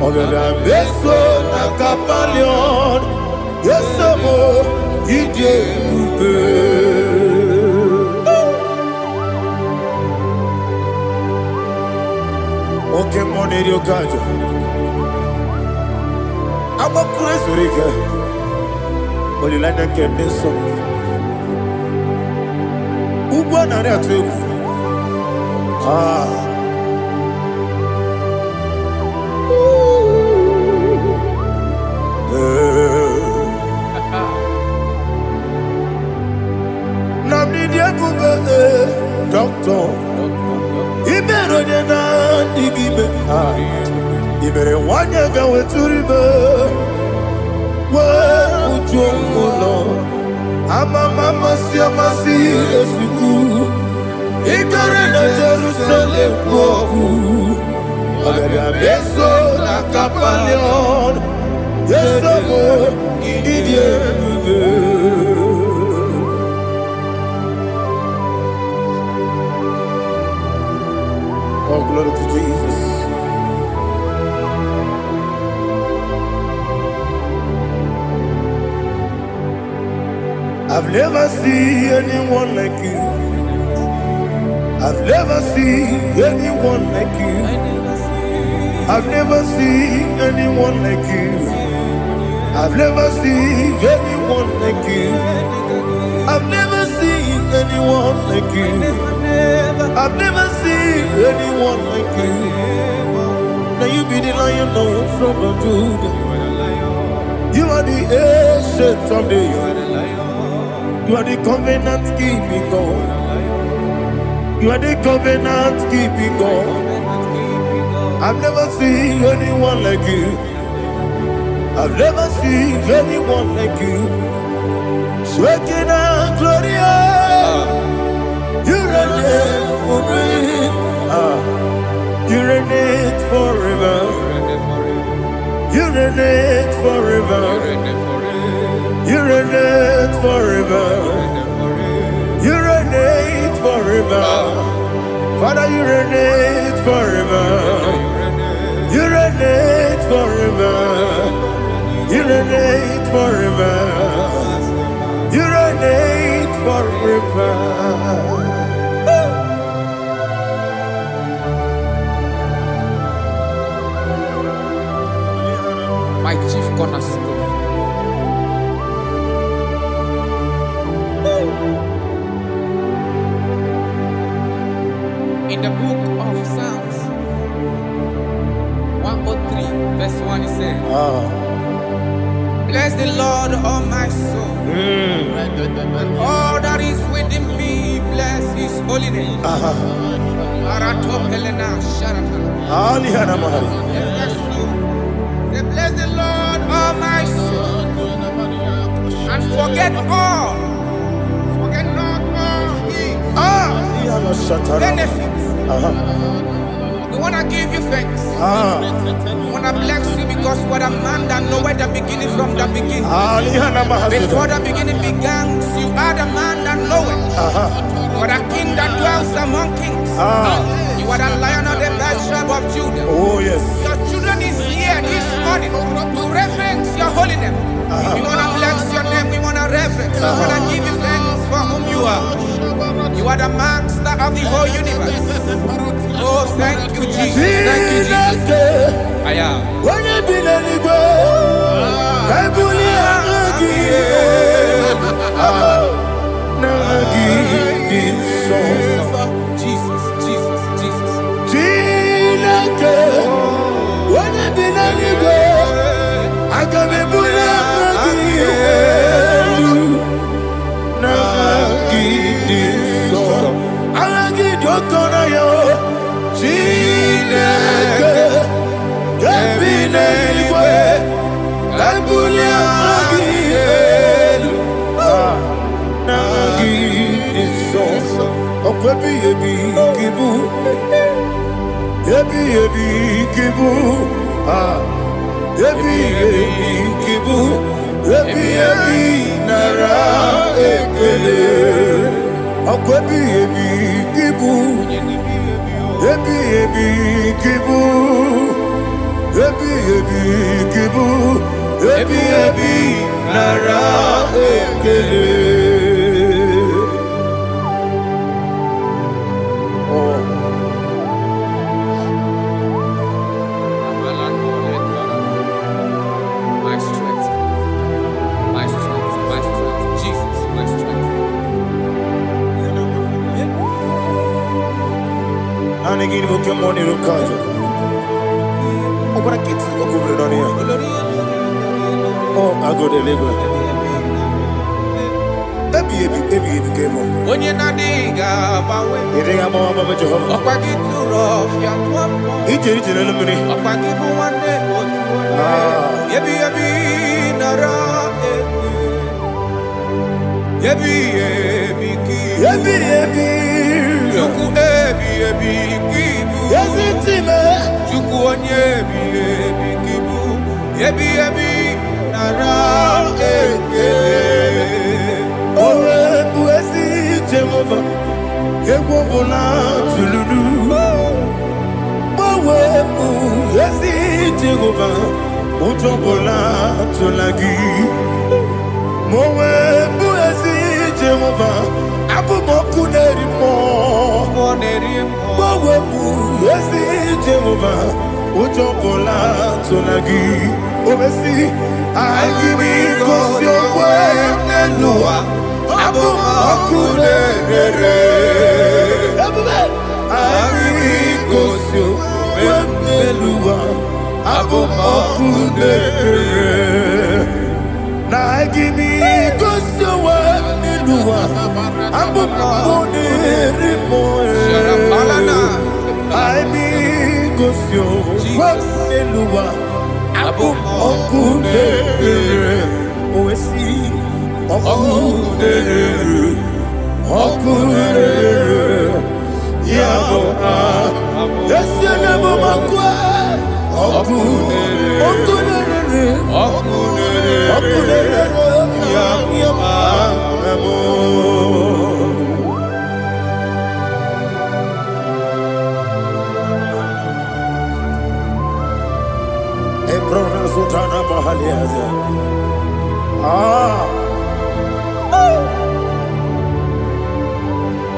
Ogada beso na kapalion. Yesamo ije ube. Okay, money yo kajo. I'm a crazy rigger. Only like that can be so. Ubana that too. Doctor, Iberonena digibe. Ibere wanyaga weturibe. We ujomulo. Mama siamasi esiku. Igara na Jerusalem woku. Ogada beso na kapalion. Yesamo idie ube. Oh, glory to Jesus. I've never seen anyone like you. I've never seen anyone like you. I've never seen anyone like you. I've never seen anyone like you. I've never seen anyone like you. I've never seen anyone like you. Now you be the Lion from the Judah. You are the ancient of days. You are the covenant keeping God. You are the covenant keeping God. I've never seen anyone like you. I've never seen anyone like you. Shekinah Gloria, you reign forever. You reign forever. You reign forever. You reign forever. You reign forever. Father, you reign forever. You reign forever. You reign forever. You reign forever. My chief cornerstone. In the book of Psalms 103 verse 1 it says, bless the Lord, all my soul, and all that is within me, bless his holy name. Bless the Lord, all my soul, and forget not all his benefits. We want to give you thanks. We want to bless you because what a man that know where the beginning from the beginning. Before the beginning began, you are the man that know it. You are the king that dwells among kings. You are the lion of the tribe of Judah. Oh yes. Your children is here this morning to reverence your holy name. We want to bless your name. We want to reverence. We want to give you thanks for whom you are. You are the master of the whole universe. Oh, thank you, Jesus. Thank you, Jesus. When you be the Jesus, Jesus, Jesus. When you be the I can be I go deliver. When you're not diga,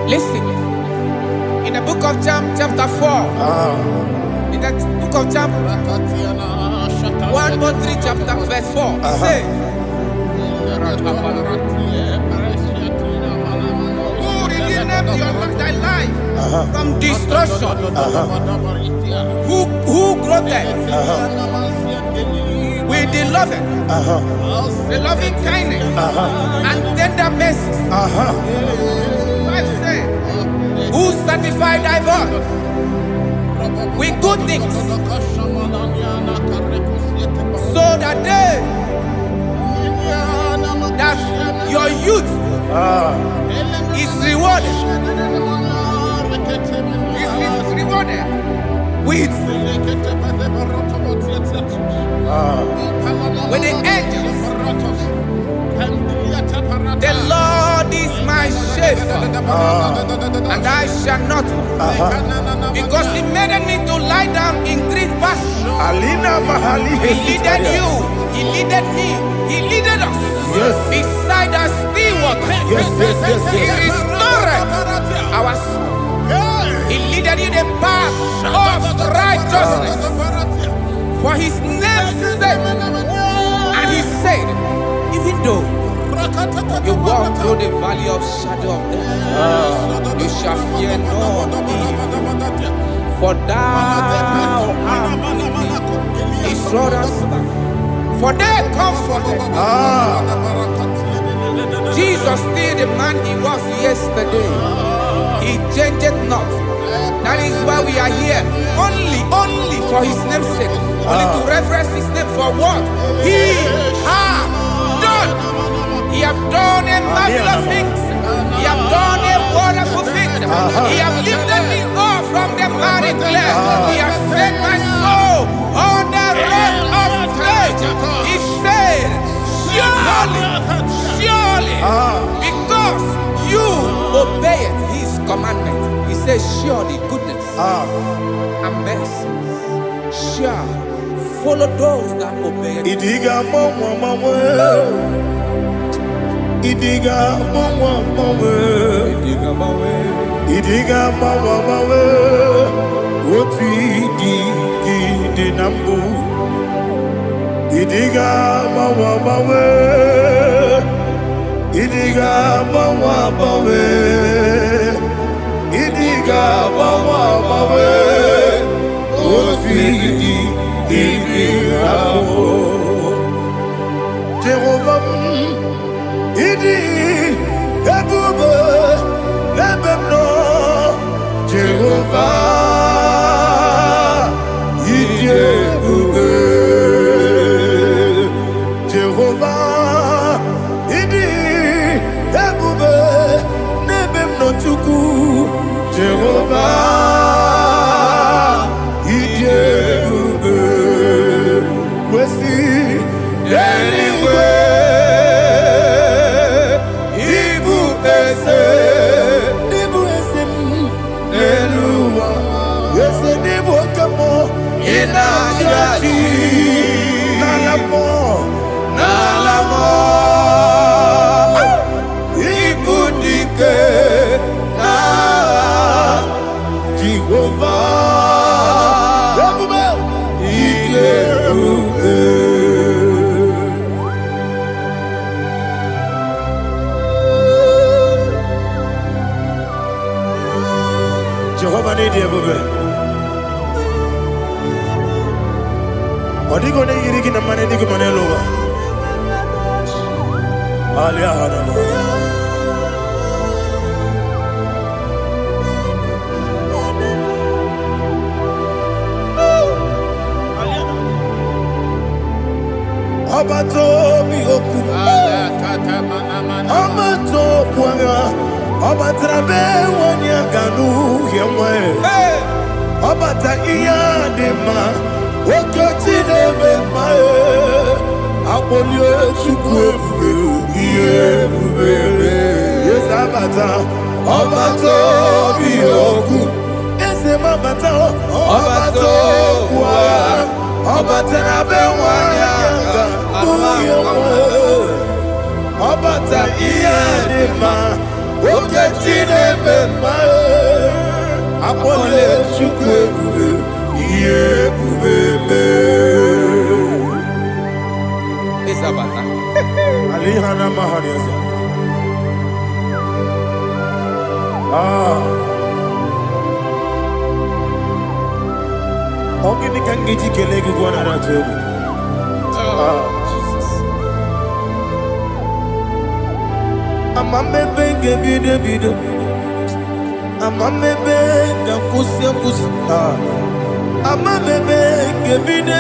Listen, in the book of John, chapter 4, in the book of John, 1:3, chapter verse 4, it says, who redeemed thy life from destruction? Who groweth with the loving kindness and tender mercies? Who satisfy thy voice with good things, so that your youth is rewarded. with the angels. The Lord is my shepherd, and I shall not want, because He made me to lie down in green pastures. He leaded you, He leaded me, He leaded us beside the still waters. He restored our soul. He leaded you the path of righteousness for His name's sake. And He said, even though you walk through the valley of shadow of death, you shall fear no evil, for thou art with me. His rod and staff, for they comforted. Jesus still the man He was yesterday. He changed not. That is why we are here. Only for His name's sake. Only to reverence His name for what He has done. He has done a marvelous things. He has done a wonderful thing. He has lifted me up from the miry clay. He has set my soul on the rock of faith. He said, surely, because you obeyed His commandment. He says, surely goodness and mercy shall follow those that obey it. Idiga mama, Idiga mama, what we did nambu. Idiga mama, Idiga mama, Idiga mama, what we did Jehovah, Idi Ebube Lebemno Jehovah, Idi Ebube Jehovah, Idi Ebube Lebemno Chuku Jehovah, Idi Ebube Wesi anyway. Jehovah need you, baby. What are you going to get in the money? You can lower. Abato mi oku, Abato puanga, Abatrabe wanyaganu yemwe, Abata iya dema, Wakati deme mae, Abolio chukwe iye bubebe, Yes Abata, Abato mi oku, Ese mabata, Abato puanga. Obata be wanyanga uyomwe Obata iyadema Oketine be mae Apole chukwe bube Iye bubebe Isabata Alihana mahariasa Ongi nikangeji kelegi gwana ratu. Jesus. Amame benge bide. Amame benga kusi. Amame benge bide.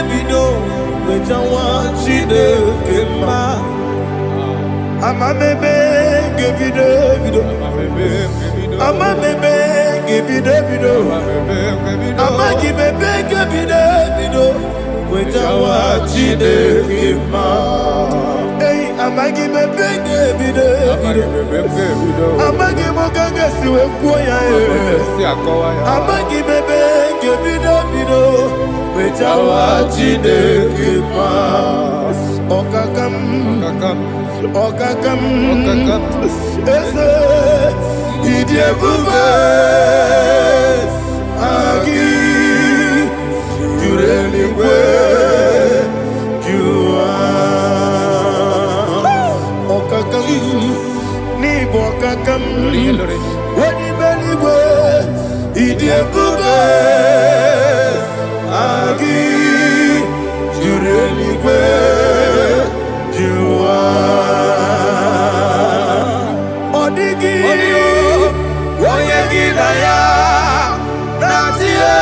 Wejawa chide kema. Amame benge bide. Amame benge give me Davido. Amagi bebe give me Davido. With our Chidekima. Hey, Amagi bebe give me Davido. Amagi Mogaga Siwe Kuya. Amagi bebe give me Davido. With our Chidekima. Okakam. Ese Idiebube Agi Jureligwe Jua Okakam Ni Bokakam Wani Beligwe Idiebube Agi Jureligwe Jua Odigi Oyegi Naya Natie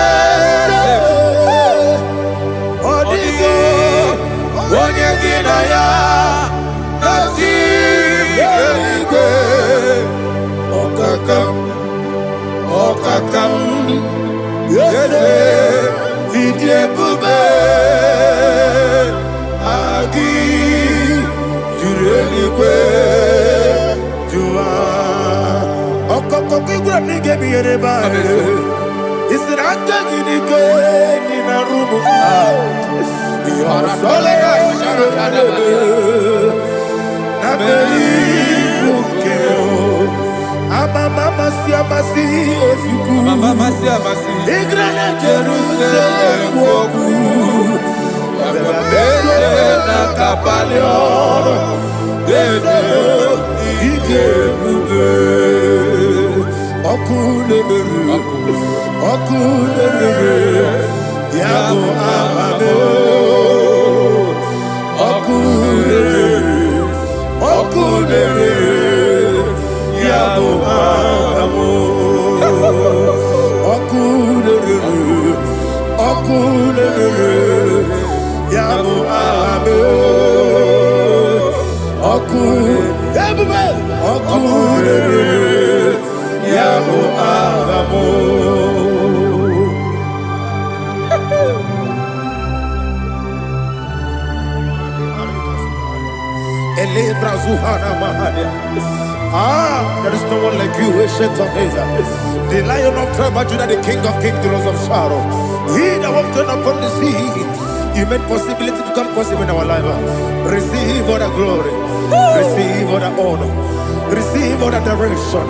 Odigi Oyegi Naya Natie Okakam Yede Idiebube Agi Jureligwe Jua Okokokigura nige biyereba Isiraka ginike Nina rumu Yosole Nabeli Bukeo Mama siamasi ofiku Mama siamasi Igrana Jerusalem woku Bebe na kapaleon Bebe Igebube Okulere Yabo amamo Okulere Yabo amamo Okulere Yabo amamo Okulere Yabo amamo There is no one like you, ancient of days. The Lion of tribe of Judah, the King of kings, the Rose of Sharon. He that walked upon the sea. You made possibility to come possible in our life. Receive all the glory. Receive all the honor. Receive all the direction.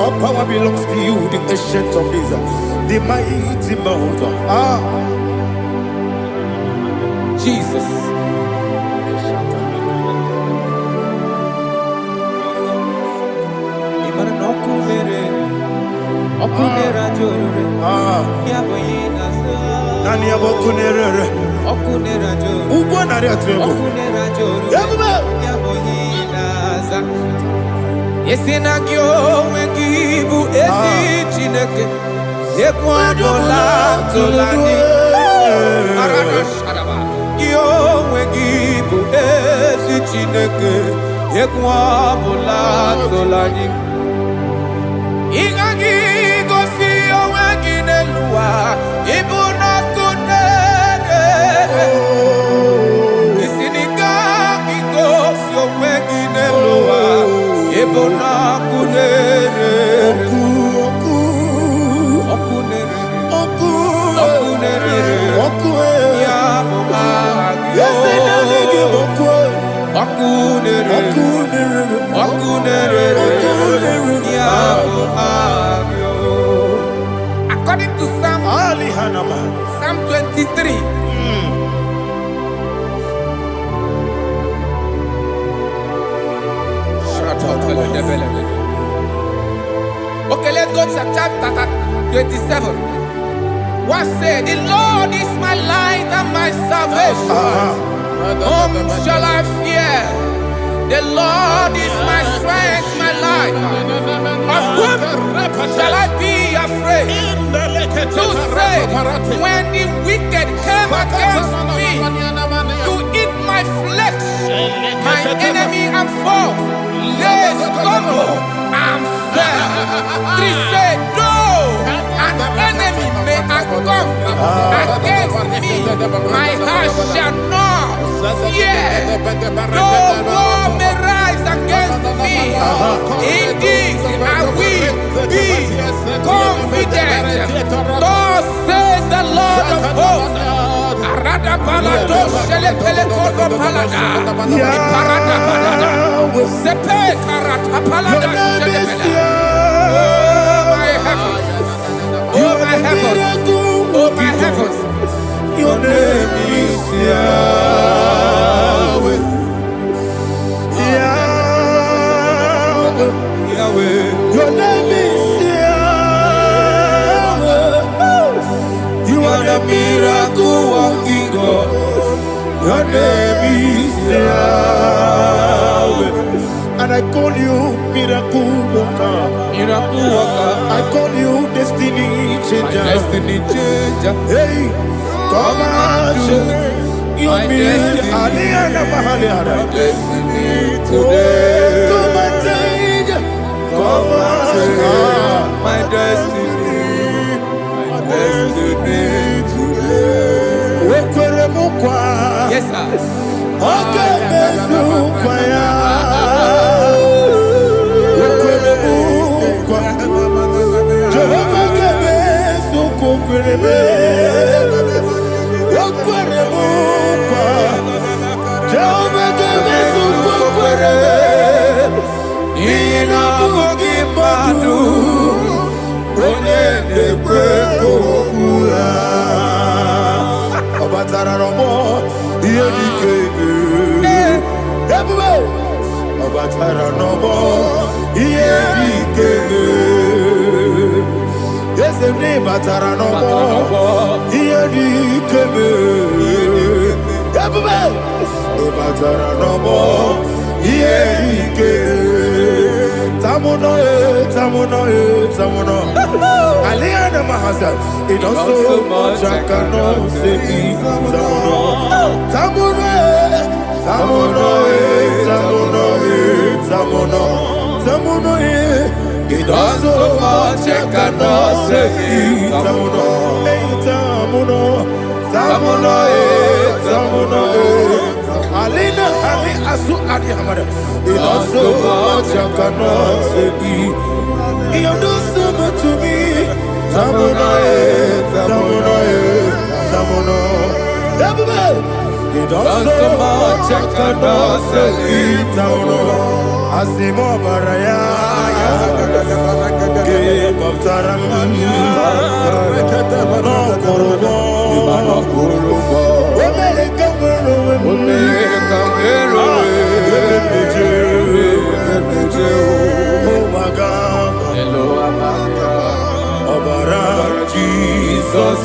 All power belongs to you, the ancient of days, the mighty mountain. Jesus. Nani abokunere okunera jo ugo na re atwego okunera jo yaboyinaza yesinagyo wengibu esi chineke ekwadola tolani arana sharaba yo wengibu esi chineke ekwadola tolani igagi gosi oweginelua ibuna kunere isinika gosi oweginelua ibuna kunere okunere ya mama according to Psalm 23. Okay, let's go to chapter 27. What said? The Lord is my light and my salvation. Whom shall I fear? The Lord is my strength, my life. Of whom shall I be afraid? To say, when the wicked came against me to eat my flesh, my enemy and foe, they stumble and fell. 3 say, no. Though war may rise against me, in this I will be confident. Thus says the Lord of hosts. Arada balado shele pele kodo palada. Iparada balada. Sepe karata palada shele pele. Oh my heavens. Oh my heavens. Your name is Yahweh. Yahweh. Yahweh. Your name is Yahweh. You are the miracle working God. Your name is Yahweh. And I call you miracle worker. Miracle worker. I call you destiny changer. Destiny changer. Hey, come on, you mean Aliana Mahaliana. Destiny today. Come and change. Come on, my destiny. My destiny today. Yes, sir. Okay, Batara no more. Here the kebe. Batara no more. Here the kebe. Tamuno, tamuno, tamuno. Aliana Mahasa. It also much I cannot say. Tamuno, tamuno, tamuno, tamuno, tamuno, tamuno. It also much I cannot say. Tamuno, tamuno, tamuno, tamuno. Alina, Ali Asu Adi Hamada. It also much I cannot say. You do so much to me. Tamuno, tamuno, tamuno. It also much I cannot say. Tamuno. Asimo Baraya. Jesus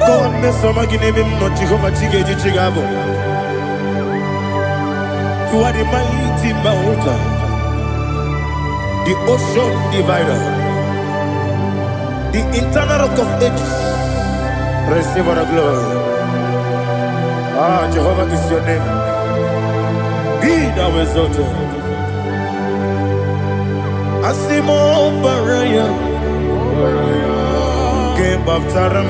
God me some give him no Jehovah Chigabo. You are the mighty mountain, the ocean divider, the eternal rock of ages. Receive our glory. Ah, Jehovah is your name. Be thou exalted. Asimo Baraya, Game of Taram,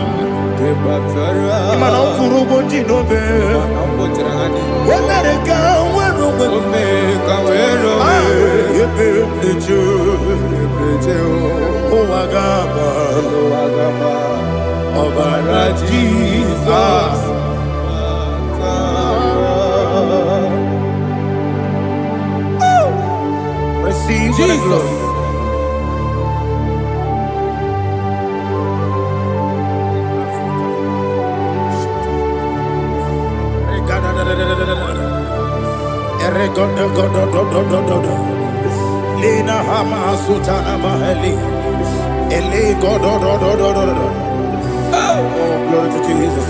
Imano Kurubo Jinobe, America, Jesus. Receive Jesus. Lina Hama Sutana Mahali. Ele God. Oh, glory to Jesus.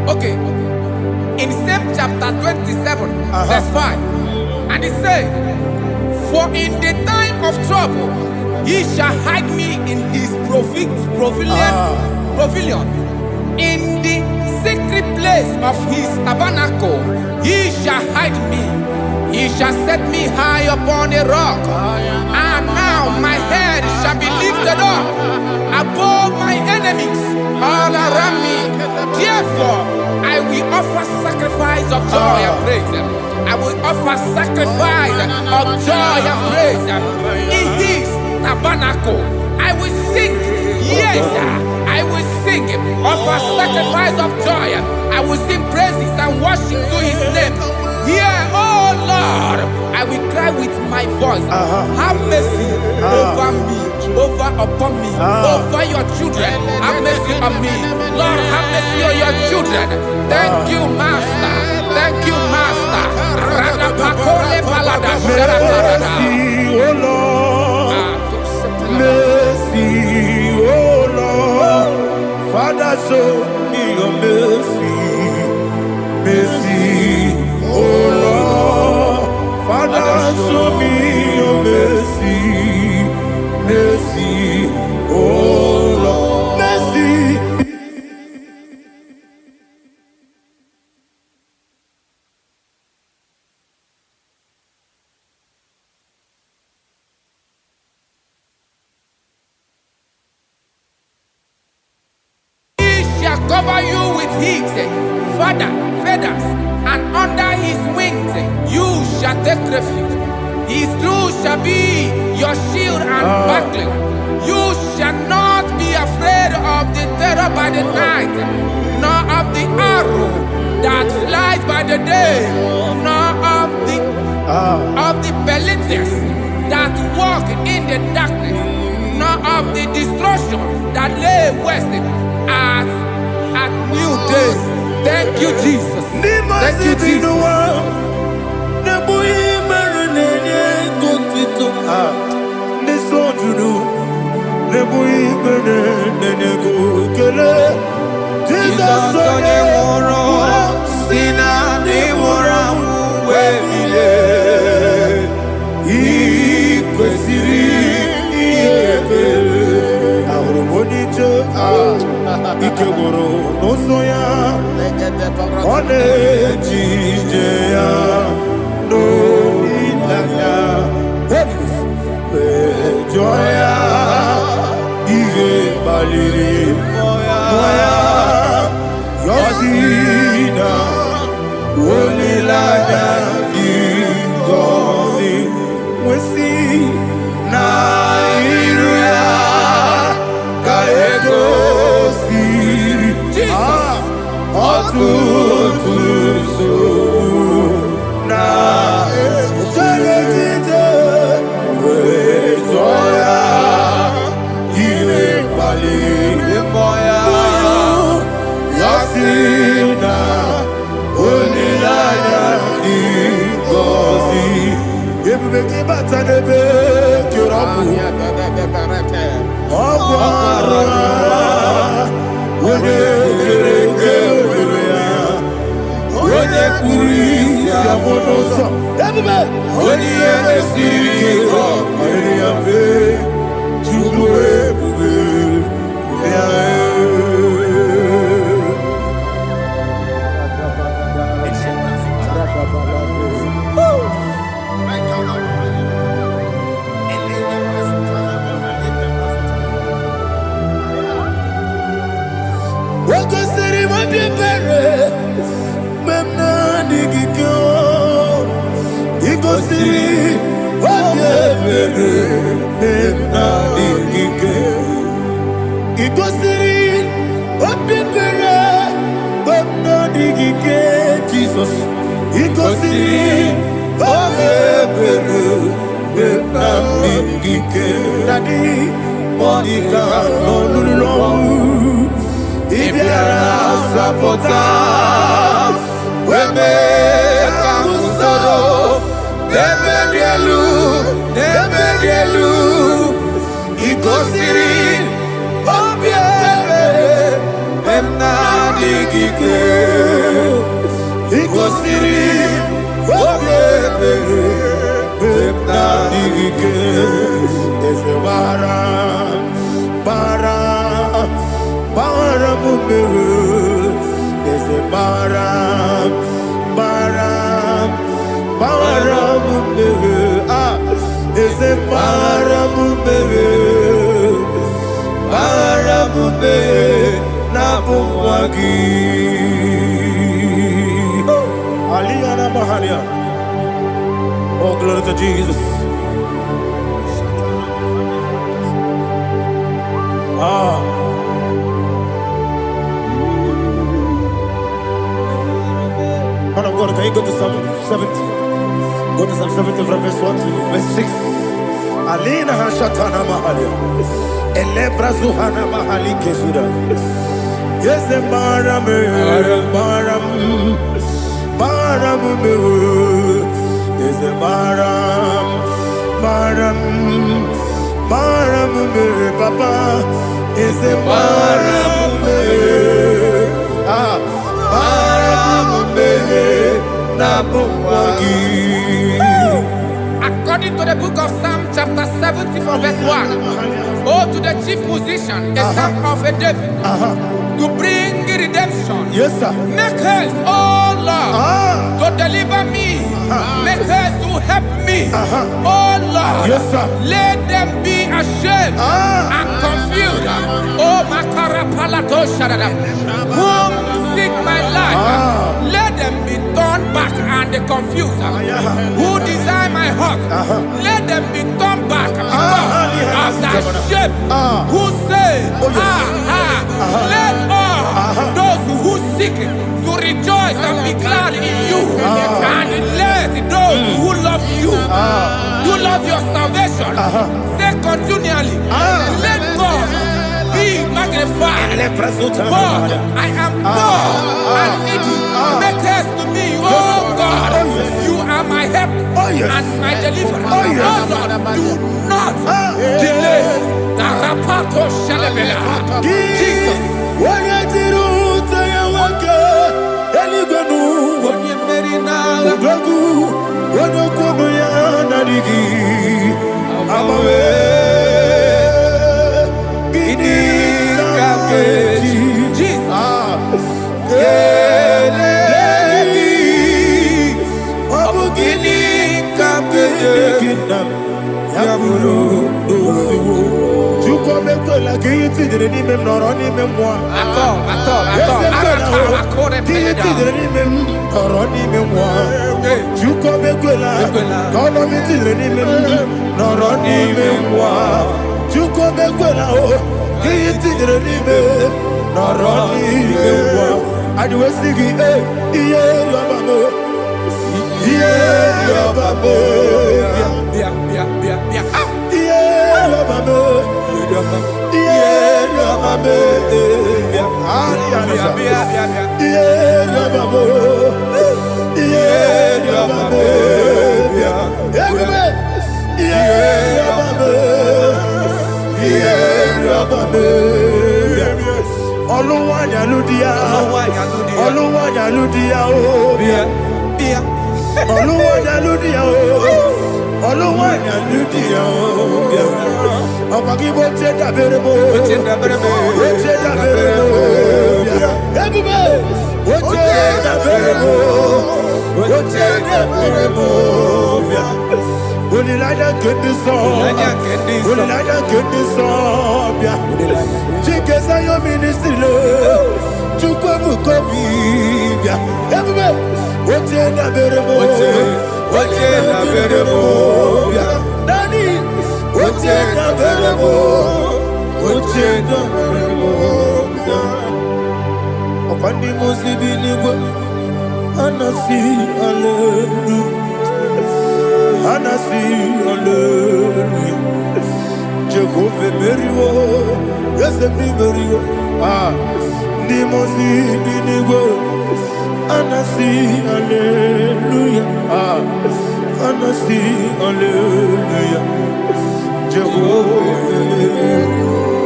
Okay. In same chapter 27, verse 5, and it says, "For in the time of trouble, he shall hide me in his pavilion, in the secret place place of his tabernacle, he shall hide me. He shall set me high upon a rock. And now my head shall be lifted up above my enemies all around me. Therefore, I will offer sacrifice of joy and praise. I will offer sacrifice of joy and praise. In his tabernacle, I will sing. Yes, I will sing. Offer sacrifice of joy. I will sing praises and worship to his name. Here, oh Lord, I will cry with my voice. Have mercy over me, upon me, over your children. Have mercy on me. Lord, have mercy on your children. Thank you, Master. Thank you, Master. Mercy, oh Lord. Mercy, oh Lord. Father, show me your mercy. Mercy, oh Lord. Father, show me your mercy. Mercy, oh Lord. Mercy. Cover you with heat, feathers, and under his wings you shall take refuge. His truth shall be your shield and buckler. You shall not be afraid of the terror by the night, nor of the arrow that flies by the day, nor of the pestilence that walk in the darkness, nor of the destruction that lay waste at new day. Thank you, Jesus. Thank you, Jesus. Ikegoro nosoya one jijeya no ilaya joya ige baliri moya yosina olilaya igoni wesi na iruya kaego Jesus, Baram, Baram, Baram, is it Baram, Baram, Nabumwagi, Aliana Mahalia. Oh, glory to Jesus. Man of God, can you go to Psalm 70? Go to Psalm 70 from verse 1 to verse 6. Alina Hashatana Mahalia. Elebra Zuhana Mahali Kesuda. Yes, the Baram, Baram, Baram, yes, the Baram, Baram, Baram, Papa, yes, the Baram, According to the book of Psalm chapter 70 from verse 1, oh, to the chief musician, a psalm of a David, to bring redemption. yes, sir. Make haste, oh Lord, to deliver me. Make haste to help me. Oh Lord, Yes, sir. let them be ashamed and confused. Oh Makarapalato Shadada, whom seek my life, let them be turned back and confused. Who desire my heart, let them be turned back because of that shape. Who say, let all those who seek to rejoice and be glad in you, and let those who love you, who love your salvation, say continually, let God be magnified. God, I am poor and needy. Make haste to me, oh God. You are my help and my deliverer. Oh Lord, do not delay. Tarapato Shalabela. Jesus.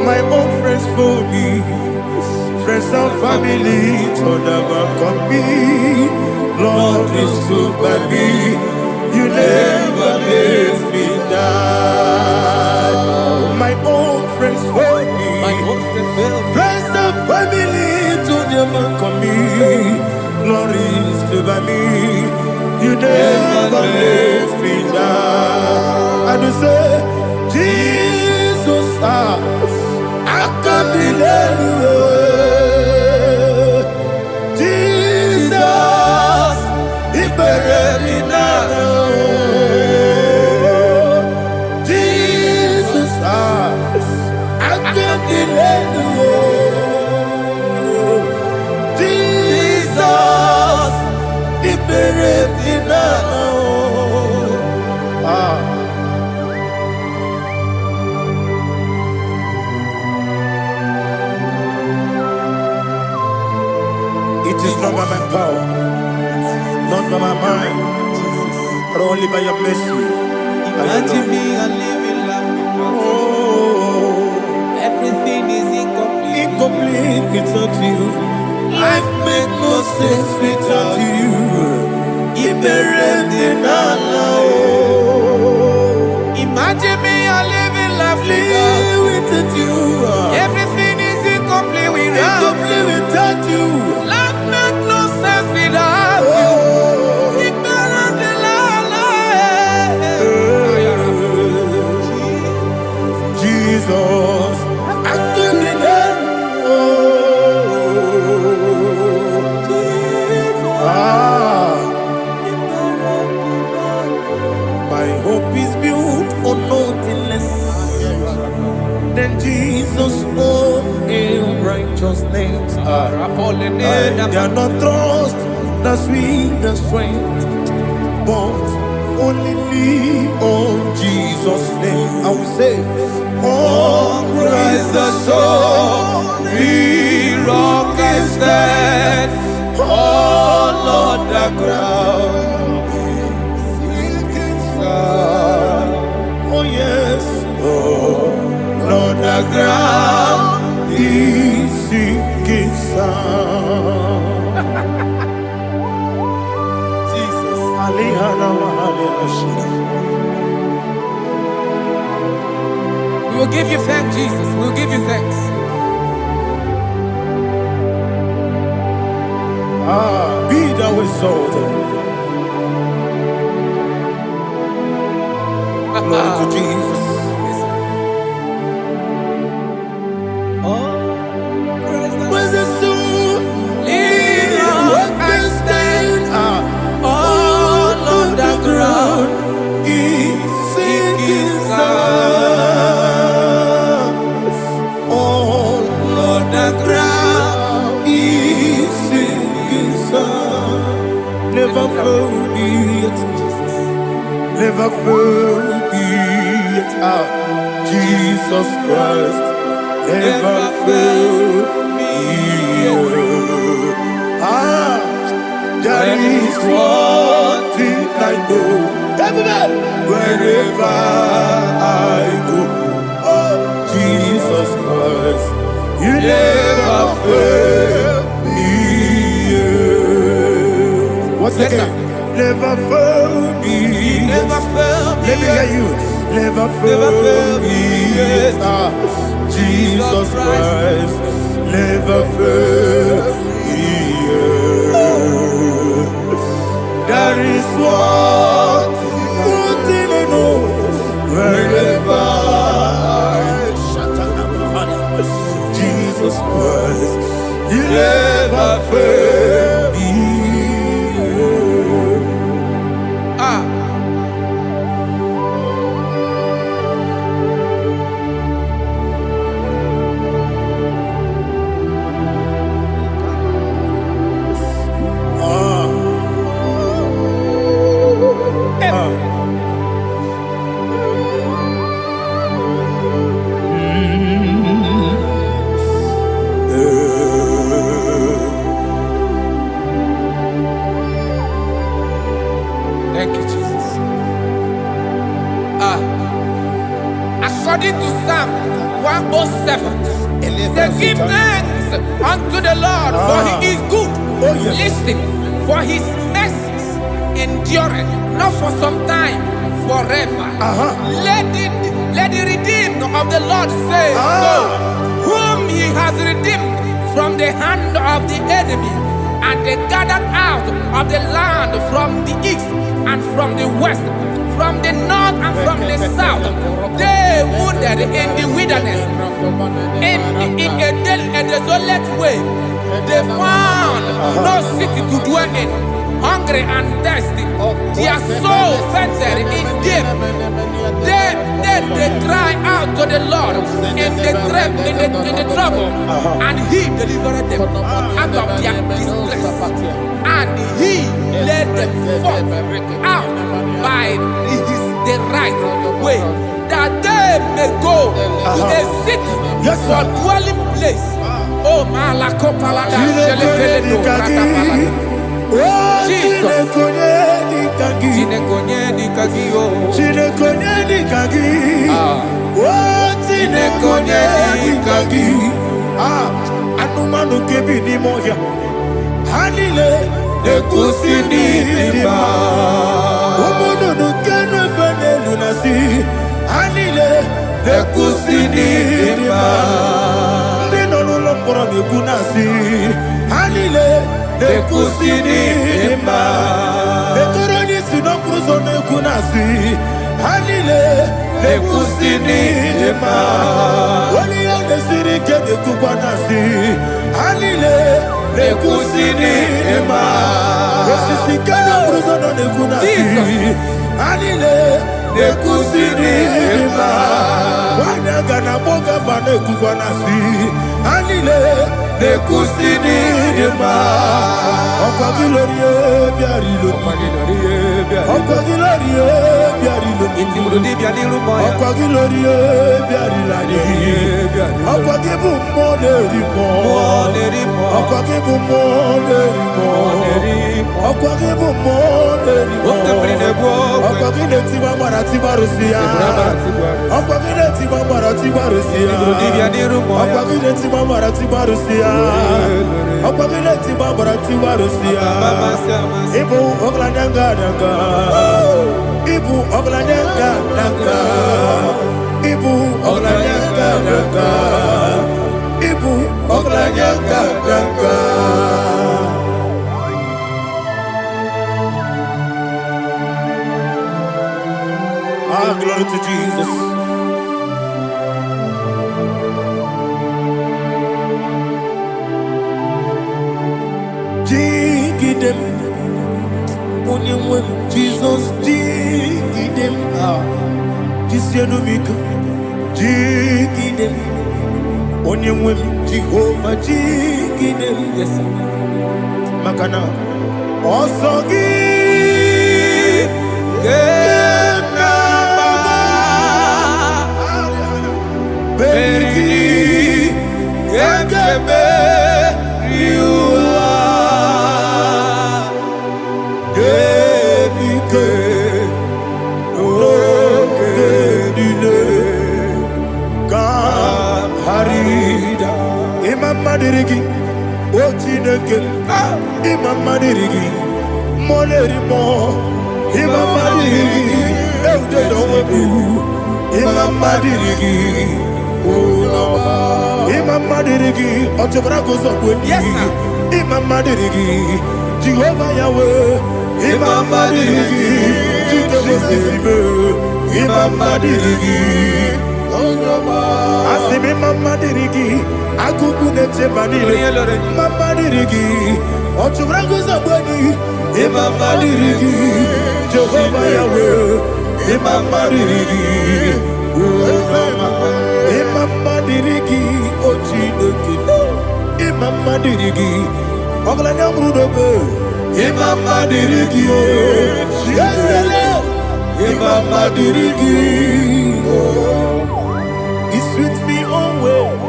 My own friends for me, friends and family to never come me. Lord is good by me, you never let me die. My own friends for me, friends and family to never come me. glories to by me. You never let me down. And you say, Jesus, I can't believe you. Jesus, He buried me now. Jesus, I can't believe you. Jesus, He buried me now. It is not by my power, not by my mind, but only by your mercy. Imagine me and living life without you. Everything is incomplete. Incomplete without you. Life makes no sense without you. Imagine me and living life without you. Everything is incomplete without you. Life makes no sense without you. Jesus, I can't be there. My hope is built on nothing less than Jesus' own righteousness. I cannot trust the sweetest strength, but only lean on Jesus' name. I will say, on Christ the solid rock is stand. Oh Lord, the ground is sinking sand. Oh yes, oh Lord, the ground is sinking sand. Jesus, We will give you thanks, Jesus. We will give you thanks. Be thou exalted. Glory to Jesus. Where's the soul? What can stand? All on the ground is sinking sand. All on the ground is sinking sand. Never forget, never forget, Jesus Christ. Never fail me. There is one thing I know. Wherever I go, oh Jesus Christ, you never fail me. What's the name? Never fail me. Never fail me. Let me hear you. Never fail me. Jesus Christ, never fail me. There is one thing I know. Wherever Jesus Christ, you never fail me. Thank you, Jesus. According to Psalm 107, they give thanks unto the Lord, for He is good. Listen, for His mercies endureth not for some time, forever. Let the redeemed of the Lord say so, whom He has redeemed from the hand of the enemy, and they gathered out of the land from the east and from the west, from the north and from the south. They wandered in the wilderness, in a desolate way. They found no city to dwell in, hungry and thirsty. Their soul fettered in deep. They cry out to the Lord in the trouble, and He delivered them out of their distress, and He led them forth out by the right way, that they may go to a city for dwelling place. Oh, Malakopalada, Jesus. Anumanu kebi ni moya Hanile Nekusini lima Umudu nukene fene lunasi Hanile Nekusini lima Nino lulambora nukunasi Hanile Nekusini lima Netoroni sinokruzo nukunasi Hanile Nekusini lima Wali ya nesiri kede kubanasi Hanile Nekusini lima Nesisi kena bruzo nukunasi Hanile Nekusini lima Wanaga na boga bane kubanasi Hanile Nekusini lima Okwa gilorie biarilo Okwa gilorie biarilo Okwa gilorie biarilani Okwa gibu monerimo Okwa gibu monerimo Okwa gibu monerimo Okwa gileti mamara tibarusia Okwa gileti mamara tibarusia Okwa gileti mamara tibarusia Okwa gileti mamara tibarusia Ibu oglanyanga nanga Ibu oglanyanga nanga Ibu oglanyanga nanga Ibu oglanyanga nanga Ah, glory to Jesus. Dig them, when Jesus dig them. This year no make dig them. When Jehovah dig them. Yes, Makana. Also give. Madirigi, Ochineke, Imam Madirigi, Molerimo, Imam Madirigi, Eudedobu, Imam Madirigi, Imam Madirigi, Otobragos of Winnie, Imam Madirigi, Jehovah Yahweh, Imam Madirigi, Imam Madirigi, Asimi Mama Dirigi, Akuku Nete Manile, Mama Dirigi, Oturango Zabani, Mama Dirigi, Jehovah Yahweh, Mama Dirigi, Mama Dirigi, Ochineki, Mama Dirigi, Oglanya Brudobe, Mama Dirigi, Mama Dirigi. He's with me always.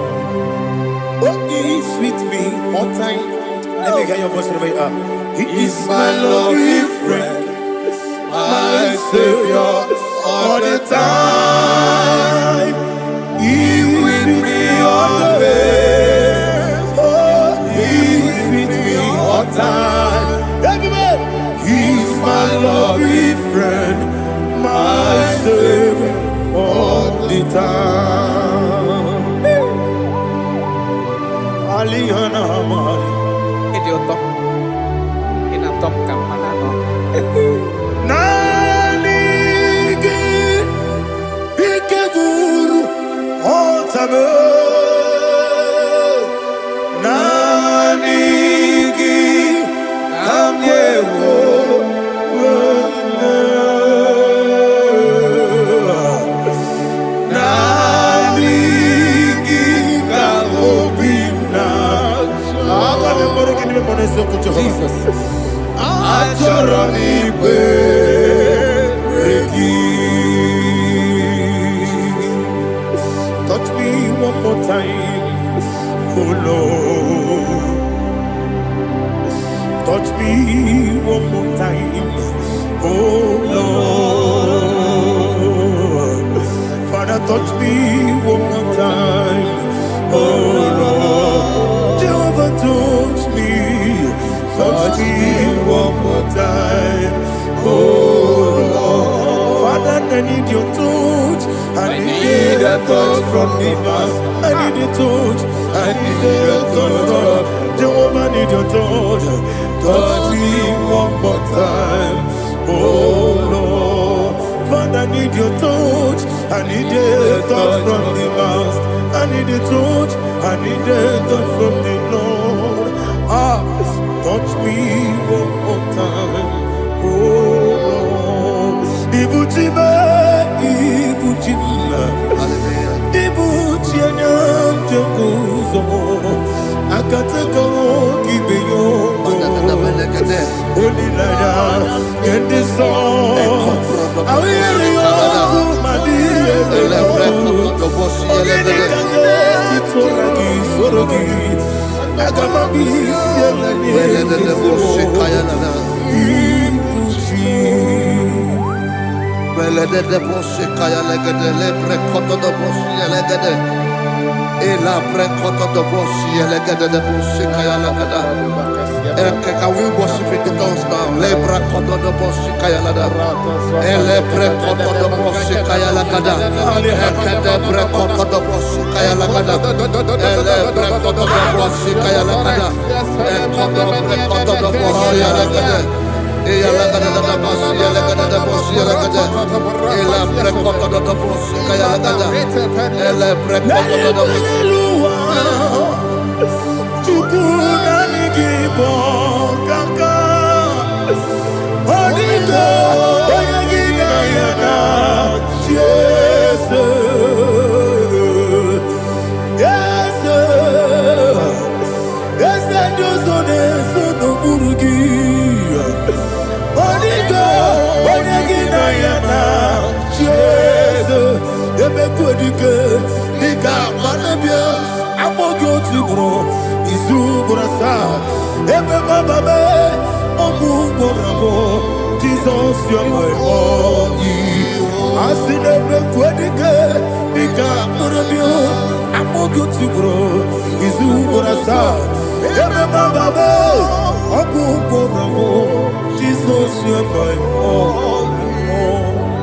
Oh, he's with me all time. Let me hear your voice right now. He is my lovely friend, my Savior all the time. He's with me always. Oh, he's with me all time. Everybody, he's my lovely friend, my Savior all the time. Aliyana Mari. Nanigi ikeguru otame. Nanigi kamyewo. Jesus. Touch me one more time, oh Lord. Touch me one more time, oh Lord. Father, touch me one more time, oh Lord. Jehovah, touch me. Touch me one more time, oh Lord. Father, I need your touch. I need a touch from the past. I need a touch. I need a touch from Jehovah. I need your touch. Touch me one more time, oh Lord. Father, I need your touch. I need a touch from the past. I need a touch. I need a touch from the Lord. Touch me one more time, oh Lord. Ibuchima, Ibuchima, Ibuchianyam Jaguzo, Akatako Kibeyo, Olilaya, get this song. I will you, Madi, Can we worship in the tongues now? Lebra koto do boshi kaya lada. Ele pre koto do boshi kaya lada. Ekede pre koto do boshi kaya lada. Ele pre koto do boshi kaya lada. Ekodo pre koto do boshi lada. Eya lada da boshi lada da boshi lada. Ele pre koto do boshi kaya lada. Ele pre koto do boshi. Jesus, you are my all. I see never quitting. I'm more good to grow. Is who what I saw. Jesus, you are my all.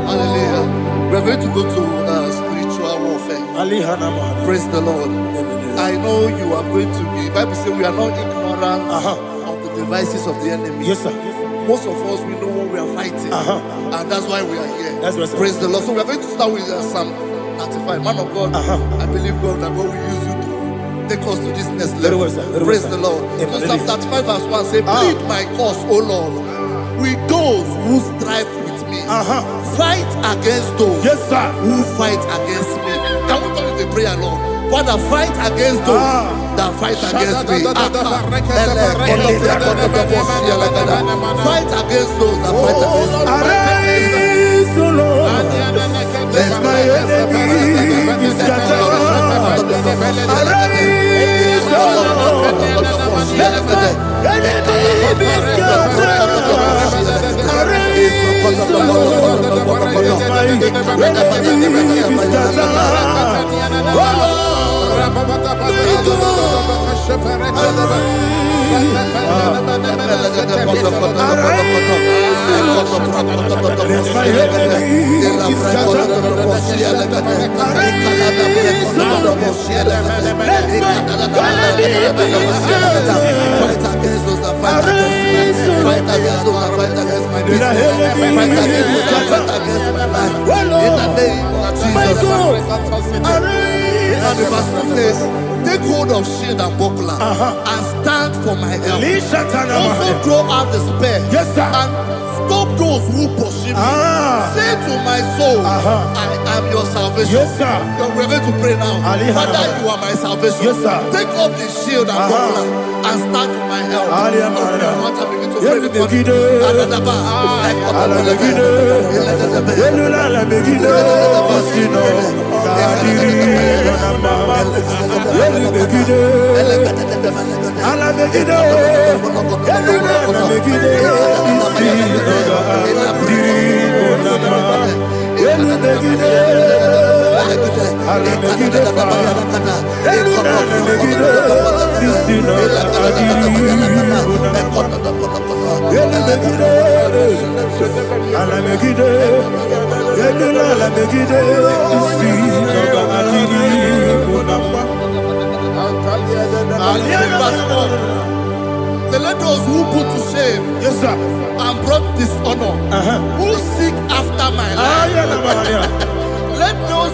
Hallelujah. We're going to go to spiritual warfare. Praise the Lord. I know you are going to be. Bible says we are not ignorant of the devices of the enemy. Yes, sir. Most of us, we know what we are fighting, and that's why we are here. That's right, sir. Praise the Lord. So we are going to start with Psalm 35. Man of God, I believe God that God will use you to take us to this next level. Very well, sir. Very Praise well, the Lord. So Psalm 35 verse 1 say, plead my cause, O Lord, with those who strive with me. Fight against those who fight against me. Can we call it a prayer, Lord? Father, fight against those that fight against me. Fight against those that fight against me. Arise, O Lord, let my enemy be scattered. Arise, O Lord, let my enemy be scattered. Arise, O Lord, let my enemy be scattered. Oh Lord, fight against fight against those that fight against my business. Fight against those that fight against my life. In the name of Jesus. And the verse 2 says, take hold of shield and buckler and stand for my help. Also throw out the spear. Yes, sir. And stop those who pursue me. Say to my soul, I am your salvation. Yes, sir. We're going to pray now. Father, you are my salvation. Yes, sir. Take up the shield and buckler and stand for my help. Begin to pray before So let those who put to shame, yes, sir, and brought dishonor, who seek after my life, let those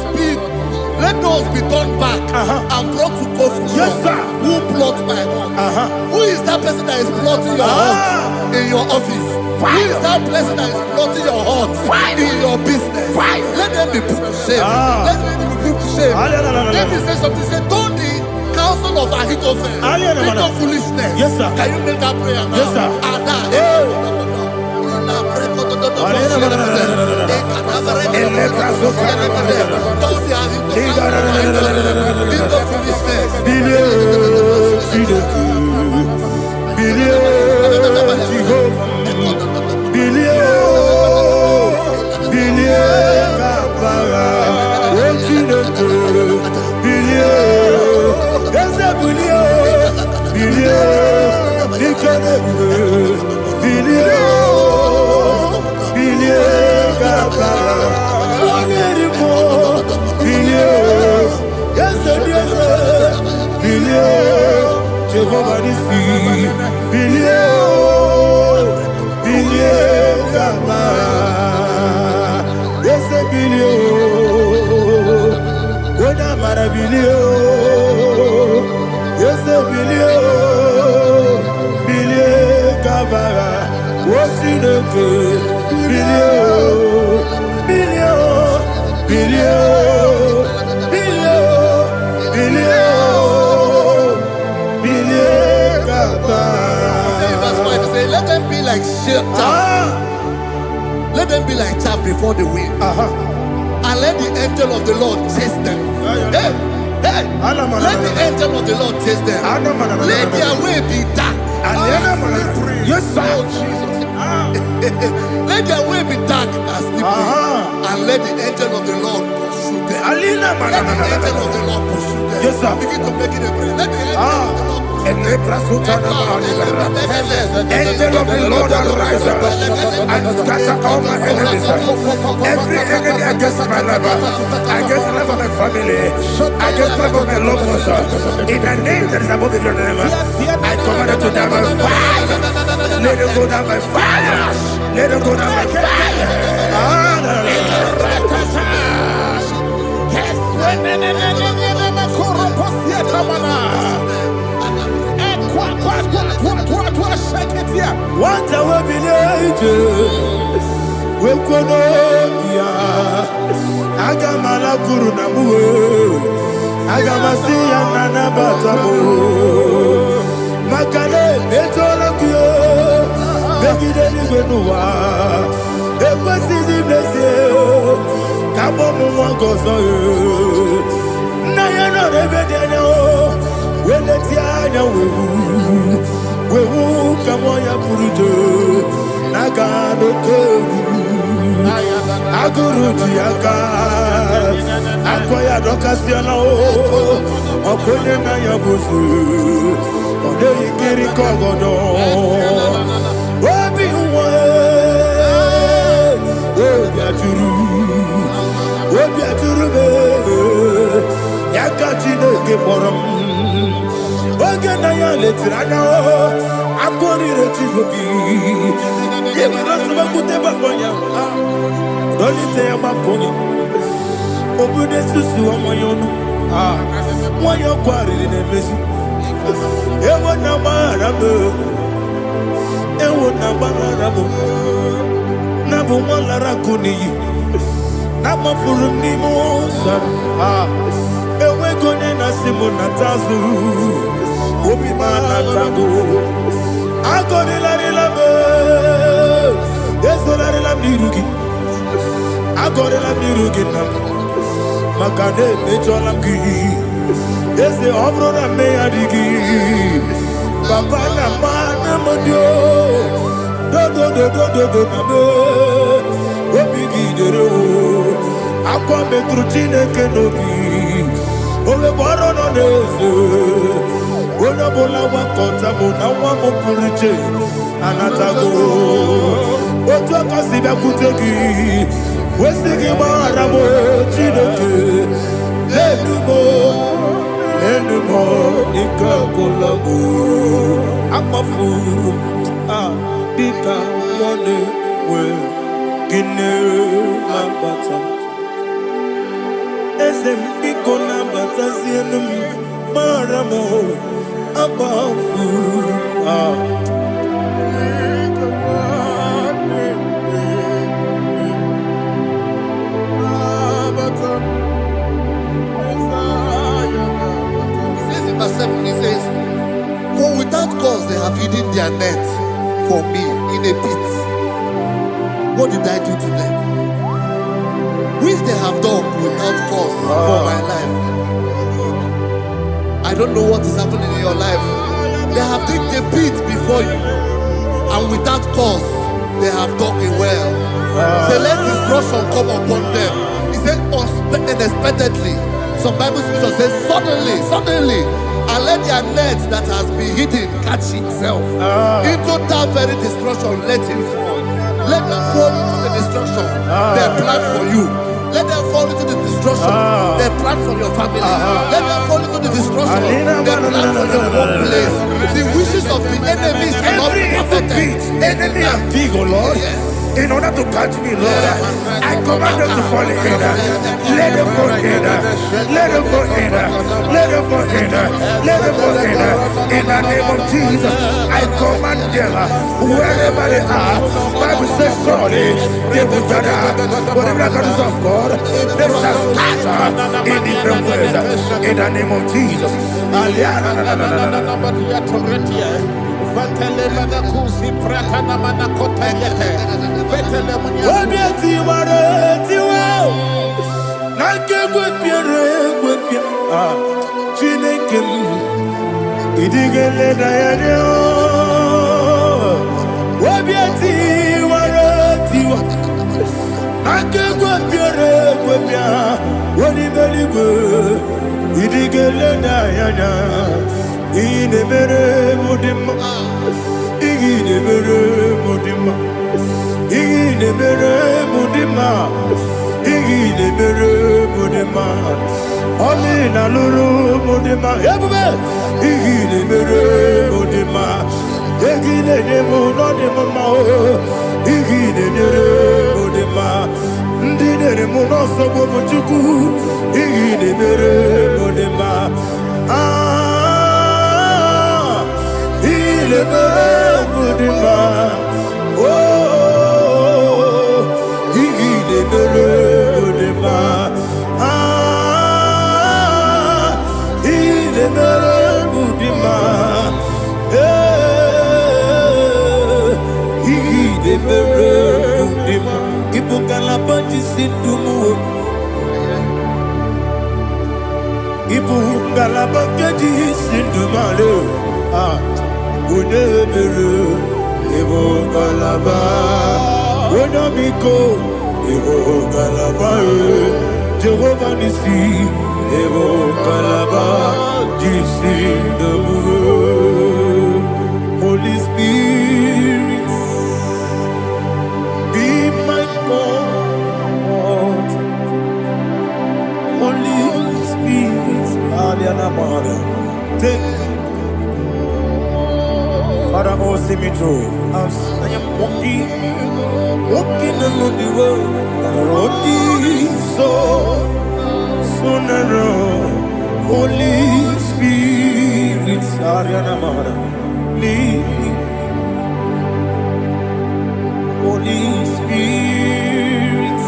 be turned back and brought to confusion. Yes, sir. Who plot my hurt? Who is that person that is plotting your hurt in your office? Who is that person that is plotting your hurt in your business? Let them be put to shame. Let them be put to shame. Let me say something. Say, don't the counsel of Ahithophel think of foolishness. Yes, sir. Can you make that prayer now? Yes, sir. Let them be like chaff. Let them be like chaff before the wind. And let the angel of the Lord chase them. Hey, let the angel of the Lord chase them. Let their way be dark. Yes, sir. Oh, Jesus. Let their way be dark and slippery. And let the angel of the Lord pursue them. Let the angel of the Lord pursue them. Yes, sir. Begin to make it a prayer. Let the angel of the Lord Angel of the Lord arise and scatter all my enemies. Every enemy against my life, against the life of my family, against the life of my loved ones. In the name that is above your name, I command it to die by fire. Let it go down by fire. Let it go down by fire. What I will be ages, we could Agamala Guru Namu, Agamasia Nana Batamu, Makale, Betolakio, Begideni Benua, the Passisi Blessio, Kabomu Wangozo, Nayana Rebedeno, when the Tiana we will come on your Purujo, Nagano Togu, Aguru Tiaka, Akoya Docasiano, Okonena Yabusu, Ode Kiri Kogodo, Wabi Wabiaturu, Yakachino Giborum. Oganaya letrano, akori rechivoki, For without cause they have hidden their net for me in a pit. What did I do to them? Which they have done without cause for my life. I don't know what is happening in your life. They have digged a pit before you, and without cause they have dug a well. Say, let destruction come upon them. He said, unexpectedly. Some Bible scripture says, suddenly, and let their net that has been hidden catch itself. Into that very destruction, let it fall. Let them fall into the destruction they plan for you. Let them fall into the destruction they plan for your family. Let them fall into the destruction they plan for your workplace. The wishes of the enemies are not perfected. Enemy are big, oh Lord. Yes. In order to catch me, Lord, I command them to fall in. Let them fall in. Let them fall in. Let them fall in. Let them fall in. In the name of Jesus, I command them wherever they are. Bible says surely they will gather. But if the God of God, they shall scatter in different ways. In the name of Jesus. Jehovah Nissi, Evo Kalaba, Jisi Dabu. Holy Spirit, be my God. Holy Spirit, take Father, oh, see me through. as I am walking along the road. The road is so narrow. Holy Spirit, Ariana, lead. Holy Spirit,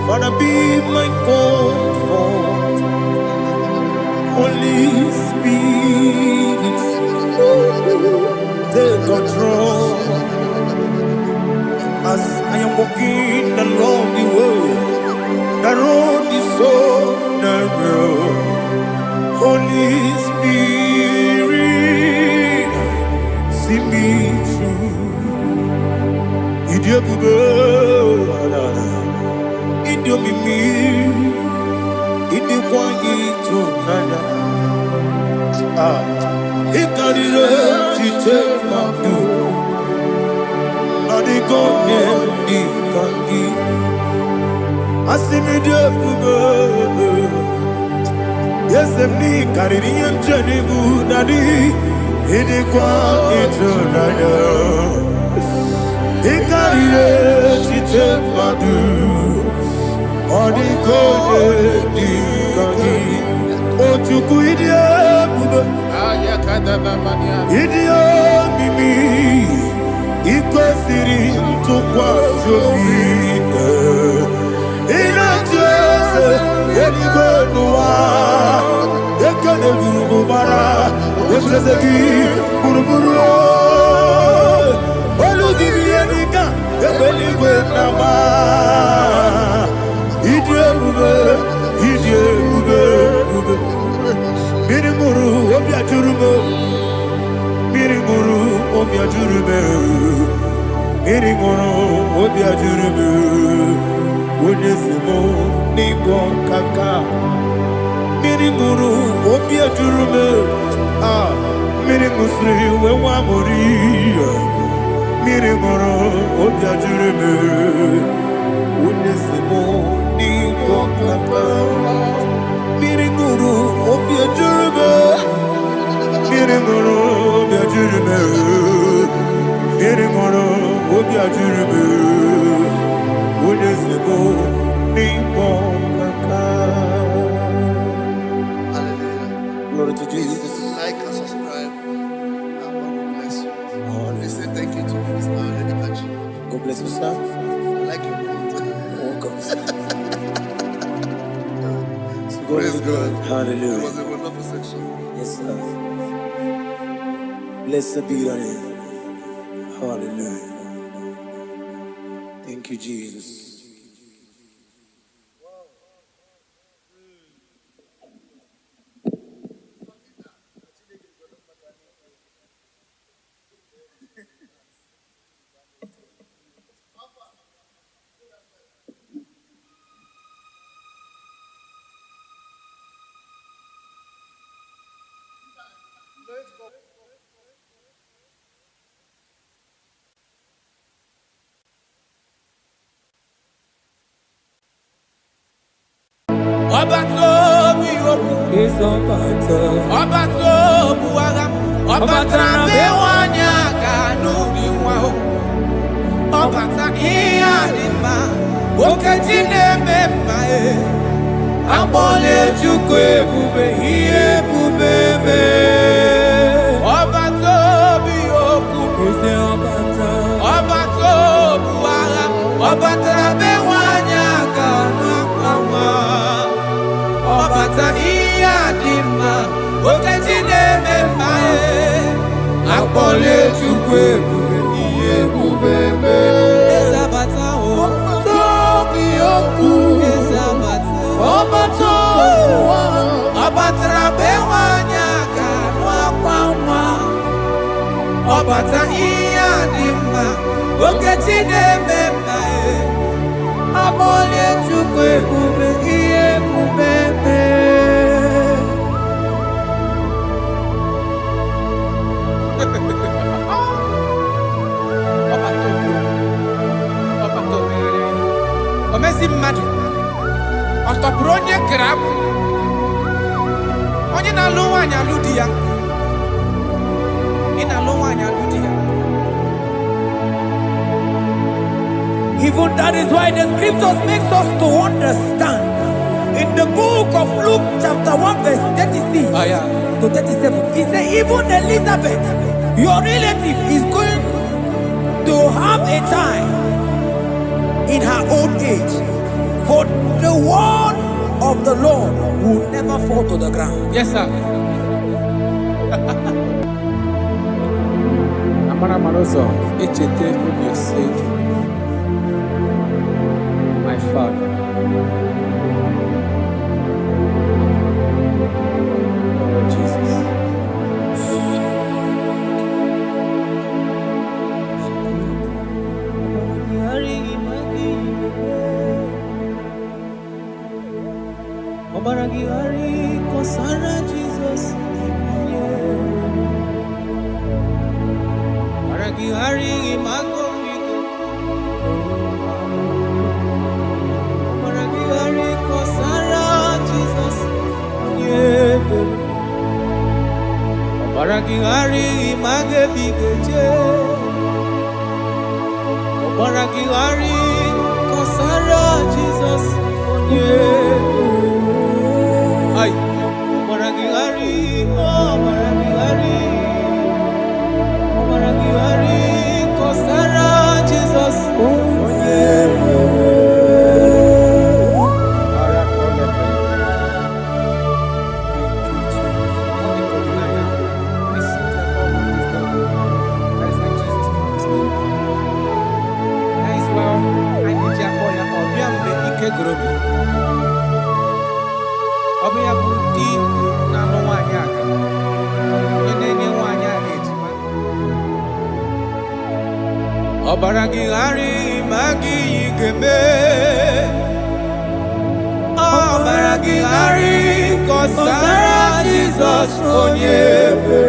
Father, be my comfort. Holy Spirit, take control as I am walking along the road. The road is so narrow. Holy Spirit, see me through. Idio bube, idio mimi, idio kwa ito nana. Ikarire chite madu, adigone ikangi. Asimi dio bube, yesemi kariri yemjeni budadi, idio kwa ito nana. Ikarire chite madu, adigone ikangi. Ochuku idio bube, idio mimi, iko siri tukwa shobine. Inacheze yenigwe nuwa, yekane gurubu bara, yechezeki buruburu. Olugibi yenika, yebeligwe nama. Idio bube, idio bube. Mirimuru obia jurume, mirimuru obia jurume, mirimuru obia jurume. Onesimo nigo kaka, mirimuru obia jurume. Mirimusri wewa mori, mirimuru obia jurume. Onesimo nigo kaka. Miringuru obia jurume, miringuru obia jurume, miringuru obia jurume. Onesimo nigo kaka. Hallelujah. Glory to Jesus. Like and subscribe. God bless you. They say thank you to Minister Lady Kachi. God bless you, sir. I like you. Welcome. Praise God. Hallelujah. It was a wonderful section. Yes, sir. Blessed be your name. Hallelujah. Thank you, Jesus. Obatobi obu is obato. Obato buaga. Obatra bewanya kanu biwa. Obata iya dima. Okajine mema e. Abole chukwe bube iye bubebe. Obatobi obu is obato. Obato buaga. Obatra bewanya kanu biwa. Obata iya dima, okajine memae, akpole chukwe bube iye bubebe. Ezabata o, tobi oku. Ezabata, obato wa, obatra bewanya kanwa kwamwa. Obata iya dima, okajine memae, akpole chukwe bube iye bubebe. Omezi mmadu ọtọpụrụ onye krab onye na-alụ nwaanyị alụ di ya ị na-alụ nwaanyị alụ di ya Even that is why the scriptures makes us to understand. In the book of Luke chapter 1 verse 36 to 37, he said even Elizabeth, your relative, is going to have a child in her old age. For the word of the Lord will never fall to the ground. Yes, sir. Amara Maroso, Echete Ubiosek, my father. Oh, Jesus. Obaragihari Kosara Jesus. Obaragihari Imago Migo. Obaragihari Kosara Jesus. Obaragihari Image Bigeje. Obaragihari Kosara Jesus. Ay, Obaragihari, Obaragihari, Obaragihari, Kosara Jesus. Obaragihari magi igeme. Obaragihari Kosara Jesus onyebe.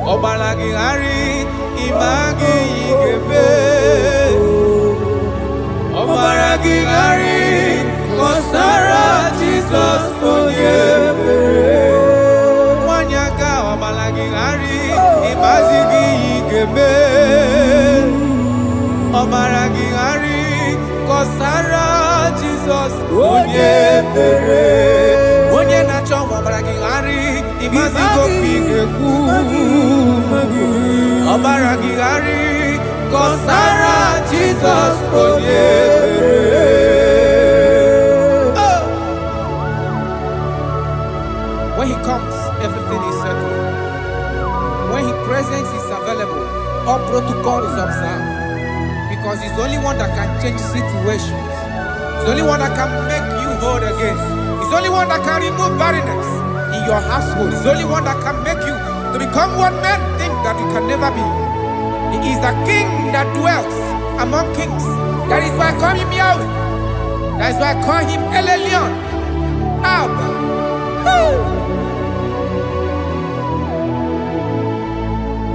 Obaragihari imagi igeme. Obaragihari Kosara Jesus onyebe. Wanyaga Obaragihari imagi igeme. Obaragihari Kosara Jesus onyebere. Onye nacho Obaragihari imazigo pigeku. Obaragihari Kosara Jesus onyebere. When he comes, everything is settled. When his presence is available, all protocol is observed. Because he's the only one that can change situations. He's the only one that can make you whole again. He's the only one that can remove barrenness in your household. He's the only one that can make you to become what men think that you can never be. He is the king that dwells among kings. That is why I call him Yahweh. That is why I call him El Elyon. Abba.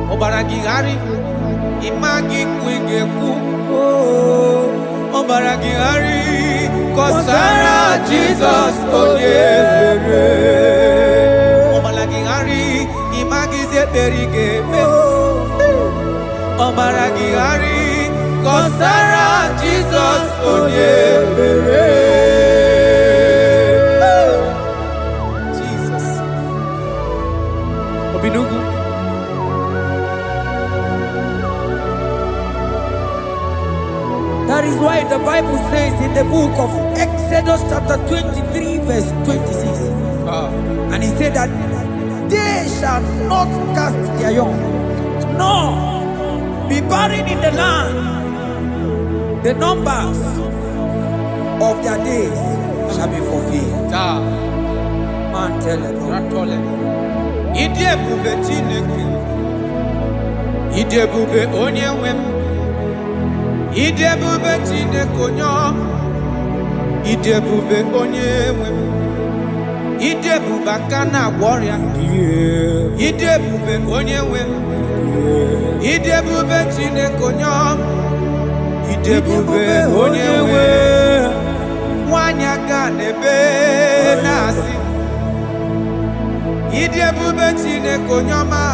Obaragihari imagi kwigeku. Obaragihari Kosara Jesus onyebere. Obaragihari imagi zeberigebe. Obaragihari Kosara Jesus onyebere. Jesus. Obinugu. That is why the Bible says in the book of Exodus chapter 23 verse 26. And he said that they shall not cast their young, nor be barren in the land. The numbers of their days shall be fulfilled. Man tell them. Idebube Chineke. Idebube Onyewem. Idebube Chineke onyom. Idebube Onyewem. Idebube Kana warrior. Idebube Onyewem. Idebube Chineke onyom. Idebube Onyewem. Wanyaga nebe nasi. Idebube Chineke onyoma.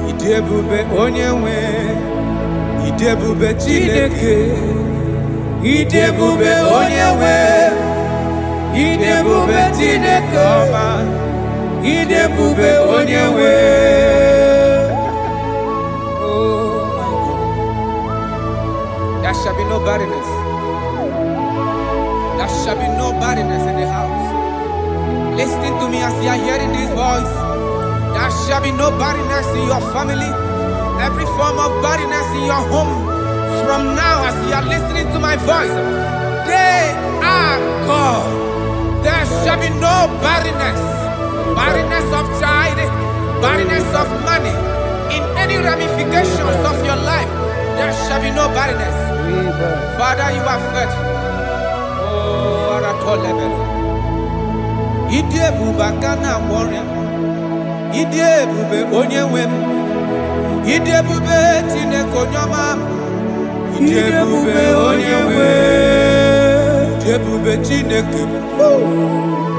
Idebube Onyewem. Idebube Chineke, Idebube Onyewe, Idebube Chineke, Idebube Onyewe. Oh my God. There shall be no barrenness. There shall be no barrenness in the house. Listen to me as you are hearing this voice. There shall be no barrenness in your family. Every form of barrenness in your home. From now, as you are listening to my voice, they are gone. There shall be no barrenness. Barrenness of child, barrenness of money. In any ramifications of your life, there shall be no barrenness. Father, you are faithful. Oh, Aratolebele. Idebube Ghana warrior. Idebube Onyewe. Idebube Chineke Onyoma. Idebube Onyewe. Idebube Chineke.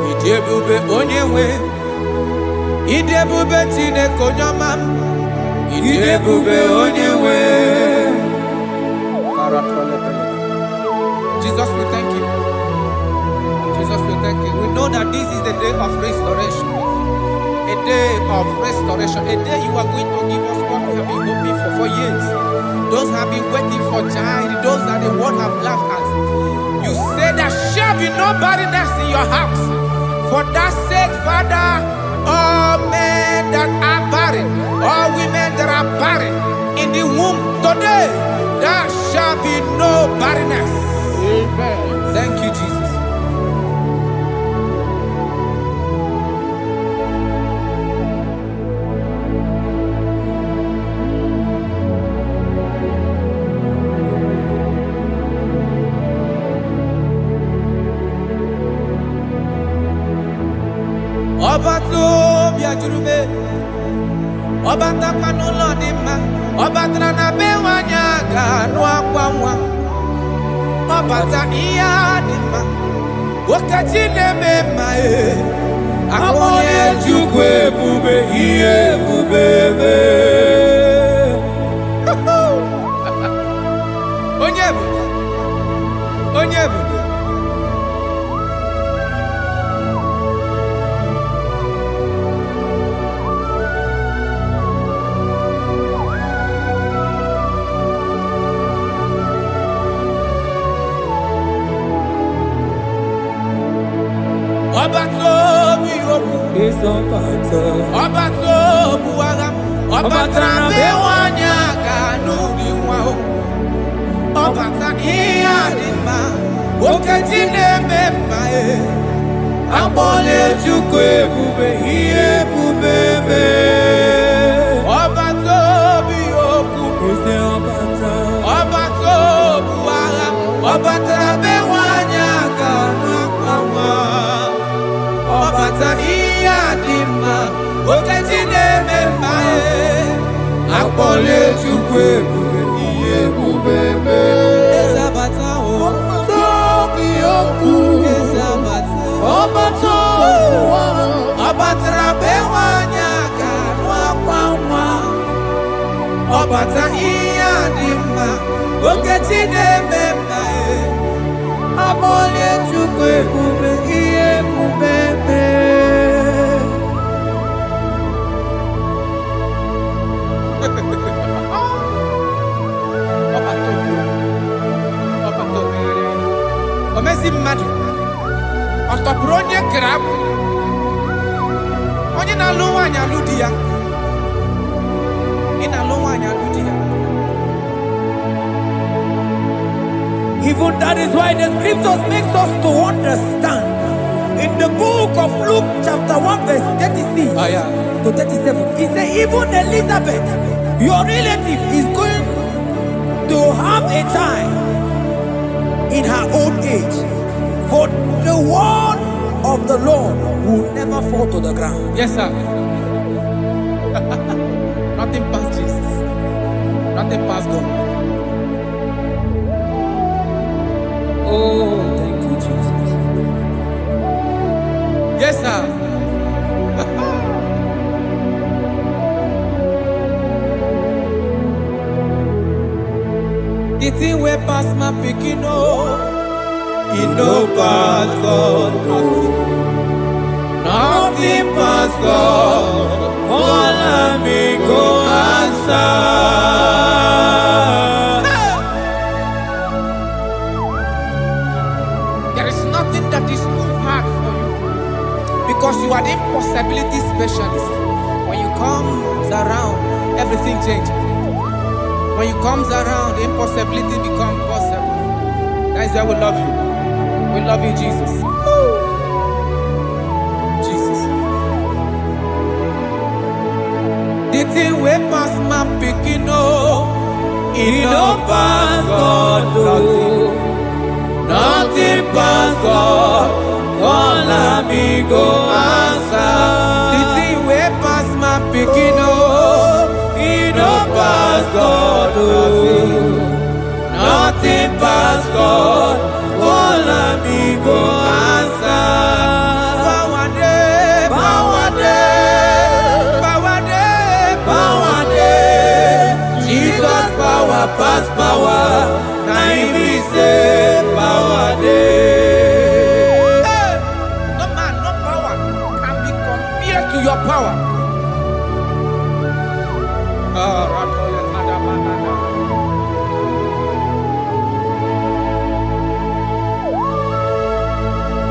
Idebube Onyewe. Idebube Chineke Onyoma. Idebube Onyewe. Jesus, we thank you. Jesus, we thank you. We know that this is the day of restoration. A day of restoration. A day you are going to give us what we have been hoping for years. Those have been waiting for child. Those are the world have laughed at. You say there shall be no barrenness in your house. For that sake, Father, all men that are barren, all women that are barren in the womb today, there shall be no barrenness. Amen. Thank you, Jesus. Obato biajurume, obata panulo dima, obatra na bewanya ganu akwanwa, obata iya dima, wakachine mema akone chukwe bube iye bubebe. Onyebu, onyebu. Obato buwaga, obatra bewanya ganu diwa, obata iya dima, wakachine mema abole chukwe bube iye bubebe. Obato biyoku, obato buwaga, obatra bewanya ganu akwawa. Obata iya dima, okachine mema akpole chukwe bube iye bubebe. Ezabata o, tobi oku. Ezabata, obato wa, obatra bewanya kanu akwawa. Obata iya dima, okachine mema akpole chukwe bube iye bubebe. Omezi mmadụ ọtọpụrụ onye kere abụ onye na-alụ nwaanyị alụ di ya. Ị na-alụ nwaanyị alụ di ya. Even that is why the scriptures makes us to understand. In the book of Luke chapter 1 verse 36 to 37, he said even Elizabeth, your relative, is going to have a child in her old age. For the word of the Lord will never fall to the ground. Yes, sir. Nothing past Jesus. Nothing past God. Oh, thank you, Jesus. Yes, sir. The thing way past my picking oh, it no pass God. Nothing pass God. All me go answer. There is nothing that is too hard for you because you are the impossibility specialist. When you come around, everything changes. When you come around, the impossibility becomes possible. That is why we love you. We love you, Jesus. Jesus. The thing way past my picking oh, it no pass God. Nothing pass God. All me go answer. The thing way past my picking oh, it no pass God. Nothing pass God. All me go answer. Power day, power day, power day, power day. Jesus power pass power. Now we say power day. Hey! No man, no power can be compared to your power.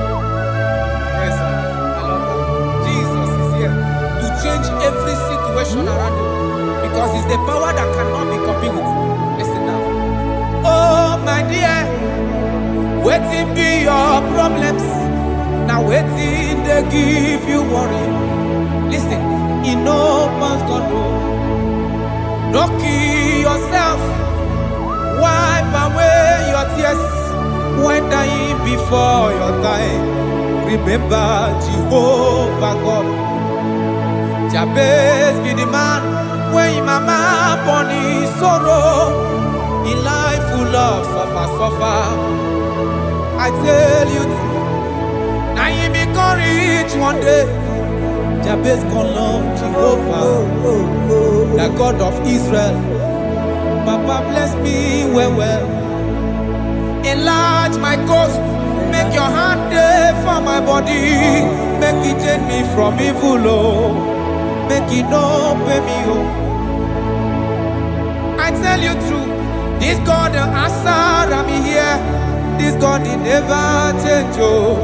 Yes, sir. I love that. Jesus is here to change every situation around you because it's the power that cannot be copied with. Listen now. Oh, my dear, waiting be your problems. Now waiting they give you worry. Listen, you know man's God know. Don't kill yourself. Wipe away your tears when dying before your time. Remember Jehovah God. Jabez be the man when your mama born in sorrow. In life full of suffer. I tell you, now you be courage one day. Jabez gonna love Jehovah, the God of Israel. Papa bless me well. Enlarge my coast, make your hand there for my body. Make it change me from evil, oh. Make it no pay me, oh. I tell you true, this God the answer I'm here. This God he never change, oh.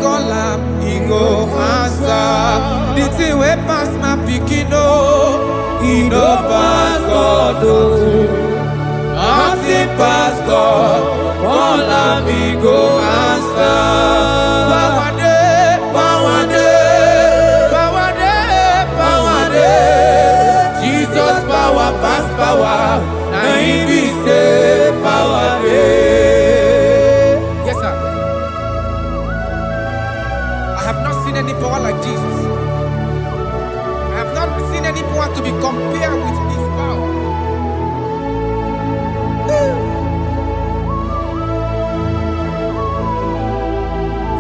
Call him, he go answer. The thing way pass my picking, oh. He no pass God, oh. Nothing pass God. Call him, he go answer. Power day, power day, power day, power day. Jesus power pass power. Now he be say power day. Yes, sir. I have not seen any power like Jesus. I have not seen any power to be compared with this power.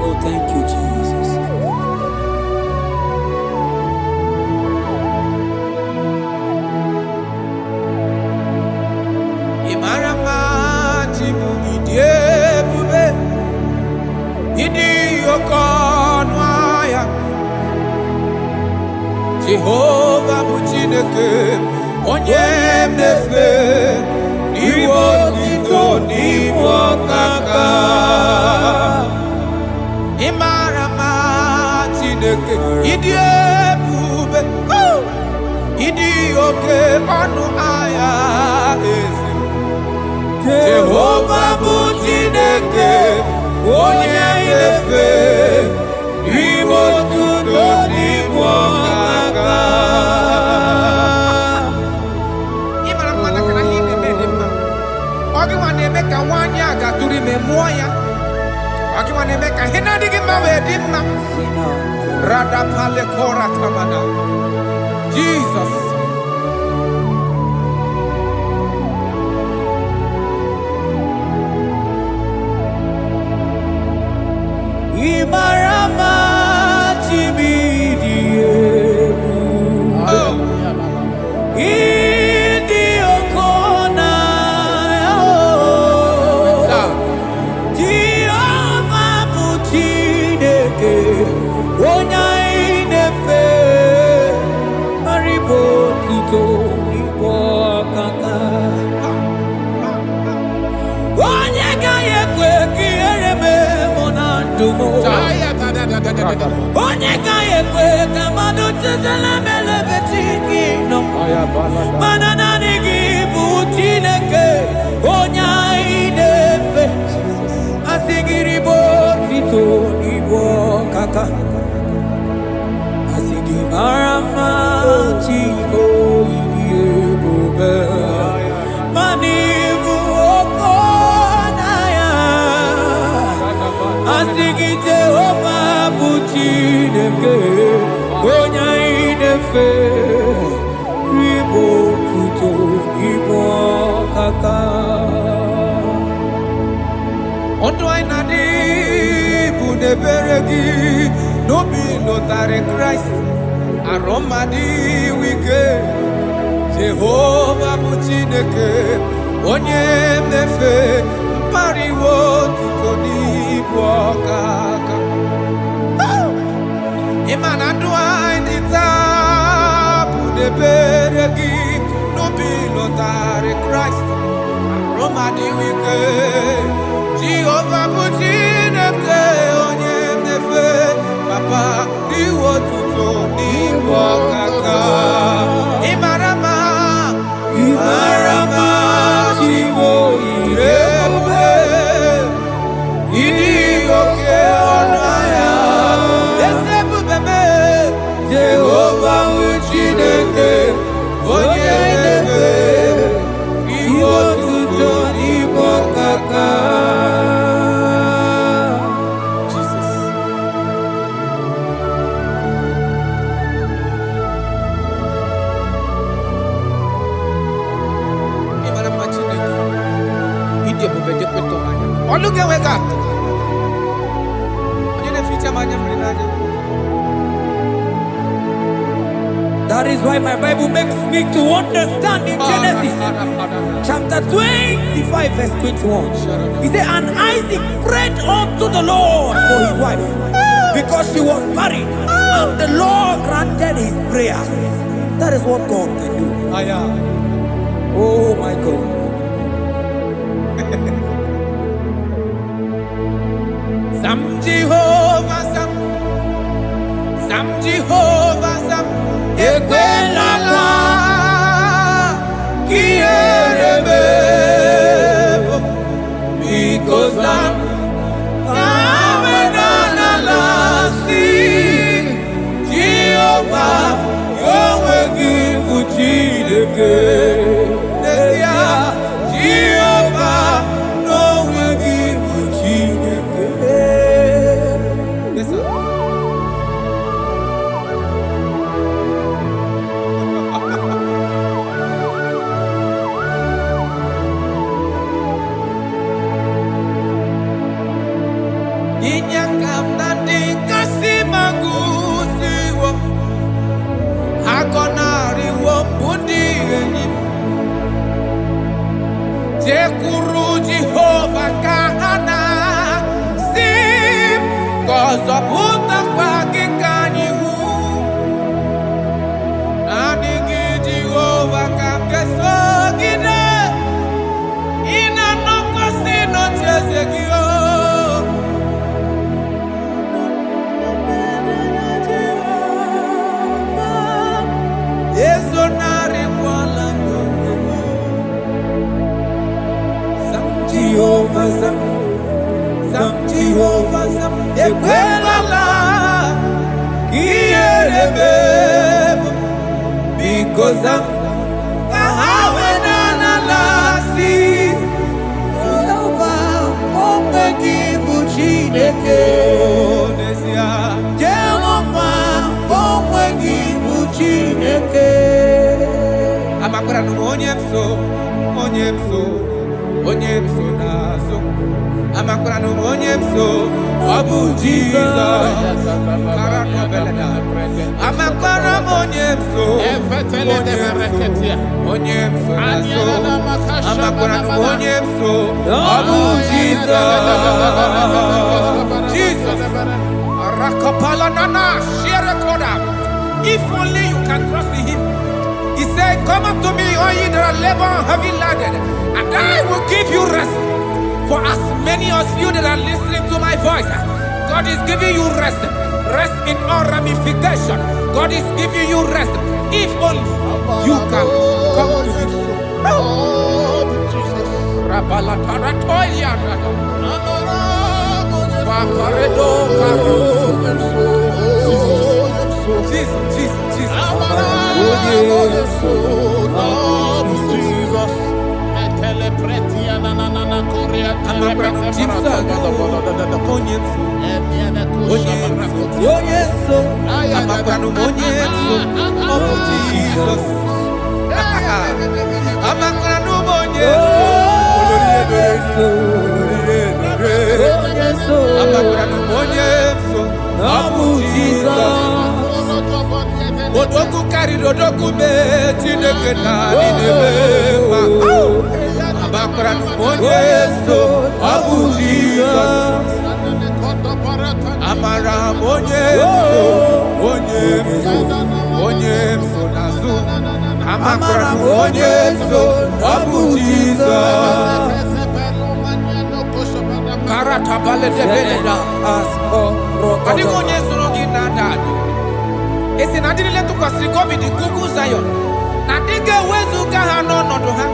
Oh, thank you, Jesus. Imarama jimu idiebube, idi okonwaya. Jehovah Muchineke, onye mnefe, niwo tito niwo kaka. Imarama Chineke, idi ebube, idi oke ọnụ aya eze. Jehovah bụ Chineke, onye nyefe, n'ime otuto n'ime ọkaka. Ịmara mma na kana ihe na-eme dị mma. Ọ gị nwa na-eme ka nwaanyị a gatụrụ ime mụọ ya. Ọ gị nwa na-eme ka ihe na-adịghị mma wee dị mma. Radapale kora tamana. Jesus. Imarama chibidiebu. Idi okona. dumo. Onyeka yekwe kamano tezela mele betiki no. Manana nigi butineke onya idefe. Asigiri bo tito ibo kaka. Asigi marama chibo ibo manibu okonaya. Asigi Jehovah butineke onya idefe. Ibo tito ibo kaka. Ondo ainadi bude beregi no be notare Christ aromadi wike Jehovah buchineke onye mefe pariwo tutoni bokaka imana do ainita bude beregi no be notare Christ aromadi wike Jehovah buchineke onye mefe papa diwo tuto ni wakaka imarama chiwo irebe ini oke onaya esebu bebe Jehovah buchineke onye mefe diwo tuto ni wakaka. That is why my Bible makes me to understand in Genesis chapter 25 verse 21. He said, and Isaac prayed unto the Lord for his wife because she was barren, and the Lord granted his prayers. That is what God can do. Oh my God. Sam Jehovah Sam Ekwelala Kierebe because I'm Jehovah Yahweh Gibuchideke Nesia Jehovah Yahweh Gibuchideke. Yes sir. Jekuru Jehovah kahana sim kozo puta kwa kikanyihu nanigi Jehovah kamkeso gide ina noko sino chezekio Yeso nari wala Jehovah Sam, Ekwelala, Kierebe, because I'm Kahawenanalasi, Jehovah, Omegi Buchineke, Jehovah, Omegi Buchineke. Amakura no onyemso nazo amakura no onyemso Abu Jesus karano belada amakura onyemso nazo amakura no onyemso Abu Jesus rakapala nana share koda. If only you can trust in him. He said, come up to me, all ye that are labor and heavy laden, and I will give you rest. For as many of you that are listening to my voice, God is giving you rest. Rest in all ramification. God is giving you rest. If only you can come to Him. Jesus. Odoku carry odoku me Chineke na ninebema. Abakra monyeso Abu Jesus. Amara monyeso nazu. Abakra monyeso Abu Jesus. Karata bale de beleda asko. Adi monyeso nogi nadado. Esi na dili letu kwa sikobi di Google Zion. Na dige wezu ka ha no nodo ha.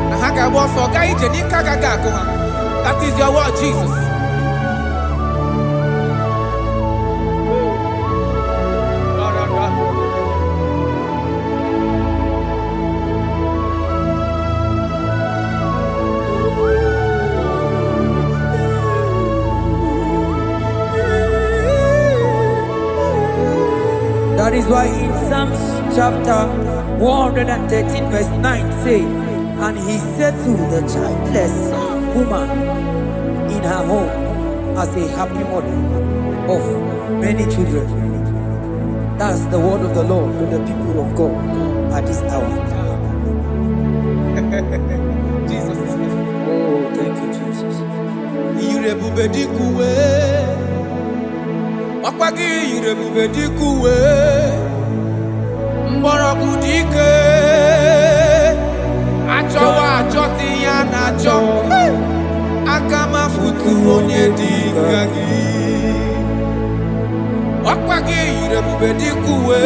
Na ha ga bo so ga ije ni ka ga ko ha. That is your word, Jesus. That is why in Psalms chapter 113 verse 9 say, and he said to the childless woman in her home as a happy mother of many children. That's the word of the Lord to the people of God at this hour. Jesus is faithful. Oh, thank you, Jesus. Irebubedikuwe. Wakwagi irebubedikuwe. Mborogudike. Achowa achoti ya nacho. Akama futu onye dikagi. Wakwagi irebubedikuwe.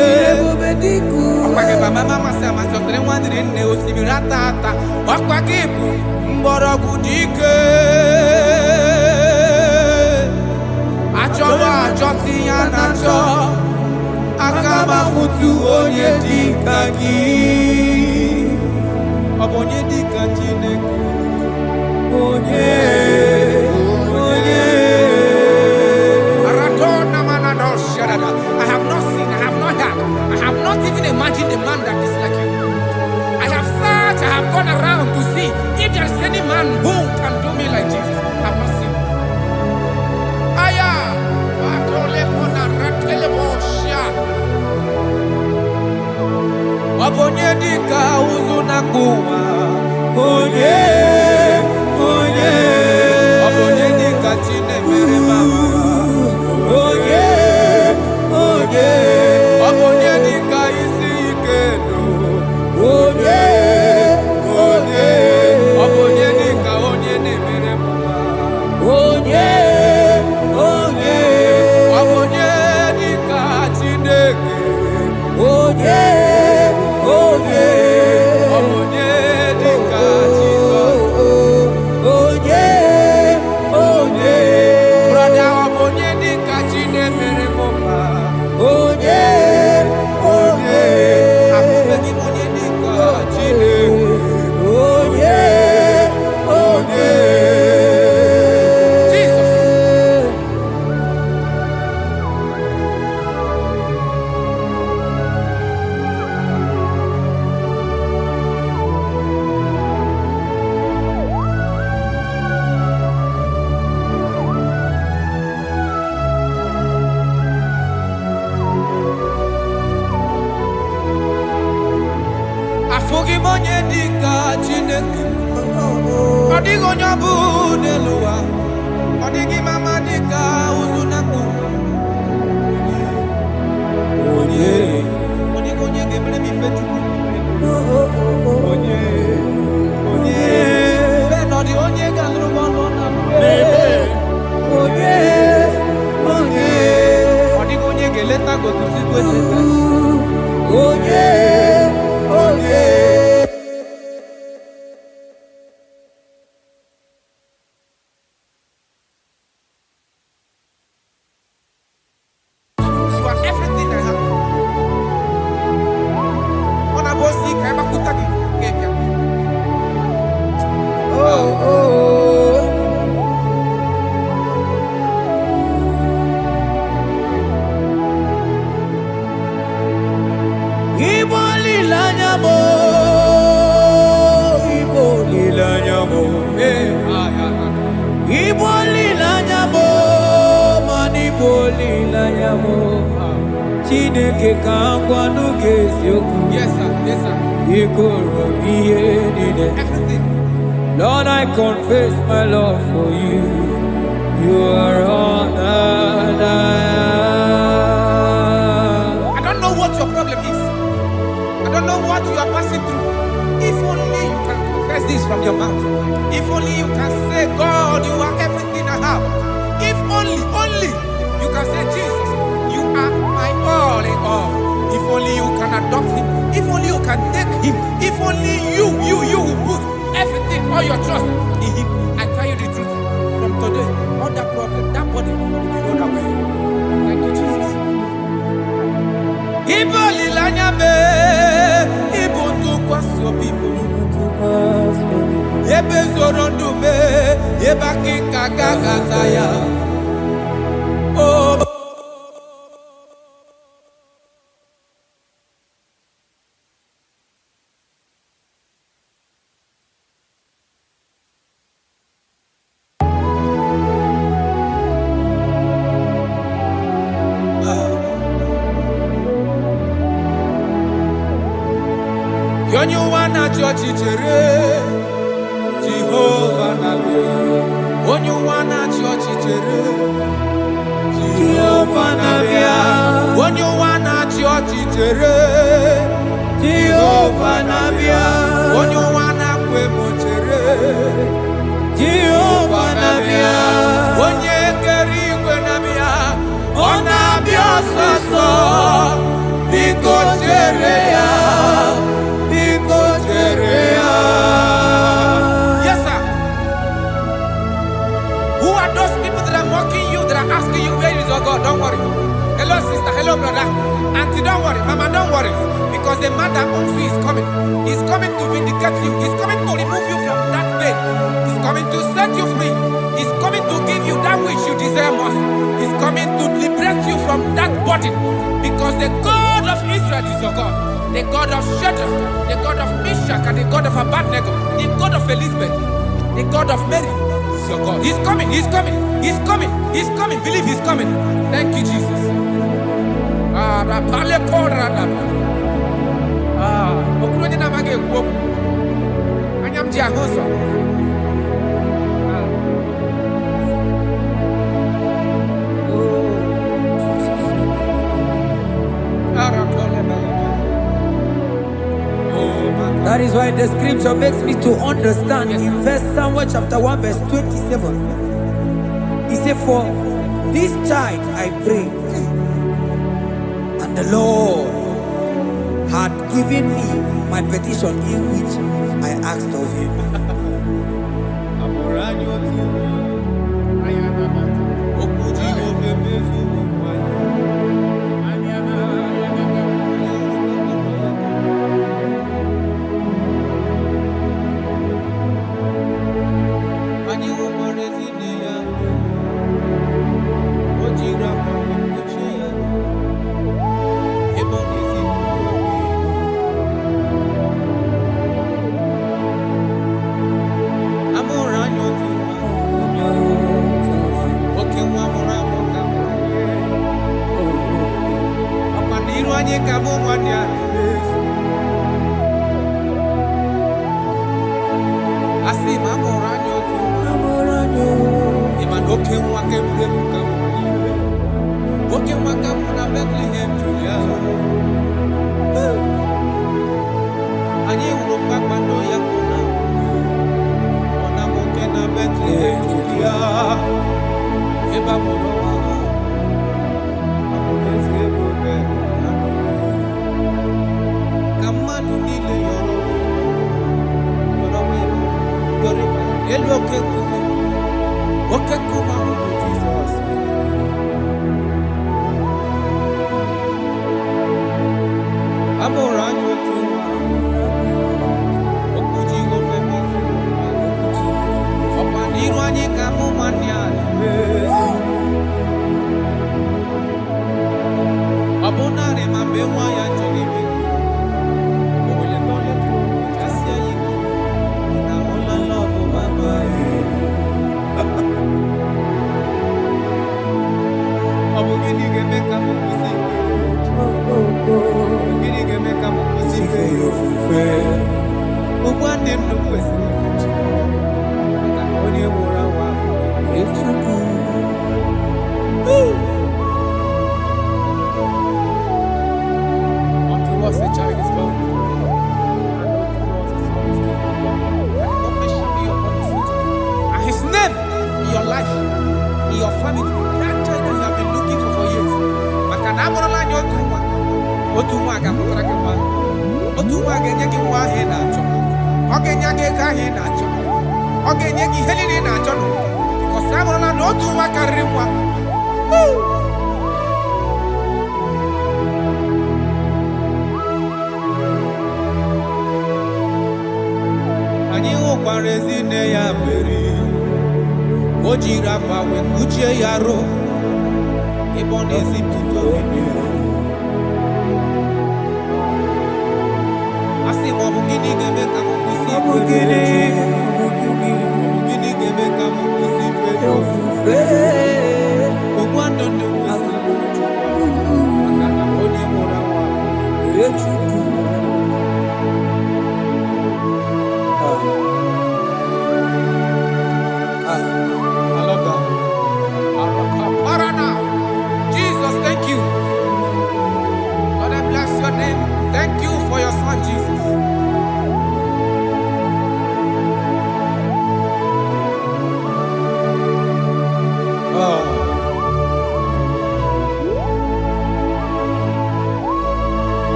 Wakwagi mama sama sosere wandire nne osibiratata. Wakwagi bu mborogudike. Achowa achoti ya nacho. Akama futu onye dikagi. Obonye dikagi neku. Onye. Aratona manado shadada. I have not seen, I have not heard, I have not even imagined a man that is like you. I have searched, I have gone around to see if there is any man who can do me like Jesus. I have not seen. Aya, batole kona ratele bosha. Obonye dika uzuna kuwa. Onye. Obonye dika chine mere mama. Onye. Obonye dika isi ikeno. Onye. Obonye dika onye ne mere mama. Onye dika chineke. Onye dika Jesus. Brother, obonye dika chine mere mama. Afubeni monye dika chineke. Jesus. Afugi monye dika chineke. Odigo nyabu neluwa. Odigi mama dika uzunaku. Odigo nye gemle mi fetu. Beno di onye gandru bono na. Yes, sir. Yes, sir. Everything. Lord, I confess my love for you. You are all that I am. I don't know what your problem is. I don't know what you are passing through. If only you can confess this from your mouth. If only you can say, God, you are everything I have. If only you can say, Jesus, you are my all in all. If only you can adopt him. If only you can take him. If only you will put everything, all your trust in him. I tell you the truth. From today, all that problem, that body will be rolled away. Thank you, Jesus. Oh. You wanna church Jehovah Nabi. When you wanna church Jehovah Nabi. When you wanna church Jehovah Nabi. When you wanna kwemo Jehovah Nabi. When you keri kwenabia onabia soso biko chereya. Yes, sir. Who are those people that are mocking you, that are asking you, where is your God? Don't worry. Hello, sister. Hello, brother. Auntie, don't worry. Mama, don't worry. Because the man that owns you is coming. He's coming to vindicate you. He's coming to remove you from that pain. He's coming to set you free. He's coming to give you that which you desire most. He's coming to liberate you from that burden. Because the God of Israel is your God. The God of Shadrach, the God of Meshach, and the God of Abednego, the God of Elizabeth, the God of Mary is your God. He's coming, he's coming, he's coming, he's coming. Believe he's coming. Thank you, Jesus. That is why the scripture makes me to understand. Yes. In verse Samuel chapter 1 verse 27, he said, for this child I prayed, and the Lord had given me my petition in which I asked of him.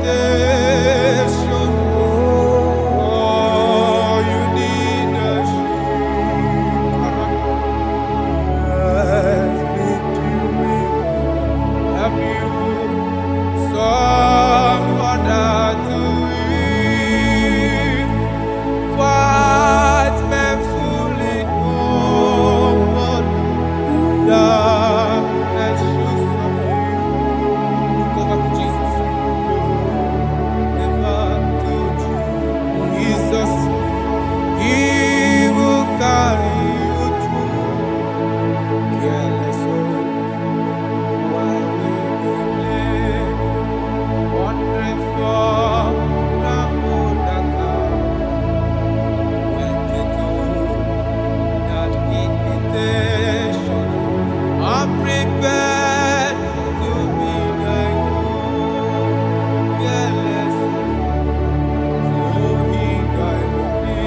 invitation. Oh, you need a have you someone to eat? What men fully open darkness should submit. Go back to Jesus. Never to Jesus. He will carry you through. Careless soul, while we live, wandering from the moon that went into that invitation. I'm prepared to be like you. Careless soul, he guides me.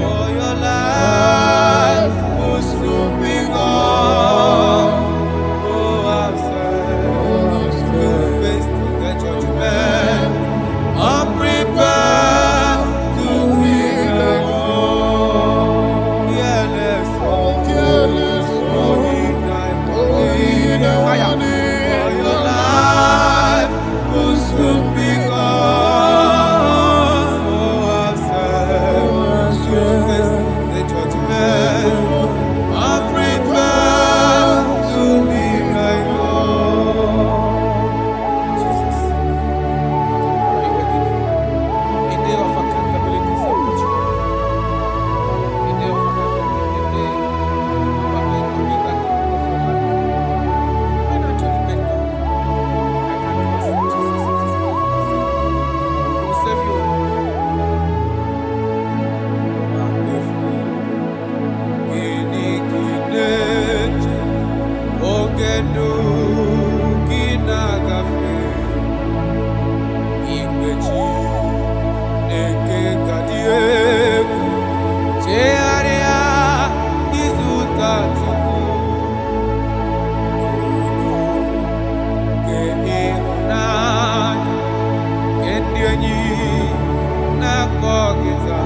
For your life will soon be gone. Oh, I've said to face the judgment. I'm prepared to be like you. Careless soul, he guides me. For your life will soon be gone. Oh, I've said to face the judgment. I'm prepared to be like God. Jesus, what are you waiting for? A day of accountability is approaching. A day of accountability. A day you are going to give account of your life. When actually bend down, I can't trust Jesus. He will save you. Wonderful. Inikineje, ogenu kinagafe, igbeji, neke gadieku, chearia izutatuku, ke ihunanya, kendienyi nakogita.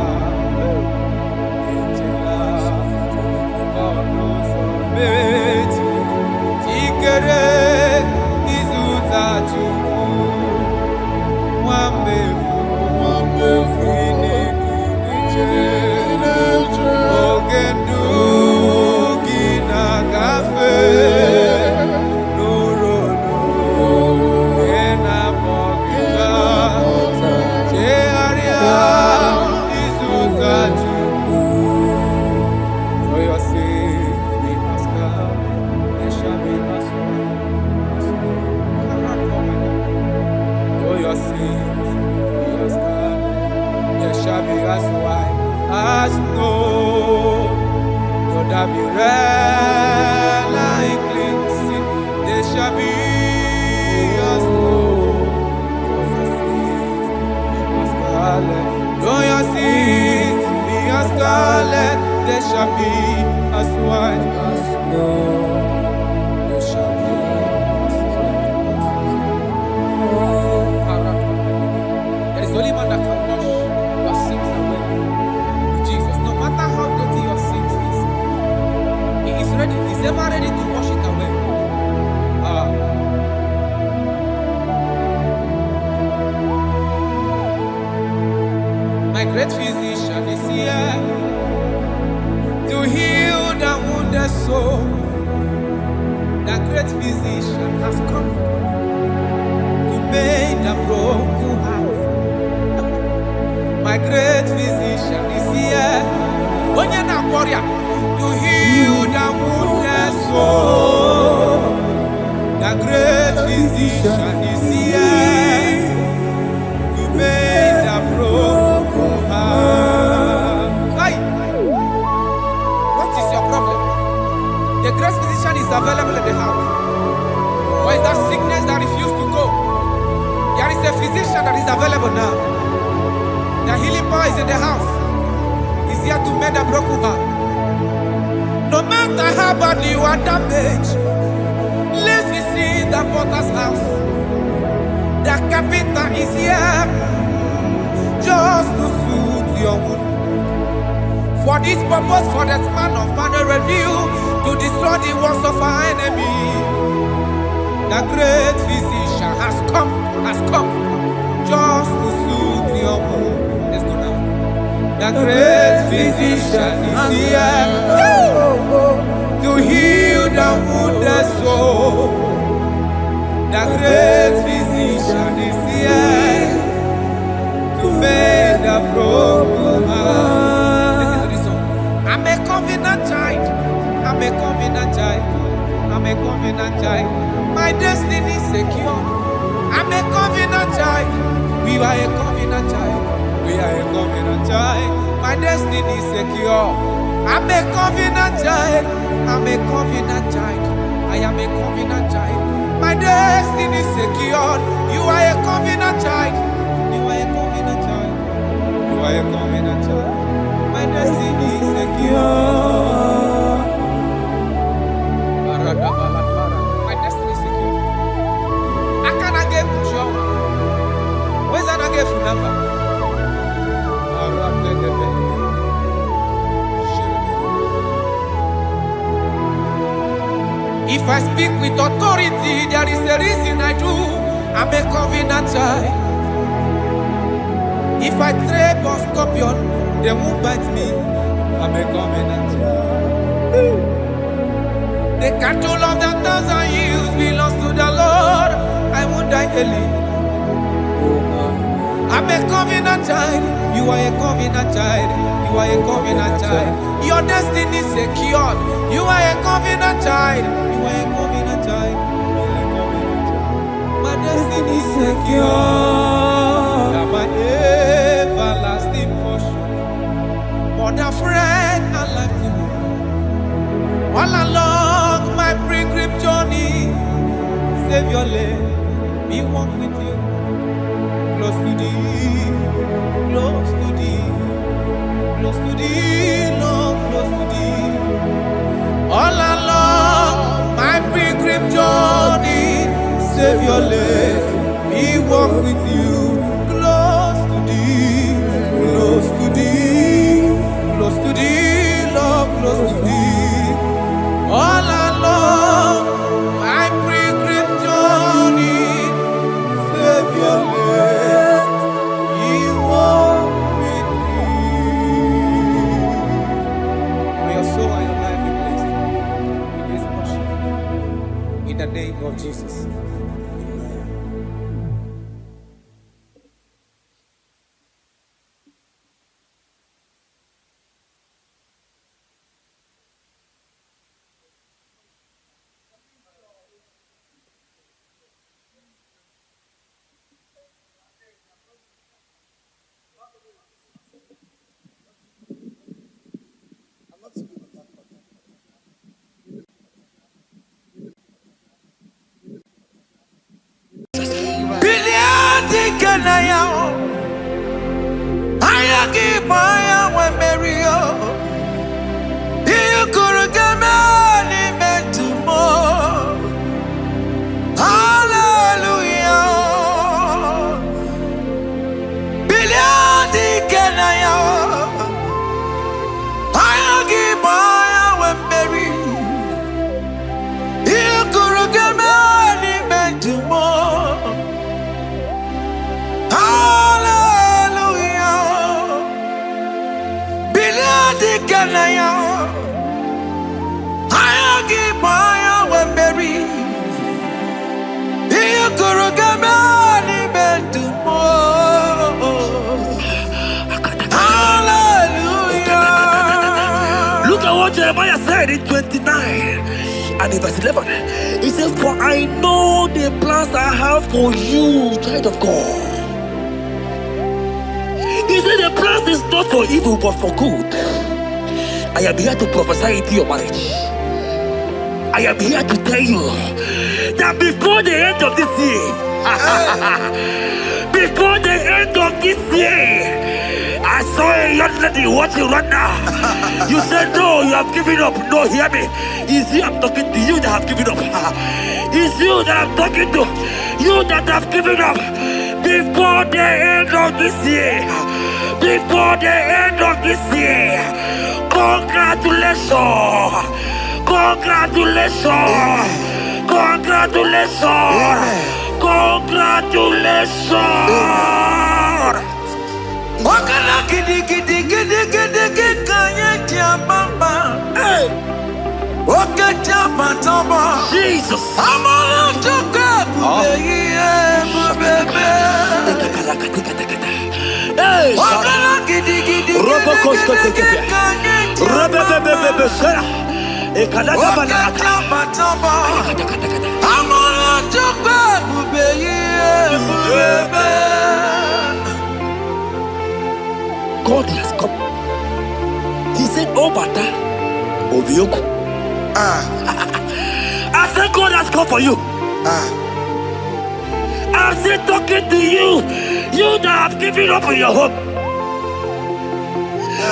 For your sake, we must come. There shall be no for your sins, we must come. There shall be as white as snow. Though there be red like cleansing, there shall be as snow. Though your sins be as scarlet, there shall be as white as snow. There shall be as white as snow. There is only one that can wash your sins away. Jesus, no matter how dirty your sins is, He is ready. He's ever ready to wash it away. My great physician is here to heal the wounded soul. The great physician has come to mend the broken heart. My great physician is here, to heal the wounded soul. The great physician is here to mend the broken heart. Hey! What is your problem? The great physician is available in the house. Or is that sickness that refused to go? There is a physician that is available now. The healing power is in the house. He's here to mend a broken heart. No matter how badly you are damaged, let's visit the potter's house. The carpenter is here just to suit your wound. For this purpose, for the span of man review, to destroy the works of our enemy. The great physician has come just to suit your wound. Let's go now. The great physician is here to heal the wounded soul. The great physician is here to make the broken heart. Listen to this song. I'm a covenant child. I'm a covenant child. I'm a covenant child. My destiny is secure. I'm a covenant child. We are a covenant child. We are a covenant child. My destiny is secure. I'm a covenant child. I'm a covenant child. I am a covenant child. My destiny is secured. You are a covenant child. You are a covenant child. You are a covenant child. My destiny is secure. My destiny is secure. I cannot get sure. Where's that I get from number? If I speak with authority, there is a reason I do. I'm a covenant child. If I trade on scorpion, they won't bite me. I'm a covenant child. The cattle of the 1,000 years belongs to the Lord. I won't die early. I'm a covenant child. You are a covenant child. You are a covenant child. Your destiny is secured. You are a covenant child. You are a covenant child. My destiny is secure. I'm an everlasting portion. More than friend and life to me. All along my pilgrim journey, Savior, let me walk with you. Close to thee, close to thee, close to thee, Lord, close to thee. All along my pilgrim journey, Savior, let me walk with you. Close to thee, close to thee, close to thee, Lord, close to thee. All along my pilgrim journey, Savior, let me walk with you. May your soul and your life be blessed in this worship. In the name of Jesus. Look at what Jeremiah said in 29 and in verse 11. He says, for I know the plans I have for you, child of God. He said the plans is not for evil but for good. I am here to prophesy into your marriage. I am here to tell you that before the end of this year, before the end of this year, I saw a young lady watching right now. You said no, you have given up. No, hear me. It's you I'm talking to you that have given up. It's you that I'm talking to. You that have given up before the end of this year. Before the end of this year. Congratulations. Congratulations. Congratulations. Congratulations. Wakala gidi gidi gidi gidi gidi kanye jambamba. Wakaja matamba. Jesus. Amala chuka bubeye. Wakala gidi gidi gidi gidi kanye jambamba. Wakaja matamba. Amala chuka bubeye. God has come. He said, oh, Bata, Obioku. I said, God has come for you. I'm still talking to you. You that have given up on your hope.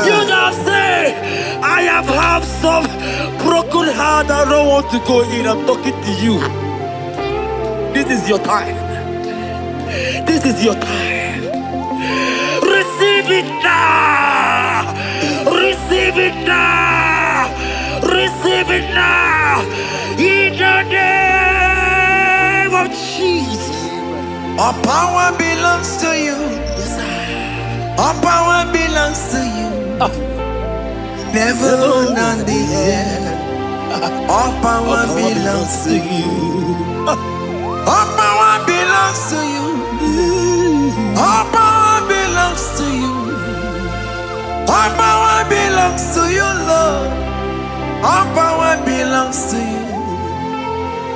You that have said, I have some broken heart. I don't want to go in. I'm talking to you. This is your time. This is your time. Receive it now! Receive it now! Receive it now! In the name of Jesus! All power belongs to you. All power belongs to you. Never on the end. All power belongs to you. All power belongs to you. All power belongs to you. All power belongs to you, Lord. All power belongs to you.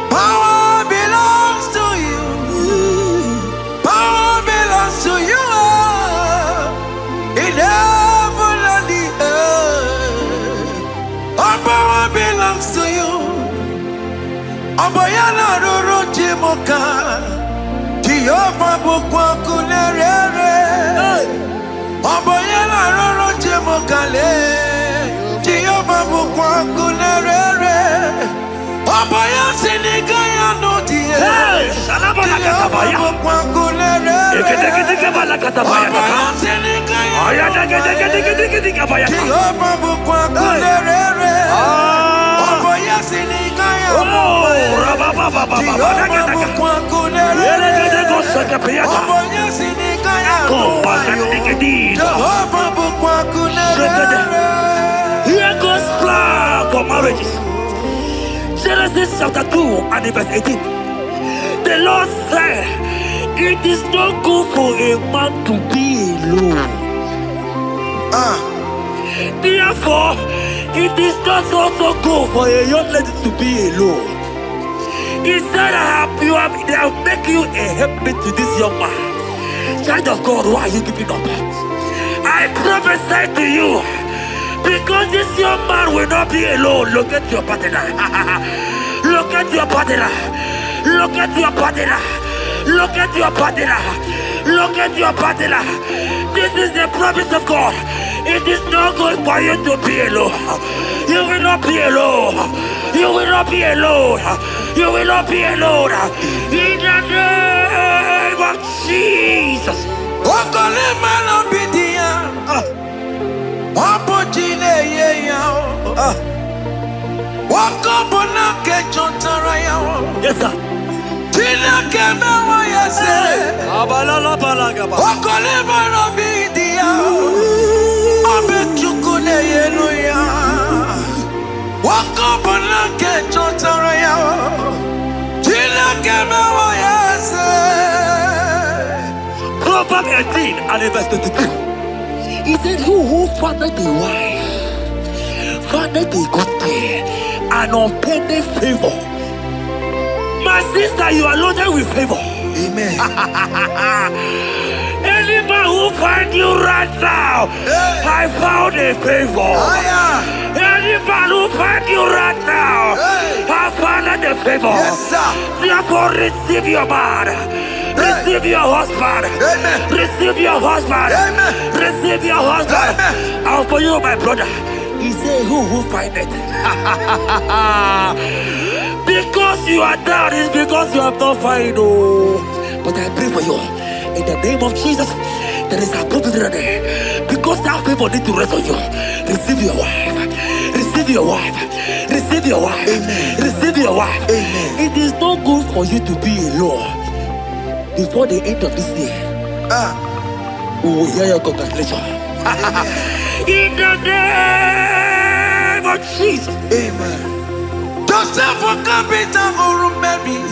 Power belongs to you. Power belongs to you. In heaven and the earth. All power belongs to you. Abayana roro jimoka. Jehovah bukwa kunerere. Abayana roro jimokale. Jehovah bukwa kunerere. Abaya sinikaya no die. Shalabala katabaya. Jehovah bukwa kunerere. Abaya sinikaya. Jehovah bukwa kunerere. Abaya sinikaya. Jehovah bukwa kunerere. Here goes plan for marriages. Genesis chapter 2 and verse 18. The Lord said, it is not good for a man to be alone. Therefore, it is not also good for a young lady to be alone. He said, I'll make you a helpmate to this young man. Child of God, why are you giving up? I prophesy to you, because this young man will not be alone. Look at your partner. Look at your partner. Look at your partner. Look at your partner. Look at your partner. This is the promise of God. It is not good for you to be alone. You will not be alone. You will not be alone. You will not be alone. In the name of Jesus. Yes, sir. Proverbs 18 and verse 22. He said, who findeth a wife, findeth a good thing, and obtaineth favor. My sister, you are loaded with favor. Amen. Any man who finds you right now, I found a favor. Any man who finds you right now, I found a favor. Yes, sir. Therefore, receive your man. Receive your husband. Amen. Receive your husband. Amen. Receive your husband. Amen. And for you, my brother, he said, who find it? Because you are down, it's because you have not found. Oh. But I pray for you. In the name of Jesus, there is a prophet there. Because that people need to rest on you. Receive your wife. Receive your wife. Receive your wife. Amen. Receive your wife. Amen. It is not good for you to be alone. Before the end of this year, we will hear your congratulations. In the name of Jesus. Amen. Joseph for capital for Mary.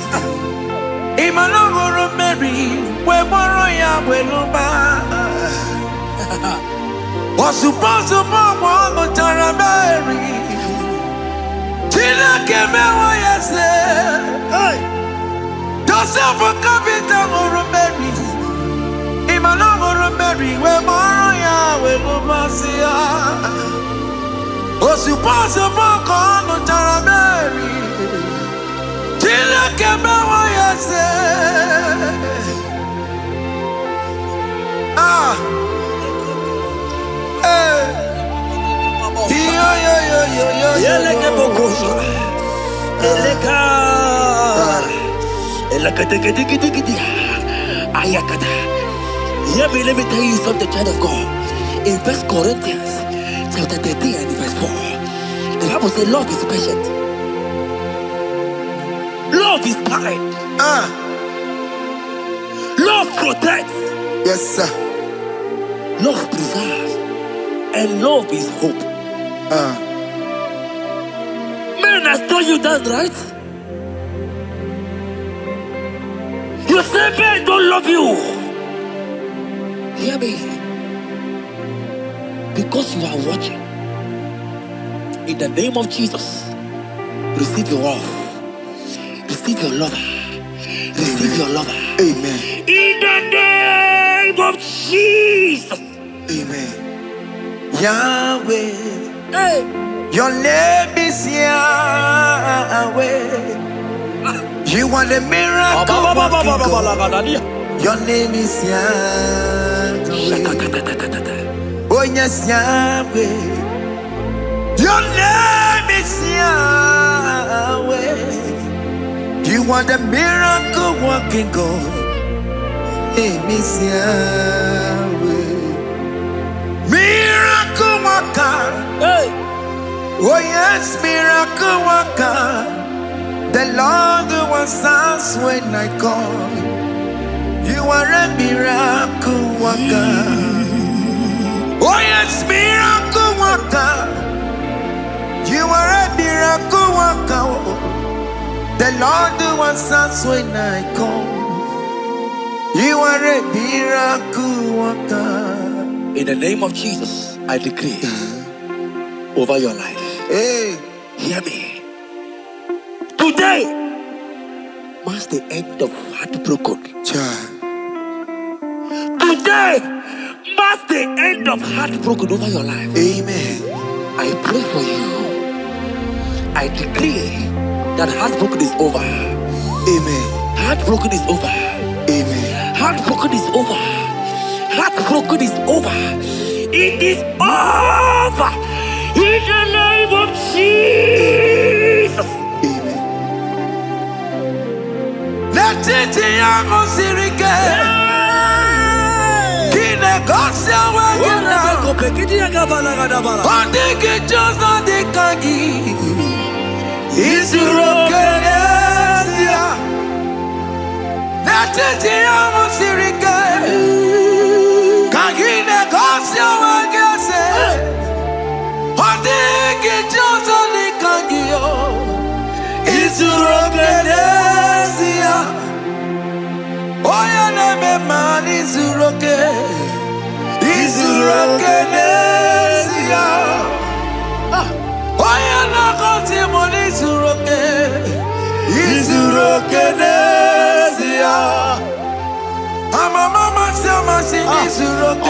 Emmanuel for Mary. We moroya we lumba. Was supposed to be Tara Mary. Tina keme wa yese. Joseph for capital for Mary. Emmanuel for Mary. We moroya we lumba siya. Was supposed to be Tara Mary. Tina keme wa yese. Let me tell you something, child of God. In 1 Corinthians chapter 13 and verse 4, the Bible says love is patient. Love is kind. Love protects. Yes, sir. Love preserves. And love is hope. Man has told you that, right? You say men don't love you. Hear me. Because you are watching. In the name of Jesus, receive your love. Receive your lover. Receive your lover. Amen. In the name of Jesus. Amen. Yahweh. Hey. Your name is Yahweh. You are the miracle working God. Your name is Yahweh. Oh yes, Yahweh. Your name is Yahweh. You are the miracle working God. Name is Yahweh. Miracle worker. Hey. Oh yes, miracle worker. The Lord who answers when I call. You are a miracle worker. Oh yes, miracle worker. You are a miracle worker. The Lord who answers when I call. You are a miracle worker. In the name of Jesus, I decree over your life. Hey, hear me. Today marks the end of heartbroken. Today marks the end of heartbroken over your life. Amen. I pray for you. I decree that heartbroken is over. Amen. Heartbroken is over. Amen. Heartbroken is over. Heartbroken is over. It is over. In the name of Jesus. Amen. Let it be a sirike. Kine gosia wagina. Ondike jozo dikagi. Isuro kenesia. Let it be a sirike. Kine gosia wagese. Ondike jozo dikagi. Isuro kenesia. Oya neme mani Izuroke nesia. Oya na konti moni Izuroke nesia. Mama sama si Izuroke.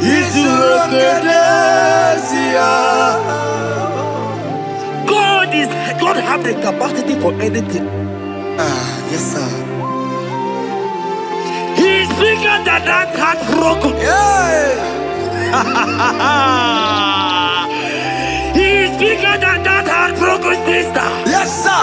Izuroke nesia. God have the capacity for anything. Yes sir. He's bigger than that heartbroken. He's bigger than that heartbroken sister. Yes, sir.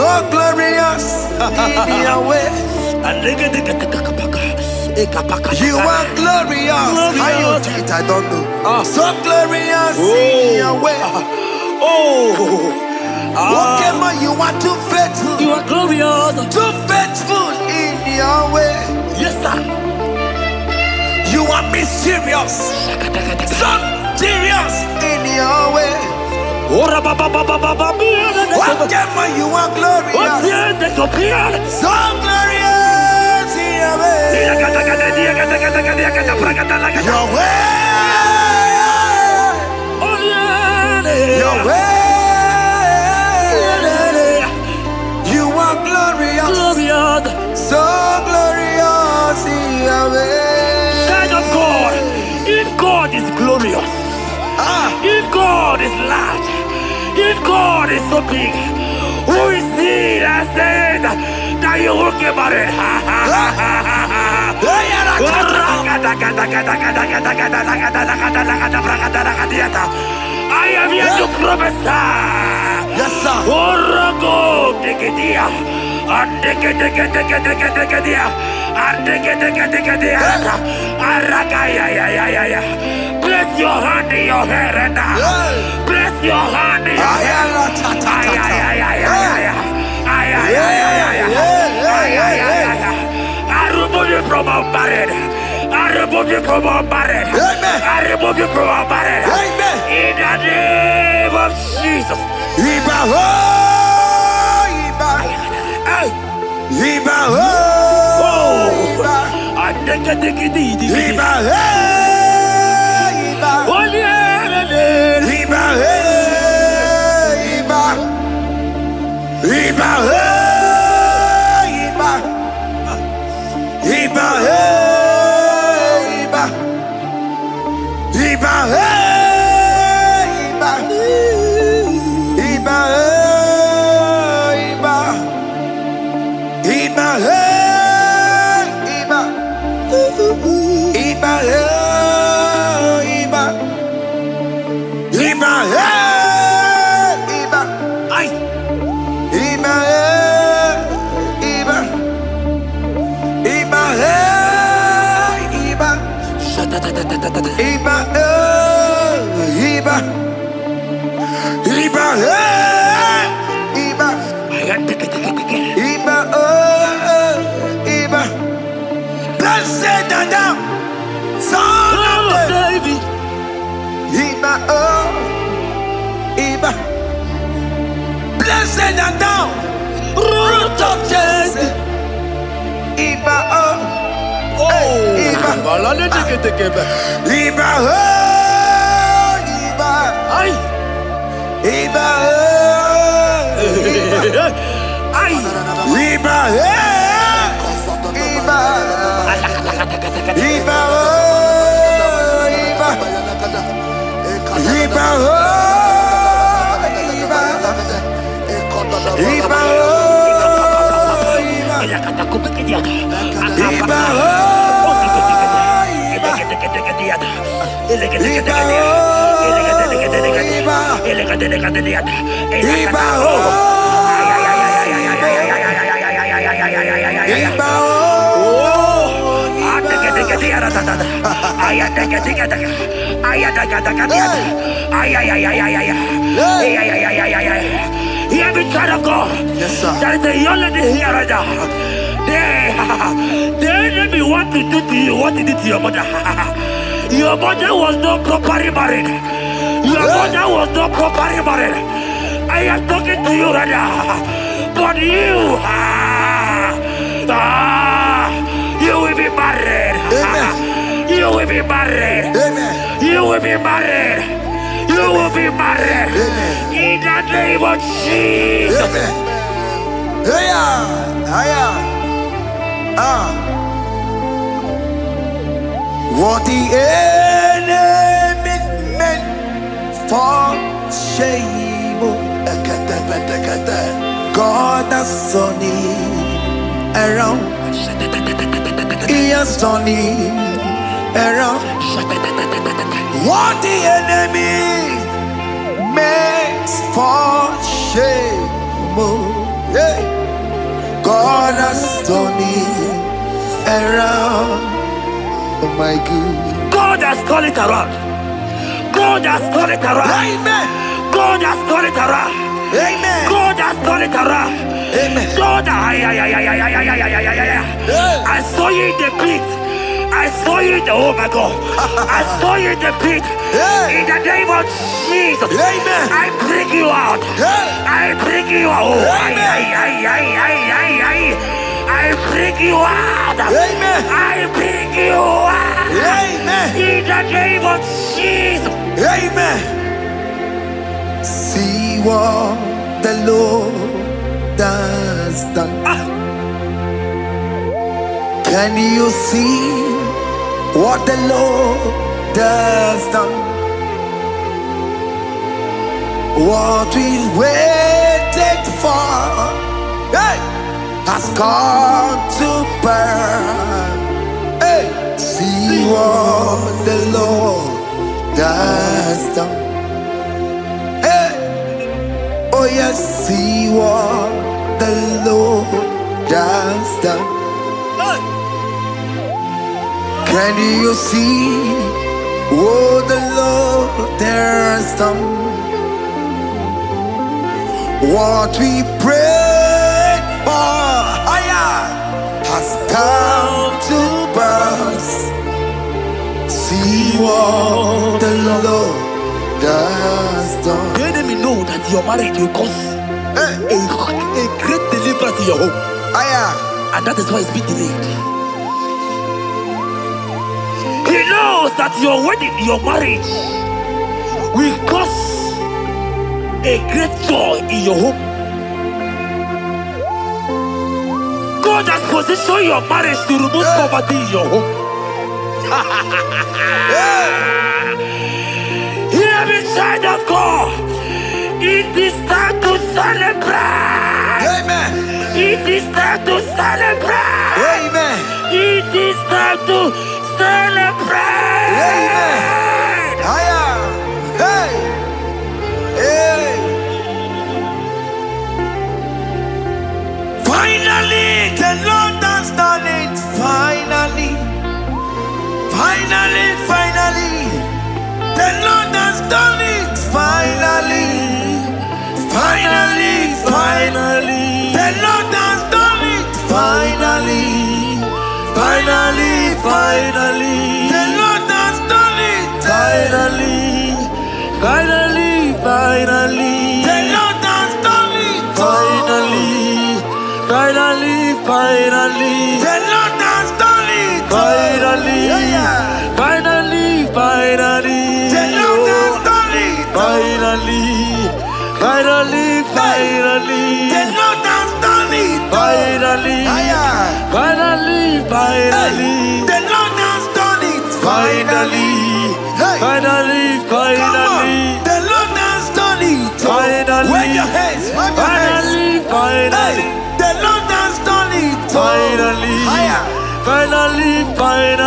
So glorious in your way. You are glorious. How you do it, I don't know. So glorious in your way. Okay, man, you are too faithful. You are glorious. Too faithful in your way. Yes, sir. You are mysterious. So serious in your way. Okay, man, you are glorious. So glorious in your way. Your way. Your way. You are glorious. So glorious in your way. Child of God, if God is glorious, if God is large, if God is so big, who is he that said that you will get married? I am here to prophesy. Yes, sir. Place your hand in your hair and place your hand in your hair. I remove you from our marriage. I remove you from our marriage. I remove you from our marriage. In the name of Jesus. Blessed and down, root of Jesse. Iba Hear me, child of God. Yes, sir. There is a young lady here right now. The enemy want to do to you what he did to your mother. Your mother was not properly married. Your mother was not properly married. I am talking to you right now. But you will be married. Amen. You will be married. Amen. You will be married. You will be married. Amen. In the name of Jesus. Amen. What the enemy meant for shame, God has turned it around. He has turned it around. What the enemy makes for shame, Hey. God has done it around. Oh my God. God has turned it around. God has turned it around. Amen. God has turned it around. Amen. God has turned it around. Amen. God, I saw you in the pit. I saw you in the, oh my God. I saw you in the pit. In the name of Jesus. Amen. I bring you out. I bring you out. Oh, I bring you out. Amen. I bring you out. Amen. In the name of Jesus. Amen. See what the Lord has done. Can you see what the Lord has done? What we waited for, hey, has come to pass. Hey, see what the Lord has done. Hey, oh yes, see what the Lord has done. Can you see what the Lord has done? What we prayed for has come to pass. See what the Lord has done. The enemy know that your marriage will cause a great deliverance in your home. And that is why it's been delayed. He knows that your wedding, your marriage will cause a great joy in your home. God has positioned your marriage to remove poverty in your home. Hear me, child of God. It is time to celebrate. Amen. It is time to celebrate. Amen. It is time to celebrate. Amen. Hey. Hey. Finally, the Lord has done it. Finally. Finally, finally. The Lord has done it. Finally. Finally, finally. The Lord has done it. Finally. Finally, finally. The Lord has done it. Finally. Finally, finally. The Lord has done it. Finally. Finally, finally. The Lord has done it. Finally. Finally, finally. The Lord has done it. Finally. Finally, finally. The Lord has done it. Finally. Finally, finally. The Lord has done it. Finally. Finally, finally. The Lord has done it. Finally. Wave your hands. Finally, finally. The Lord has done it. Finally. Finally, finally.